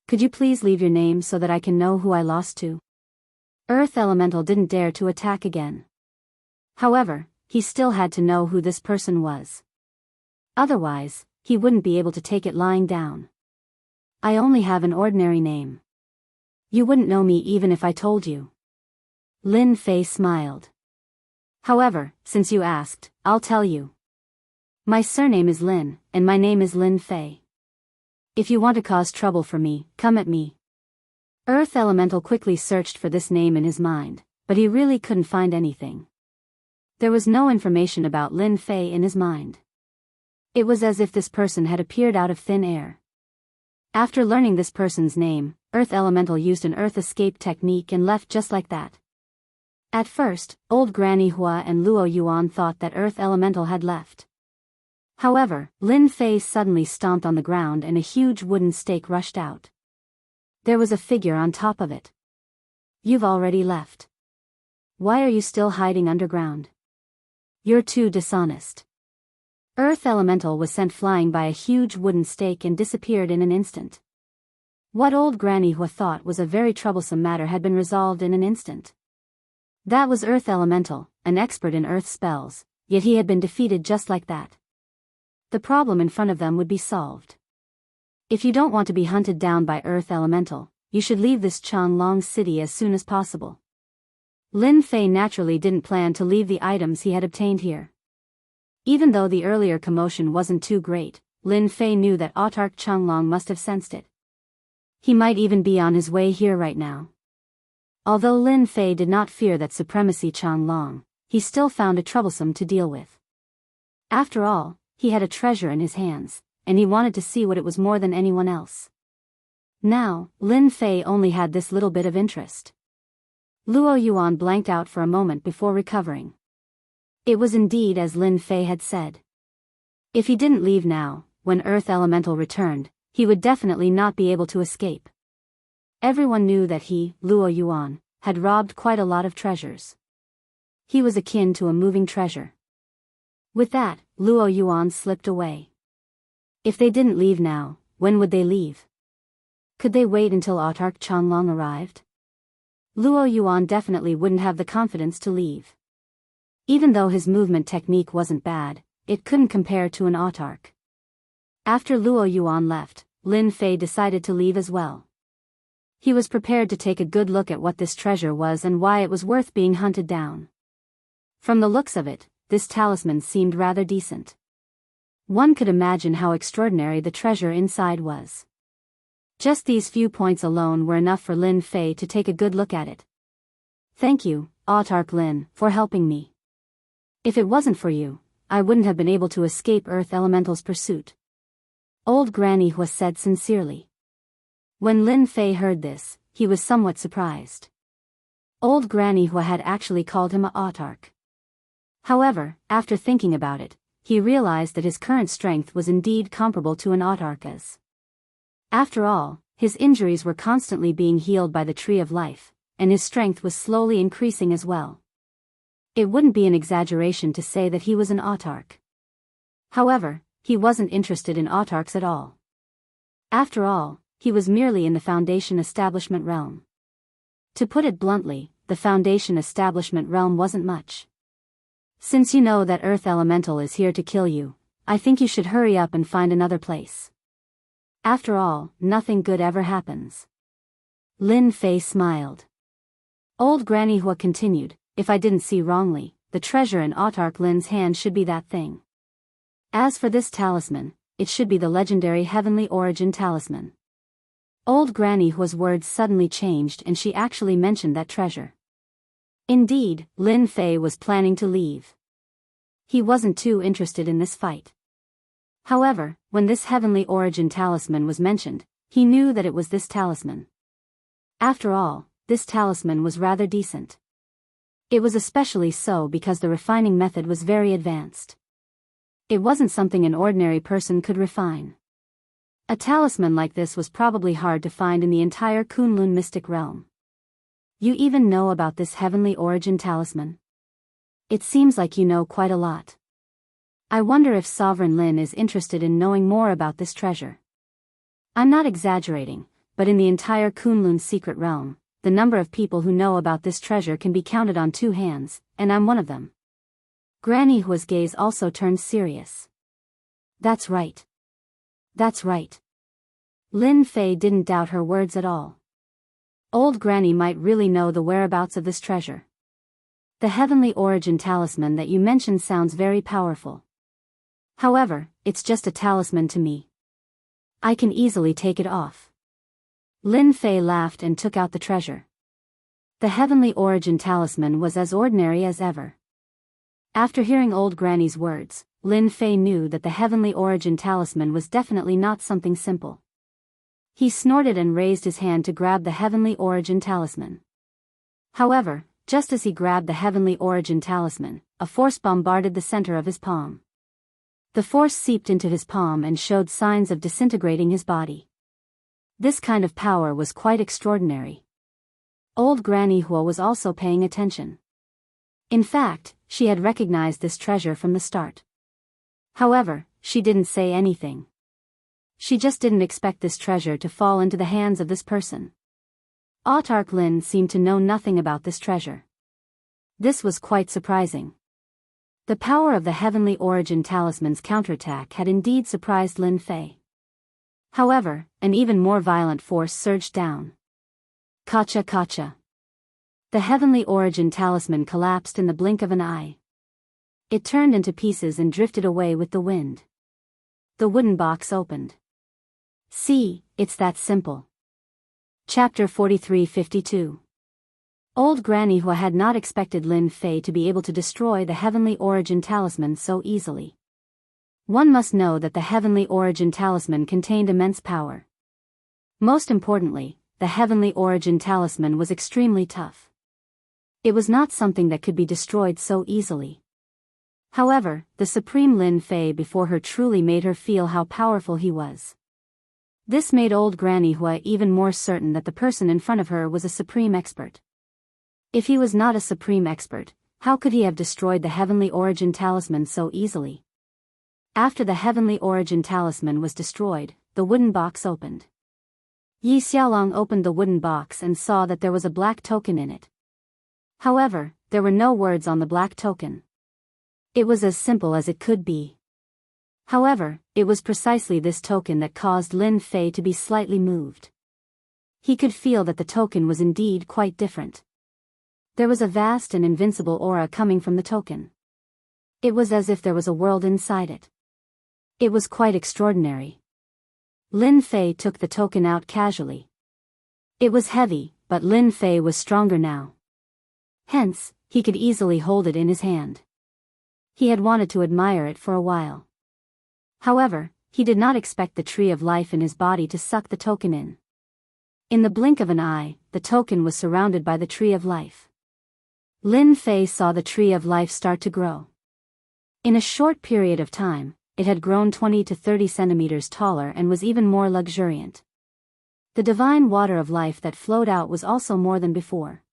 S1: Could you please leave your name so that I can know who I lost to? Earth Elemental didn't dare to attack again. However, he still had to know who this person was. Otherwise, he wouldn't be able to take it lying down. I only have an ordinary name. You wouldn't know me even if I told you. Lin Fei smiled. However, since you asked, I'll tell you. My surname is Lin, and my name is Lin Fei. If you want to cause trouble for me, come at me. Earth Elemental quickly searched for this name in his mind, but he really couldn't find anything. There was no information about Lin Fei in his mind. It was as if this person had appeared out of thin air. After learning this person's name, Earth Elemental used an Earth escape technique and left just like that. At first, Old Granny Hua and Luo Yuan thought that Earth Elemental had left. However, Lin Fei suddenly stomped on the ground and a huge wooden stake rushed out. There was a figure on top of it. You've already left. Why are you still hiding underground? You're too dishonest. Earth Elemental was sent flying by a huge wooden stake and disappeared in an instant. What Old Granny Hua thought was a very troublesome matter had been resolved in an instant. That was Earth Elemental, an expert in earth spells, yet he had been defeated just like that. The problem in front of them would be solved. If you don't want to be hunted down by Earth Elemental, you should leave this Changlong city as soon as possible. Lin Fei naturally didn't plan to leave the items he had obtained here. Even though the earlier commotion wasn't too great, Lin Fei knew that Autarch Changlong must have sensed it. He might even be on his way here right now. Although Lin Fei did not fear that supremacy Changlong, he still found it troublesome to deal with. After all, he had a treasure in his hands, and he wanted to see what it was more than anyone else. Now, Lin Fei only had this little bit of interest. Luo Yuan blanked out for a moment before recovering. It was indeed as Lin Fei had said. If he didn't leave now, when Earth Elemental returned, he would definitely not be able to escape. Everyone knew that he, Luo Yuan, had robbed quite a lot of treasures. He was akin to a moving treasure. With that, Luo Yuan slipped away. If they didn't leave now, when would they leave? Could they wait until Autarch Changlong arrived? Luo Yuan definitely wouldn't have the confidence to leave. Even though his movement technique wasn't bad, it couldn't compare to an Autarch. After Luo Yuan left, Lin Fei decided to leave as well. He was prepared to take a good look at what this treasure was and why it was worth being hunted down. From the looks of it, this talisman seemed rather decent. One could imagine how extraordinary the treasure inside was. Just these few points alone were enough for Lin Fei to take a good look at it. Thank you, Autarch Lin, for helping me. If it wasn't for you, I wouldn't have been able to escape Earth Elemental's pursuit. Old Granny Hua said sincerely. When Lin Fei heard this, he was somewhat surprised. Old Granny Hua had actually called him a Autarch. However, after thinking about it, he realized that his current strength was indeed comparable to an Autarch's. After all, his injuries were constantly being healed by the Tree of Life, and his strength was slowly increasing as well. It wouldn't be an exaggeration to say that he was an Autarch. However, he wasn't interested in Autarchs at all. After all, he was merely in the Foundation Establishment realm. To put it bluntly, the Foundation Establishment realm wasn't much. Since you know that Earth Elemental is here to kill you, I think you should hurry up and find another place. After all, nothing good ever happens. Lin Fei smiled. Old Granny Hua continued, if I didn't see wrongly, the treasure in Autarch Lin's hand should be that thing. As for this talisman, it should be the legendary Heavenly Origin Talisman. Old Granny Hua's words suddenly changed and she actually mentioned that treasure. Indeed, Lin Fei was planning to leave. He wasn't too interested in this fight. However, when this Heavenly Origin Talisman was mentioned, he knew that it was this talisman. After all, this talisman was rather decent. It was especially so because the refining method was very advanced. It wasn't something an ordinary person could refine. A talisman like this was probably hard to find in the entire Kunlun mystic realm. You even know about this Heavenly Origin Talisman? It seems like you know quite a lot. I wonder if Sovereign Lin is interested in knowing more about this treasure. I'm not exaggerating, but in the entire Kunlun secret realm, the number of people who know about this treasure can be counted on 2 hands, and I'm one of them. Granny Hua's gaze also turned serious. That's right. That's right. Lin Fei didn't doubt her words at all. Old Granny might really know the whereabouts of this treasure. The heavenly origin talisman that you mentioned sounds very powerful. However, it's just a talisman to me. I can easily take it off. Lin Fei laughed and took out the treasure. The heavenly origin talisman was as ordinary as ever. After hearing old Granny's words, Lin Fei knew that the heavenly origin talisman was definitely not something simple. He snorted and raised his hand to grab the heavenly origin talisman. However, just as he grabbed the heavenly origin talisman, a force bombarded the center of his palm. The force seeped into his palm and showed signs of disintegrating his body. This kind of power was quite extraordinary. Old Granny Hua was also paying attention. In fact, she had recognized this treasure from the start. However, she didn't say anything. She just didn't expect this treasure to fall into the hands of this person. Autark Lin seemed to know nothing about this treasure. This was quite surprising. The power of the heavenly origin talisman's counterattack had indeed surprised Lin Fei. However, an even more violent force surged down. Kacha kacha. The heavenly origin talisman collapsed in the blink of an eye. It turned into pieces and drifted away with the wind. The wooden box opened. See, it's that simple. Chapter 43-52. Old Granny Hua had not expected Lin Fei to be able to destroy the heavenly origin talisman so easily. One must know that the heavenly origin talisman contained immense power. Most importantly, the heavenly origin talisman was extremely tough. It was not something that could be destroyed so easily. However, the supreme Lin Fei before her truly made her feel how powerful he was. This made old Granny Hua even more certain that the person in front of her was a supreme expert. If he was not a supreme expert, how could he have destroyed the heavenly origin talisman so easily? After the heavenly origin talisman was destroyed, the wooden box opened. Yi Xiaolong opened the wooden box and saw that there was a black token in it. However, there were no words on the black token. It was as simple as it could be. However, it was precisely this token that caused Lin Fei to be slightly moved. He could feel that the token was indeed quite different. There was a vast and invincible aura coming from the token. It was as if there was a world inside it. It was quite extraordinary. Lin Fei took the token out casually. It was heavy, but Lin Fei was stronger now. Hence, he could easily hold it in his hand. He had wanted to admire it for a while. However, he did not expect the tree of life in his body to suck the token in. In the blink of an eye, the token was surrounded by the tree of life. Lin Fei saw the tree of life start to grow. In a short period of time, it had grown 20 to 30 centimeters taller and was even more luxuriant. The divine water of life that flowed out was also more than before.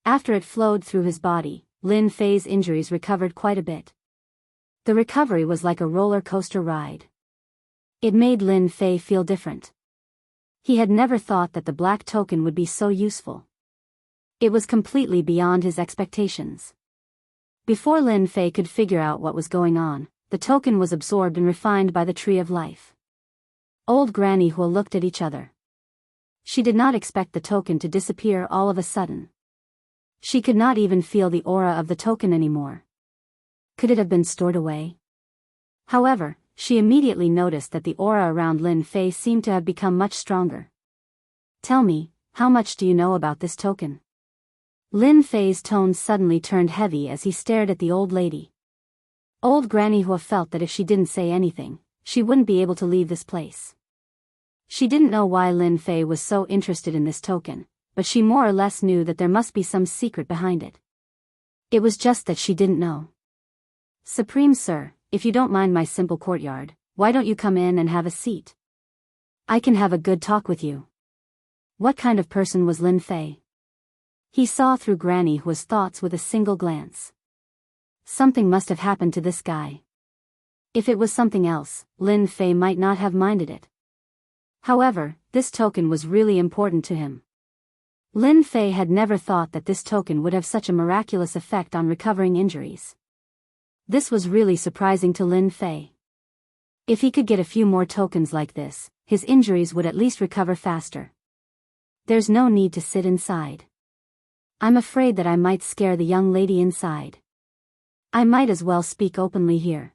S1: After it flowed through his body, Lin Fei's injuries recovered quite a bit. The recovery was like a roller coaster ride. It made Lin Fei feel different. He had never thought that the black token would be so useful. It was completely beyond his expectations. Before Lin Fei could figure out what was going on, the token was absorbed and refined by the tree of life. Old Granny Hua looked at each other. She did not expect the token to disappear all of a sudden. She could not even feel the aura of the token anymore. Could it have been stored away? However, she immediately noticed that the aura around Lin Fei seemed to have become much stronger. Tell me, how much do you know about this token? Lin Fei's tone suddenly turned heavy as he stared at the old lady. Old Granny Hua felt that if she didn't say anything, she wouldn't be able to leave this place. She didn't know why Lin Fei was so interested in this token, but she more or less knew that there must be some secret behind it. It was just that she didn't know. Supreme Sir, if you don't mind my simple courtyard, why don't you come in and have a seat? I can have a good talk with you. What kind of person was Lin Fei? He saw through Granny Hua's thoughts with a single glance. Something must have happened to this guy. If it was something else, Lin Fei might not have minded it. However, this token was really important to him. Lin Fei had never thought that this token would have such a miraculous effect on recovering injuries. This was really surprising to Lin Fei. If he could get a few more tokens like this, his injuries would at least recover faster. There's no need to sit inside. I'm afraid that I might scare the young lady inside. I might as well speak openly here.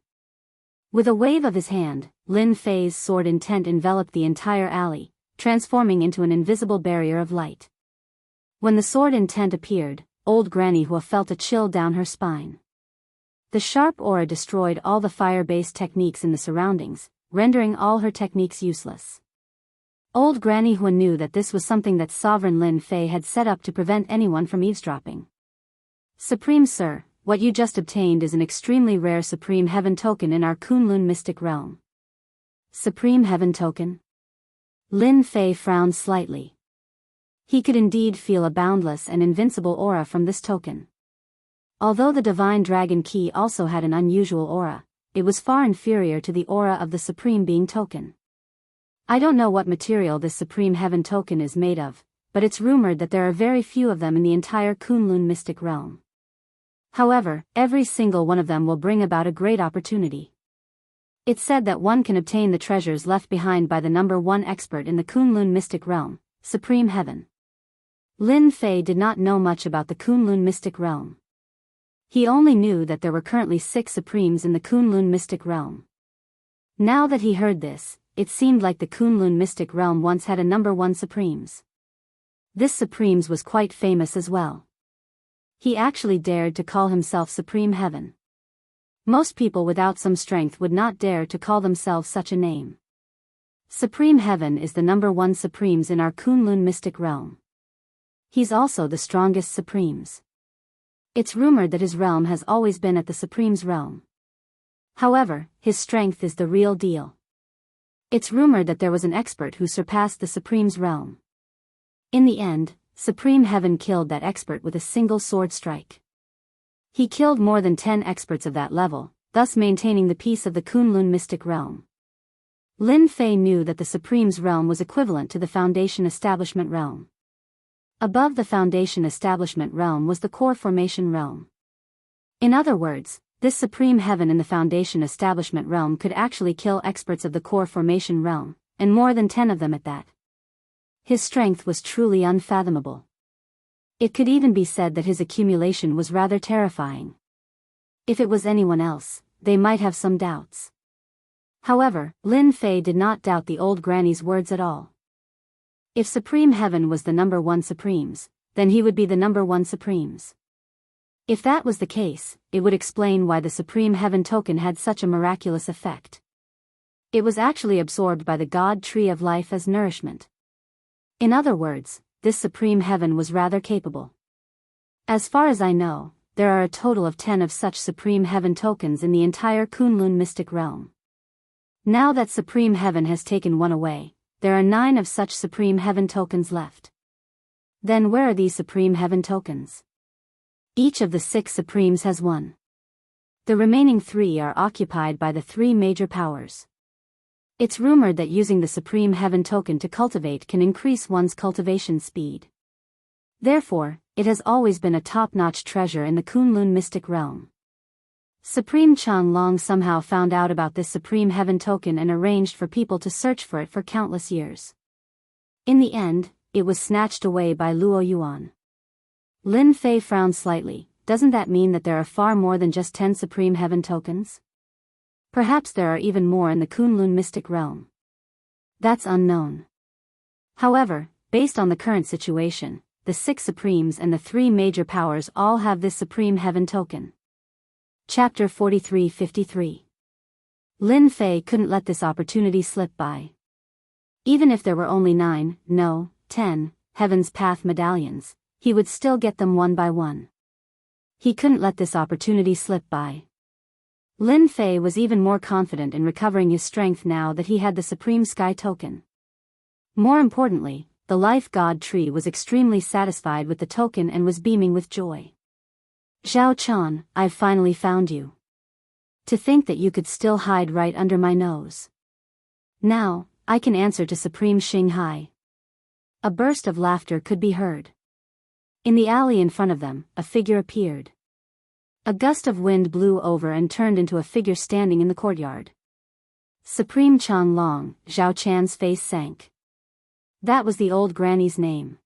S1: With a wave of his hand, Lin Fei's sword intent enveloped the entire alley, transforming into an invisible barrier of light. When the sword intent appeared, old Granny Hua felt a chill down her spine. The sharp aura destroyed all the fire-based techniques in the surroundings, rendering all her techniques useless. Old Granny Hua knew that this was something that Sovereign Lin Fei had set up to prevent anyone from eavesdropping. Supreme Sir, what you just obtained is an extremely rare Supreme Heaven token in our Kunlun mystic realm. Supreme Heaven token? Lin Fei frowned slightly. He could indeed feel a boundless and invincible aura from this token. Although the Divine Dragon Key also had an unusual aura, it was far inferior to the aura of the Supreme Being token. I don't know what material this Supreme Heaven token is made of, but it's rumored that there are very few of them in the entire Kunlun mystic realm. However, every single one of them will bring about a great opportunity. It's said that one can obtain the treasures left behind by the number one expert in the Kunlun mystic realm, Supreme Heaven. Lin Fei did not know much about the Kunlun mystic realm. He only knew that there were currently 6 Supremes in the Kunlun mystic realm. Now that he heard this, it seemed like the Kunlun mystic realm once had a number 1 Supremes. This Supremes was quite famous as well. He actually dared to call himself Supreme Heaven. Most people without some strength would not dare to call themselves such a name. Supreme Heaven is the number 1 Supremes in our Kunlun mystic realm. He's also the strongest Supremes. It's rumored that his realm has always been at the Supreme's realm. However, his strength is the real deal. It's rumored that there was an expert who surpassed the Supreme's realm. In the end, Supreme Heaven killed that expert with a single sword strike. He killed more than 10 experts of that level, thus maintaining the peace of the Kunlun mystic realm. Lin Fei knew that the Supreme's realm was equivalent to the Foundation Establishment realm. Above the Foundation Establishment realm was the Core Formation realm. In other words, this Supreme Heaven in the Foundation Establishment realm could actually kill experts of the Core Formation realm, and more than 10 of them at that. His strength was truly unfathomable. It could even be said that his accumulation was rather terrifying. If it was anyone else, they might have some doubts. However, Lin Fei did not doubt the old granny's words at all. If Supreme Heaven was the number 1 Supremes, then he would be the number 1 Supremes. If that was the case, it would explain why the Supreme Heaven token had such a miraculous effect. It was actually absorbed by the God Tree of Life as nourishment. In other words, this Supreme Heaven was rather capable. As far as I know, there are a total of 10 of such Supreme Heaven tokens in the entire Kunlun mystic realm. Now that Supreme Heaven has taken one away, there are 9 of such Supreme Heaven tokens left. Then where are these Supreme Heaven tokens? Each of the 6 Supremes has 1. The remaining 3 are occupied by the 3 major powers. It's rumored that using the Supreme Heaven token to cultivate can increase one's cultivation speed. Therefore, it has always been a top-notch treasure in the Kunlun mystic realm. Supreme Chang Long somehow found out about this Supreme Heaven token and arranged for people to search for it for countless years. In the end, it was snatched away by Luo Yuan. Lin Fei frowned slightly. Doesn't that mean that there are far more than just 10 Supreme Heaven tokens? Perhaps there are even more in the Kunlun mystic realm. That's unknown. However, based on the current situation, the 6 Supremes and the 3 major powers all have this Supreme Heaven token. Chapter 43-53. Lin Fei couldn't let this opportunity slip by. Even if there were only 9, no, 10, Heaven's Path medallions, he would still get them one by one. He couldn't let this opportunity slip by. Lin Fei was even more confident in recovering his strength now that he had the Supreme Sky token. More importantly, the Life God Tree was extremely satisfied with the token and was beaming with joy. Zhao Chan, I've finally found you. To think that you could still hide right under my nose. Now, I can answer to Supreme Xing Hai. A burst of laughter could be heard. In the alley in front of them, a figure appeared. A gust of wind blew over and turned into a figure standing in the courtyard. Supreme Changlong. Zhao Chan's face sank. That was the old granny's name.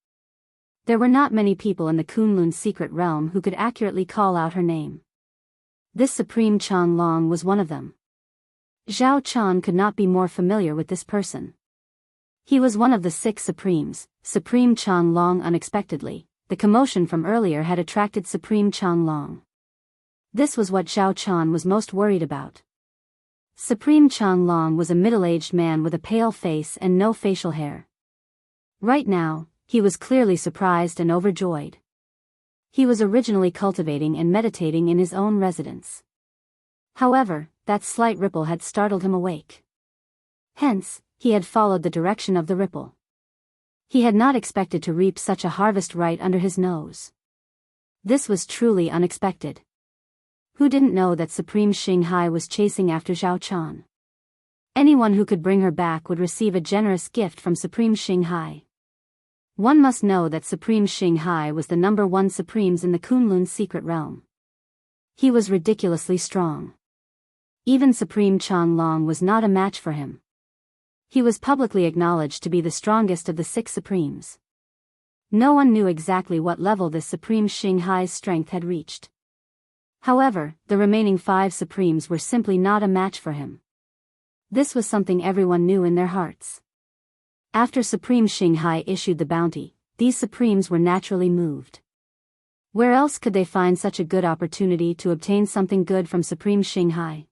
S1: There were not many people in the Kunlun's secret realm who could accurately call out her name. This Supreme Changlong was one of them. Zhao Chan could not be more familiar with this person. He was one of the 6 Supremes. Supreme Changlong. Unexpectedly, the commotion from earlier had attracted Supreme Changlong. This was what Zhao Chan was most worried about. Supreme Changlong was a middle-aged man with a pale face and no facial hair. Right now, he was clearly surprised and overjoyed. He was originally cultivating and meditating in his own residence. However, that slight ripple had startled him awake. Hence, he had followed the direction of the ripple. He had not expected to reap such a harvest right under his nose. This was truly unexpected. Who didn't know that Supreme Xinghai was chasing after Zhao Chan? Anyone who could bring her back would receive a generous gift from Supreme Xinghai. One must know that Supreme Xinghai was the number 1 Supremes in the Kunlun's secret realm. He was ridiculously strong. Even Supreme Changlong was not a match for him. He was publicly acknowledged to be the strongest of the 6 Supremes. No one knew exactly what level this Supreme Xinghai's strength had reached. However, the remaining 5 Supremes were simply not a match for him. This was something everyone knew in their hearts. After Supreme Xinghai issued the bounty, these Supremes were naturally moved. Where else could they find such a good opportunity to obtain something good from Supreme Xinghai?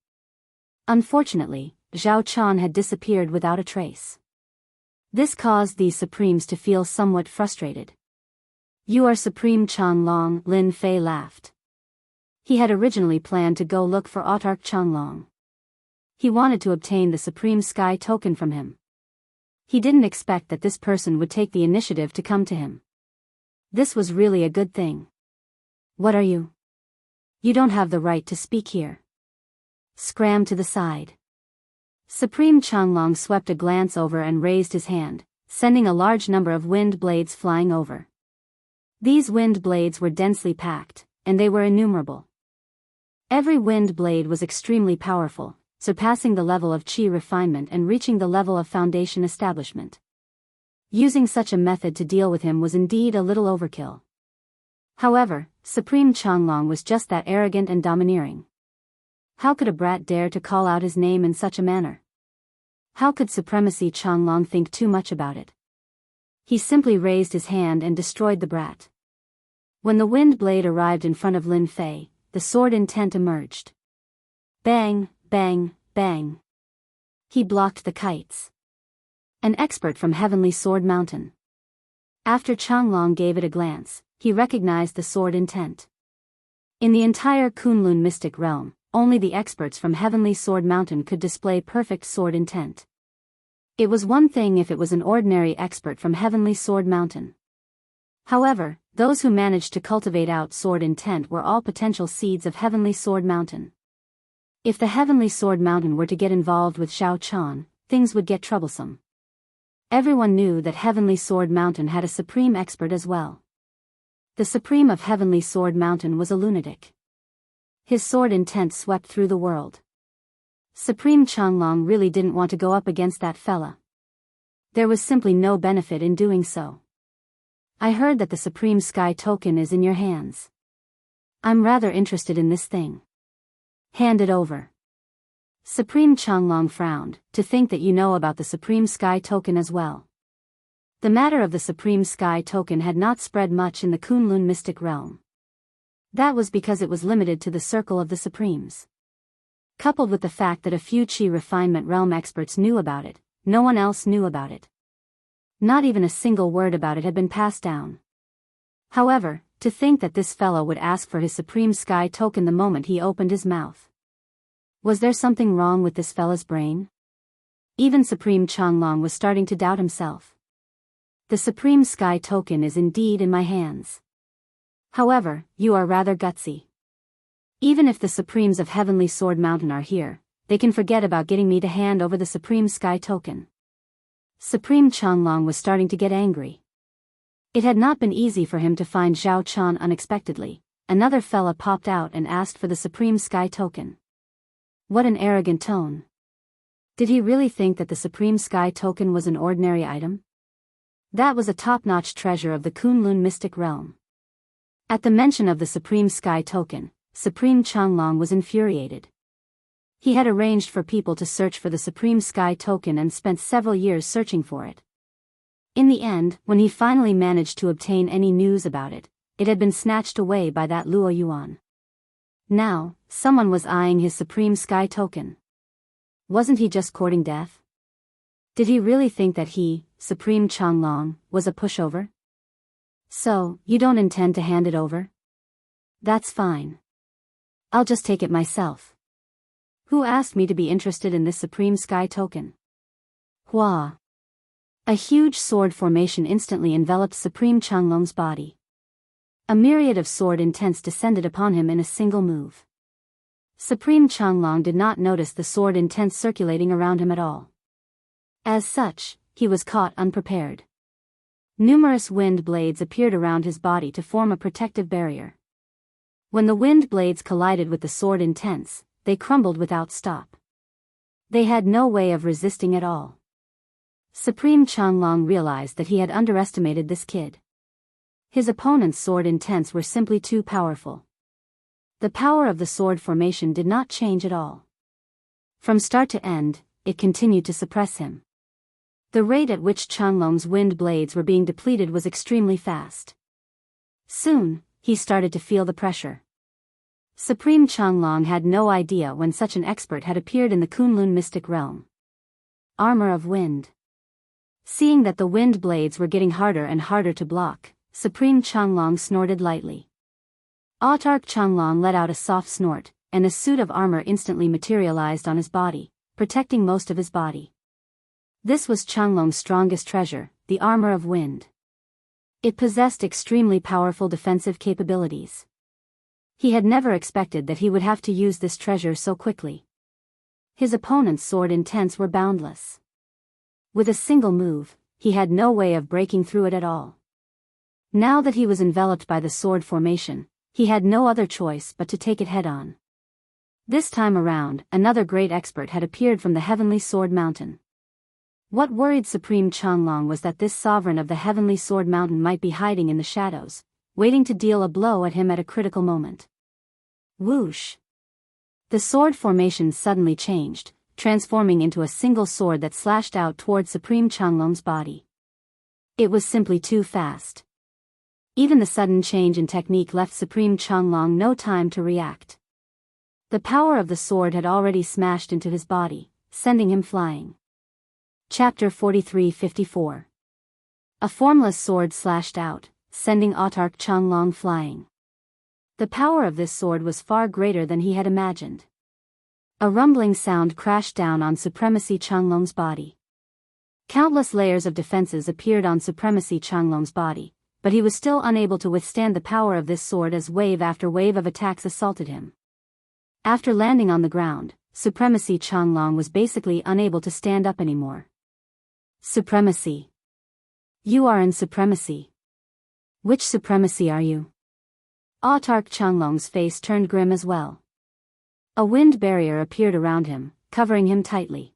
S1: Unfortunately, Zhao Chan had disappeared without a trace. This caused these Supremes to feel somewhat frustrated. "You are Supreme Changlong," Lin Fei laughed. He had originally planned to go look for Autarch Changlong. He wanted to obtain the Supreme Sky Token from him. He didn't expect that this person would take the initiative to come to him. This was really a good thing. "What are you? You don't have the right to speak here. Scram to the side." Supreme Changlong swept a glance over and raised his hand, sending a large number of wind blades flying over. These wind blades were densely packed, and they were innumerable. Every wind blade was extremely powerful, surpassing the level of qi refinement and reaching the level of foundation establishment. Using such a method to deal with him was indeed a little overkill. However, Supreme Changlong was just that arrogant and domineering. How could a brat dare to call out his name in such a manner? How could Supremacy Changlong think too much about it? He simply raised his hand and destroyed the brat. When the wind blade arrived in front of Lin Fei, the sword intent emerged. Bang, bang, bang. He blocked the kites. An expert from Heavenly Sword Mountain. After Changlong gave it a glance, he recognized the sword intent. In the entire Kunlun mystic realm, only the experts from Heavenly Sword Mountain could display perfect sword intent. It was one thing if it was an ordinary expert from Heavenly Sword Mountain. However, those who managed to cultivate out sword intent were all potential seeds of Heavenly Sword Mountain. If the Heavenly Sword Mountain were to get involved with Zhao Chan, things would get troublesome. Everyone knew that Heavenly Sword Mountain had a supreme expert as well. The supreme of Heavenly Sword Mountain was a lunatic. His sword intent swept through the world. Supreme Changlong really didn't want to go up against that fella. There was simply no benefit in doing so. "I heard that the Supreme Sky Token is in your hands. I'm rather interested in this thing. Hand it over." Supreme Changlong frowned, "To think that you know about the Supreme Sky Token as well." The matter of the Supreme Sky Token had not spread much in the Kunlun mystic realm. That was because it was limited to the circle of the Supremes. Coupled with the fact that a few Qi refinement realm experts knew about it, no one else knew about it. Not even a single word about it had been passed down. However, to think that this fellow would ask for his Supreme Sky Token the moment he opened his mouth. Was there something wrong with this fella's brain? Even Supreme Changlong was starting to doubt himself. "The Supreme Sky Token is indeed in my hands. However, you are rather gutsy. Even if the Supremes of Heavenly Sword Mountain are here, they can forget about getting me to hand over the Supreme Sky Token." Supreme Changlong was starting to get angry. It had not been easy for him to find Zhao Chan unexpectedly. Another fella popped out and asked for the Supreme Sky Token. What an arrogant tone. Did he really think that the Supreme Sky Token was an ordinary item? That was a top-notch treasure of the Kunlun mystic realm. At the mention of the Supreme Sky Token, Supreme Changlong was infuriated. He had arranged for people to search for the Supreme Sky Token and spent several years searching for it. In the end, when he finally managed to obtain any news about it, it had been snatched away by that Luo Yuan. Now, someone was eyeing his Supreme Sky Token. Wasn't he just courting death? Did he really think that he, Supreme Changlong, was a pushover? So, you don't intend to hand it over? That's fine. I'll just take it myself. Who asked me to be interested in this Supreme Sky Token? Hua. A huge sword formation instantly enveloped Supreme Changlong's body. A myriad of sword intents descended upon him in a single move. Supreme Changlong did not notice the sword intents circulating around him at all. As such, he was caught unprepared. Numerous wind blades appeared around his body to form a protective barrier. When the wind blades collided with the sword intents, they crumbled without stop. They had no way of resisting at all. Supreme Changlong realized that he had underestimated this kid. His opponent's sword intents were simply too powerful. The power of the sword formation did not change at all. From start to end, it continued to suppress him. The rate at which Changlong's wind blades were being depleted was extremely fast. Soon, he started to feel the pressure. Supreme Changlong had no idea when such an expert had appeared in the Kunlun mystic realm. Armor of Wind. Seeing that the wind blades were getting harder and harder to block, Supreme Changlong snorted lightly. Autark Changlong let out a soft snort, and a suit of armor instantly materialized on his body, protecting most of his body. This was Changlong's strongest treasure, the Armor of Wind. It possessed extremely powerful defensive capabilities. He had never expected that he would have to use this treasure so quickly. His opponent's sword intents were boundless. With a single move, he had no way of breaking through it at all. Now that he was enveloped by the sword formation, he had no other choice but to take it head-on. This time around, another great expert had appeared from the Heavenly Sword Mountain. What worried Supreme Changlong was that this sovereign of the Heavenly Sword Mountain might be hiding in the shadows, waiting to deal a blow at him at a critical moment. Whoosh! The sword formation suddenly changed, transforming into a single sword that slashed out toward Supreme Changlong's body. It was simply too fast. Even the sudden change in technique left Supreme Changlong no time to react. The power of the sword had already smashed into his body, sending him flying. Chapter 43-54. A formless sword slashed out, sending Autark Changlong flying. The power of this sword was far greater than he had imagined. A rumbling sound crashed down on Supremacy Changlong's body. Countless layers of defenses appeared on Supremacy Changlong's body, but he was still unable to withstand the power of this sword as wave after wave of attacks assaulted him. After landing on the ground, Supremacy Changlong was basically unable to stand up anymore. Supremacy. You are in Supremacy. Which Supremacy are you? Autark Changlong's face turned grim as well. A wind barrier appeared around him, covering him tightly.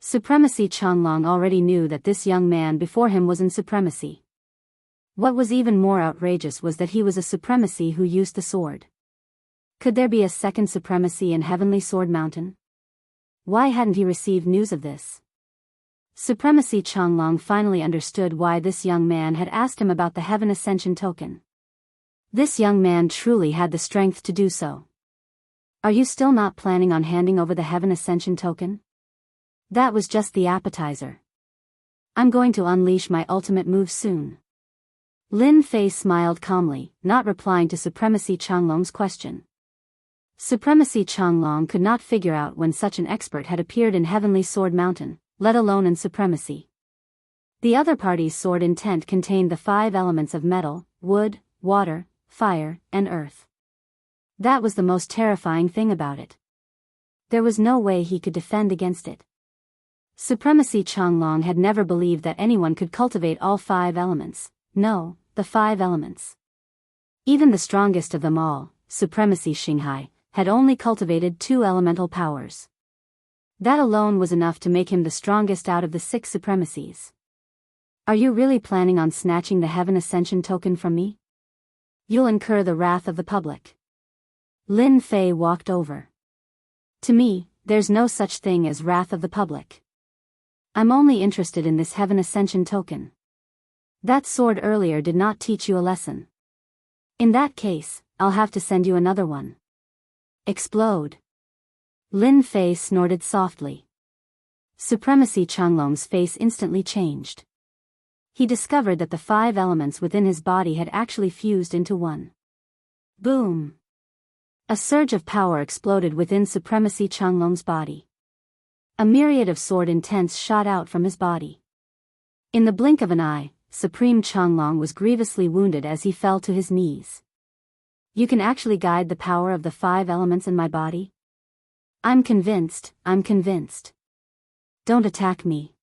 S1: Supremacy Changlong already knew that this young man before him was in Supremacy. What was even more outrageous was that he was a Supremacy who used the sword. Could there be a second Supremacy in Heavenly Sword Mountain? Why hadn't he received news of this? Supremacy Changlong finally understood why this young man had asked him about the Heaven Ascension token. This young man truly had the strength to do so. Are you still not planning on handing over the Heaven Ascension token? That was just the appetizer. I'm going to unleash my ultimate move soon. Lin Fei smiled calmly, not replying to Supremacy Changlong's question. Supremacy Changlong could not figure out when such an expert had appeared in Heavenly Sword Mountain, let alone in Supremacy. The other party's sword intent contained the 5 elements of metal, wood, water, fire, and earth. That was the most terrifying thing about it. There was no way he could defend against it. Supremacy Changlong had never believed that anyone could cultivate all 5 elements, No, the 5 elements. Even the strongest of them all, Supremacy Xinghai, had only cultivated 2 elemental powers. That alone was enough to make him the strongest out of the 6 supremacies. Are you really planning on snatching the Heaven Ascension token from me? You'll incur the wrath of the public. Lin Fei walked over. To me, there's no such thing as wrath of the public. I'm only interested in this Heaven Ascension token. That sword earlier did not teach you a lesson. In that case, I'll have to send you another one. Explode. Lin Fei snorted softly. Supremacy Changlong's face instantly changed. He discovered that the 5 elements within his body had actually fused into one. Boom! A surge of power exploded within Supremacy Changlong's body. A myriad of sword intents shot out from his body. In the blink of an eye, Supreme Changlong was grievously wounded as he fell to his knees. You can actually guide the power of the 5 elements in my body? I'm convinced. Don't attack me.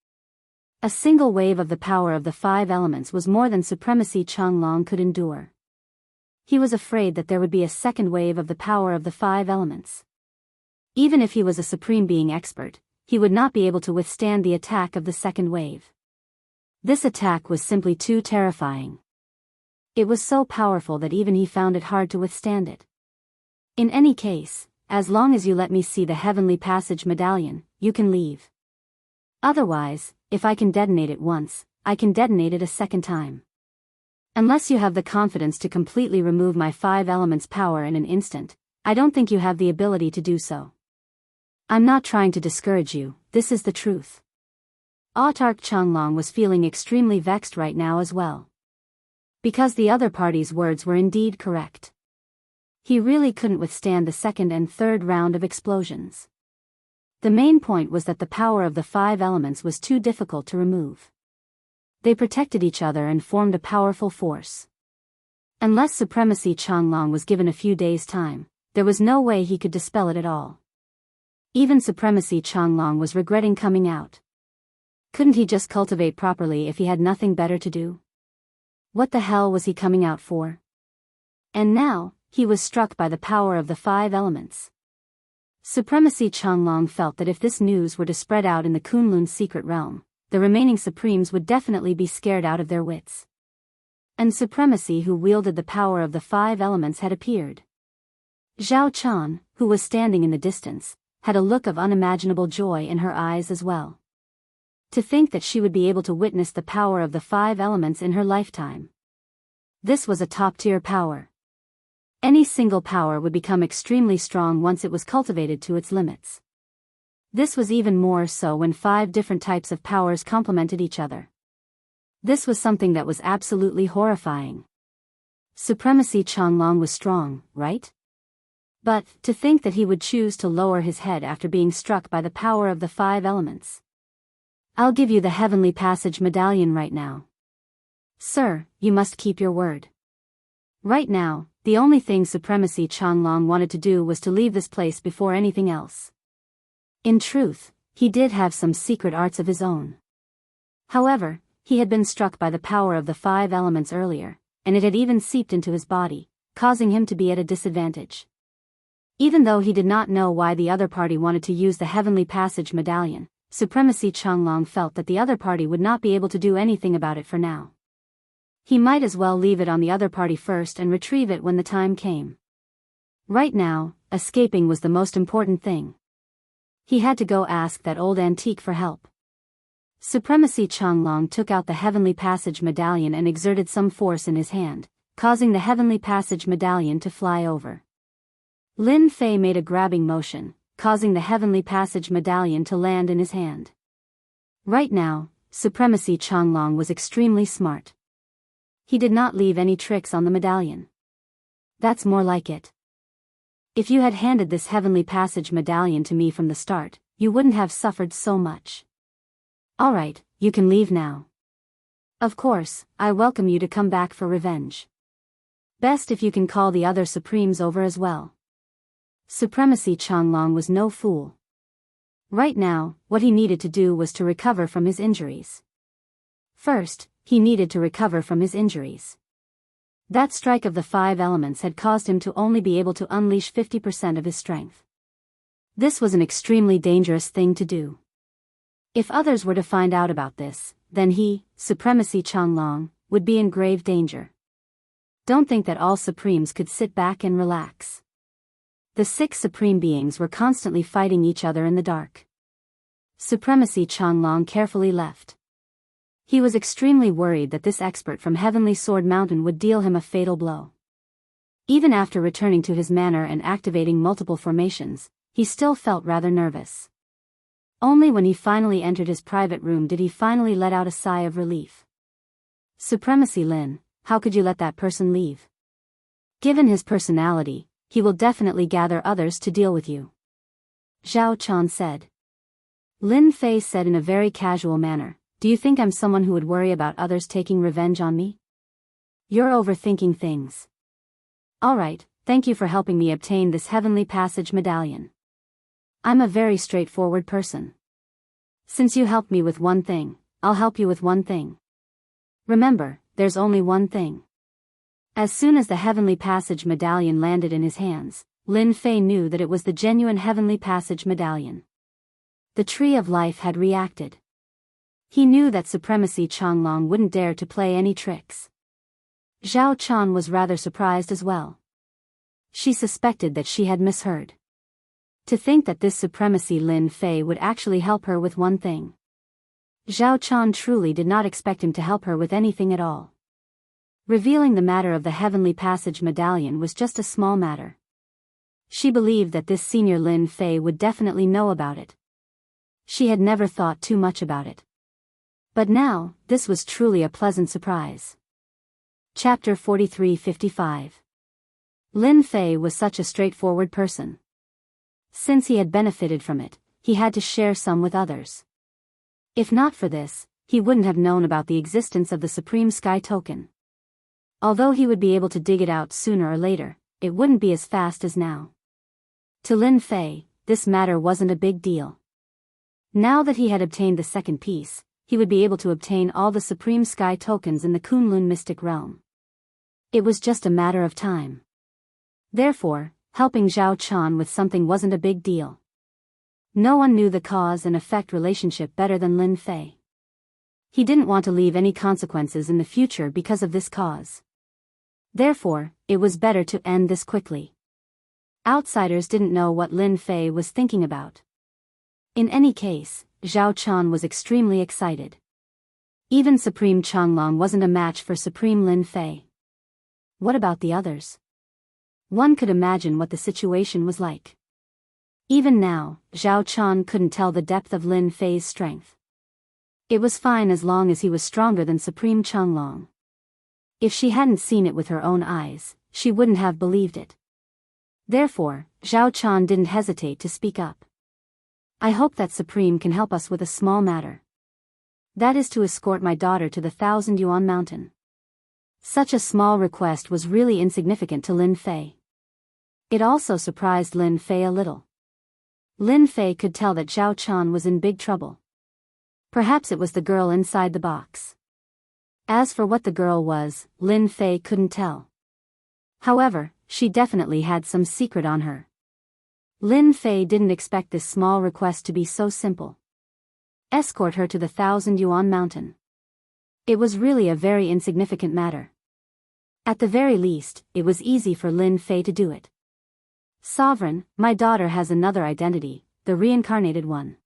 S1: A single wave of the power of the 5 elements was more than Supremacy Changlong could endure. He was afraid that there would be a second wave of the power of the 5 elements. Even if he was a supreme being expert, he would not be able to withstand the attack of the second wave. This attack was simply too terrifying. It was so powerful that even he found it hard to withstand it. In any case, as long as you let me see the Heavenly Passage medallion, you can leave. Otherwise, if I can detonate it once, I can detonate it a second time. Unless you have the confidence to completely remove my 5 elements' power in an instant, I don't think you have the ability to do so. I'm not trying to discourage you, this is the truth. Autark Changlong was feeling extremely vexed right now as well. Because the other party's words were indeed correct. He really couldn't withstand the second and third round of explosions. The main point was that the power of the 5 elements was too difficult to remove. They protected each other and formed a powerful force. Unless Supremacy Changlong was given a few days' time, there was no way he could dispel it at all. Even Supremacy Changlong was regretting coming out. Couldn't he just cultivate properly if he had nothing better to do? What the hell was he coming out for? And now, he was struck by the power of the 5 elements. Supremacy Changlong felt that if this news were to spread out in the Kunlun's secret realm, the remaining Supremes would definitely be scared out of their wits. And Supremacy who wielded the power of the 5 elements had appeared. Zhao Chan, who was standing in the distance, had a look of unimaginable joy in her eyes as well. To think that she would be able to witness the power of the 5 elements in her lifetime. This was a top-tier power. Any single power would become extremely strong once it was cultivated to its limits. This was even more so when 5 different types of powers complemented each other. This was something that was absolutely horrifying. Supremacy Changlong was strong, right? But, to think that he would choose to lower his head after being struck by the power of the 5 elements. I'll give you the Heavenly Passage medallion right now. Sir, you must keep your word. Right now, the only thing Supremacy Changlong wanted to do was to leave this place before anything else. In truth, he did have some secret arts of his own. However, he had been struck by the power of the 5 elements earlier, and it had even seeped into his body, causing him to be at a disadvantage. Even though he did not know why the other party wanted to use the Heavenly Passage medallion, Supremacy Changlong felt that the other party would not be able to do anything about it for now. He might as well leave it on the other party first and retrieve it when the time came. Right now, escaping was the most important thing. He had to go ask that old antique for help. Supremacy Changlong took out the Heavenly Passage medallion and exerted some force in his hand, causing the Heavenly Passage medallion to fly over. Lin Fei made a grabbing motion, causing the Heavenly Passage medallion to land in his hand. Right now, Supremacy Changlong was extremely smart. He did not leave any tricks on the medallion. That's more like it. If you had handed this Heavenly Passage medallion to me from the start, you wouldn't have suffered so much. Alright, you can leave now. Of course, I welcome you to come back for revenge. Best if you can call the other Supremes over as well. Supremacy Changlong was no fool. Right now, what he needed to do was to recover from his injuries. First, he needed to recover from his injuries. That strike of the 5 elements had caused him to only be able to unleash 50% of his strength. This was an extremely dangerous thing to do. If others were to find out about this, then he, Supremacy Changlong, would be in grave danger. Don't think that all Supremes could sit back and relax. The 6 Supreme Beings were constantly fighting each other in the dark. Supremacy Changlong carefully left. He was extremely worried that this expert from Heavenly Sword Mountain would deal him a fatal blow. Even after returning to his manor and activating multiple formations, he still felt rather nervous. Only when he finally entered his private room did he finally let out a sigh of relief. Supremacy Lin, how could you let that person leave? Given his personality, he will definitely gather others to deal with you. Zhao Chan said. Lin Fei said in a very casual manner, do you think I'm someone who would worry about others taking revenge on me? You're overthinking things. Alright, thank you for helping me obtain this Heavenly Passage medallion. I'm a very straightforward person. Since you helped me with one thing, I'll help you with one thing. Remember, there's only one thing. As soon as the Heavenly Passage medallion landed in his hands, Lin Fei knew that it was the genuine Heavenly Passage medallion. The Tree of Life had reacted. He knew that Supremacy Changlong wouldn't dare to play any tricks. Zhao Chan was rather surprised as well. She suspected that she had misheard. To think that this Supremacy Lin Fei would actually help her with one thing. Zhao Chan truly did not expect him to help her with anything at all. Revealing the matter of the Heavenly Passage medallion was just a small matter. She believed that this senior Lin Fei would definitely know about it. She had never thought too much about it. But now, this was truly a pleasant surprise. Chapter 43-55. Lin Fei was such a straightforward person. Since he had benefited from it, he had to share some with others. If not for this, he wouldn't have known about the existence of the Supreme Sky Token. Although he would be able to dig it out sooner or later, it wouldn't be as fast as now. To Lin Fei, this matter wasn't a big deal. Now that he had obtained the second piece, he would be able to obtain all the Supreme Sky Tokens in the Kunlun Mystic Realm. It was just a matter of time. Therefore, helping Zhao Chan with something wasn't a big deal. No one knew the cause and effect relationship better than Lin Fei. He didn't want to leave any consequences in the future because of this cause. Therefore, it was better to end this quickly. Outsiders didn't know what Lin Fei was thinking about. In any case, Zhao Chan was extremely excited. Even Supreme Changlong wasn't a match for Supreme Lin Fei. What about the others? One could imagine what the situation was like. Even now, Zhao Chan couldn't tell the depth of Lin Fei's strength. It was fine as long as he was stronger than Supreme Changlong. If she hadn't seen it with her own eyes, she wouldn't have believed it. Therefore, Zhao Chan didn't hesitate to speak up. I hope that Supreme can help us with a small matter. That is to escort my daughter to the 1,000 Yuan Mountain. Such a small request was really insignificant to Lin Fei. It also surprised Lin Fei a little. Lin Fei could tell that Zhao Chan was in big trouble. Perhaps it was the girl inside the box. As for what the girl was, Lin Fei couldn't tell. However, she definitely had some secret on her. Lin Fei didn't expect this small request to be so simple. Escort her to the 1,000 Yuan Mountain. It was really a very insignificant matter. At the very least, it was easy for Lin Fei to do it. Sovereign, my daughter has another identity, the reincarnated one.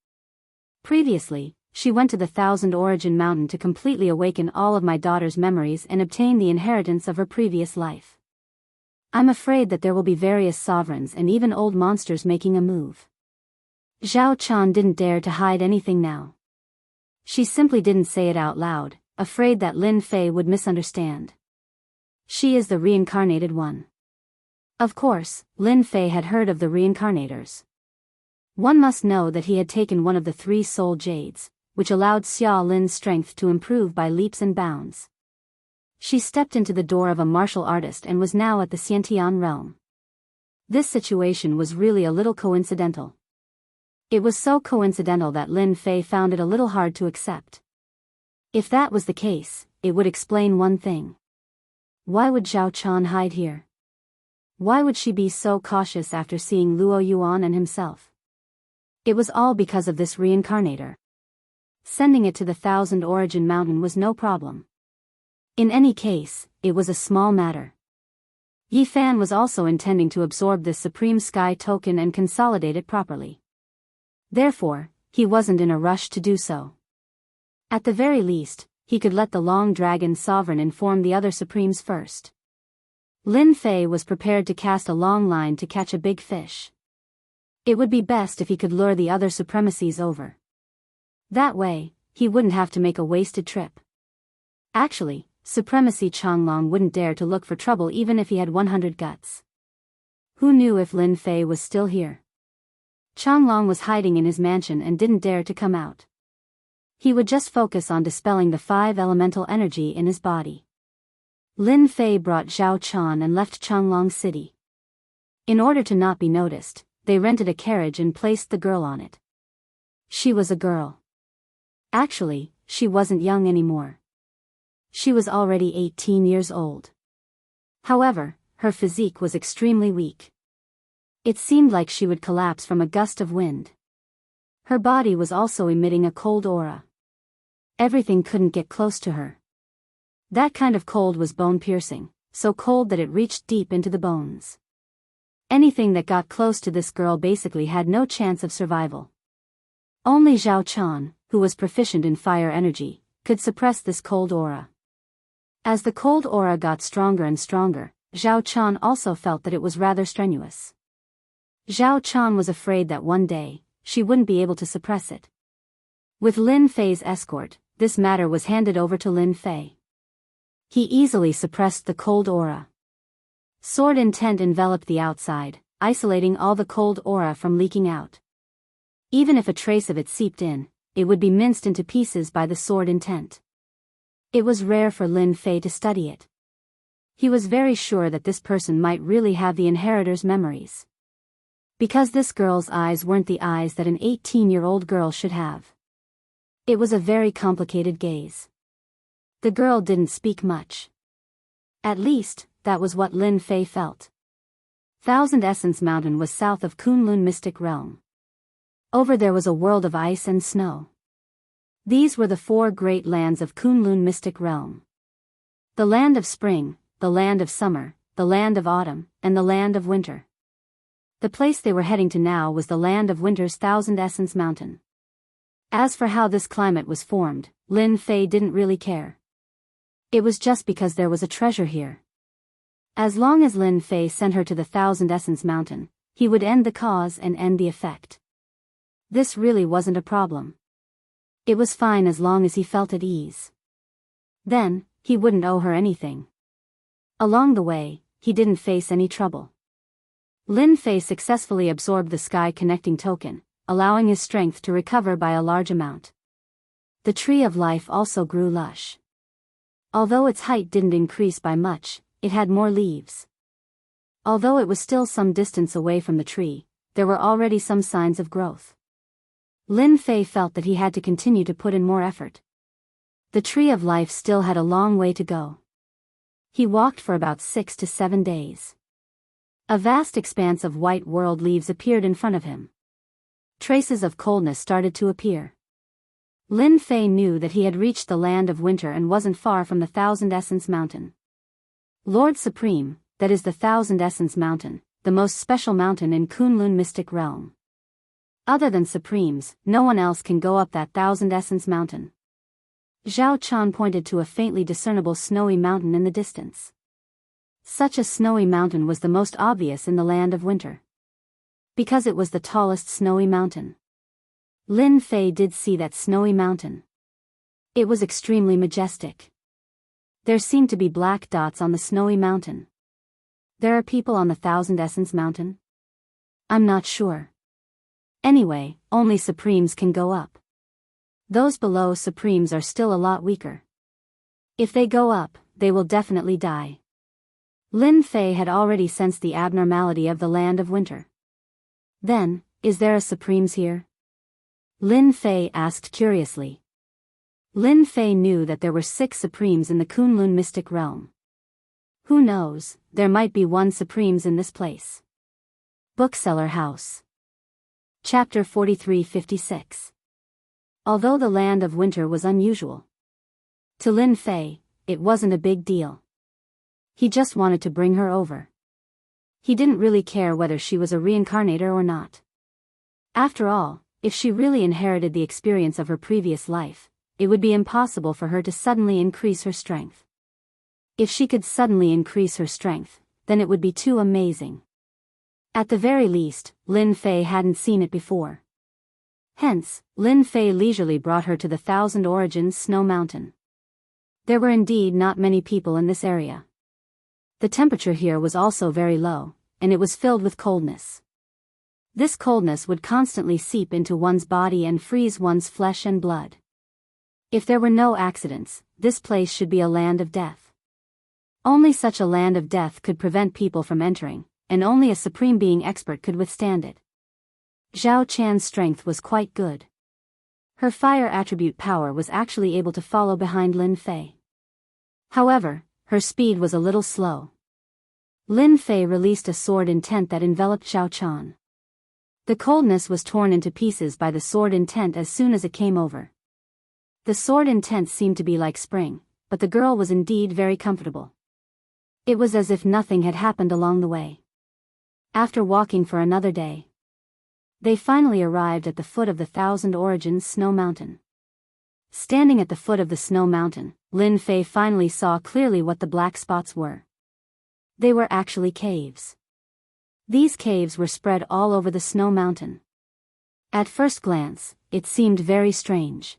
S1: Previously, she went to the 1,000 Origin Mountain to completely awaken all of my daughter's memories and obtain the inheritance of her previous life. I'm afraid that there will be various sovereigns and even old monsters making a move. Zhao Chan didn't dare to hide anything now. She simply didn't say it out loud, afraid that Lin Fei would misunderstand. She is the reincarnated one. Of course, Lin Fei had heard of the reincarnators. One must know that he had taken one of the 3 soul jades, which allowed Xia Lin's strength to improve by leaps and bounds. She stepped into the door of a martial artist and was now at the Xiantian realm. This situation was really a little coincidental. It was so coincidental that Lin Fei found it a little hard to accept. If that was the case, it would explain one thing. Why would Zhao Chan hide here? Why would she be so cautious after seeing Luo Yuan and himself? It was all because of this reincarnator. Sending it to the Thousand Origin Mountain was no problem. In any case, it was a small matter. Yi Fan was also intending to absorb this Supreme Sky token and consolidate it properly. Therefore, he wasn't in a rush to do so. At the very least, he could let the Long Dragon Sovereign inform the other Supremes first. Lin Fei was prepared to cast a long line to catch a big fish. It would be best if he could lure the other supremacies over. That way, he wouldn't have to make a wasted trip. Actually, Supremacy Changlong wouldn't dare to look for trouble even if he had 100 guts. Who knew if Lin Fei was still here? Changlong was hiding in his mansion and didn't dare to come out. He would just focus on dispelling the 5 elemental energy in his body. Lin Fei brought Zhao Chan and left Changlong City. In order to not be noticed, they rented a carriage and placed the girl on it. She was a girl. Actually, she wasn't young anymore. She was already 18 years old. However, her physique was extremely weak. It seemed like she would collapse from a gust of wind. Her body was also emitting a cold aura. Everything couldn't get close to her. That kind of cold was bone-piercing, so cold that it reached deep into the bones. Anything that got close to this girl basically had no chance of survival. Only Zhao Chan, who was proficient in fire energy, could suppress this cold aura. As the cold aura got stronger and stronger, Zhao Chan also felt that it was rather strenuous. Zhao Chan was afraid that one day, she wouldn't be able to suppress it. With Lin Fei's escort, this matter was handed over to Lin Fei. He easily suppressed the cold aura. Sword intent enveloped the outside, isolating all the cold aura from leaking out. Even if a trace of it seeped in, it would be minced into pieces by the sword intent. It was rare for Lin Fei to study it. He was very sure that this person might really have the inheritor's memories. Because this girl's eyes weren't the eyes that an 18-year-old girl should have. It was a very complicated gaze. The girl didn't speak much. At least, that was what Lin Fei felt. Thousand Essence Mountain was south of Kunlun Mystic Realm. Over there was a world of ice and snow. These were the 4 great lands of Kunlun Mystic Realm. The land of spring, the land of summer, the land of autumn, and the land of winter. The place they were heading to now was the land of winter's Thousand Essence Mountain. As for how this climate was formed, Lin Fei didn't really care. It was just because there was a treasure here. As long as Lin Fei sent her to the Thousand Essence Mountain, he would end the cause and end the effect. This really wasn't a problem. It was fine as long as he felt at ease. Then, he wouldn't owe her anything. Along the way, he didn't face any trouble. Lin Fei successfully absorbed the sky connecting token, allowing his strength to recover by a large amount. The tree of life also grew lush. Although its height didn't increase by much, it had more leaves. Although it was still some distance away from the tree, there were already some signs of growth. Lin Fei felt that he had to continue to put in more effort. The tree of life still had a long way to go. He walked for about 6 to 7 days. A vast expanse of white world leaves appeared in front of him. Traces of coldness started to appear. Lin Fei knew that he had reached the land of winter and wasn't far from the Thousand Essence Mountain. Lord Supreme, that is the Thousand Essence Mountain, the most special mountain in Kunlun Mystic Realm. Other than Supremes, no one else can go up that Thousand Essence Mountain. Zhao Chan pointed to a faintly discernible snowy mountain in the distance. Such a snowy mountain was the most obvious in the land of winter. Because it was the tallest snowy mountain. Lin Fei did see that snowy mountain. It was extremely majestic. There seemed to be black dots on the snowy mountain. There are people on the Thousand Essence Mountain? I'm not sure. Anyway, only Supremes can go up. Those below Supremes are still a lot weaker. If they go up, they will definitely die. Lin Fei had already sensed the abnormality of the land of winter. Then, is there a Supremes here? Lin Fei asked curiously. Lin Fei knew that there were 6 supremes in the Kunlun mystic realm. Who knows, there might be 1 supremes in this place. Bookseller House. Chapter 43-56. Although the land of winter was unusual, to Lin Fei, it wasn't a big deal. He just wanted to bring her over. He didn't really care whether she was a reincarnator or not. After all, if she really inherited the experience of her previous life, it would be impossible for her to suddenly increase her strength. If she could suddenly increase her strength, then it would be too amazing. At the very least, Lin Fei hadn't seen it before. Hence, Lin Fei leisurely brought her to the Thousand Origins Snow Mountain. There were indeed not many people in this area. The temperature here was also very low, and it was filled with coldness. This coldness would constantly seep into one's body and freeze one's flesh and blood. If there were no accidents, this place should be a land of death. Only such a land of death could prevent people from entering, and only a supreme being expert could withstand it. Zhao Chan's strength was quite good. Her fire attribute power was actually able to follow behind Lin Fei. However, her speed was a little slow. Lin Fei released a sword intent that enveloped Zhao Chan. The coldness was torn into pieces by the sword intent as soon as it came over. The sword intent seemed to be like spring, but the girl was indeed very comfortable. It was as if nothing had happened along the way. After walking for another day, they finally arrived at the foot of the Thousand Origins Snow Mountain. Standing at the foot of the snow mountain, Lin Fei finally saw clearly what the black spots were. They were actually caves. These caves were spread all over the snow mountain. At first glance, it seemed very strange.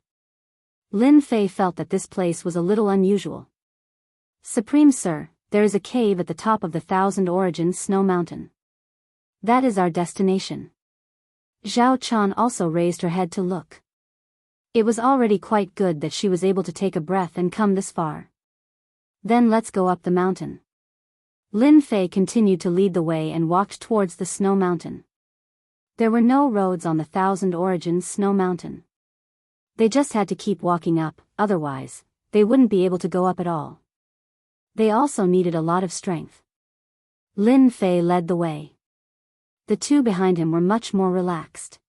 S1: Lin Fei felt that this place was a little unusual. Supreme Sir, there is a cave at the top of the Thousand Origins Snow Mountain. That is our destination. Zhao Chan also raised her head to look. It was already quite good that she was able to take a breath and come this far. Then let's go up the mountain. Lin Fei continued to lead the way and walked towards the snow mountain. There were no roads on the Thousand Origins Snow Mountain. They just had to keep walking up, otherwise, they wouldn't be able to go up at all. They also needed a lot of strength. Lin Fei led the way. The 2 behind him were much more relaxed.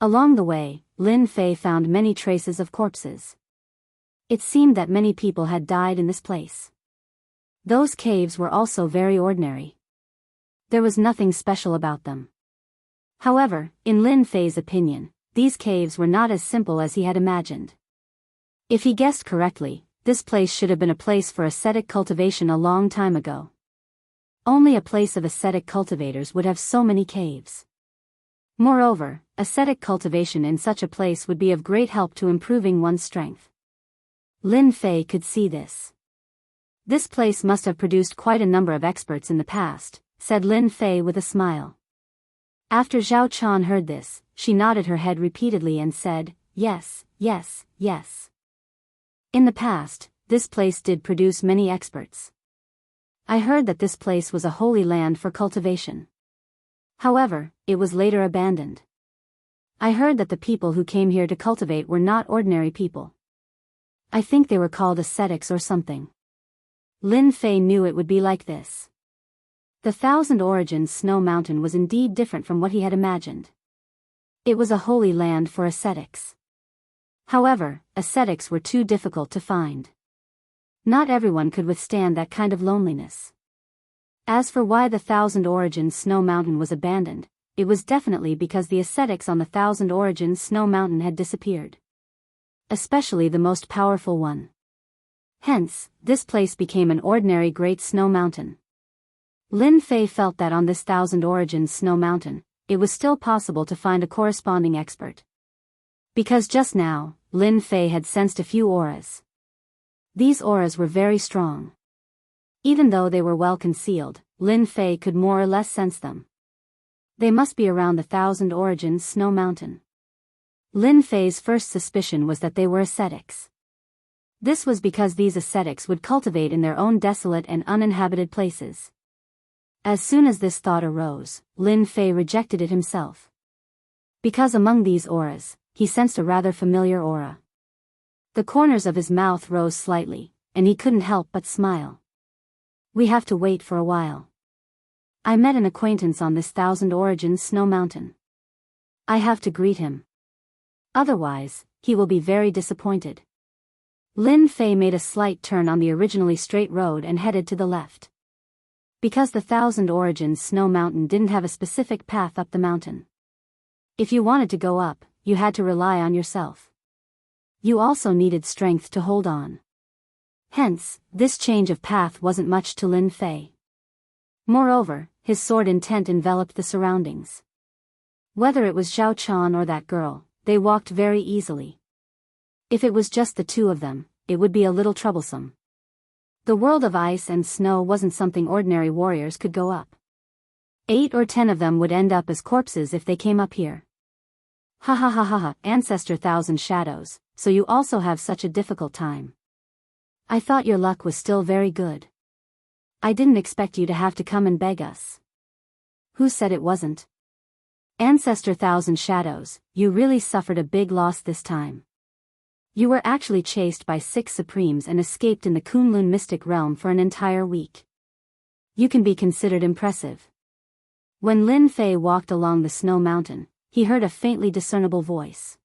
S1: Along the way, Lin Fei found many traces of corpses. It seemed that many people had died in this place. Those caves were also very ordinary. There was nothing special about them. However, in Lin Fei's opinion, these caves were not as simple as he had imagined. If he guessed correctly, this place should have been a place for ascetic cultivation a long time ago. Only a place of ascetic cultivators would have so many caves. Moreover, ascetic cultivation in such a place would be of great help to improving one's strength. Lin Fei could see this. This place must have produced quite a number of experts in the past, said Lin Fei with a smile. After Zhao Chan heard this, she nodded her head repeatedly and said, yes, yes, yes. In the past, this place did produce many experts. I heard that this place was a holy land for cultivation. However, it was later abandoned. I heard that the people who came here to cultivate were not ordinary people. I think they were called ascetics or something. Lin Fei knew it would be like this. The Thousand Origins Snow Mountain was indeed different from what he had imagined. It was a holy land for ascetics. However, ascetics were too difficult to find. Not everyone could withstand that kind of loneliness. As for why the Thousand Origins Snow Mountain was abandoned, it was definitely because the ascetics on the Thousand Origins Snow Mountain had disappeared. Especially the most powerful one. Hence, this place became an ordinary Great Snow Mountain. Lin Fei felt that on this Thousand Origins Snow Mountain, it was still possible to find a corresponding expert. Because just now, Lin Fei had sensed a few auras. These auras were very strong. Even though they were well concealed, Lin Fei could more or less sense them. They must be around the Thousand Origins Snow Mountain. Lin Fei's first suspicion was that they were ascetics. This was because these ascetics would cultivate in their own desolate and uninhabited places. As soon as this thought arose, Lin Fei rejected it himself. Because among these auras, he sensed a rather familiar aura. The corners of his mouth rose slightly, and he couldn't help but smile. We have to wait for a while. I met an acquaintance on this Thousand Origins snow mountain. I have to greet him. Otherwise, he will be very disappointed. Lin Fei made a slight turn on the originally straight road and headed to the left. Because the Thousand Origins snow mountain didn't have a specific path up the mountain. If you wanted to go up, you had to rely on yourself. You also needed strength to hold on. Hence, this change of path wasn't much to Lin Fei. Moreover, his sword intent enveloped the surroundings. Whether it was Zhao Chan or that girl, they walked very easily. If it was just the two of them, it would be a little troublesome. The world of ice and snow wasn't something ordinary warriors could go up. 8 or 10 of them would end up as corpses if they came up here. Ha ha ha ha ha, Ancestor Thousand Shadows, so you also have such a difficult time. I thought your luck was still very good. I didn't expect you to have to come and beg us. Who said it wasn't? Ancestor Thousand Shadows, you really suffered a big loss this time. You were actually chased by 6 Supremes and escaped in the Kunlun Mystic Realm for an entire week. You can be considered impressive. When Lin Fei walked along the snow mountain, he heard a faintly discernible voice.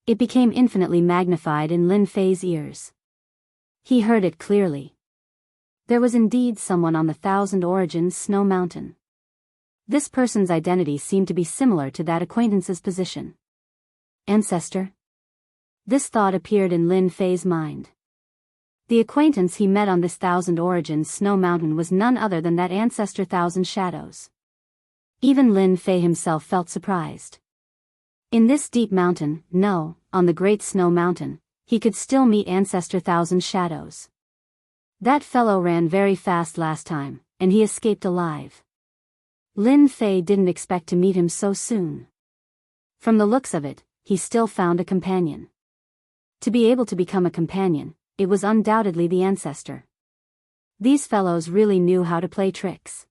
S1: It became infinitely magnified in Lin Fei's ears. He heard it clearly. There was indeed someone on the Thousand Origins snow mountain. This person's identity seemed to be similar to that acquaintance's position. Ancestor? This thought appeared in Lin Fei's mind. The acquaintance he met on this Thousand Origins snow mountain was none other than that Ancestor Thousand Shadows. Even Lin Fei himself felt surprised. In this deep mountain, no, on the Great Snow Mountain, he could still meet Ancestor Thousand Shadows. That fellow ran very fast last time, and he escaped alive. Lin Fei didn't expect to meet him so soon. From the looks of it, he still found a companion. To be able to become a companion, it was undoubtedly the ancestor. These fellows really knew how to play tricks.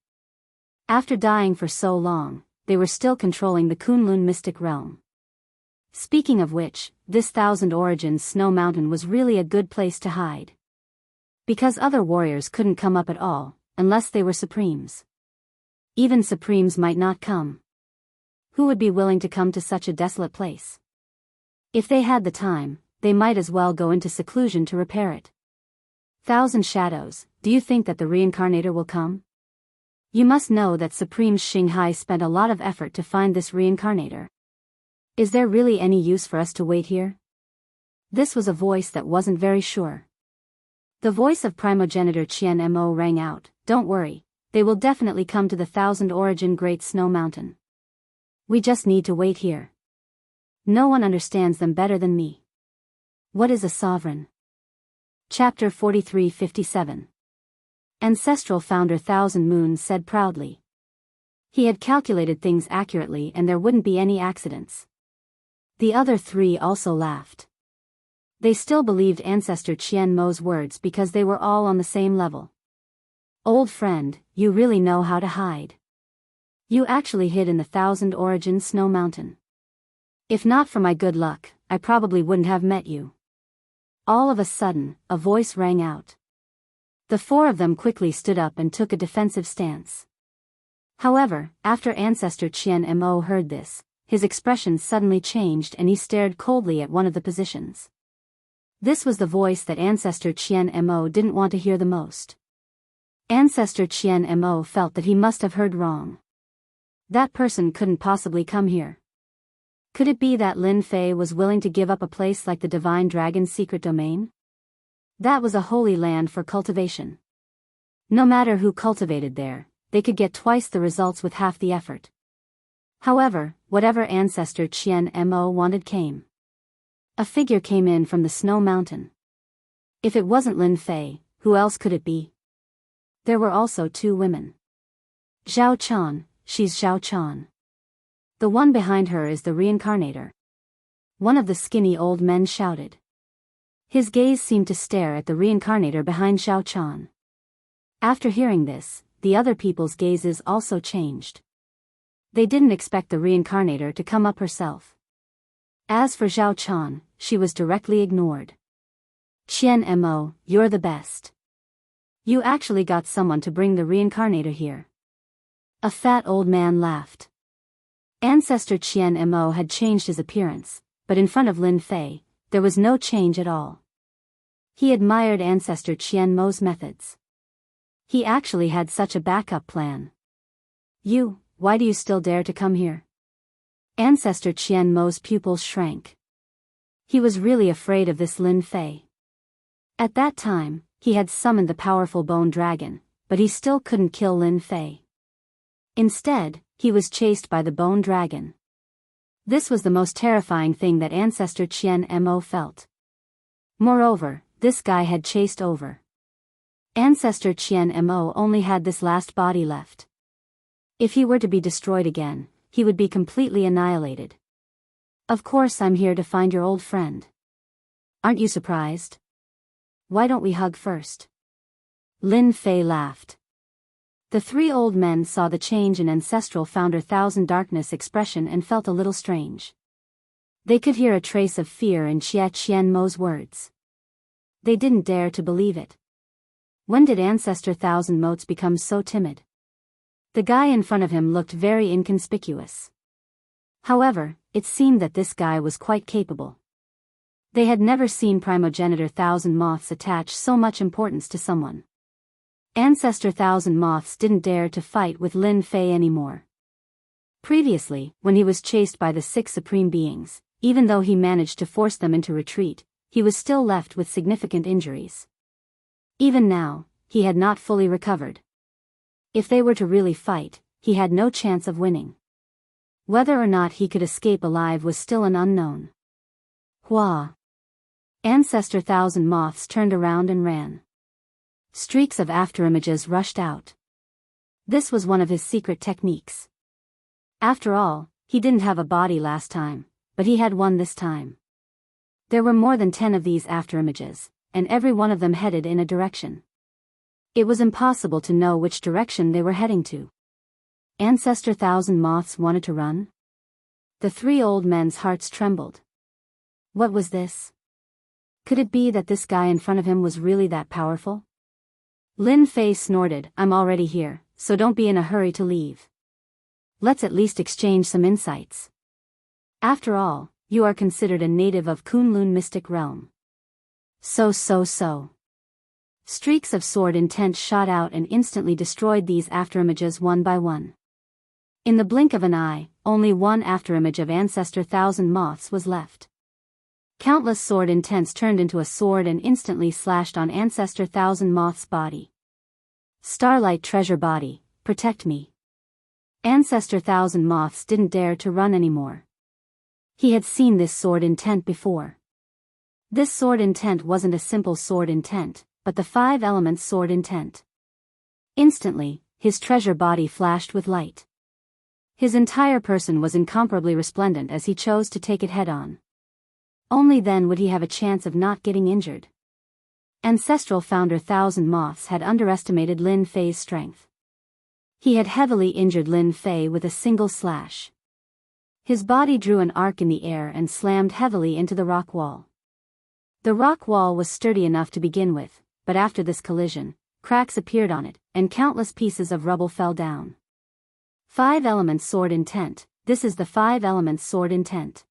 S1: After dying for so long, they were still controlling the Kunlun Mystic Realm. Speaking of which, this Thousand Origins snow mountain was really a good place to hide. Because other warriors couldn't come up at all, unless they were Supremes. Even Supremes might not come. Who would be willing to come to such a desolate place? If they had the time, they might as well go into seclusion to repair it. Thousand Shadows, do you think that the reincarnator will come? You must know that Supreme Xinghai spent a lot of effort to find this reincarnator. Is there really any use for us to wait here? This was a voice that wasn't very sure. The voice of primogenitor Qian Mo rang out, don't worry, they will definitely come to the Thousand Origin Great Snow Mountain. We just need to wait here. No one understands them better than me. What is a sovereign? Chapter 43-57. Ancestral founder Thousand Moons said proudly. He had calculated things accurately and there wouldn't be any accidents. The other 3 also laughed. They still believed Ancestor Qian Mo's words because they were all on the same level. Old friend, you really know how to hide. You actually hid in the Thousand Origin Snow Mountain. If not for my good luck, I probably wouldn't have met you. All of a sudden, a voice rang out. The 4 of them quickly stood up and took a defensive stance. However, after Ancestor Qian Mo heard this, his expression suddenly changed and he stared coldly at one of the positions. This was the voice that Ancestor Qian Mo didn't want to hear the most. Ancestor Qian Mo felt that he must have heard wrong. That person couldn't possibly come here. Could it be that Lin Fei was willing to give up a place like the Divine Dragon's secret domain? That was a holy land for cultivation. No matter who cultivated there, they could get twice the results with half the effort. However, whatever Ancestor Qian Mo wanted came. A figure came in from the snow mountain. If it wasn't Lin Fei, who else could it be? There were also 2 women. Zhao Chan, she's Zhao Chan. The one behind her is the reincarnator. One of the skinny old men shouted. His gaze seemed to stare at the reincarnator behind Zhao Chan. After hearing this, the other people's gazes also changed. They didn't expect the reincarnator to come up herself. As for Zhao Chan, she was directly ignored. Qian Mo, you're the best. You actually got someone to bring the reincarnator here. A fat old man laughed. Ancestor Qian Mo had changed his appearance, but in front of Lin Fei, there was no change at all. He admired Ancestor Qian Mo's methods. He actually had such a backup plan. Why do you still dare to come here? Ancestor Qian Mo's pupils shrank. He was really afraid of this Lin Fei. At that time, he had summoned the powerful bone dragon, but he still couldn't kill Lin Fei. Instead, he was chased by the bone dragon. This was the most terrifying thing that Ancestor Qian Mo felt. Moreover, this guy had chased over. Ancestor Qian Mo only had this last body left. If he were to be destroyed again, he would be completely annihilated. Of course I'm here to find your old friend. Aren't you surprised? Why don't we hug first? Lin Fei laughed. The three old men saw the change in Ancestral Founder Thousand Darkness expression and felt a little strange. They could hear a trace of fear in Xia Qian Mo's words. They didn't dare to believe it. When did Ancestor Thousand Motes become so timid? The guy in front of him looked very inconspicuous. However, it seemed that this guy was quite capable. They had never seen Primogenitor Thousand Moths attach so much importance to someone. Ancestor Thousand Moths didn't dare to fight with Lin Fei anymore. Previously, when he was chased by the 6 Supreme Beings, even though he managed to force them into retreat, he was still left with significant injuries. Even now, he had not fully recovered. If they were to really fight, he had no chance of winning. Whether or not he could escape alive was still an unknown. Hua! Ancestor Thousand Moths turned around and ran. Streaks of afterimages rushed out. This was one of his secret techniques. After all, he didn't have a body last time, but he had one this time. There were more than 10 of these afterimages, and every one of them headed in a direction. It was impossible to know which direction they were heading to. Ancestor Thousand Moths wanted to run? The three old men's hearts trembled. What was this? Could it be that this guy in front of him was really that powerful? Lin Fei snorted, I'm already here, so don't be in a hurry to leave. Let's at least exchange some insights. After all, you are considered a native of Kunlun Mystic Realm. So. Streaks of sword intent shot out and instantly destroyed these afterimages one by one. In the blink of an eye, only one afterimage of Ancestor Thousand Moths was left. Countless sword intents turned into a sword and instantly slashed on Ancestor Thousand Moth's body. Starlight Treasure Body, protect me. Ancestor Thousand Moths didn't dare to run anymore. He had seen this sword intent before. This sword intent wasn't a simple sword intent, but the 5 elements sword intent. Instantly, his treasure body flashed with light. His entire person was incomparably resplendent as he chose to take it head-on. Only then would he have a chance of not getting injured. Ancestral Founder Thousand Moths had underestimated Lin Fei's strength. He had heavily injured Lin Fei with a single slash. His body drew an arc in the air and slammed heavily into the rock wall. The rock wall was sturdy enough to begin with, but after this collision, cracks appeared on it, and countless pieces of rubble fell down. 5 elements sword intent, this is the 5 elements sword intent.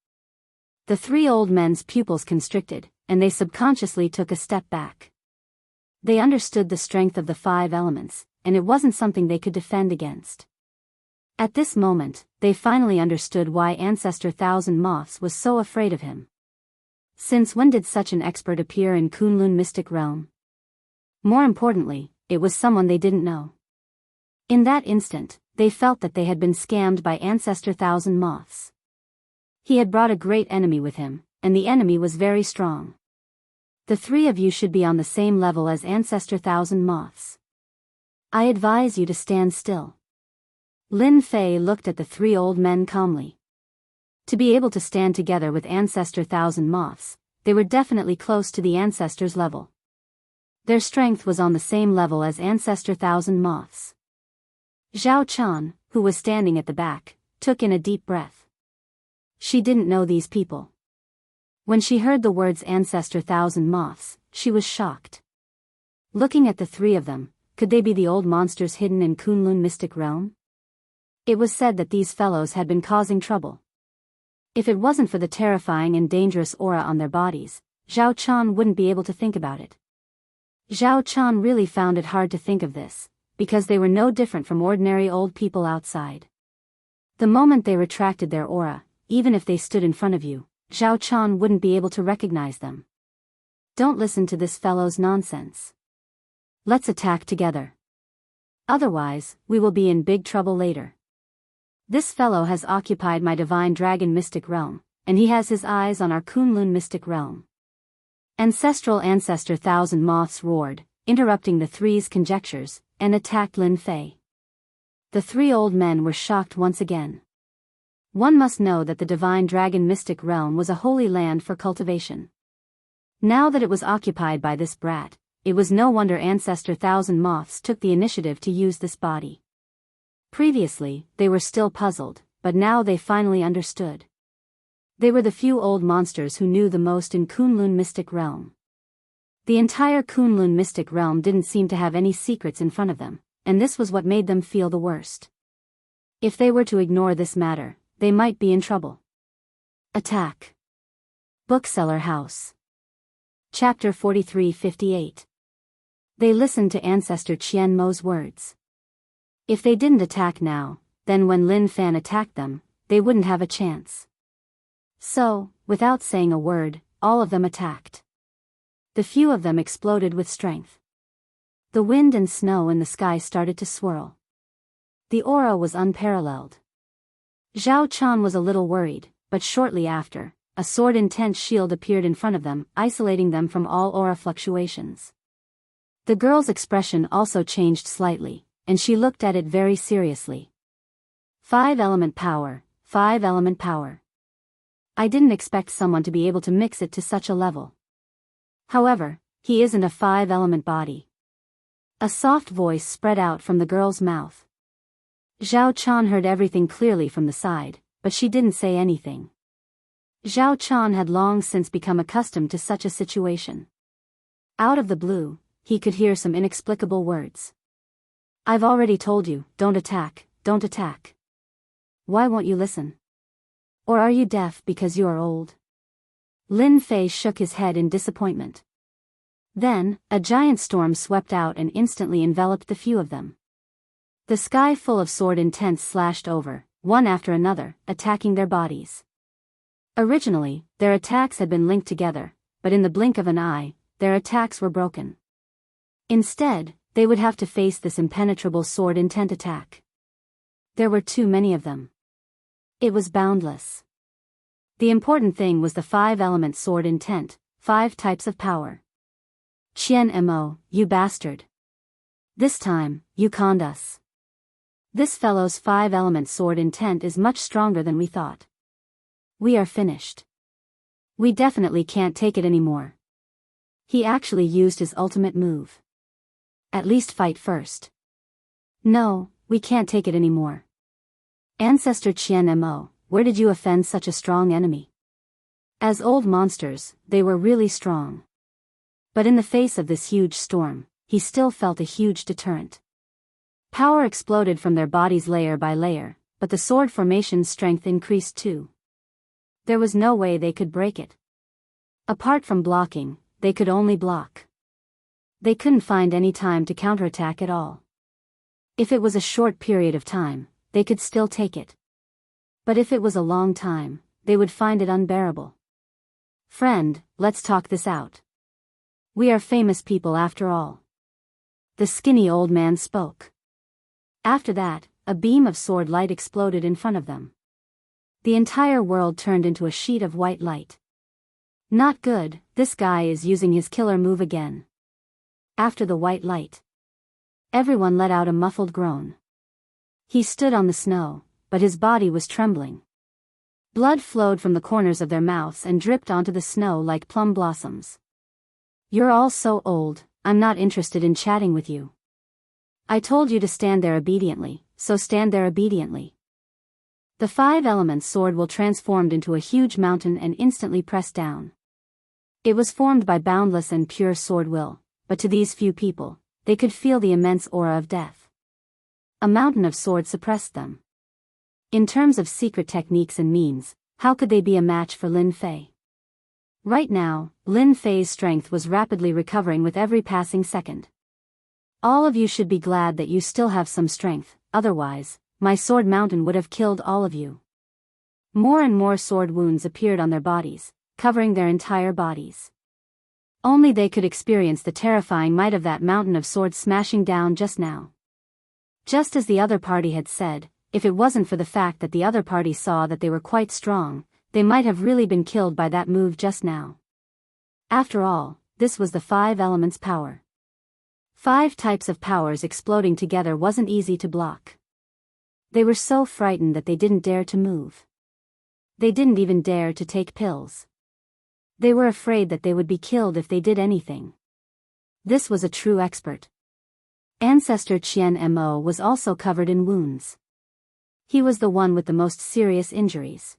S1: The three old men's pupils constricted, and they subconsciously took a step back. They understood the strength of the 5 elements, and it wasn't something they could defend against. At this moment, they finally understood why Ancestor Thousand Moths was so afraid of him. Since when did such an expert appear in Kunlun Mystic Realm? More importantly, it was someone they didn't know. In that instant, they felt that they had been scammed by Ancestor Thousand Moths. He had brought a great enemy with him, and the enemy was very strong. The 3 of you should be on the same level as Ancestor Thousand Moths. I advise you to stand still. Lin Fei looked at the 3 old men calmly. To be able to stand together with Ancestor Thousand Moths, they were definitely close to the Ancestor's level. Their strength was on the same level as Ancestor Thousand Moths. Zhao Chan, who was standing at the back, took in a deep breath. She didn't know these people. When she heard the words Ancestor Thousand Moths, she was shocked. Looking at the three of them, could they be the old monsters hidden in Kunlun mystic realm? It was said that these fellows had been causing trouble. If it wasn't for the terrifying and dangerous aura on their bodies, Zhao Chan wouldn't be able to think about it. Zhao Chan really found it hard to think of this, because they were no different from ordinary old people outside. The moment they retracted their aura, even if they stood in front of you, Zhao Chan wouldn't be able to recognize them. Don't listen to this fellow's nonsense. Let's attack together. Otherwise, we will be in big trouble later. This fellow has occupied my divine dragon mystic realm, and he has his eyes on our Kunlun mystic realm. Ancestor Thousand Moths roared, interrupting the three's conjectures, and attacked Lin Fei. The three old men were shocked once again. One must know that the divine dragon mystic realm was a holy land for cultivation. Now that it was occupied by this brat, it was no wonder Ancestor Thousand Moths took the initiative to use this body. Previously, they were still puzzled, but now they finally understood. They were the few old monsters who knew the most in Kunlun mystic realm. The entire Kunlun mystic realm didn't seem to have any secrets in front of them, and this was what made them feel the worst. If they were to ignore this matter, they might be in trouble. Attack. Bookseller House. Chapter 43-58. They listened to Ancestor Qian Mo's words. If they didn't attack now, then when Lin Fan attacked them, they wouldn't have a chance. So, without saying a word, all of them attacked. The few of them exploded with strength. The wind and snow in the sky started to swirl. The aura was unparalleled. Zhao Chan was a little worried, but shortly after, a sword-intense shield appeared in front of them, isolating them from all aura fluctuations. The girl's expression also changed slightly, and she looked at it very seriously. 5-element power, 5-element power. I didn't expect someone to be able to mix it to such a level. However, he isn't a 5-element body. A soft voice spread out from the girl's mouth. Zhao Chan heard everything clearly from the side, but she didn't say anything. Zhao Chan had long since become accustomed to such a situation. Out of the blue, he could hear some inexplicable words. I've already told you, don't attack, don't attack. Why won't you listen? Or are you deaf because you are old? Lin Fei shook his head in disappointment. Then, a giant storm swept out and instantly enveloped the few of them. The sky full of sword intents slashed over, one after another, attacking their bodies. Originally, their attacks had been linked together, but in the blink of an eye, their attacks were broken. Instead, they would have to face this impenetrable sword intent attack. There were too many of them. It was boundless. The important thing was the 5-element sword intent, 5 types of power. Qian Mo, you bastard. This time, you conned us. This fellow's 5-element sword intent is much stronger than we thought. We are finished. We definitely can't take it anymore. He actually used his ultimate move. At least fight first. No, we can't take it anymore. Ancestor Qian Mo, where did you offend such a strong enemy? As old monsters, they were really strong. But in the face of this huge storm, he still felt a huge deterrent. Power exploded from their bodies layer by layer, but the sword formation's strength increased too. There was no way they could break it. Apart from blocking, they could only block. They couldn't find any time to counterattack at all. If it was a short period of time, they could still take it. But if it was a long time, they would find it unbearable. Friend, let's talk this out. We are famous people after all. The skinny old man spoke. After that, a beam of sword light exploded in front of them. The entire world turned into a sheet of white light. Not good, this guy is using his killer move again. After the white light, everyone let out a muffled groan. He stood on the snow, but his body was trembling. Blood flowed from the corners of their mouths and dripped onto the snow like plum blossoms. You're all so old, I'm not interested in chatting with you. I told you to stand there obediently, so stand there obediently. The 5 elements sword will transformed into a huge mountain and instantly pressed down. It was formed by boundless and pure sword will, but to these few people, they could feel the immense aura of death. A mountain of sword suppressed them. In terms of secret techniques and means, how could they be a match for Lin Fei? Right now, Lin Fei's strength was rapidly recovering with every passing second. All of you should be glad that you still have some strength, otherwise, my sword mountain would have killed all of you. More and more sword wounds appeared on their bodies, covering their entire bodies. Only they could experience the terrifying might of that mountain of swords smashing down just now. Just as the other party had said, if it wasn't for the fact that the other party saw that they were quite strong, they might have really been killed by that move just now. After all, this was the 5 elements power. 5 types of powers exploding together wasn't easy to block. They were so frightened that they didn't dare to move. They didn't even dare to take pills. They were afraid that they would be killed if they did anything. This was a true expert. Ancestor Qian Mo was also covered in wounds. He was the one with the most serious injuries.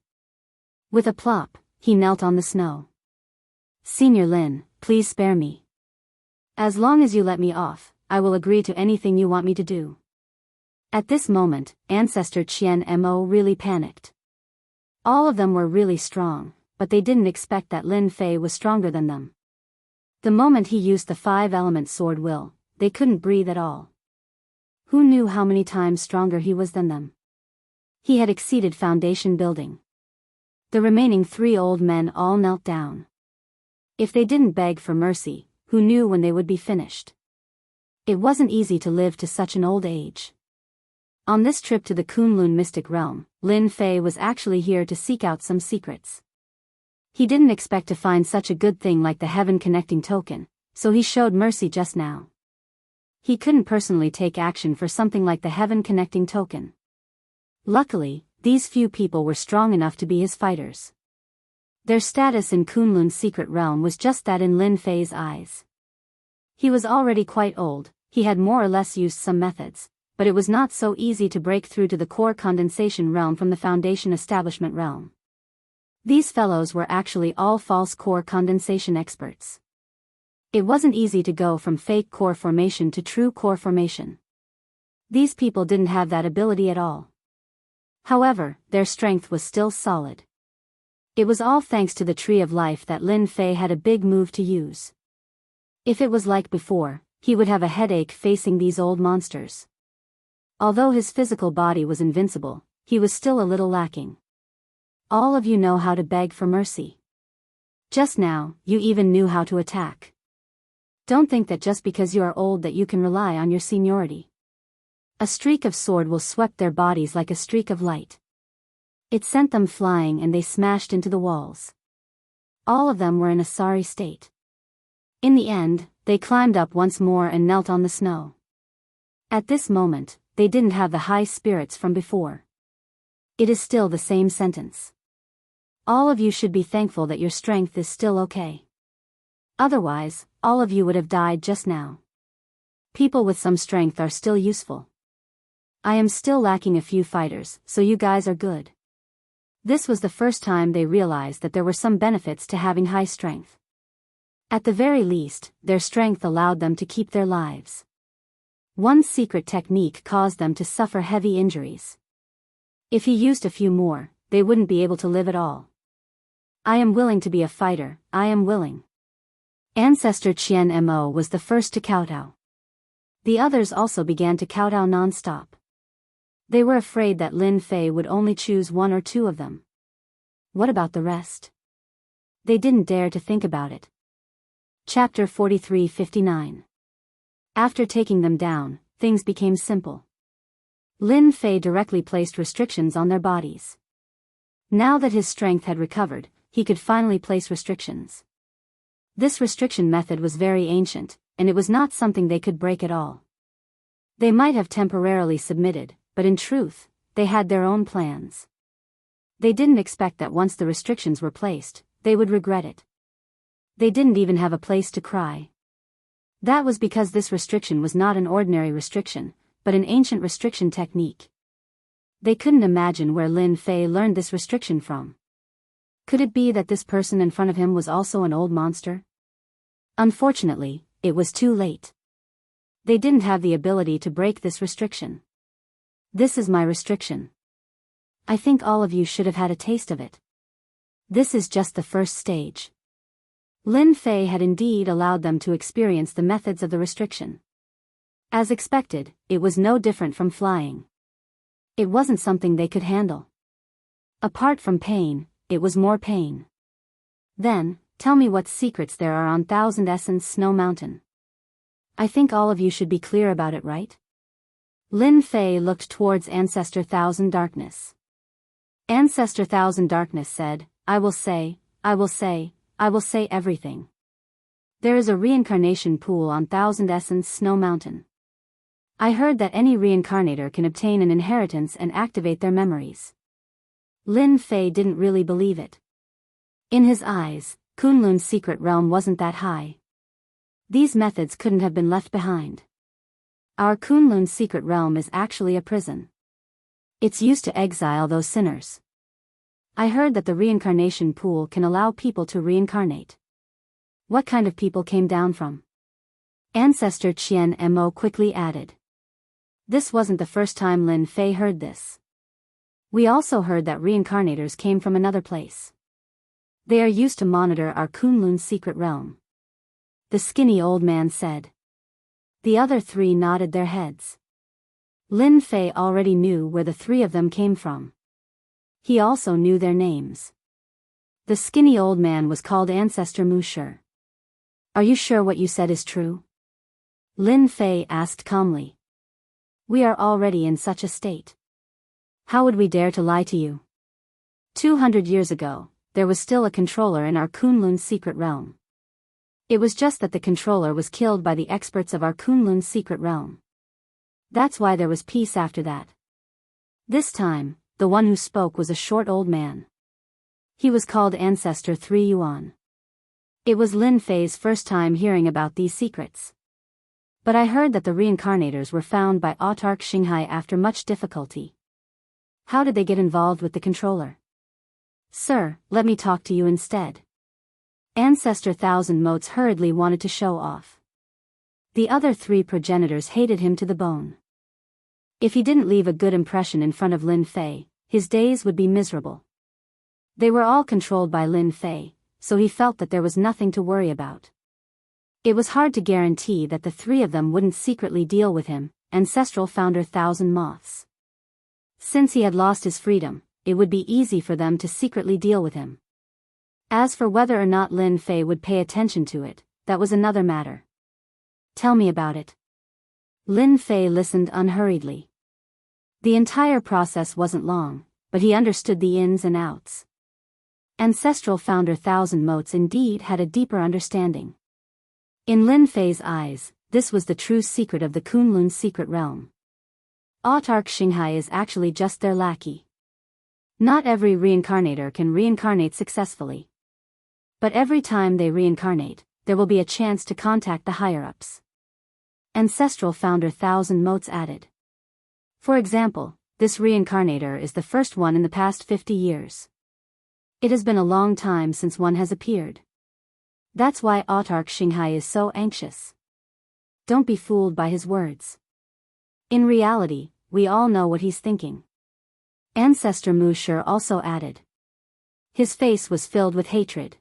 S1: With a plop, he knelt on the snow. Senior Lin, please spare me. As long as you let me off, I will agree to anything you want me to do. At this moment, Ancestor Qian Mo really panicked. All of them were really strong, but they didn't expect that Lin Fei was stronger than them. The moment he used the 5-element sword will, they couldn't breathe at all. Who knew how many times stronger he was than them? He had exceeded foundation building. The remaining 3 old men all knelt down. If they didn't beg for mercy, who knew when they would be finished? It wasn't easy to live to such an old age. On this trip to the Kunlun mystic realm, Lin Fei was actually here to seek out some secrets. He didn't expect to find such a good thing like the heaven connecting token, so he showed mercy just now. He couldn't personally take action for something like the heaven connecting token. Luckily, these few people were strong enough to be his fighters. Their status in Kunlun's secret realm was just that in Lin Fei's eyes. He was already quite old, he had more or less used some methods, but it was not so easy to break through to the core condensation realm from the foundation establishment realm. These fellows were actually all false core condensation experts. It wasn't easy to go from fake core formation to true core formation. These people didn't have that ability at all. However, their strength was still solid. It was all thanks to the Tree of Life that Lin Fei had a big move to use. If it was like before, he would have a headache facing these old monsters. Although his physical body was invincible, he was still a little lacking. All of you know how to beg for mercy. Just now, you even knew how to attack. Don't think that just because you are old that you can rely on your seniority. A streak of sword will swept their bodies like a streak of light. It sent them flying and they smashed into the walls. All of them were in a sorry state. In the end, they climbed up once more and knelt on the snow. At this moment, they didn't have the high spirits from before. It is still the same sentence. All of you should be thankful that your strength is still okay. Otherwise, all of you would have died just now. People with some strength are still useful. I am still lacking a few fighters, so you guys are good. This was the first time they realized that there were some benefits to having high strength. At the very least, their strength allowed them to keep their lives. One secret technique caused them to suffer heavy injuries. If he used a few more, they wouldn't be able to live at all. I am willing to be a fighter, I am willing. Ancestor Qian Mo was the first to kowtow. The others also began to kowtow non-stop. They were afraid that Lin Fei would only choose 1 or 2 of them. What about the rest? They didn't dare to think about it. Chapter 43-59. After taking them down, things became simple. Lin Fei directly placed restrictions on their bodies. Now that his strength had recovered, he could finally place restrictions. This restriction method was very ancient, and it was not something they could break at all. They might have temporarily submitted, but in truth, they had their own plans. They didn't expect that once the restrictions were placed, they would regret it. They didn't even have a place to cry. That was because this restriction was not an ordinary restriction, but an ancient restriction technique. They couldn't imagine where Lin Fei learned this restriction from. Could it be that this person in front of him was also an old monster? Unfortunately, it was too late. They didn't have the ability to break this restriction. This is my restriction. I think all of you should have had a taste of it. This is just the first stage. Lin Fei had indeed allowed them to experience the methods of the restriction. As expected, it was no different from flying. It wasn't something they could handle. Apart from pain, it was more pain. Then, tell me what secrets there are on Thousand Essence Snow Mountain. I think all of you should be clear about it, right? Lin Fei looked towards Ancestor Thousand Darkness. Ancestor Thousand Darkness said, I will say everything. There is a reincarnation pool on Thousand Essence Snow Mountain. I heard that any reincarnator can obtain an inheritance and activate their memories. Lin Fei didn't really believe it. In his eyes, Kunlun's secret realm wasn't that high. These methods couldn't have been left behind. Our Kunlun's secret realm is actually a prison. It's used to exile those sinners. I heard that the reincarnation pool can allow people to reincarnate. What kind of people came down from? Ancestor Qian Mo quickly added. This wasn't the first time Lin Fei heard this. We also heard that reincarnators came from another place. They are used to monitor our Kunlun's secret realm. The skinny old man said. The other three nodded their heads. Lin Fei already knew where the three of them came from. He also knew their names. The skinny old man was called Ancestor Musher. Are you sure what you said is true? Lin Fei asked calmly. We are already in such a state. How would we dare to lie to you? 200 years ago, there was still a controller in our Kunlun's secret realm. It was just that the controller was killed by the experts of our Kunlun's secret realm. That's why there was peace after that. This time, the one who spoke was a short old man. He was called Ancestor 3 Yuan. It was Lin Fei's first time hearing about these secrets. But I heard that the reincarnators were found by Autarch Xinghai after much difficulty. How did they get involved with the controller? Sir, let me talk to you instead. Ancestor Thousand Motes hurriedly wanted to show off. The other three progenitors hated him to the bone. If he didn't leave a good impression in front of Lin Fei, his days would be miserable. They were all controlled by Lin Fei, so he felt that there was nothing to worry about. It was hard to guarantee that the three of them wouldn't secretly deal with him, Ancestral Founder Thousand Moths. Since he had lost his freedom, it would be easy for them to secretly deal with him. As for whether or not Lin Fei would pay attention to it, that was another matter. Tell me about it. Lin Fei listened unhurriedly. The entire process wasn't long, but he understood the ins and outs. Ancestral Founder Thousand Motes indeed had a deeper understanding. In Lin Fei's eyes, this was the true secret of the Kunlun's secret realm. Autarch Xinghai is actually just their lackey. Not every reincarnator can reincarnate successfully. But every time they reincarnate, there will be a chance to contact the higher-ups. Ancestral Founder Thousand Motes added. For example, this reincarnator is the first one in the past 50 years. It has been a long time since one has appeared. That's why Autarch Xinghai is so anxious. Don't be fooled by his words. In reality, we all know what he's thinking. Ancestor Musher also added. His face was filled with hatred.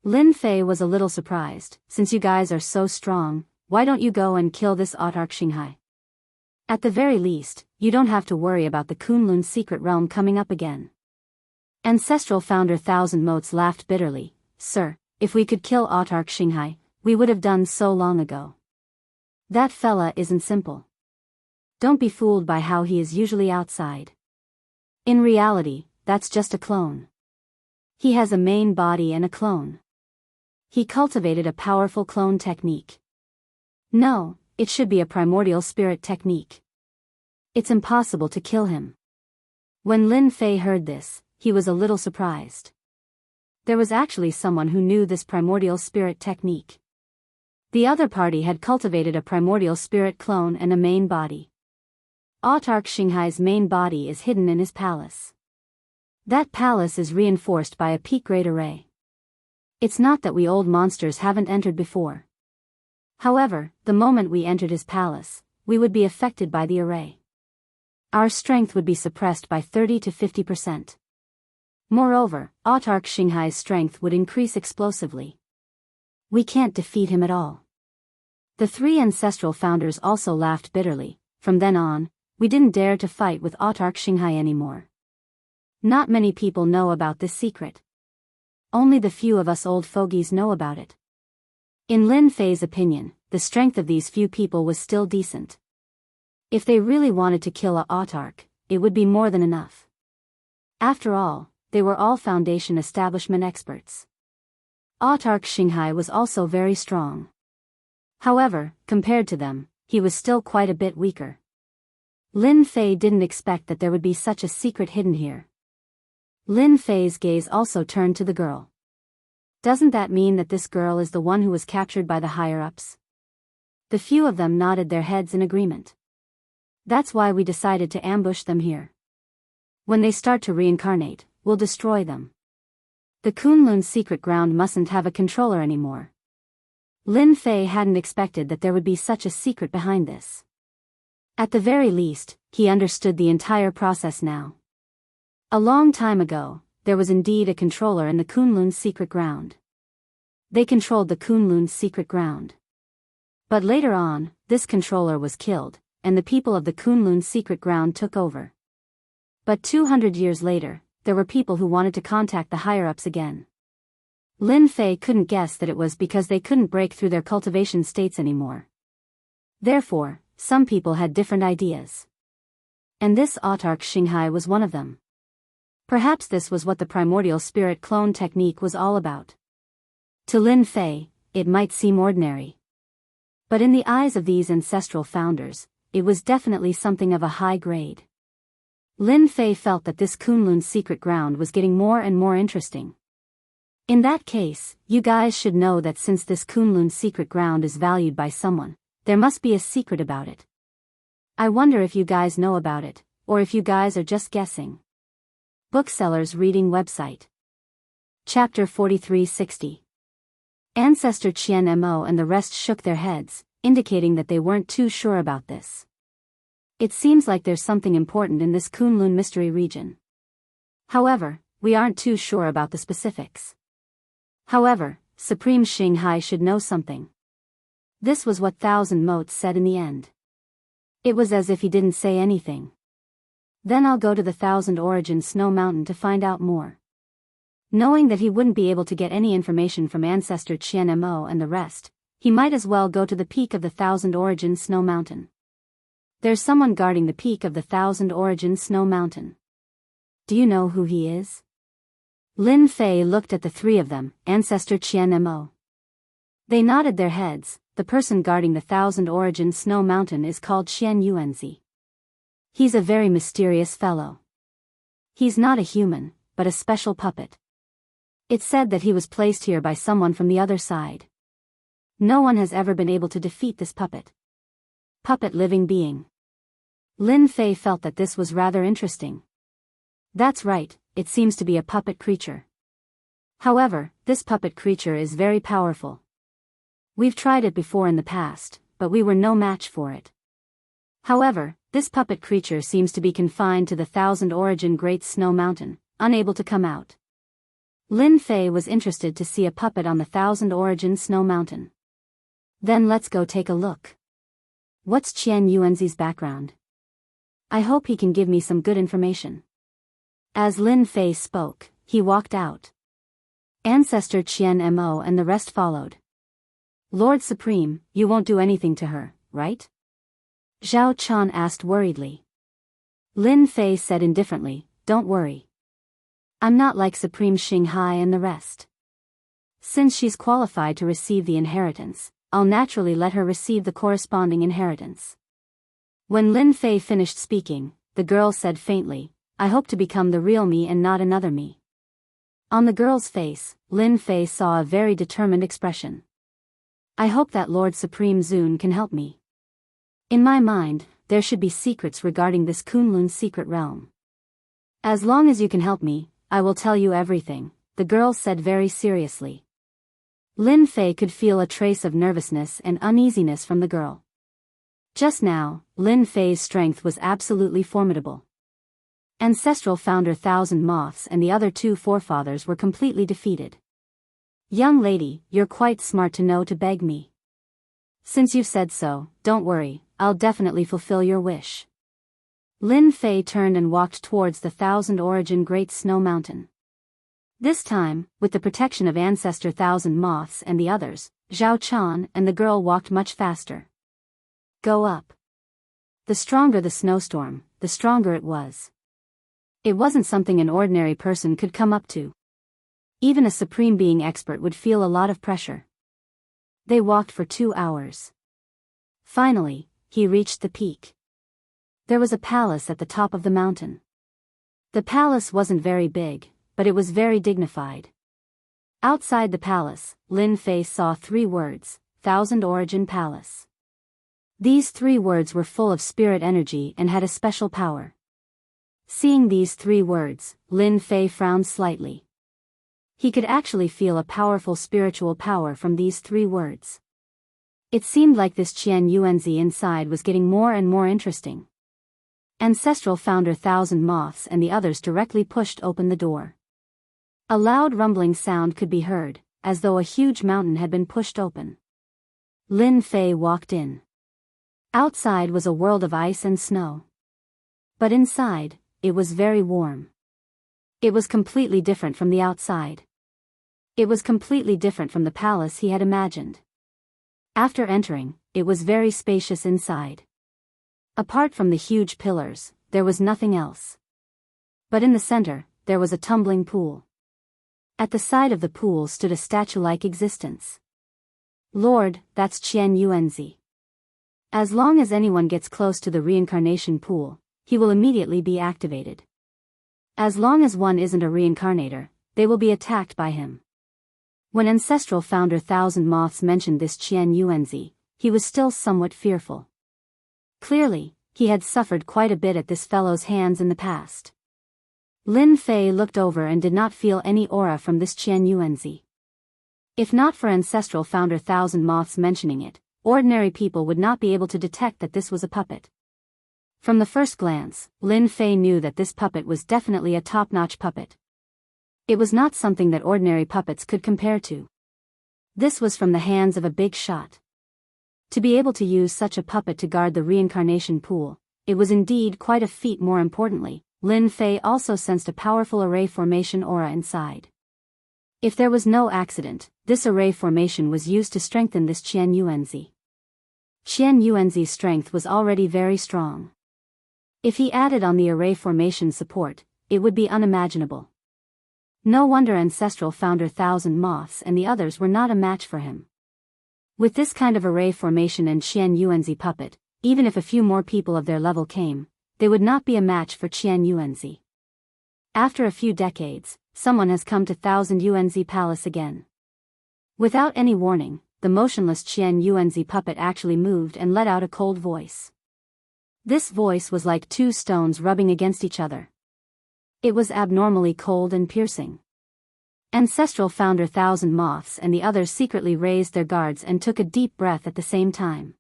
S1: Lin Fei was a little surprised. Since you guys are so strong, why don't you go and kill this Autarch Xinghai? At the very least, you don't have to worry about the Kunlun's secret realm coming up again. Ancestral Founder Thousand Motes laughed bitterly. Sir, if we could kill Autarch Xinghai, we would have done so long ago. That fella isn't simple. Don't be fooled by how he is usually outside. In reality, that's just a clone. He has a main body and a clone. He cultivated a powerful clone technique. No, it should be a primordial spirit technique. It's impossible to kill him. When Lin Fei heard this, he was a little surprised. There was actually someone who knew this primordial spirit technique. The other party had cultivated a primordial spirit clone and a main body. Autarch Xinghai's main body is hidden in his palace. That palace is reinforced by a peak-grade array. It's not that we old monsters haven't entered before. However, the moment we entered his palace, we would be affected by the array. Our strength would be suppressed by 30 to 50%. Moreover, Autarch Xinghai's strength would increase explosively. We can't defeat him at all. The three ancestral founders also laughed bitterly. From then on, we didn't dare to fight with Autarch Xinghai anymore. Not many people know about this secret. Only the few of us old fogies know about it. In Lin Fei's opinion, the strength of these few people was still decent. If they really wanted to kill a autarch, it would be more than enough. After all, they were all Foundation establishment experts. Autarch Xinghai was also very strong. However, compared to them, he was still quite a bit weaker. Lin Fei didn't expect that there would be such a secret hidden here. Lin Fei's gaze also turned to the girl. Doesn't that mean that this girl is the one who was captured by the higher-ups? The few of them nodded their heads in agreement. That's why we decided to ambush them here. When they start to reincarnate, we'll destroy them. The Kunlun's secret ground mustn't have a controller anymore. Lin Fei hadn't expected that there would be such a secret behind this. At the very least, he understood the entire process now. A long time ago, there was indeed a controller in the Kunlun's secret ground. They controlled the Kunlun's secret ground. But later on, this controller was killed, and the people of the Kunlun's secret ground took over. But 200 years later, there were people who wanted to contact the higher-ups again. Lin Fei couldn't guess that it was because they couldn't break through their cultivation states anymore. Therefore, some people had different ideas. And this Autarch Xinghai was one of them. Perhaps this was what the primordial spirit clone technique was all about. To Lin Fei, it might seem ordinary. But in the eyes of these ancestral founders, it was definitely something of a high grade. Lin Fei felt that this Kunlun's secret ground was getting more and more interesting. In that case, you guys should know that since this Kunlun's secret ground is valued by someone, there must be a secret about it. I wonder if you guys know about it, or if you guys are just guessing. Booksellers Reading Website. Chapter 4360. Ancestor Qian Mo and the rest shook their heads, indicating that they weren't too sure about this. It seems like there's something important in this Kunlun mystery region. However, we aren't too sure about the specifics. However, Supreme Xinghai should know something. This was what Thousand Motes said in the end. It was as if he didn't say anything. Then I'll go to the Thousand Origin Snow Mountain to find out more. Knowing that he wouldn't be able to get any information from Ancestor Qian Mo and the rest, he might as well go to the peak of the Thousand Origin Snow Mountain. There's someone guarding the peak of the Thousand Origin Snow Mountain. Do you know who he is? Lin Fei looked at the three of them, Ancestor Qian Mo. They nodded their heads. The person guarding the Thousand Origin Snow Mountain is called Qian Yuanzi. He's a very mysterious fellow. He's not a human, but a special puppet. It's said that he was placed here by someone from the other side. No one has ever been able to defeat this puppet. Puppet living being. Lin Fei felt that this was rather interesting. That's right, it seems to be a puppet creature. However, this puppet creature is very powerful. We've tried it before in the past, but we were no match for it. However, this puppet creature seems to be confined to the Thousand Origin Great Snow Mountain, unable to come out. Lin Fei was interested to see a puppet on the Thousand Origin Snow Mountain. Then let's go take a look. What's Qian Yuanzi's background? I hope he can give me some good information. As Lin Fei spoke, he walked out. Ancestor Qian Mo and the rest followed. Lord Supreme, you won't do anything to her, right? Zhao Chan asked worriedly. Lin Fei said indifferently, don't worry. I'm not like Supreme Xinghai and the rest. Since she's qualified to receive the inheritance, I'll naturally let her receive the corresponding inheritance. When Lin Fei finished speaking, the girl said faintly, I hope to become the real me and not another me. On the girl's face, Lin Fei saw a very determined expression. I hope that Lord Supreme Zun can help me. In my mind, there should be secrets regarding this Kunlun's secret realm. As long as you can help me, I will tell you everything, the girl said very seriously. Lin Fei could feel a trace of nervousness and uneasiness from the girl. Just now, Lin Fei's strength was absolutely formidable. Ancestral founder Thousand Moths and the other two forefathers were completely defeated. Young lady, you're quite smart to know to beg me. Since you've said so, don't worry, I'll definitely fulfill your wish. Lin Fei turned and walked towards the Thousand Origin Great Snow Mountain. This time, with the protection of Ancestor Thousand Moths and the others, Zhao Chan and the girl walked much faster. Go up. The stronger the snowstorm, the stronger it was. It wasn't something an ordinary person could come up to. Even a supreme being expert would feel a lot of pressure. They walked for 2 hours. Finally, he reached the peak. There was a palace at the top of the mountain. The palace wasn't very big, but it was very dignified. Outside the palace, Lin Fei saw 3 words, Thousand Origin Palace. These 3 words were full of spirit energy and had a special power. Seeing these 3 words, Lin Fei frowned slightly. He could actually feel a powerful spiritual power from these 3 words. It seemed like this Qian Yuanzi inside was getting more and more interesting. Ancestral founder Thousand Moths and the others directly pushed open the door. A loud rumbling sound could be heard, as though a huge mountain had been pushed open. Lin Fei walked in. Outside was a world of ice and snow. But inside, it was very warm. It was completely different from the outside. It was completely different from the palace he had imagined. After entering, it was very spacious inside. Apart from the huge pillars, there was nothing else. But in the center, there was a tumbling pool. At the side of the pool stood a statue-like existence. Lord, that's Qian Yuanzi. As long as anyone gets close to the reincarnation pool, he will immediately be activated. As long as one isn't a reincarnator, they will be attacked by him. When ancestral founder Thousand Moths mentioned this Qian Yuanzi, he was still somewhat fearful. Clearly, he had suffered quite a bit at this fellow's hands in the past. Lin Fei looked over and did not feel any aura from this Qian Yuanzi. If not for ancestral founder Thousand Moths mentioning it, ordinary people would not be able to detect that this was a puppet. From the first glance, Lin Fei knew that this puppet was definitely a top-notch puppet. It was not something that ordinary puppets could compare to. This was from the hands of a big shot. To be able to use such a puppet to guard the reincarnation pool, it was indeed quite a feat. More importantly, Lin Fei also sensed a powerful array formation aura inside. If there was no accident, this array formation was used to strengthen this Qian Yuanzi. Qian Yuanzi's strength was already very strong. If he added on the array formation support, it would be unimaginable. No wonder ancestral founder Thousand Moths and the others were not a match for him. With this kind of array formation and Qian Yuanzi puppet, even if a few more people of their level came, they would not be a match for Qian Yuanzi. After a few decades, someone has come to Thousand Yuanzi Palace again. Without any warning, the motionless Qian Yuanzi puppet actually moved and let out a cold voice. This voice was like 2 stones rubbing against each other. It was abnormally cold and piercing. Ancestral founder Thousand Moths and the others secretly raised their guards and took a deep breath at the same time.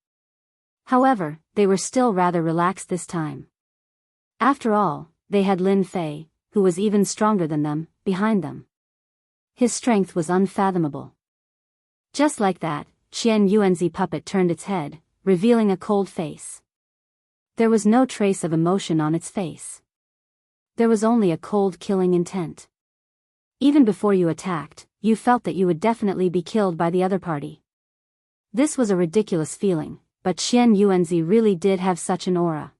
S1: However, they were still rather relaxed this time. After all, they had Lin Fei, who was even stronger than them, behind them. His strength was unfathomable. Just like that, Qian Yuanzi puppet turned its head, revealing a cold face. There was no trace of emotion on its face. There was only a cold killing intent. Even before you attacked, you felt that you would definitely be killed by the other party. This was a ridiculous feeling, but Qian Yuanzi really did have such an aura.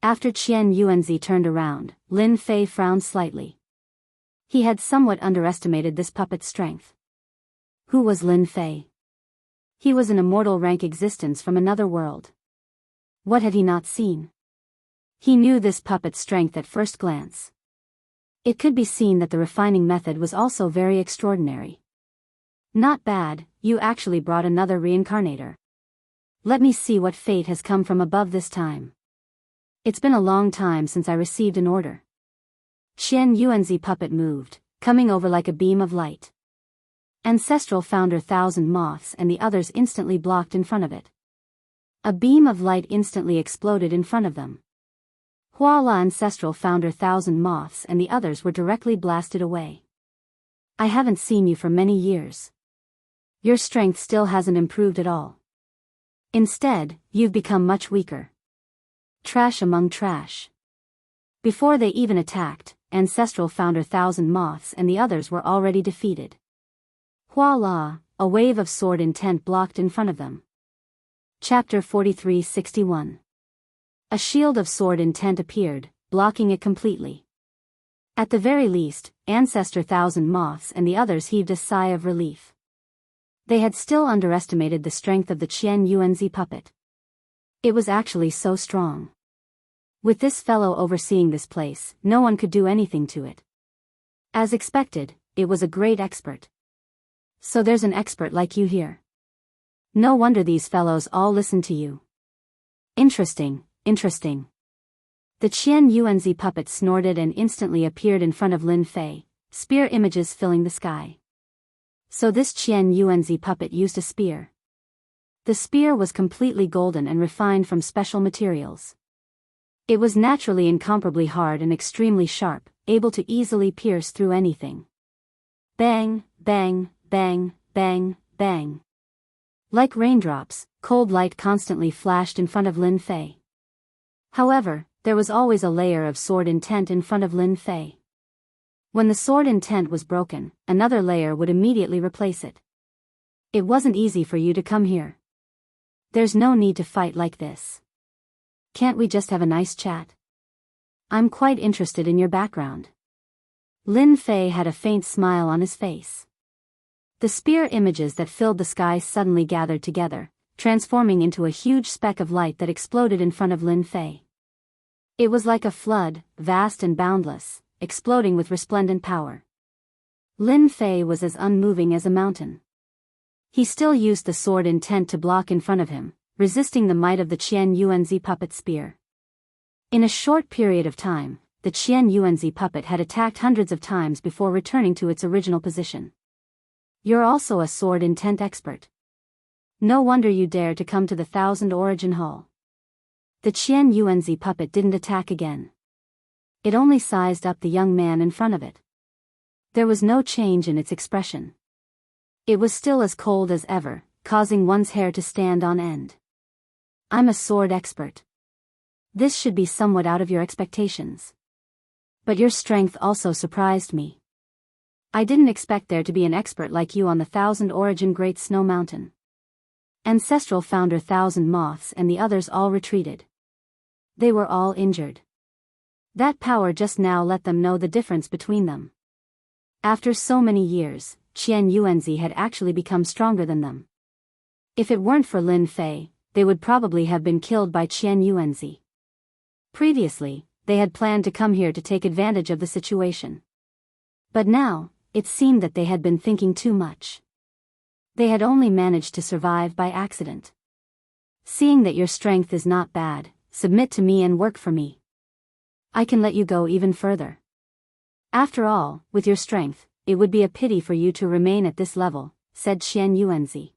S1: After Qian Yuanzi turned around, Lin Fei frowned slightly. He had somewhat underestimated this puppet's strength. Who was Lin Fei? He was an immortal rank existence from another world. What had he not seen? He knew this puppet's strength at first glance. It could be seen that the refining method was also very extraordinary. Not bad, you actually brought another reincarnator. Let me see what fate has come from above this time. It's been a long time since I received an order. Qian Yuanzi puppet moved, coming over like a beam of light. Ancestral founder Thousand Moths and the others instantly blocked in front of it. A beam of light instantly exploded in front of them. Huala Ancestral founder Thousand Moths and the others were directly blasted away. I haven't seen you for many years. Your strength still hasn't improved at all. Instead, you've become much weaker. Trash among trash. Before they even attacked, Ancestral founder Thousand Moths and the others were already defeated. Huala, a wave of sword intent blocked in front of them. Chapter 43-61. A shield of sword intent appeared, blocking it completely. At the very least, Ancestor Thousand Moths and the others heaved a sigh of relief. They had still underestimated the strength of the Qian Yuanzi puppet. It was actually so strong. With this fellow overseeing this place, no one could do anything to it. As expected, it was a great expert. So there's an expert like you here. No wonder these fellows all listen to you. Interesting, interesting. The Qian Yuanzi puppet snorted and instantly appeared in front of Lin Fei, spear images filling the sky. So this Qian Yuanzi puppet used a spear. The spear was completely golden and refined from special materials. It was naturally incomparably hard and extremely sharp, able to easily pierce through anything. Bang, bang, bang, bang, bang. Like raindrops, cold light constantly flashed in front of Lin Fei. However, there was always a layer of sword intent in front of Lin Fei. When the sword intent was broken, another layer would immediately replace it. It wasn't easy for you to come here. There's no need to fight like this. Can't we just have a nice chat? I'm quite interested in your background. Lin Fei had a faint smile on his face. The spear images that filled the sky suddenly gathered together, transforming into a huge speck of light that exploded in front of Lin Fei. It was like a flood, vast and boundless, exploding with resplendent power. Lin Fei was as unmoving as a mountain. He still used the sword intent to block in front of him, resisting the might of the Qian Yuanzi puppet spear. In a short period of time, the Qian Yuanzi puppet had attacked hundreds of times before returning to its original position. You're also a sword intent expert. No wonder you dare to come to the Thousand Origin Hall. The Qian Yuanzi puppet didn't attack again. It only sized up the young man in front of it. There was no change in its expression. It was still as cold as ever, causing one's hair to stand on end. I'm a sword expert. This should be somewhat out of your expectations. But your strength also surprised me. I didn't expect there to be an expert like you on the Thousand Origin Great Snow Mountain. Ancestral founder Thousand Moths and the others all retreated. They were all injured. That power just now let them know the difference between them. After so many years, Qian Yuanzi had actually become stronger than them. If it weren't for Lin Fei, they would probably have been killed by Qian Yuanzi. Previously, they had planned to come here to take advantage of the situation. But now, it seemed that they had been thinking too much. They had only managed to survive by accident. Seeing that your strength is not bad, submit to me and work for me. I can let you go even further. After all, with your strength, it would be a pity for you to remain at this level, said Qian Yuanzi.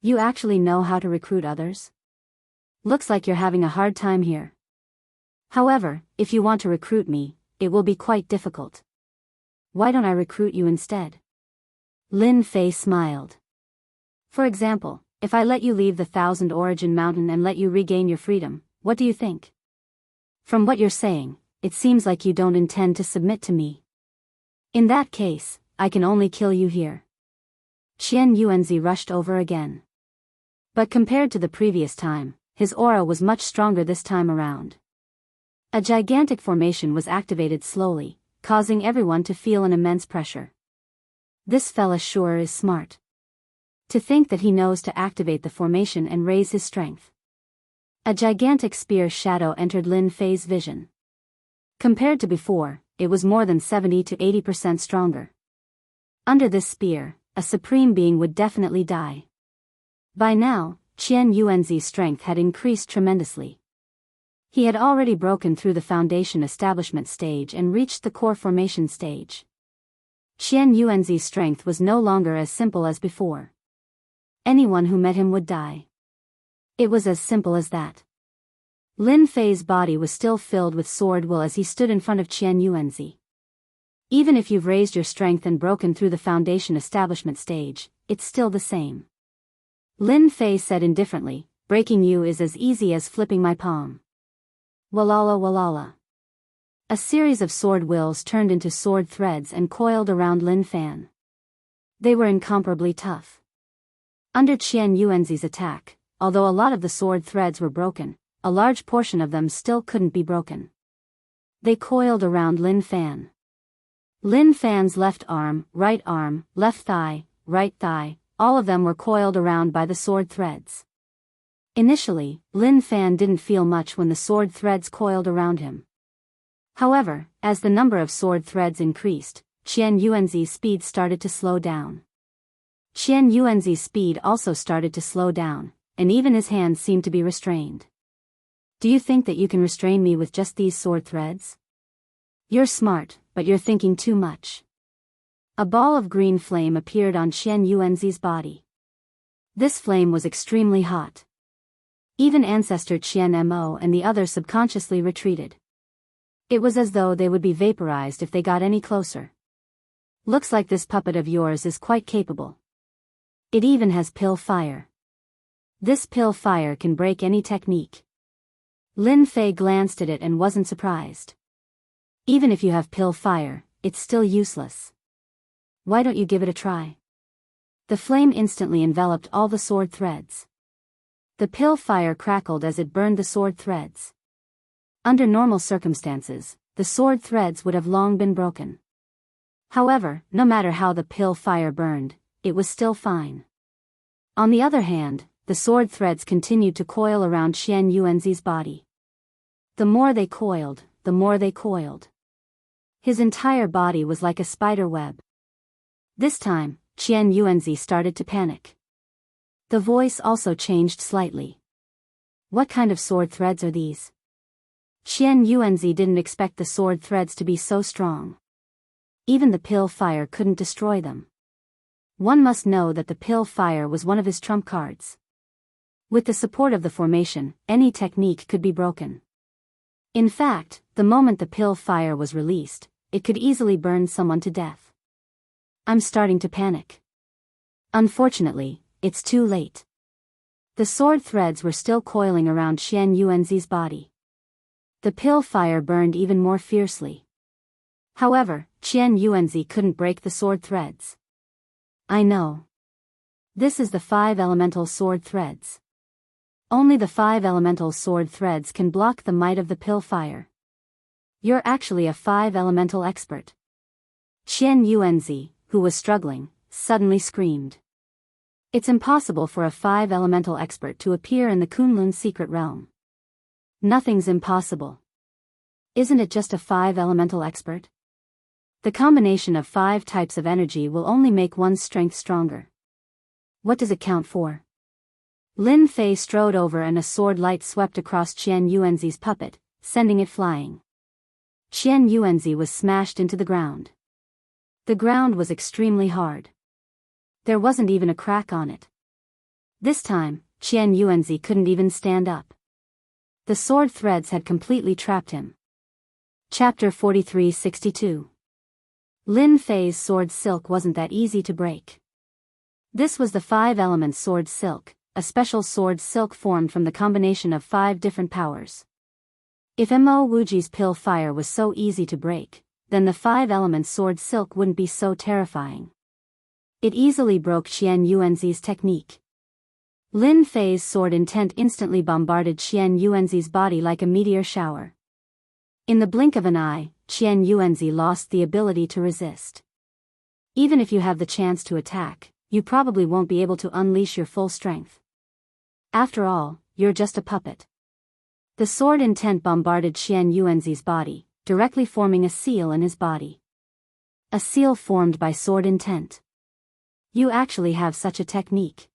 S1: You actually know how to recruit others? Looks like you're having a hard time here. However, if you want to recruit me, it will be quite difficult. Why don't I recruit you instead? Lin Fei smiled. For example, if I let you leave the Thousand Origin Mountain and let you regain your freedom, what do you think? From what you're saying, it seems like you don't intend to submit to me. In that case, I can only kill you here. Qian Yuanzi rushed over again. But compared to the previous time, his aura was much stronger this time around. A gigantic formation was activated slowly, causing everyone to feel an immense pressure. This fella sure is smart. To think that he knows to activate the formation and raise his strength. A gigantic spear shadow entered Lin Fei's vision. Compared to before, it was more than 70 to 80% stronger. Under this spear, a supreme being would definitely die. By now, Qian Yuanzi's strength had increased tremendously. He had already broken through the foundation establishment stage and reached the core formation stage. Qian Yuanzi's strength was no longer as simple as before. Anyone who met him would die. It was as simple as that. Lin Fei's body was still filled with sword will as he stood in front of Qian Yuanzi. Even if you've raised your strength and broken through the foundation establishment stage, it's still the same. Lin Fei said indifferently, breaking you is as easy as flipping my palm. Walala walala. A series of sword wills turned into sword threads and coiled around Lin Fan. They were incomparably tough. Under Qian Yuanzi's attack, although a lot of the sword threads were broken, a large portion of them still couldn't be broken. They coiled around Lin Fan. Lin Fan's left arm, left thigh, right thigh, all of them were coiled around by the sword threads. Initially, Lin Fan didn't feel much when the sword threads coiled around him. However, as the number of sword threads increased, Qian Yuanzi's speed started to slow down. Qian Yuanzi's speed also started to slow down, and even his hands seemed to be restrained. Do you think that you can restrain me with just these sword threads? You're smart, but you're thinking too much. A ball of green flame appeared on Qian Yuanzi's body. This flame was extremely hot. Even Ancestor Qian Mo and the others subconsciously retreated. It was as though they would be vaporized if they got any closer. Looks like this puppet of yours is quite capable. It even has pill fire. This pill fire can break any technique. Lin Fei glanced at it and wasn't surprised. Even if you have pill fire, it's still useless. Why don't you give it a try? The flame instantly enveloped all the sword threads. The pill fire crackled as it burned the sword threads. Under normal circumstances, the sword threads would have long been broken. However, no matter how the pill fire burned, it was still fine. On the other hand, the sword threads continued to coil around Qian Yuanzi's body. The more they coiled, the more they coiled. His entire body was like a spider web. This time, Qian Yuanzi started to panic. The voice also changed slightly. What kind of sword threads are these? Qian Yuanzi didn't expect the sword threads to be so strong. Even the pill fire couldn't destroy them. One must know that the pill fire was one of his trump cards. With the support of the formation, any technique could be broken. In fact, the moment the pill fire was released, it could easily burn someone to death. I'm starting to panic. Unfortunately, it's too late. The sword threads were still coiling around Qian Yuanzi's body. The pill fire burned even more fiercely. However, Qian Yuanzi couldn't break the sword threads. I know. This is the 5 elemental sword threads. Only the 5 elemental sword threads can block the might of the pill fire. You're actually a 5 elemental expert. Qian Yuanzi, who was struggling, suddenly screamed. It's impossible for a 5 elemental expert to appear in the Kunlun secret realm. Nothing's impossible. Isn't it just a 5 elemental expert? The combination of 5 types of energy will only make one's strength stronger. What does it count for? Lin Fei strode over and a sword light swept across Qian Yuanzi's puppet, sending it flying. Qian Yuanzi was smashed into the ground. The ground was extremely hard. There wasn't even a crack on it. This time, Qian Yuanzi couldn't even stand up. The sword threads had completely trapped him. Chapter 4362. Lin Fei's sword silk wasn't that easy to break. This was the 5 elements sword silk, a special sword silk formed from the combination of 5 different powers. If Mo Wuji's pill fire was so easy to break, then the 5 elements sword silk wouldn't be so terrifying. It easily broke Qian Yuanzi's technique. Lin Fei's sword intent instantly bombarded Qian Yuanzi's body like a meteor shower. In the blink of an eye, Qian Yuanzi lost the ability to resist. Even if you have the chance to attack, you probably won't be able to unleash your full strength. After all, you're just a puppet. The sword intent bombarded Qian Yuanzi's body, directly forming a seal in his body. A seal formed by sword intent. You actually have such a technique.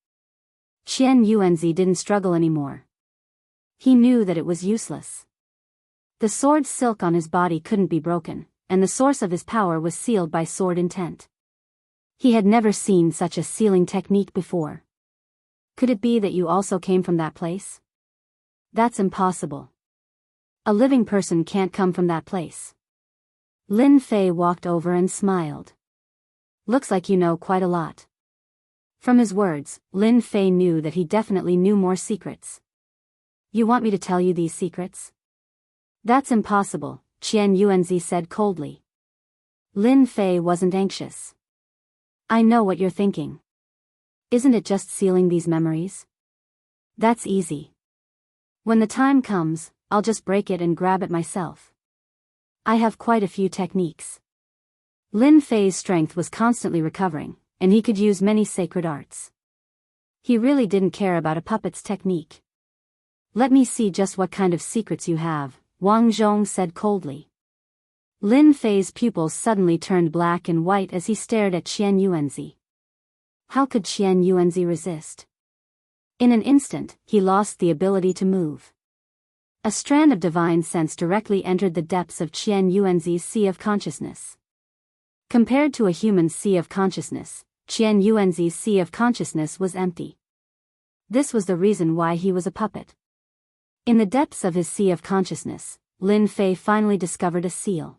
S1: Qian Yuanzi didn't struggle anymore. He knew that it was useless. The sword's silk on his body couldn't be broken, and the source of his power was sealed by sword intent. He had never seen such a sealing technique before. Could it be that you also came from that place? That's impossible. A living person can't come from that place. Lin Fei walked over and smiled. Looks like you know quite a lot. From his words, Lin Fei knew that he definitely knew more secrets. You want me to tell you these secrets? That's impossible, Qian Yuanzi said coldly. Lin Fei wasn't anxious. I know what you're thinking. Isn't it just sealing these memories? That's easy. When the time comes, I'll just break it and grab it myself. I have quite a few techniques. Lin Fei's strength was constantly recovering, and he could use many sacred arts. He really didn't care about a puppet's technique. Let me see just what kind of secrets you have, Wang Zhong said coldly. Lin Fei's pupils suddenly turned black and white as he stared at Qian Yuanzi. How could Qian Yuanzi resist? In an instant, he lost the ability to move. A strand of divine sense directly entered the depths of Qian Yuanzi's sea of consciousness. Compared to a human's sea of consciousness, Qian Yuanzi's sea of consciousness was empty. This was the reason why he was a puppet. In the depths of his sea of consciousness, Lin Fei finally discovered a seal.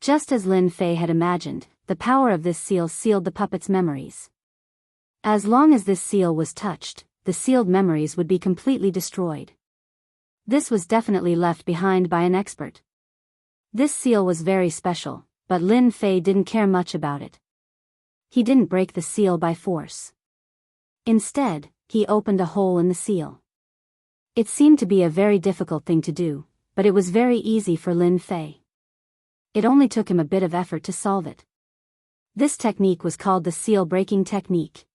S1: Just as Lin Fei had imagined, the power of this seal sealed the puppet's memories. As long as this seal was touched, the sealed memories would be completely destroyed. This was definitely left behind by an expert. This seal was very special, but Lin Fei didn't care much about it. He didn't break the seal by force. Instead, he opened a hole in the seal. It seemed to be a very difficult thing to do, but it was very easy for Lin Fei. It only took him a bit of effort to solve it. This technique was called the seal-breaking technique.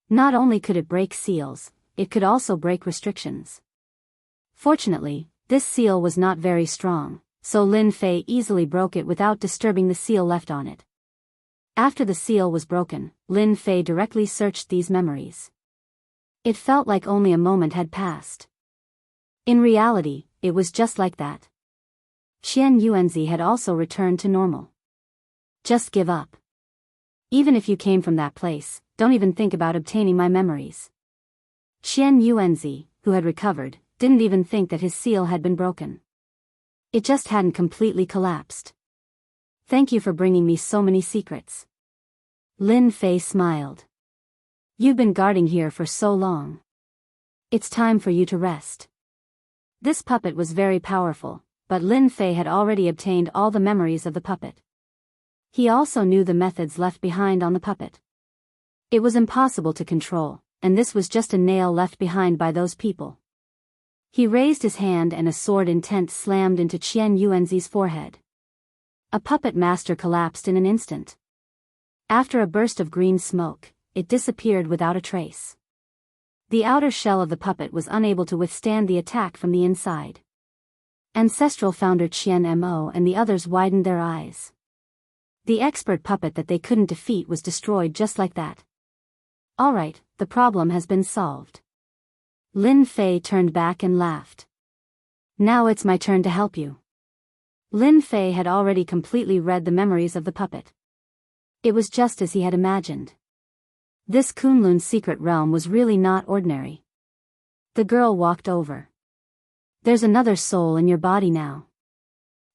S1: Not only could it break seals, it could also break restrictions. Fortunately, this seal was not very strong, so Lin Fei easily broke it without disturbing the seal left on it. After the seal was broken, Lin Fei directly searched these memories. It felt like only a moment had passed. In reality, it was just like that. Qian Yuanzi had also returned to normal. Just give up. Even if you came from that place, don't even think about obtaining my memories. Qian Yuanzi, who had recovered, didn't even think that his seal had been broken. It just hadn't completely collapsed. Thank you for bringing me so many secrets. Lin Fei smiled. You've been guarding here for so long. It's time for you to rest. This puppet was very powerful, but Lin Fei had already obtained all the memories of the puppet. He also knew the methods left behind on the puppet. It was impossible to control, and this was just a nail left behind by those people. He raised his hand and a sword intent slammed into Qian Yuanzi's forehead. A puppet master collapsed in an instant. After a burst of green smoke, it disappeared without a trace. The outer shell of the puppet was unable to withstand the attack from the inside. Ancestral founder Qian Mo and the others widened their eyes. The expert puppet that they couldn't defeat was destroyed just like that. Alright, the problem has been solved. Lin Fei turned back and laughed. Now it's my turn to help you. Lin Fei had already completely read the memories of the puppet. It was just as he had imagined. This Kunlun's secret realm was really not ordinary. The girl walked over. There's another soul in your body now.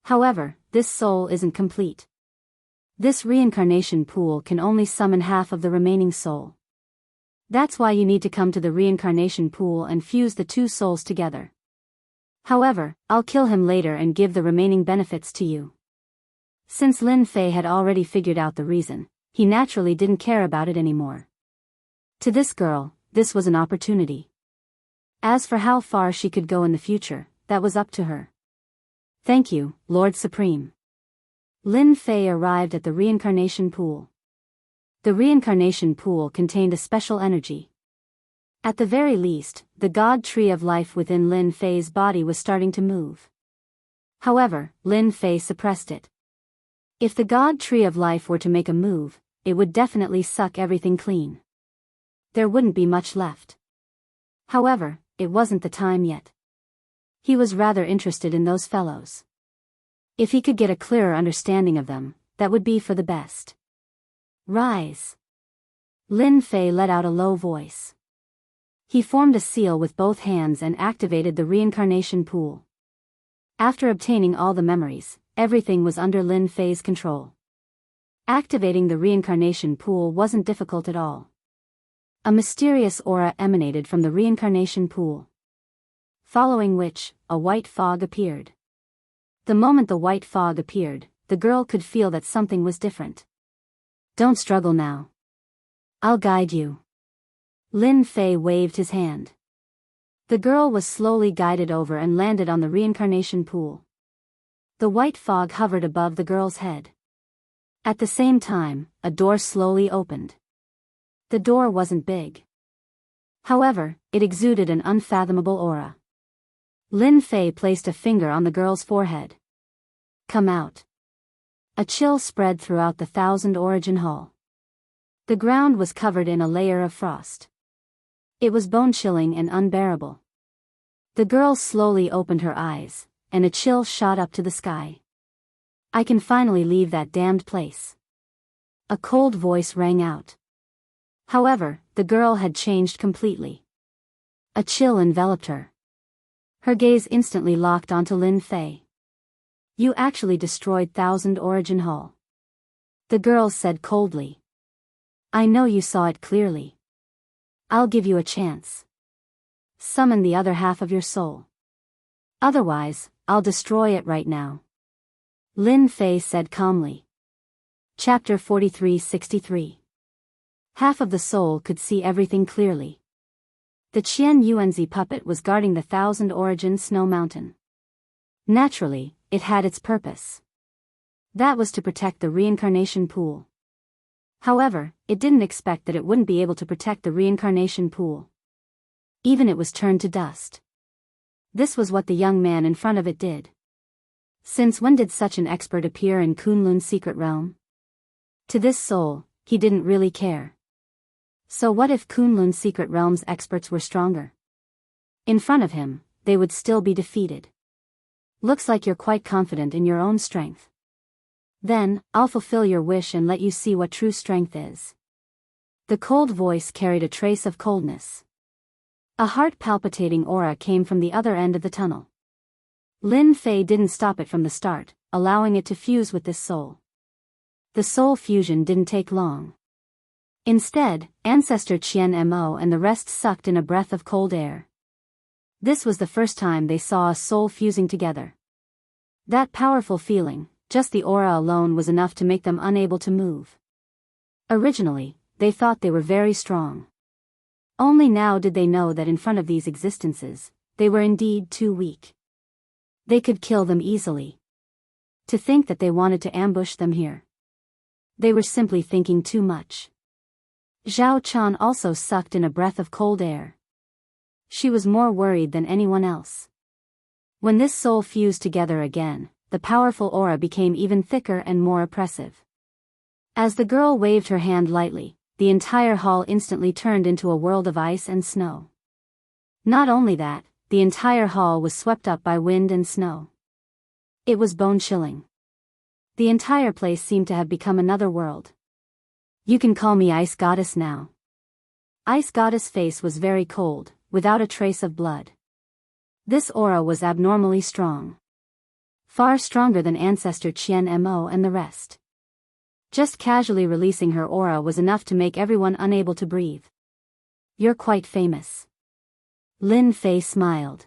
S1: However, this soul isn't complete. This reincarnation pool can only summon half of the remaining soul. That's why you need to come to the reincarnation pool and fuse the two souls together. However, I'll kill him later and give the remaining benefits to you. Since Lin Fei had already figured out the reason, he naturally didn't care about it anymore. To this girl, this was an opportunity. As for how far she could go in the future, that was up to her. Thank you, Lord Supreme. Lin Fei arrived at the reincarnation pool. The reincarnation pool contained a special energy. At the very least, the God tree of life within Lin Fei's body was starting to move. However, Lin Fei suppressed it. If the God tree of life were to make a move, it would definitely suck everything clean. there wouldn't be much left. However, it wasn't the time yet. He was rather interested in those fellows. If he could get a clearer understanding of them, that would be for the best. Rise. Lin Fei let out a low voice. He formed a seal with both hands and activated the reincarnation pool. After obtaining all the memories, everything was under Lin Fei's control. Activating the reincarnation pool wasn't difficult at all. A mysterious aura emanated from the reincarnation pool. Following which, a white fog appeared. The moment the white fog appeared, the girl could feel that something was different. Don't struggle now. I'll guide you. Lin Fei waved his hand. The girl was slowly guided over and landed on the reincarnation pool. The white fog hovered above the girl's head. At the same time, a door slowly opened. The door wasn't big. However, it exuded an unfathomable aura. Lin Fei placed a finger on the girl's forehead. Come out. A chill spread throughout the Thousand Origin Hall. The ground was covered in a layer of frost. It was bone-chilling and unbearable. The girl slowly opened her eyes, and a chill shot up to the sky. I can finally leave that damned place. A cold voice rang out. However, the girl had changed completely. A chill enveloped her. Her gaze instantly locked onto Lin Fei. You actually destroyed Thousand Origin Hall. The girl said coldly. I know you saw it clearly. I'll give you a chance. Summon the other half of your soul. Otherwise, I'll destroy it right now. Lin Fei said calmly. Chapter 43-63. Half of the soul could see everything clearly. The Qian Yuanzi puppet was guarding the Thousand Origin Snow Mountain. Naturally, it had its purpose. That was to protect the reincarnation pool. However, it didn't expect that it wouldn't be able to protect the reincarnation pool. Even it was turned to dust. This was what the young man in front of it did. Since when did such an expert appear in Kunlun's secret realm? To this soul, he didn't really care. So what if Kunlun's secret realm's experts were stronger? In front of him, they would still be defeated. Looks like you're quite confident in your own strength. Then, I'll fulfill your wish and let you see what true strength is. The cold voice carried a trace of coldness. A heart-palpitating aura came from the other end of the tunnel. Lin Fei didn't stop it from the start, allowing it to fuse with this soul. The soul fusion didn't take long. Instead, Ancestor Qian Mo and the rest sucked in a breath of cold air. This was the first time they saw a soul fusing together. That powerful feeling, just the aura alone, was enough to make them unable to move. Originally, they thought they were very strong. Only now did they know that in front of these existences, they were indeed too weak. They could kill them easily. To think that they wanted to ambush them here. They were simply thinking too much. Zhao Chan also sucked in a breath of cold air. She was more worried than anyone else. When this soul fused together again, the powerful aura became even thicker and more oppressive. As the girl waved her hand lightly, the entire hall instantly turned into a world of ice and snow. Not only that, the entire hall was swept up by wind and snow. It was bone-chilling. The entire place seemed to have become another world. You can call me Ice Goddess now. Ice Goddess' face was very cold, without a trace of blood. This aura was abnormally strong. Far stronger than Ancestor Qian Mo and the rest. Just casually releasing her aura was enough to make everyone unable to breathe. You're quite famous. Lin Fei smiled.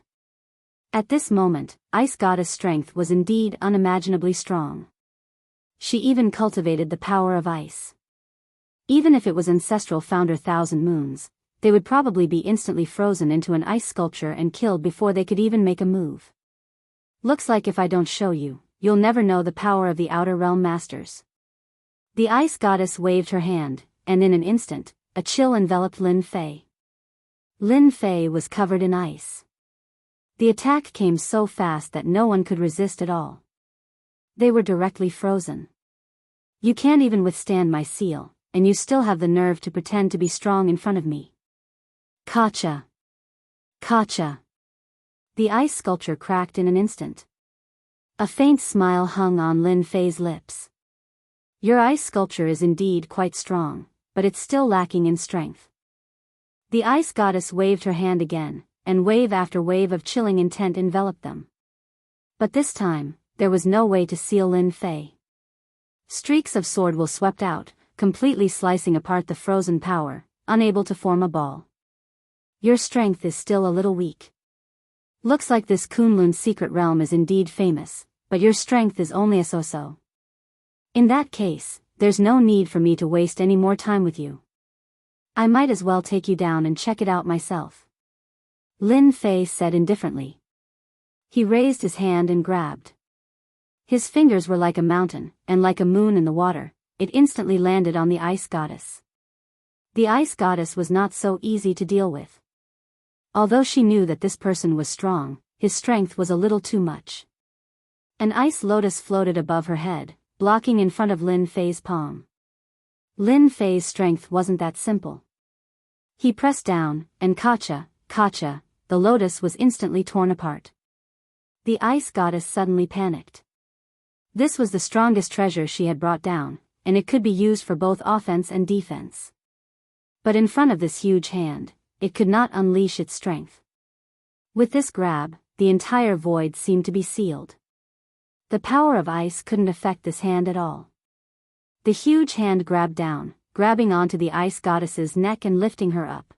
S1: At this moment, Ice Goddess' strength was indeed unimaginably strong. She even cultivated the power of ice. Even if it was ancestral founder Thousand Moons, they would probably be instantly frozen into an ice sculpture and killed before they could even make a move. Looks like if I don't show you, you'll never know the power of the Outer Realm Masters. The Ice Goddess waved her hand, and in an instant, a chill enveloped Lin Fei. Lin Fei was covered in ice. The attack came so fast that no one could resist at all. They were directly frozen. You can't even withstand my seal, and you still have the nerve to pretend to be strong in front of me. Kacha. Kacha. The ice sculpture cracked in an instant. A faint smile hung on Lin Fei's lips. Your ice sculpture is indeed quite strong, but it's still lacking in strength. The ice goddess waved her hand again, and wave after wave of chilling intent enveloped them. But this time, there was no way to seal Lin Fei. Streaks of sword will swept out, completely slicing apart the frozen power, unable to form a ball. Your strength is still a little weak. Looks like this Kunlun's secret realm is indeed famous, but your strength is only a so-so. In that case, there's no need for me to waste any more time with you. I might as well take you down and check it out myself. Lin Fei said indifferently. He raised his hand and grabbed. His fingers were like a mountain, and like a moon in the water, it instantly landed on the ice goddess. The ice goddess was not so easy to deal with. Although she knew that this person was strong, his strength was a little too much. An ice lotus floated above her head, blocking in front of Lin Fei's palm. Lin Fei's strength wasn't that simple. He pressed down, and Kacha, the lotus was instantly torn apart. The ice goddess suddenly panicked. This was the strongest treasure she had brought down, and it could be used for both offense and defense. But in front of this huge hand, it could not unleash its strength. With this grab, the entire void seemed to be sealed. The power of ice couldn't affect this hand at all. The huge hand grabbed down, grabbing onto the ice goddess's neck and lifting her up.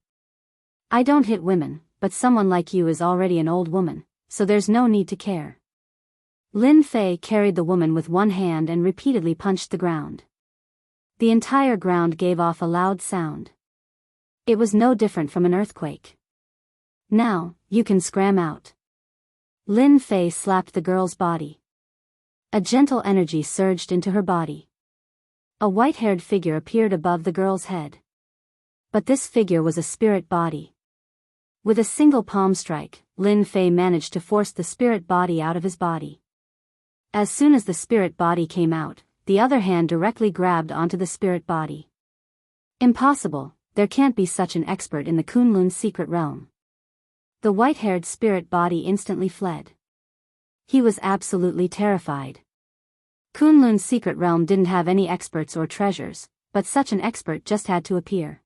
S1: I don't hit women, but someone like you is already an old woman, so there's no need to care. Lin Fei carried the woman with one hand and repeatedly punched the ground. The entire ground gave off a loud sound. It was no different from an earthquake. Now, you can scram out. Lin Fei slapped the girl's body. A gentle energy surged into her body. A white-haired figure appeared above the girl's head. But this figure was a spirit body. With a single palm strike, Lin Fei managed to force the spirit body out of his body. As soon as the spirit body came out, the other hand directly grabbed onto the spirit body. Impossible, there can't be such an expert in the Kunlun's secret realm. The white-haired spirit body instantly fled. He was absolutely terrified. Kunlun's secret realm didn't have any experts or treasures, but such an expert just had to appear.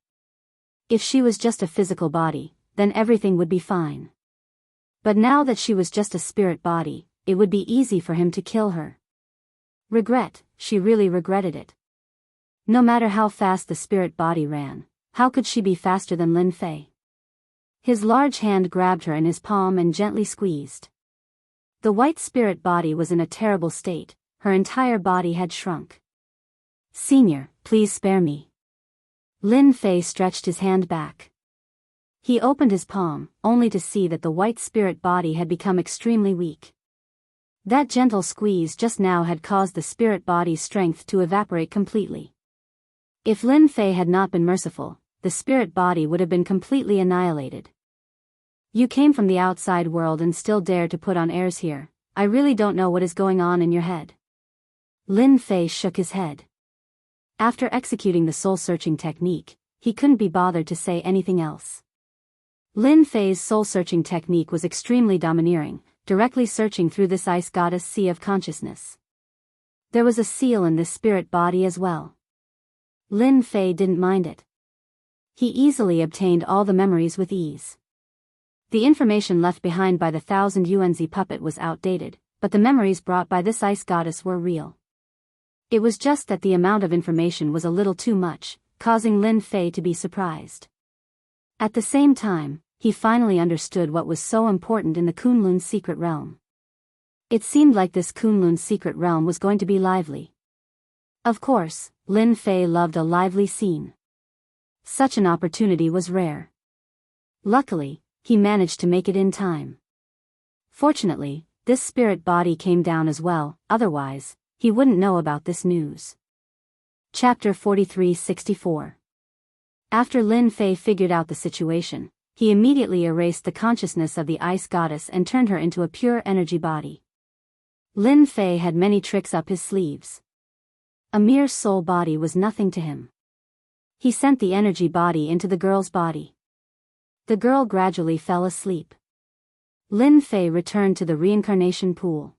S1: If she was just a physical body, then everything would be fine. But now that she was just a spirit body, it would be easy for him to kill her. Regret, she really regretted it. No matter how fast the spirit body ran, how could she be faster than Lin Fei? His large hand grabbed her in his palm and gently squeezed. The white spirit body was in a terrible state, her entire body had shrunk. Senior, please spare me. Lin Fei stretched his hand back. He opened his palm, only to see that the white spirit body had become extremely weak. That gentle squeeze just now had caused the spirit body's strength to evaporate completely. If Lin Fei had not been merciful, the spirit body would have been completely annihilated. You came from the outside world and still dare to put on airs here. I really don't know what is going on in your head. Lin Fei shook his head. After executing the soul-searching technique, he couldn't be bothered to say anything else. Lin Fei's soul-searching technique was extremely domineering, directly searching through this ice goddess sea of consciousness. There was a seal in this spirit body as well. Lin Fei didn't mind it. He easily obtained all the memories with ease. The information left behind by the 1000 Yuanzi puppet was outdated, but the memories brought by this ice goddess were real. It was just that the amount of information was a little too much, causing Lin Fei to be surprised. At the same time, he finally understood what was so important in the Kunlun's secret realm. It seemed like this Kunlun's secret realm was going to be lively. Of course, Lin Fei loved a lively scene. Such an opportunity was rare. Luckily, he managed to make it in time. Fortunately, this spirit body came down as well, otherwise, he wouldn't know about this news. Chapter 43-64. After Lin Fei figured out the situation, he immediately erased the consciousness of the ice goddess and turned her into a pure energy body. Lin Fei had many tricks up his sleeves. A mere soul body was nothing to him. He sent the energy body into the girl's body. The girl gradually fell asleep. Lin Fei returned to the reincarnation pool.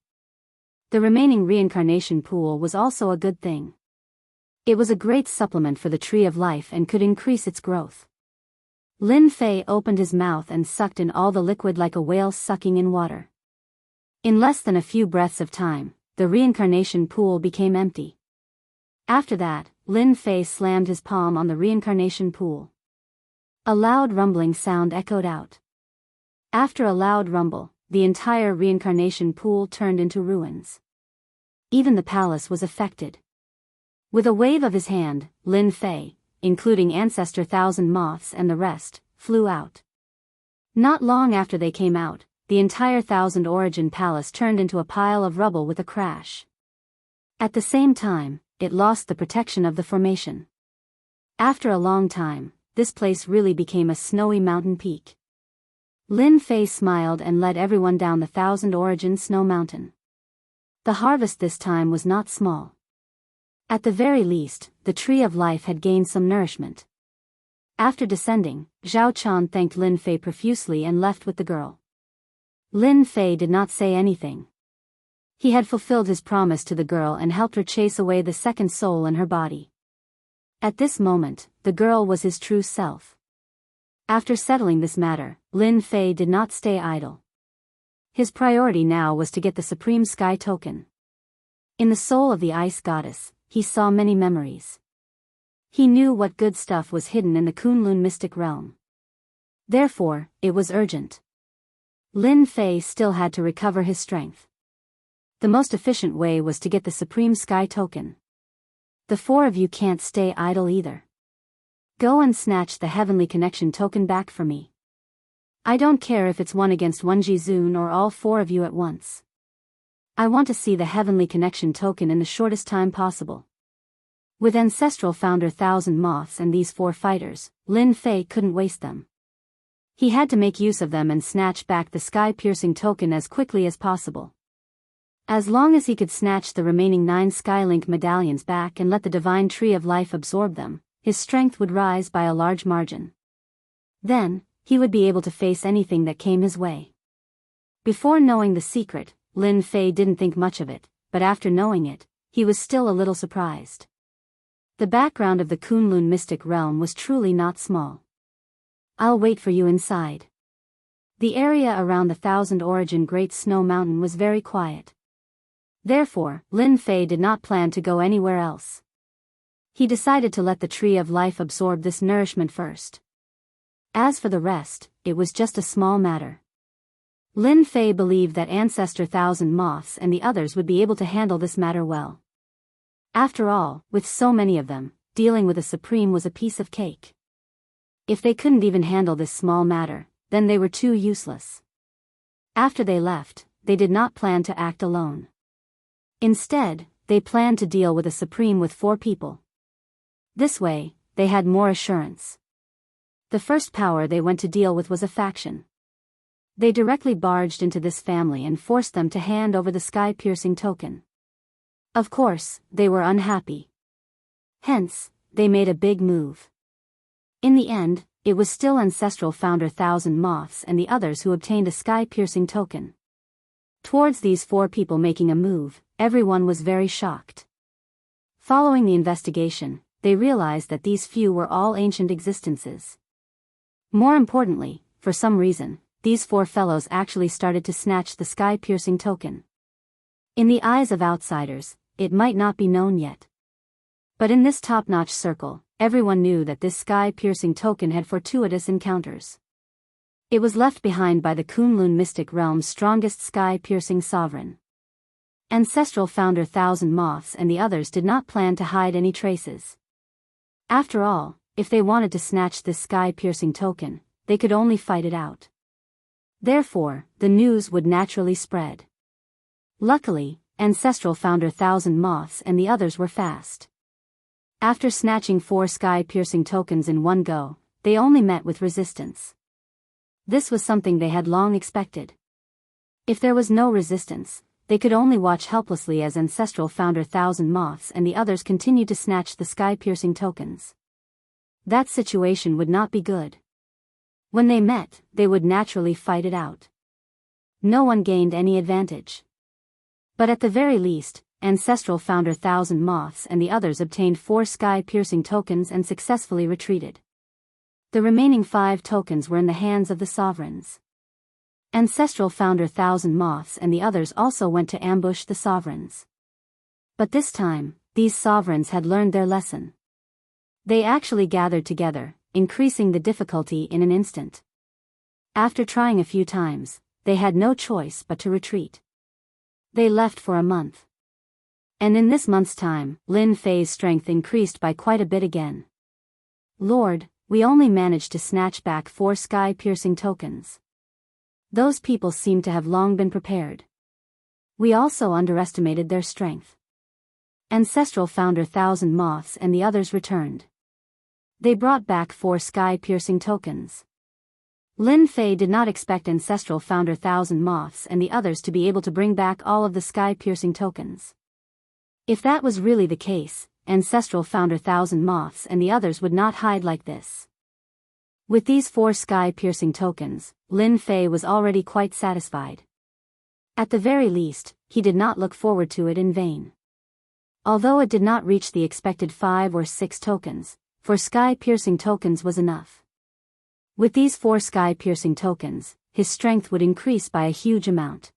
S1: The remaining reincarnation pool was also a good thing. It was a great supplement for the tree of life and could increase its growth. Lin Fei opened his mouth and sucked in all the liquid like a whale sucking in water. In less than a few breaths of time, the reincarnation pool became empty. After that, Lin Fei slammed his palm on the reincarnation pool. A loud rumbling sound echoed out. After a loud rumble, the entire reincarnation pool turned into ruins. Even the palace was affected. With a wave of his hand, Lin Fei, including Ancestor Thousand Moths and the rest, flew out. Not long after they came out, the entire Thousand Origin Palace turned into a pile of rubble with a crash. At the same time, it lost the protection of the formation. After a long time, this place really became a snowy mountain peak. Lin Fei smiled and led everyone down the Thousand Origin Snow Mountain. The harvest this time was not small. At the very least, the tree of life had gained some nourishment. After descending, Zhao Chan thanked Lin Fei profusely and left with the girl. Lin Fei did not say anything. He had fulfilled his promise to the girl and helped her chase away the second soul in her body. At this moment, the girl was his true self. After settling this matter, Lin Fei did not stay idle. His priority now was to get the Supreme Sky Token. In the soul of the Ice Goddess, he saw many memories. He knew what good stuff was hidden in the Kunlun mystic realm. Therefore, it was urgent. Lin Fei still had to recover his strength. The most efficient way was to get the Supreme Sky Token. The four of you can't stay idle either. Go and snatch the Heavenly Connection Token back for me. I don't care if it's 1-against-1 Jizun or all four of you at once. I want to see the Heavenly Connection Token in the shortest time possible. With Ancestral Founder Thousand Moths and these four fighters, Lin Fei couldn't waste them. He had to make use of them and snatch back the sky-piercing token as quickly as possible. As long as he could snatch the remaining 9 Skylink medallions back and let the Divine Tree of Life absorb them, his strength would rise by a large margin. Then, he would be able to face anything that came his way. Before knowing the secret, Lin Fei didn't think much of it, but after knowing it, he was still a little surprised. The background of the Kunlun mystic realm was truly not small. I'll wait for you inside. The area around the Thousand Origin Great Snow Mountain was very quiet. Therefore, Lin Fei did not plan to go anywhere else. He decided to let the Tree of Life absorb this nourishment first. As for the rest, it was just a small matter. Lin Fei believed that Ancestor Thousand Moths and the others would be able to handle this matter well. After all, with so many of them, dealing with a Supreme was a piece of cake. If they couldn't even handle this small matter, then they were too useless. After they left, they did not plan to act alone. Instead, they planned to deal with a Supreme with 4 people. This way, they had more assurance. The first power they went to deal with was a faction. They directly barged into this family and forced them to hand over the sky-piercing token. Of course, they were unhappy. Hence, they made a big move. In the end, it was still Ancestral Founder Thousand Moths and the others who obtained a sky-piercing token. Towards these 4 people making a move, everyone was very shocked. Following the investigation, they realized that these few were all ancient existences. More importantly, for some reason, these 4 fellows actually started to snatch the sky-piercing token. In the eyes of outsiders, it might not be known yet. But in this top-notch circle, everyone knew that this sky-piercing token had fortuitous encounters. It was left behind by the Kunlun mystic realm's strongest sky-piercing sovereign. Ancestral Founder Thousand Moths and the others did not plan to hide any traces. After all, if they wanted to snatch this sky-piercing token, they could only fight it out. Therefore, the news would naturally spread. Luckily, Ancestral Founder Thousand Moths and the others were fast. After snatching 4 sky-piercing tokens in one go, they only met with resistance. This was something they had long expected. If there was no resistance, they could only watch helplessly as Ancestral Founder Thousand Moths and the others continued to snatch the sky-piercing tokens. That situation would not be good. When they met, they would naturally fight it out. No one gained any advantage. But at the very least, Ancestral found her 1,000 moths and the others obtained 4 sky-piercing tokens and successfully retreated. The remaining 5 tokens were in the hands of the sovereigns. Ancestral found her 1,000 moths and the others also went to ambush the sovereigns. But this time, these sovereigns had learned their lesson. They actually gathered together, increasing the difficulty in an instant. After trying a few times, they had no choice but to retreat. They left for a month. And in this month's time, Lin Fei's strength increased by quite a bit again. Lord, we only managed to snatch back 4 sky-piercing tokens. Those people seemed to have long been prepared. We also underestimated their strength. Ancestral found her 1,000 moths and the others returned. They brought back 4 sky-piercing tokens. Lin Fei did not expect Ancestral found her 1,000 moths and the others to be able to bring back all of the sky-piercing tokens. If that was really the case, Ancestral found her 1,000 moths and the others would not hide like this. With these 4 sky-piercing tokens, Lin Fei was already quite satisfied. At the very least, he did not look forward to it in vain. Although it did not reach the expected 5 or 6 tokens, 4 sky-piercing tokens was enough. With these 4 sky-piercing tokens, his strength would increase by a huge amount.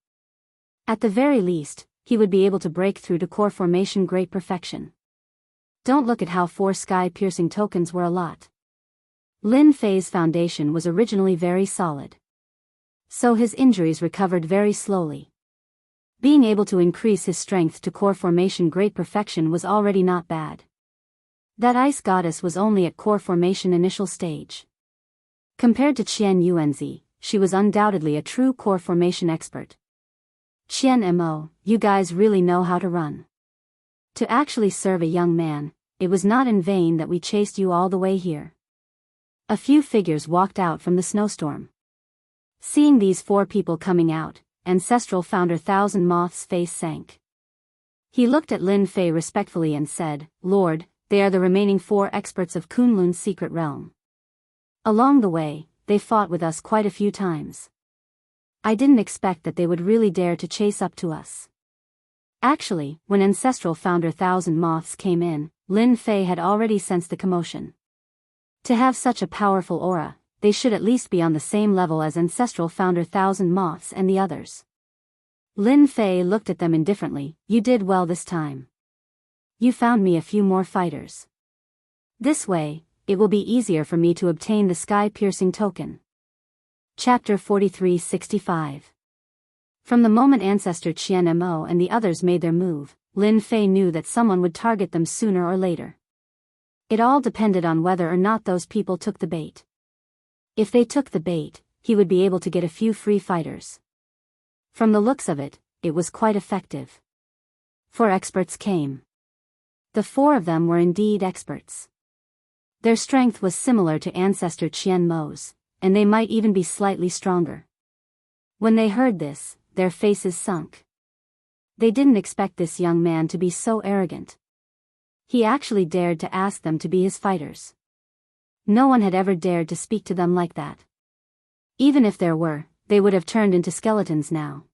S1: At the very least, he would be able to break through to core formation great perfection. Don't look at how 4 sky-piercing tokens were a lot. Lin Fei's foundation was originally very solid. So his injuries recovered very slowly. Being able to increase his strength to core formation great perfection was already not bad. That ice goddess was only at core formation initial stage. Compared to Qian Yuanzi, she was undoubtedly a true core formation expert. Qian Mo, you guys really know how to run. To actually serve a young man, it was not in vain that we chased you all the way here. A few figures walked out from the snowstorm. Seeing these 4 people coming out, Ancestral found her 1,000 moths' face sank. He looked at Lin Fei respectfully and said, Lord, they are the remaining 4 experts of Kunlun's secret realm. Along the way, they fought with us quite a few times. I didn't expect that they would really dare to chase up to us. Actually, when Ancestral found her 1,000 moths came in, Lin Fei had already sensed the commotion. To have such a powerful aura, they should at least be on the same level as Ancestral found her 1,000 moths and the others. Lin Fei looked at them indifferently. You did well this time. You found me a few more fighters. This way, it will be easier for me to obtain the sky-piercing token. Chapter 4365. From the moment Ancestor Qian Mo and the others made their move, Lin Fei knew that someone would target them sooner or later. It all depended on whether or not those people took the bait. If they took the bait, he would be able to get a few free fighters. From the looks of it, it was quite effective. 4 experts came. The 4 of them were indeed experts. Their strength was similar to Ancestor Qian Mo's, and they might even be slightly stronger. When they heard this, their faces sunk. They didn't expect this young man to be so arrogant. He actually dared to ask them to be his fighters. No one had ever dared to speak to them like that. Even if there were, they would have turned into skeletons now.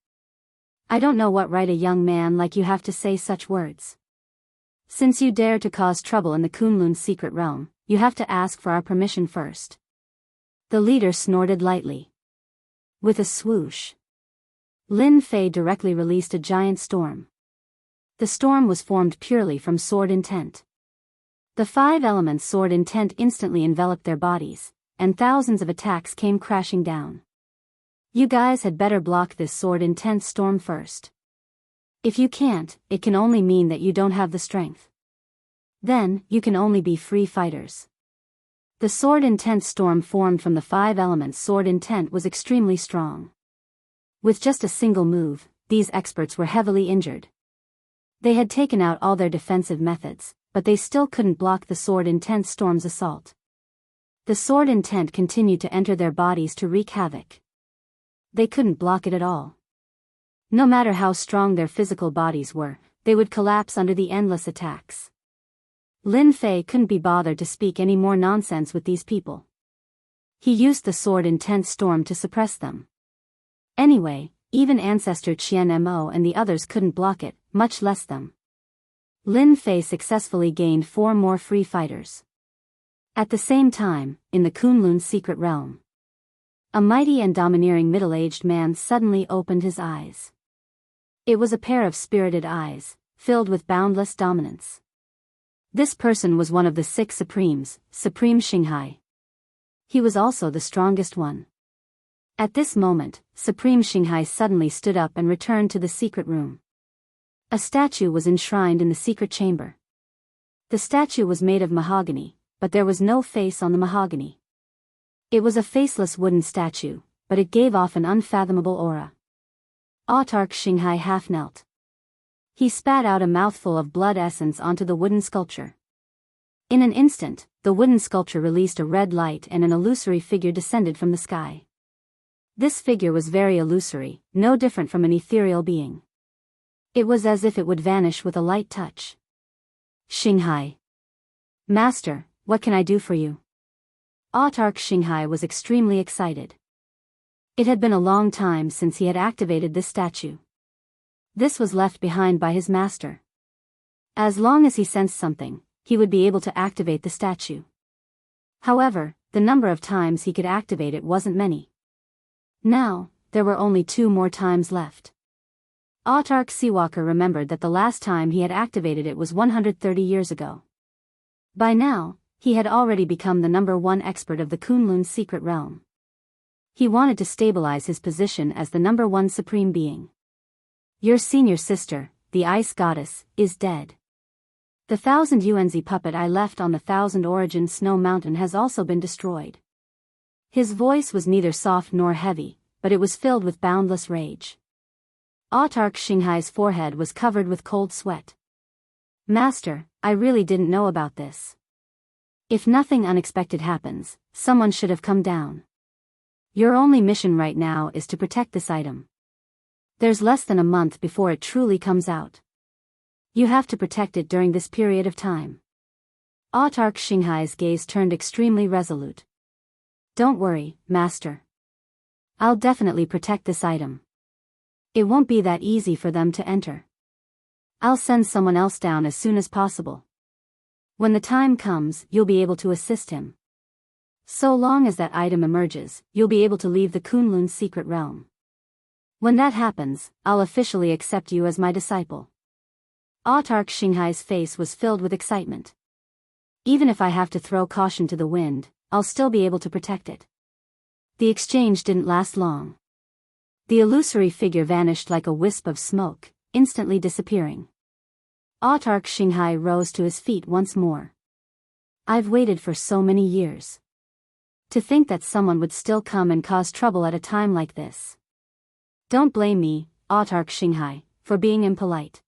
S1: I don't know what right a young man like you have to say such words. Since you dare to cause trouble in the Kunlun secret realm, you have to ask for our permission first. The leader snorted lightly. With a swoosh, Lin Fei directly released a giant storm. The storm was formed purely from sword intent. The 5 elements sword intent instantly enveloped their bodies, and thousands of attacks came crashing down. You guys had better block this sword intent storm first. If you can't, it can only mean that you don't have the strength. Then, you can only be free fighters. The sword intent storm formed from the 5 elements sword intent was extremely strong. With just a single move, these experts were heavily injured. They had taken out all their defensive methods, but they still couldn't block the sword intent storm's assault. The sword intent continued to enter their bodies to wreak havoc. They couldn't block it at all. No matter how strong their physical bodies were, they would collapse under the endless attacks. Lin Fei couldn't be bothered to speak any more nonsense with these people. He used the sword in tense storm to suppress them. Anyway, even Ancestor Qian Mo and the others couldn't block it, much less them. Lin Fei successfully gained 4 more free fighters. At the same time, in the Kunlun's secret realm, a mighty and domineering middle-aged man suddenly opened his eyes. It was a pair of spirited eyes, filled with boundless dominance. This person was one of the 6 Supremes, Supreme Xinghai. He was also the strongest one. At this moment, Supreme Xinghai suddenly stood up and returned to the secret room. A statue was enshrined in the secret chamber. The statue was made of mahogany, but there was no face on the mahogany. It was a faceless wooden statue, but it gave off an unfathomable aura. Autarch Xinghai half knelt. He spat out a mouthful of blood essence onto the wooden sculpture. In an instant, the wooden sculpture released a red light and an illusory figure descended from the sky. This figure was very illusory, no different from an ethereal being. It was as if it would vanish with a light touch. Xinghai. Master, what can I do for you? Autarch Xinghai was extremely excited. It had been a long time since he had activated this statue. This was left behind by his master. As long as he sensed something, he would be able to activate the statue. However, the number of times he could activate it wasn't many. Now, there were only 2 more times left. Autarch Seawalker remembered that the last time he had activated it was 130 years ago. By now, he had already become the number 1 expert of the Kunlun's secret realm. He wanted to stabilize his position as the number 1 supreme being. Your senior sister, the ice goddess, is dead. The 1000 Yuanzi puppet I left on the 1000 Origin Snow Mountain has also been destroyed. His voice was neither soft nor heavy, but it was filled with boundless rage. Autarch Xinghai's forehead was covered with cold sweat. Master, I really didn't know about this. If nothing unexpected happens, someone should have come down. Your only mission right now is to protect this item. There's less than a month before it truly comes out. You have to protect it during this period of time. Autarch Xinghai's gaze turned extremely resolute. Don't worry, Master. I'll definitely protect this item. It won't be that easy for them to enter. I'll send someone else down as soon as possible. When the time comes, you'll be able to assist him. So long as that item emerges, you'll be able to leave the Kunlun's secret realm. When that happens, I'll officially accept you as my disciple. Autarch Xinghai's face was filled with excitement. Even if I have to throw caution to the wind, I'll still be able to protect it. The exchange didn't last long. The illusory figure vanished like a wisp of smoke, instantly disappearing. Autarch Xinghai rose to his feet once more. I've waited for so many years. To think that someone would still come and cause trouble at a time like this. Don't blame me, Autarch Xinghai, for being impolite.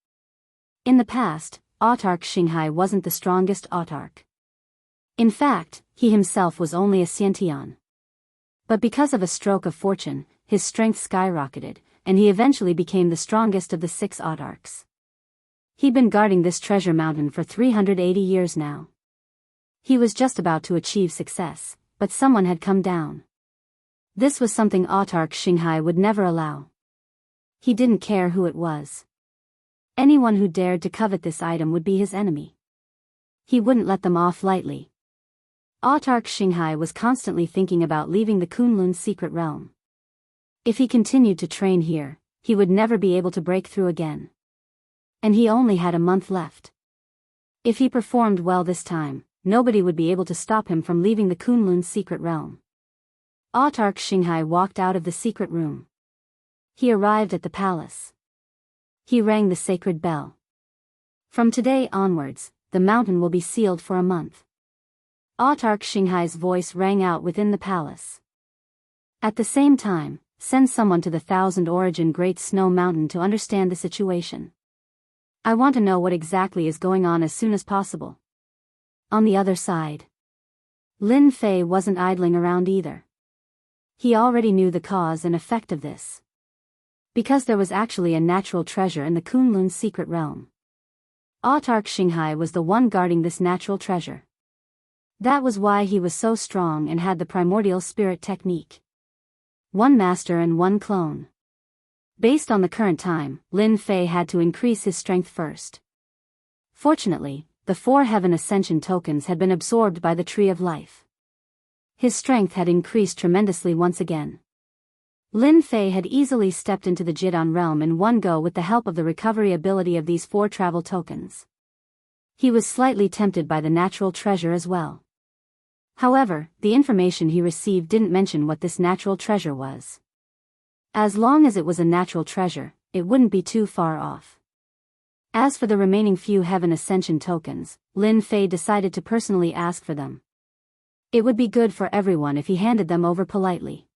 S1: In the past, Autarch Xinghai wasn't the strongest autarch. In fact, he himself was only a Xiantian. But because of a stroke of fortune, his strength skyrocketed, and he eventually became the strongest of the 6 autarchs. He'd been guarding this treasure mountain for 380 years now. He was just about to achieve success, but someone had come down. This was something Autarch Xinghai would never allow. He didn't care who it was. Anyone who dared to covet this item would be his enemy. He wouldn't let them off lightly. Autarch Xinghai was constantly thinking about leaving the Kunlun's secret realm. If he continued to train here, he would never be able to break through again. And he only had a month left. If he performed well this time, nobody would be able to stop him from leaving the Kunlun's secret realm. Autarch Xinghai walked out of the secret room. He arrived at the palace. He rang the sacred bell. From today onwards, the mountain will be sealed for a month. Autarch Xinghai's voice rang out within the palace. At the same time, send someone to the 1000 Origin Great Snow Mountain to understand the situation. I want to know what exactly is going on as soon as possible. On the other side, Lin Fei wasn't idling around either. He already knew the cause and effect of this. Because there was actually a natural treasure in the Kunlun's secret realm. Autarch Xinghai was the one guarding this natural treasure. That was why he was so strong and had the primordial spirit technique. One master and one clone. Based on the current time, Lin Fei had to increase his strength first. Fortunately, the 4 heaven ascension tokens had been absorbed by the Tree of Life. His strength had increased tremendously once again. Lin Fei had easily stepped into the Jidan realm in one go with the help of the recovery ability of these 4 travel tokens. He was slightly tempted by the natural treasure as well. However, the information he received didn't mention what this natural treasure was. As long as it was a natural treasure, it wouldn't be too far off. As for the remaining few heaven ascension tokens, Lin Fei decided to personally ask for them. It would be good for everyone if he handed them over politely.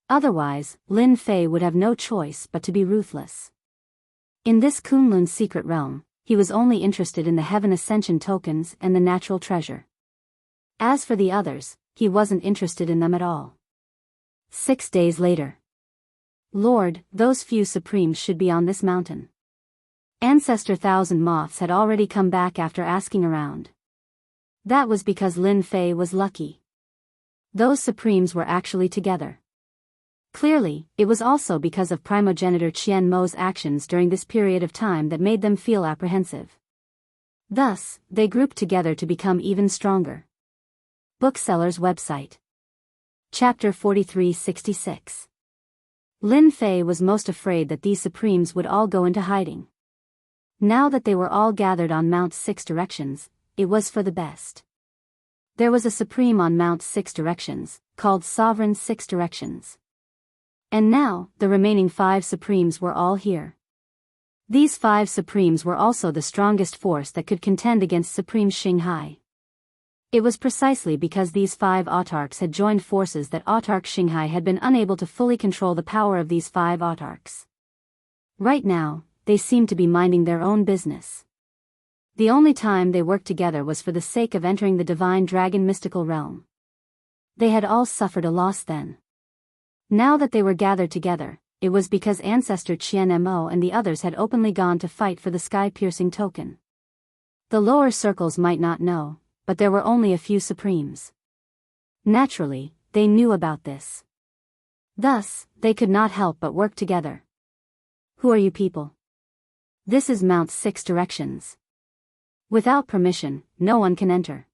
S1: Otherwise, Lin Fei would have no choice but to be ruthless. In this Kunlun's secret realm, he was only interested in the heaven ascension tokens and the natural treasure. As for the others, he wasn't interested in them at all. 6 days later. Lord, those few supremes should be on this mountain. Ancestor Thousand Moths had already come back after asking around. That was because Lin Fei was lucky. Those supremes were actually together. Clearly, it was also because of primogenitor Qian Mo's actions during this period of time that made them feel apprehensive. Thus, they grouped together to become even stronger. Bookseller's website. Chapter 4366. Lin Fei was most afraid that these supremes would all go into hiding. Now that they were all gathered on Mount 6 Directions, it was for the best. There was a supreme on Mount 6 Directions, called Sovereign 6 Directions. And now, the remaining 5 supremes were all here. These 5 supremes were also the strongest force that could contend against Supreme Xinghai. It was precisely because these 5 autarchs had joined forces that Autarch Xinghai had been unable to fully control the power of these 5 autarchs. Right now, they seemed to be minding their own business. The only time they worked together was for the sake of entering the divine dragon mystical realm. They had all suffered a loss then. Now that they were gathered together, it was because Ancestor Qian Mo and the others had openly gone to fight for the sky-piercing token. The lower circles might not know, but there were only a few supremes. Naturally, they knew about this. Thus, they could not help but work together. Who are you people? This is Mount 6 Directions. Without permission, no one can enter.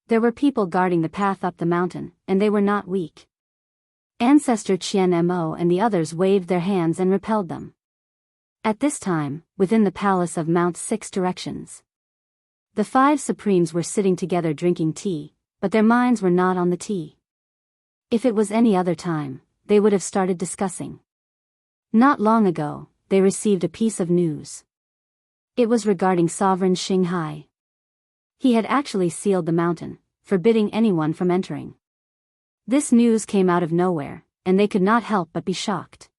S1: There were people guarding the path up the mountain, and they were not weak. Ancestor Qian Mo and the others waved their hands and repelled them. At this time, within the palace of Mount 6 Directions, the 5 supremes were sitting together drinking tea, but their minds were not on the tea. If it was any other time, they would have started discussing. Not long ago, they received a piece of news. It was regarding Sovereign Xinghai. He had actually sealed the mountain, forbidding anyone from entering. This news came out of nowhere, and they could not help but be shocked.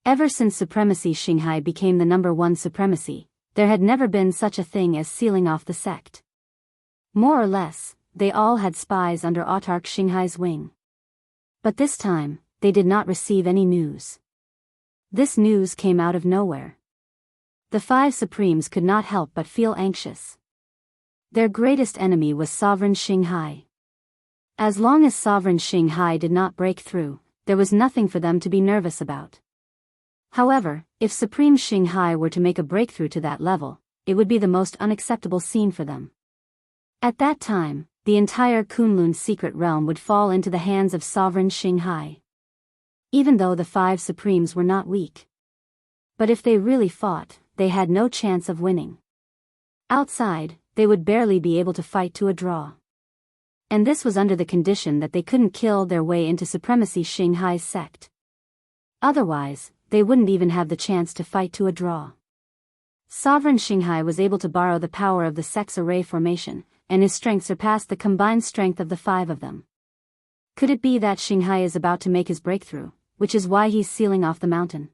S1: Ever since Supremacy Xinghai became the #1 supremacy, there had never been such a thing as sealing off the sect. More or less, they all had spies under Autarch Xinghai's wing. But this time, they did not receive any news. This news came out of nowhere. The 5 supremes could not help but feel anxious. Their greatest enemy was Sovereign Xinghai. As long as Sovereign Xinghai did not break through, there was nothing for them to be nervous about. However, if Supreme Xinghai were to make a breakthrough to that level, it would be the most unacceptable scene for them. At that time, the entire Kunlun secret realm would fall into the hands of Sovereign Xinghai. Even though the 5 supremes were not weak. But if they really fought, they had no chance of winning. Outside, they would barely be able to fight to a draw. And this was under the condition that they couldn't kill their way into Supremacy Xinghai's sect. Otherwise, they wouldn't even have the chance to fight to a draw. Sovereign Xinghai was able to borrow the power of the sect's array formation, and his strength surpassed the combined strength of the 5 of them. Could it be that Xinghai is about to make his breakthrough, which is why he's sealing off the mountain?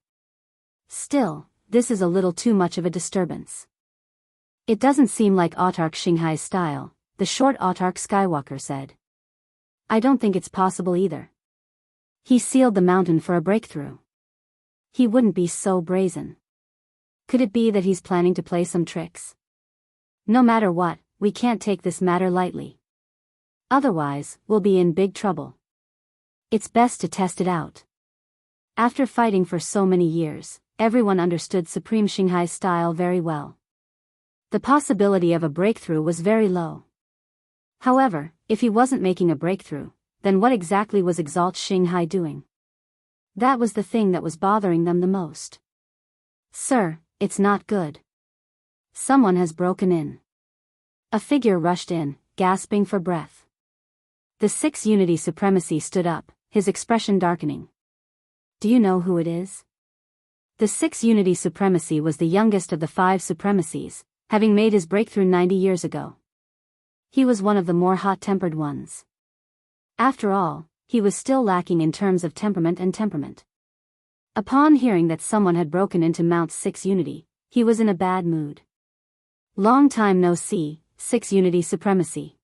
S1: Still, this is a little too much of a disturbance. It doesn't seem like Autarch Xinghai's style, the short Autarch Skywalker said. I don't think it's possible either. He sealed the mountain for a breakthrough. He wouldn't be so brazen. Could it be that he's planning to play some tricks? No matter what, we can't take this matter lightly. Otherwise, we'll be in big trouble. It's best to test it out. After fighting for so many years, everyone understood Supreme Xinghai's style very well. The possibility of a breakthrough was very low. However, if he wasn't making a breakthrough, then what exactly was Exalt Xinghai doing? That was the thing that was bothering them the most. Sir, it's not good. Someone has broken in. A figure rushed in, gasping for breath. The 6 Unity Supremacy stood up, his expression darkening. Do you know who it is? The 6 Unity Supremacy was the youngest of the 5 Supremacies, having made his breakthrough 90 years ago. He was one of the more hot-tempered ones. After all, he was still lacking in terms of temperament. Upon hearing that someone had broken into Mount 6 Unity, he was in a bad mood. Long time no see, 6 Unity Supremacy.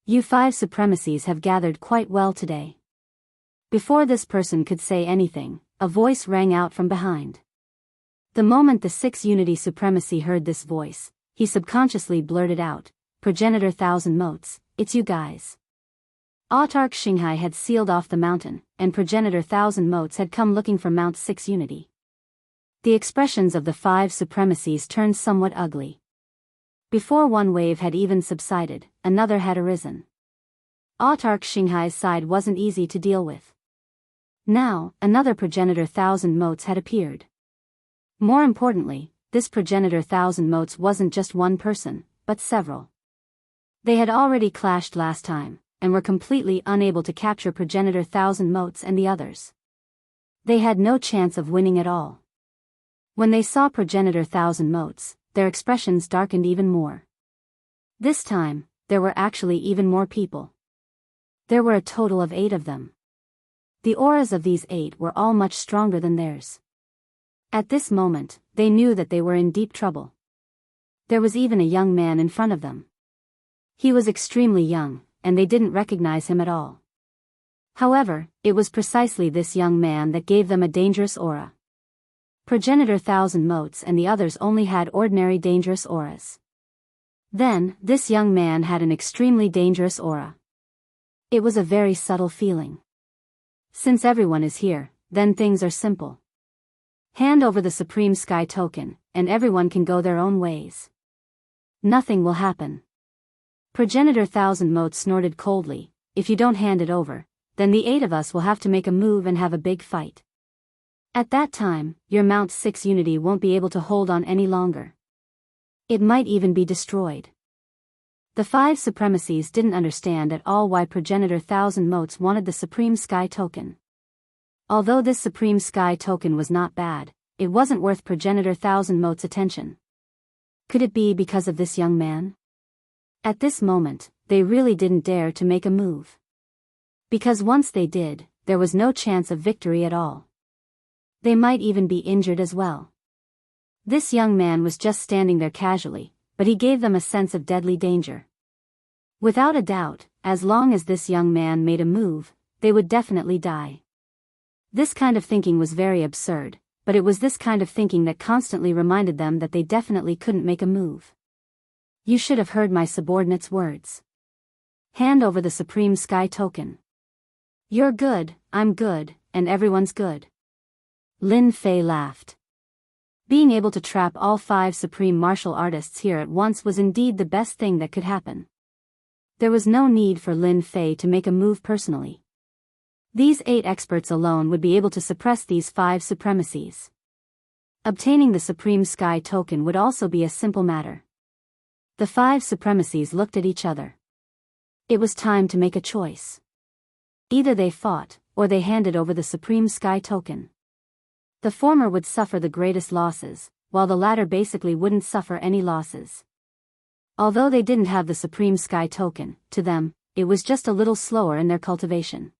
S1: You 5 Supremacies have gathered quite well today. Before this person could say anything, a voice rang out from behind. The moment the 6 Unity Supremacy heard this voice, he subconsciously blurted out, Progenitor Thousand Motes, it's you guys. Autarch Xinghai had sealed off the mountain, and Progenitor Thousand Motes had come looking for Mount 6 Unity. The expressions of the 5 Supremacies turned somewhat ugly. Before one wave had even subsided, another had arisen. Autarch Xinghai's side wasn't easy to deal with. Now, another Progenitor Thousand Motes had appeared. More importantly, this Progenitor Thousand Motes wasn't just one person, but several. They had already clashed last time, and were completely unable to capture Progenitor Thousand Motes and the others. They had no chance of winning at all. When they saw Progenitor Thousand Motes, their expressions darkened even more. This time, there were actually even more people. There were a total of 8 of them. The auras of these 8 were all much stronger than theirs. At this moment, they knew that they were in deep trouble. There was even a young man in front of them. He was extremely young, and they didn't recognize him at all. However, it was precisely this young man that gave them a dangerous aura. Progenitor Thousand Motes and the others only had ordinary dangerous auras. Then, this young man had an extremely dangerous aura. It was a very subtle feeling. Since everyone is here, then things are simple. Hand over the Supreme Sky Token, and everyone can go their own ways. Nothing will happen. Progenitor Thousand Motes snorted coldly, if you don't hand it over, then the 8 of us will have to make a move and have a big fight. At that time, your Mount 6 Unity won't be able to hold on any longer. It might even be destroyed. The 5 Supremacies didn't understand at all why Progenitor Thousand Motes wanted the Supreme Sky Token. Although this Supreme Sky Token was not bad, it wasn't worth Progenitor Thousand Motes' attention. Could it be because of this young man? At this moment, they really didn't dare to make a move. Because once they did, there was no chance of victory at all. They might even be injured as well. This young man was just standing there casually, but he gave them a sense of deadly danger. Without a doubt, as long as this young man made a move, they would definitely die. This kind of thinking was very absurd, but it was this kind of thinking that constantly reminded them that they definitely couldn't make a move. You should have heard my subordinate's words. Hand over the Supreme Sky Token. You're good, I'm good, and everyone's good. Lin Fei laughed. Being able to trap all 5 supreme martial artists here at once was indeed the best thing that could happen. There was no need for Lin Fei to make a move personally. These 8 experts alone would be able to suppress these 5 Supremacies. Obtaining the Supreme Sky Token would also be a simple matter. The 5 Supremacies looked at each other. It was time to make a choice. Either they fought, or they handed over the Supreme Sky Token. The former would suffer the greatest losses, while the latter basically wouldn't suffer any losses. Although they didn't have the Supreme Sky Token, to them, it was just a little slower in their cultivation.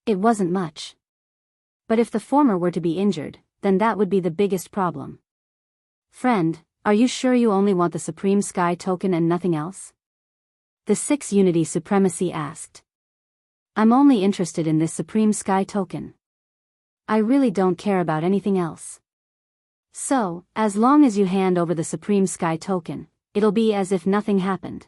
S1: It wasn't much. But if the former were to be injured, then that would be the biggest problem. Friend, are you sure you only want the Supreme Sky Token and nothing else? The 6 Unity Supremacy asked. I'm only interested in this Supreme Sky Token. I really don't care about anything else. So, as long as you hand over the Supreme Sky Token, it'll be as if nothing happened.